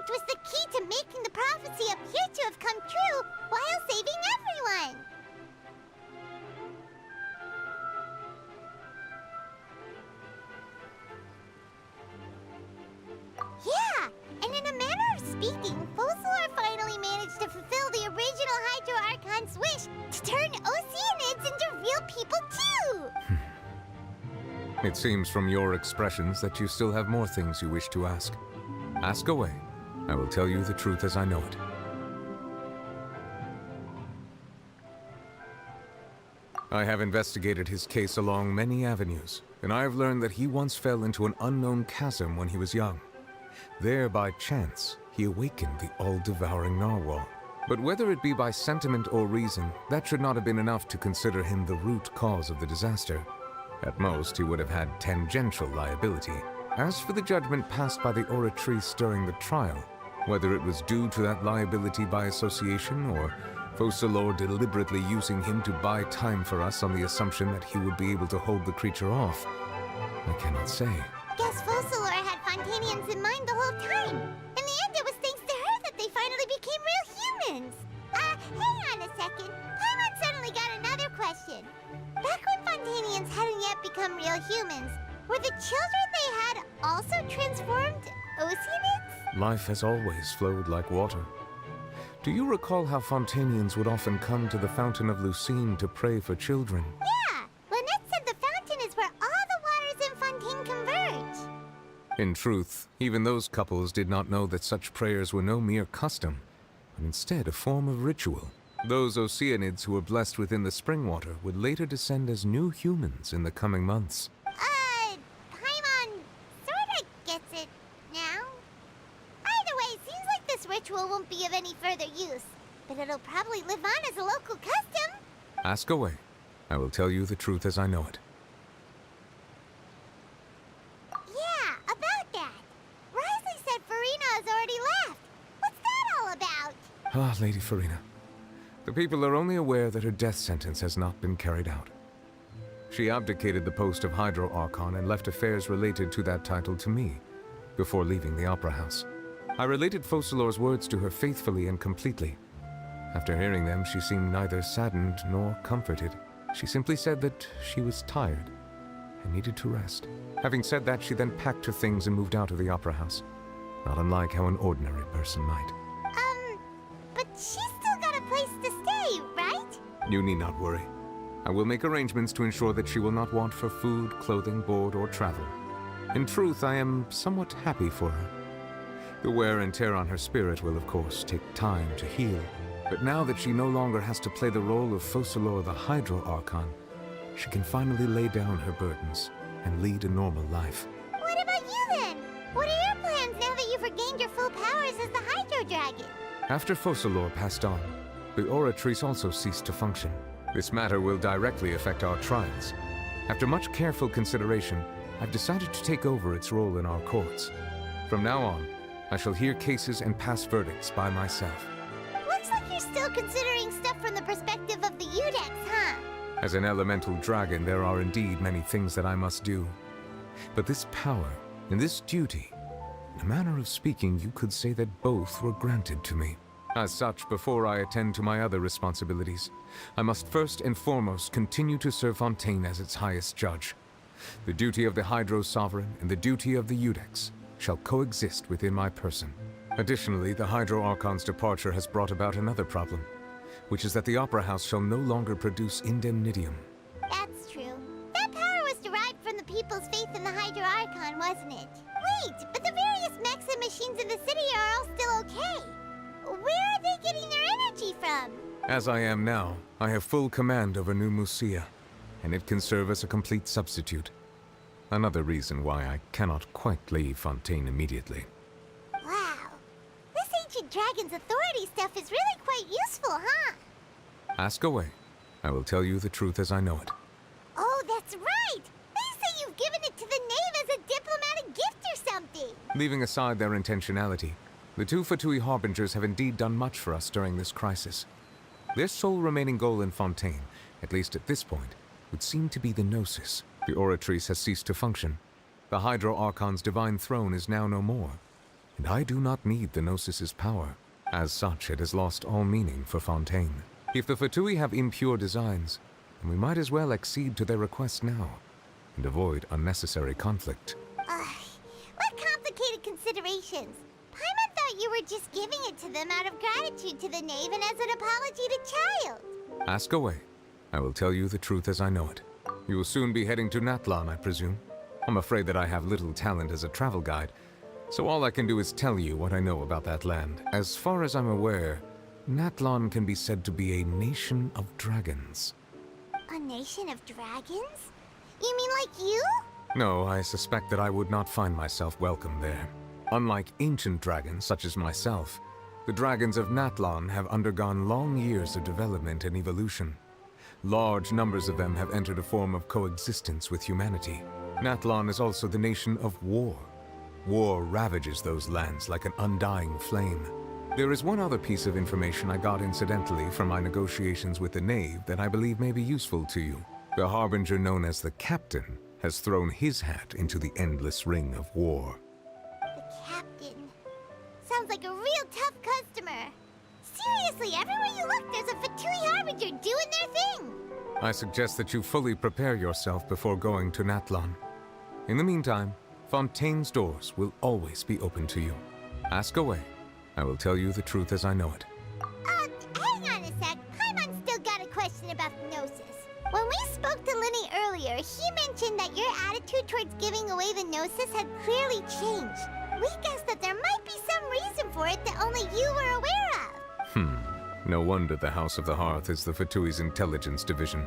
S4: which was the key to making the prophecy appear to have come true while saving everyone. Yeah, and in a manner of speaking, Focalor finally managed to fulfill the original Hydro Archon's wish to turn Oceanids into real people too!
S7: It seems from your expressions that you still have more things you wish to ask. Ask away. I will tell you the truth as I know it. I have investigated his case along many avenues, and I have learned that he once fell into an unknown chasm when he was young. There, by chance, he awakened the all-devouring narwhal. But whether it be by sentiment or reason, that should not have been enough to consider him the root cause of the disaster. At most, he would have had tangential liability. As for the judgment passed by the Oratrice during the trial, whether it was due to that liability by association or Focalor deliberately using him to buy time for us on the assumption that he would be able to hold the creature off, I cannot say.
S4: Guess Focalor had Fontanians in mind the whole time. In the end, it was thanks to her that they finally became real humans. Hang on a second. Paimon suddenly got another question. Back when Fontanians hadn't yet become real humans, were the children they had also transformed Oceanids?
S7: Life has always flowed like water. Do you recall how Fontanians would often come to the Fountain of Lucine to pray for children?
S4: Yeah! Lynette said the fountain is where all the waters in Fontaine converge.
S7: In truth, even those couples did not know that such prayers were no mere custom, but instead a form of ritual. Those Oceanids who were blessed within the spring water would later descend as new humans in the coming months.
S4: Paimon sorta gets it now. Either way, it seems like this ritual won't be of any further use, but it'll probably live on as a local custom.
S7: Ask away. I will tell you the truth as I know it.
S4: Yeah, about that. Risley said Farina has already left. What's that all about?
S7: Ah, Lady Farina. The people are only aware that her death sentence has not been carried out. She abdicated the post of Hydro Archon and left affairs related to that title to me, before leaving the Opera House. I related Focalor's words to her faithfully and completely. After hearing them, she seemed neither saddened nor comforted. She simply said that she was tired and needed to rest. Having said that, she then packed her things and moved out of the Opera House, not unlike how an ordinary person might.
S4: But she's still got a place to stay, right?
S7: You need not worry. I will make arrangements to ensure that she will not want for food, clothing, board, or travel. In truth, I am somewhat happy for her. The wear and tear on her spirit will, of course, take time to heal. But now that she no longer has to play the role of Focalor the Hydro Archon, she can finally lay down her burdens and lead a normal life.
S4: What about you then? What are your plans now that you've regained your full powers as the Hydro Dragon?
S7: After Focalor passed on, the Oratrice also ceased to function. This matter will directly affect our trials. After much careful consideration, I've decided to take over its role in our courts. From now on, I shall hear cases and pass verdicts by myself.
S4: Looks like you're still considering stuff from the perspective of the Udex, huh?
S7: As an elemental dragon, there are indeed many things that I must do. But this power and this duty, in a manner of speaking, you could say that both were granted to me. As such, before I attend to my other responsibilities, I must first and foremost continue to serve Fontaine as its highest judge. The duty of the Hydro Sovereign and the duty of the Udex shall coexist within my person. Additionally, the Hydro Archon's departure has brought about another problem, which is that the Opera House shall no longer produce indemnitium.
S4: That's true. That power was derived from the people's faith in the Hydro Archon, wasn't it? Wait, but the various mechs and machines in the city are all still okay. Where are they getting their energy from?
S7: As I am now, I have full command over New Musia, and it can serve as a complete substitute. Another reason why I cannot quite leave Fontaine immediately.
S4: Wow. This ancient dragon's authority stuff is really quite useful, huh?
S7: Ask away. I will tell you the truth as I know it.
S4: Oh, that's right! They say you've given it to the knave as a diplomatic gift or something!
S7: Leaving aside their intentionality, the two Fatui Harbingers have indeed done much for us during this crisis. Their sole remaining goal in Fontaine, at least at this point, would seem to be the Gnosis. The Oratrice has ceased to function. The Hydro Archon's divine throne is now no more. and I do not need the Gnosis's power. As such, it has lost all meaning for Fontaine. If the Fatui have impure designs, then we might as well accede to their request now, and avoid unnecessary conflict.
S4: What complicated considerations? Paimon thought you were just giving it to them out of gratitude to the knave and as an apology to Child.
S7: Ask away. I will tell you the truth as I know it. You will soon be heading to Natlan, I presume. I'm afraid that I have little talent as a travel guide, so all I can do is tell you what I know about that land. As far as I'm aware, Natlan can be said to be a nation of dragons.
S4: A nation of dragons? You mean like you?
S7: No, I suspect that I would not find myself welcome there. Unlike ancient dragons such as myself, the dragons of Natlan have undergone long years of development and evolution. Large numbers of them have entered a form of coexistence with humanity. Natlan is also the nation of war. War ravages those lands like an undying flame. There is one other piece of information I got incidentally from my negotiations with the knave that I believe may be useful to you. The harbinger known as the Captain has thrown his hat into the endless ring of war.
S4: The Captain. Sounds like a real tough customer. Seriously, everywhere you look, there's a Fatui Harbinger doing their thing.
S7: I suggest that you fully prepare yourself before going to Natlan. In the meantime, Fontaine's doors will always be open to you. Ask away. I will tell you the truth as I know it.
S4: Hang on a sec. Paimon's still got a question about the Gnosis. When we spoke to Linny earlier, he mentioned that your attitude towards giving away the Gnosis had clearly changed. We guessed that there might be some reason for it that only you were aware of.
S7: No wonder the House of the Hearth is the Fatui's intelligence division.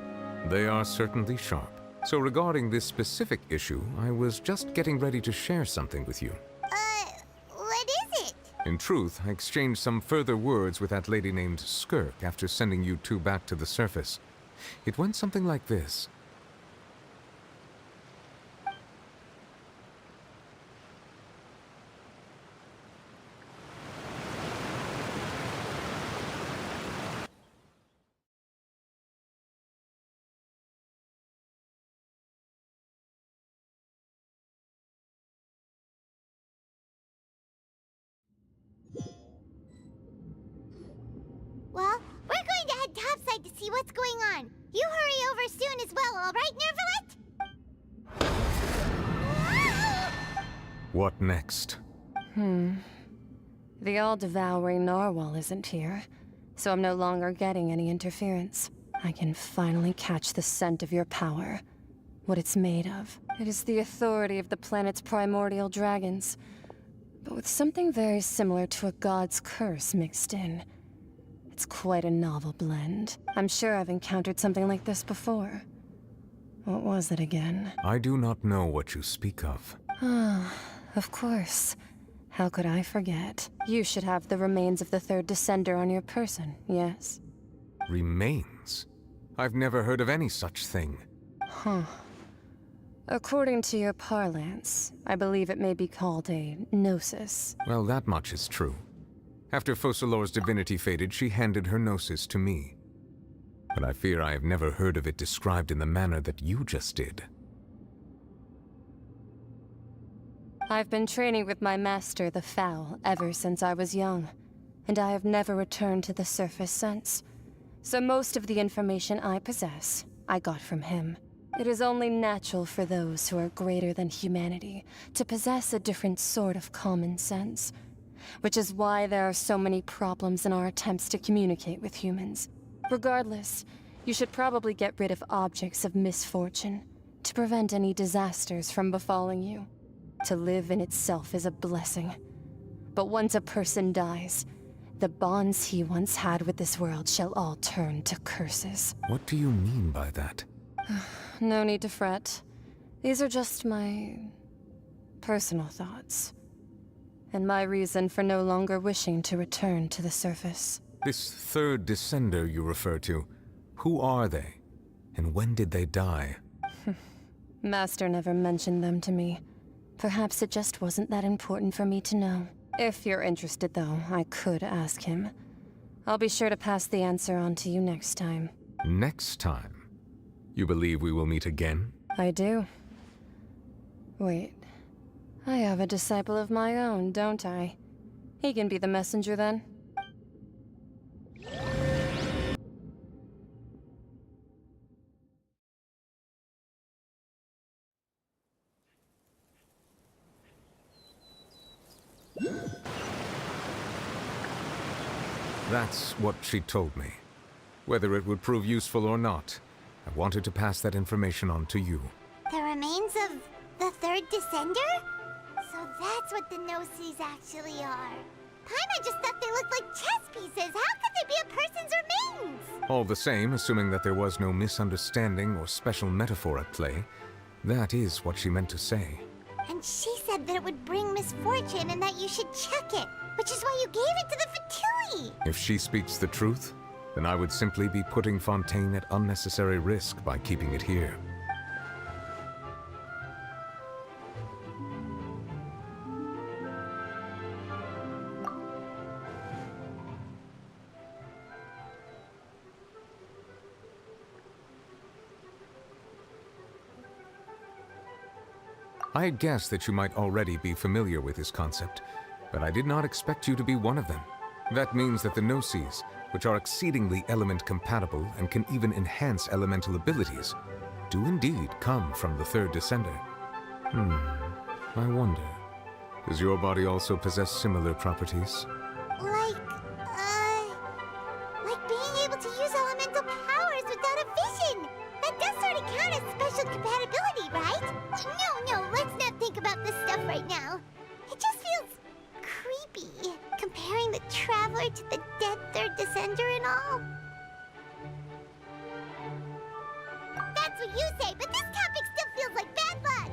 S7: They are certainly sharp. So regarding this specific issue, I was just getting ready to share something with you.
S4: What is it?
S7: In truth, I exchanged some further words with that lady named Skirk after sending you two back to the surface. It went something like this.
S4: Well, we're going to head topside to see what's going on. You hurry over soon as well, all right, Nervalet?
S7: What next?
S14: The all-devouring narwhal isn't here, so I'm no longer getting any interference. I can finally catch the scent of your power. What it's made of. It is the authority of the planet's primordial dragons, but with something very similar to a god's curse mixed in. It's quite a novel blend. I'm sure I've encountered something like this before. What was it again?
S7: I do not know what you speak of.
S14: Ah, of course. How could I forget? You should have the remains of the third descender on your person, yes?
S7: Remains? I've never heard of any such thing.
S14: Huh. According to your parlance, I believe it may be called a gnosis.
S7: Well, that much is true. After Focalor's divinity faded, she handed her gnosis to me. But I fear I have never heard of it described in the manner that you just did.
S14: I've been training with my master, the Foul, ever since I was young, and I have never returned to the surface since. So most of the information I possess, I got from him. It is only natural for those who are greater than humanity to possess a different sort of common sense, which is why there are so many problems in our attempts to communicate with humans. Regardless, you should probably get rid of objects of misfortune to prevent any disasters from befalling you. To live in itself is a blessing. But once a person dies, the bonds he once had with this world shall all turn to curses.
S7: What do you mean by that?
S14: No need to fret. These are just my personal thoughts. And my reason for no longer wishing to return to the surface.
S7: This third descender you refer to, who are they? And when did they die?
S14: Master never mentioned them to me. Perhaps it just wasn't that important for me to know. If you're interested, though, I could ask him. I'll be sure to pass the answer on to you next time.
S7: Next time? You believe we will meet again?
S14: I do. Wait. I have a disciple of my own, don't I? He can be the messenger then.
S7: That's what she told me. Whether it would prove useful or not, I wanted to pass that information on to you.
S4: The remains of the third Descender? So that's what the No-Seas actually are. Paimon just thought they looked like chess pieces. How could they be a person's remains?
S7: All the same, assuming that there was no misunderstanding or special metaphor at play, that is what she meant to say.
S4: And she said that it would bring misfortune and that you should check it, which is why you gave it to the Fatui.
S7: If she speaks the truth, then I would simply be putting Fontaine at unnecessary risk by keeping it here. I had guessed that you might already be familiar with this concept, but I did not expect you to be one of them. That means that the No-Seas, which are exceedingly element-compatible and can even enhance elemental abilities, do indeed come from the third Descender. I wonder, does your body also possess similar properties?
S4: Like being able to use elemental powers without a vision. That does sort of count as special compatibility, right? No, let's not think about this stuff right now. It just feels creepy, comparing the Traveler to the dead third Descender and all. That's what you say, but this topic still feels like bad luck.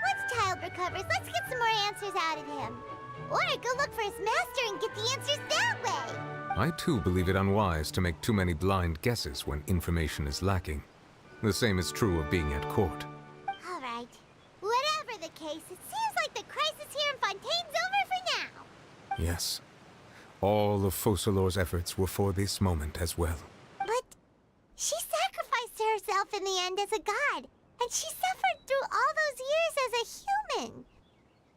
S4: Once Child recovers, let's get some more answers out of him. Or go look for his master and get the answers that way.
S7: I too believe it unwise to make too many blind guesses when information is lacking. The same is true of being at court.
S4: All right. Whatever the case, it seems like the crisis here in Fontaine's over for now.
S7: Yes. All of Focalor's efforts were for this moment as well.
S4: But she sacrificed herself in the end as a god, and she suffered through all those years as a human.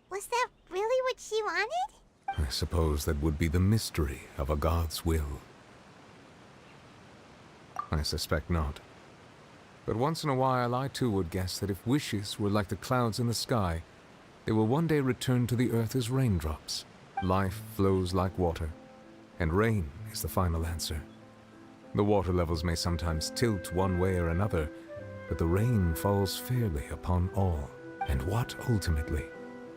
S4: Was that really what she wanted?
S7: I suppose that would be the mystery of a god's will. I suspect not. But once in a while, I too would guess that if wishes were like the clouds in the sky, they will one day return to the earth as raindrops. Life flows like water, and rain is the final answer. The water levels may sometimes tilt one way or another, but the rain falls fairly upon all. And what, ultimately,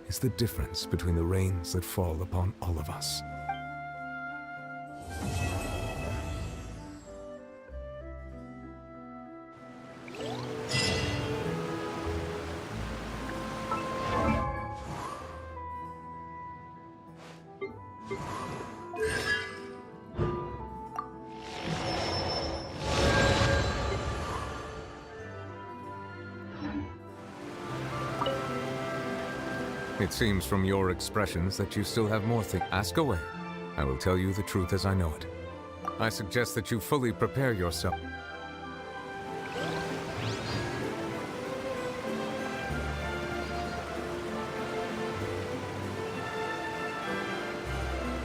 S7: is the difference between the rains that fall upon all of us? It seems from your expressions that you still have more things. Ask away. I will tell you the truth as I know it. I suggest that you fully prepare yourself.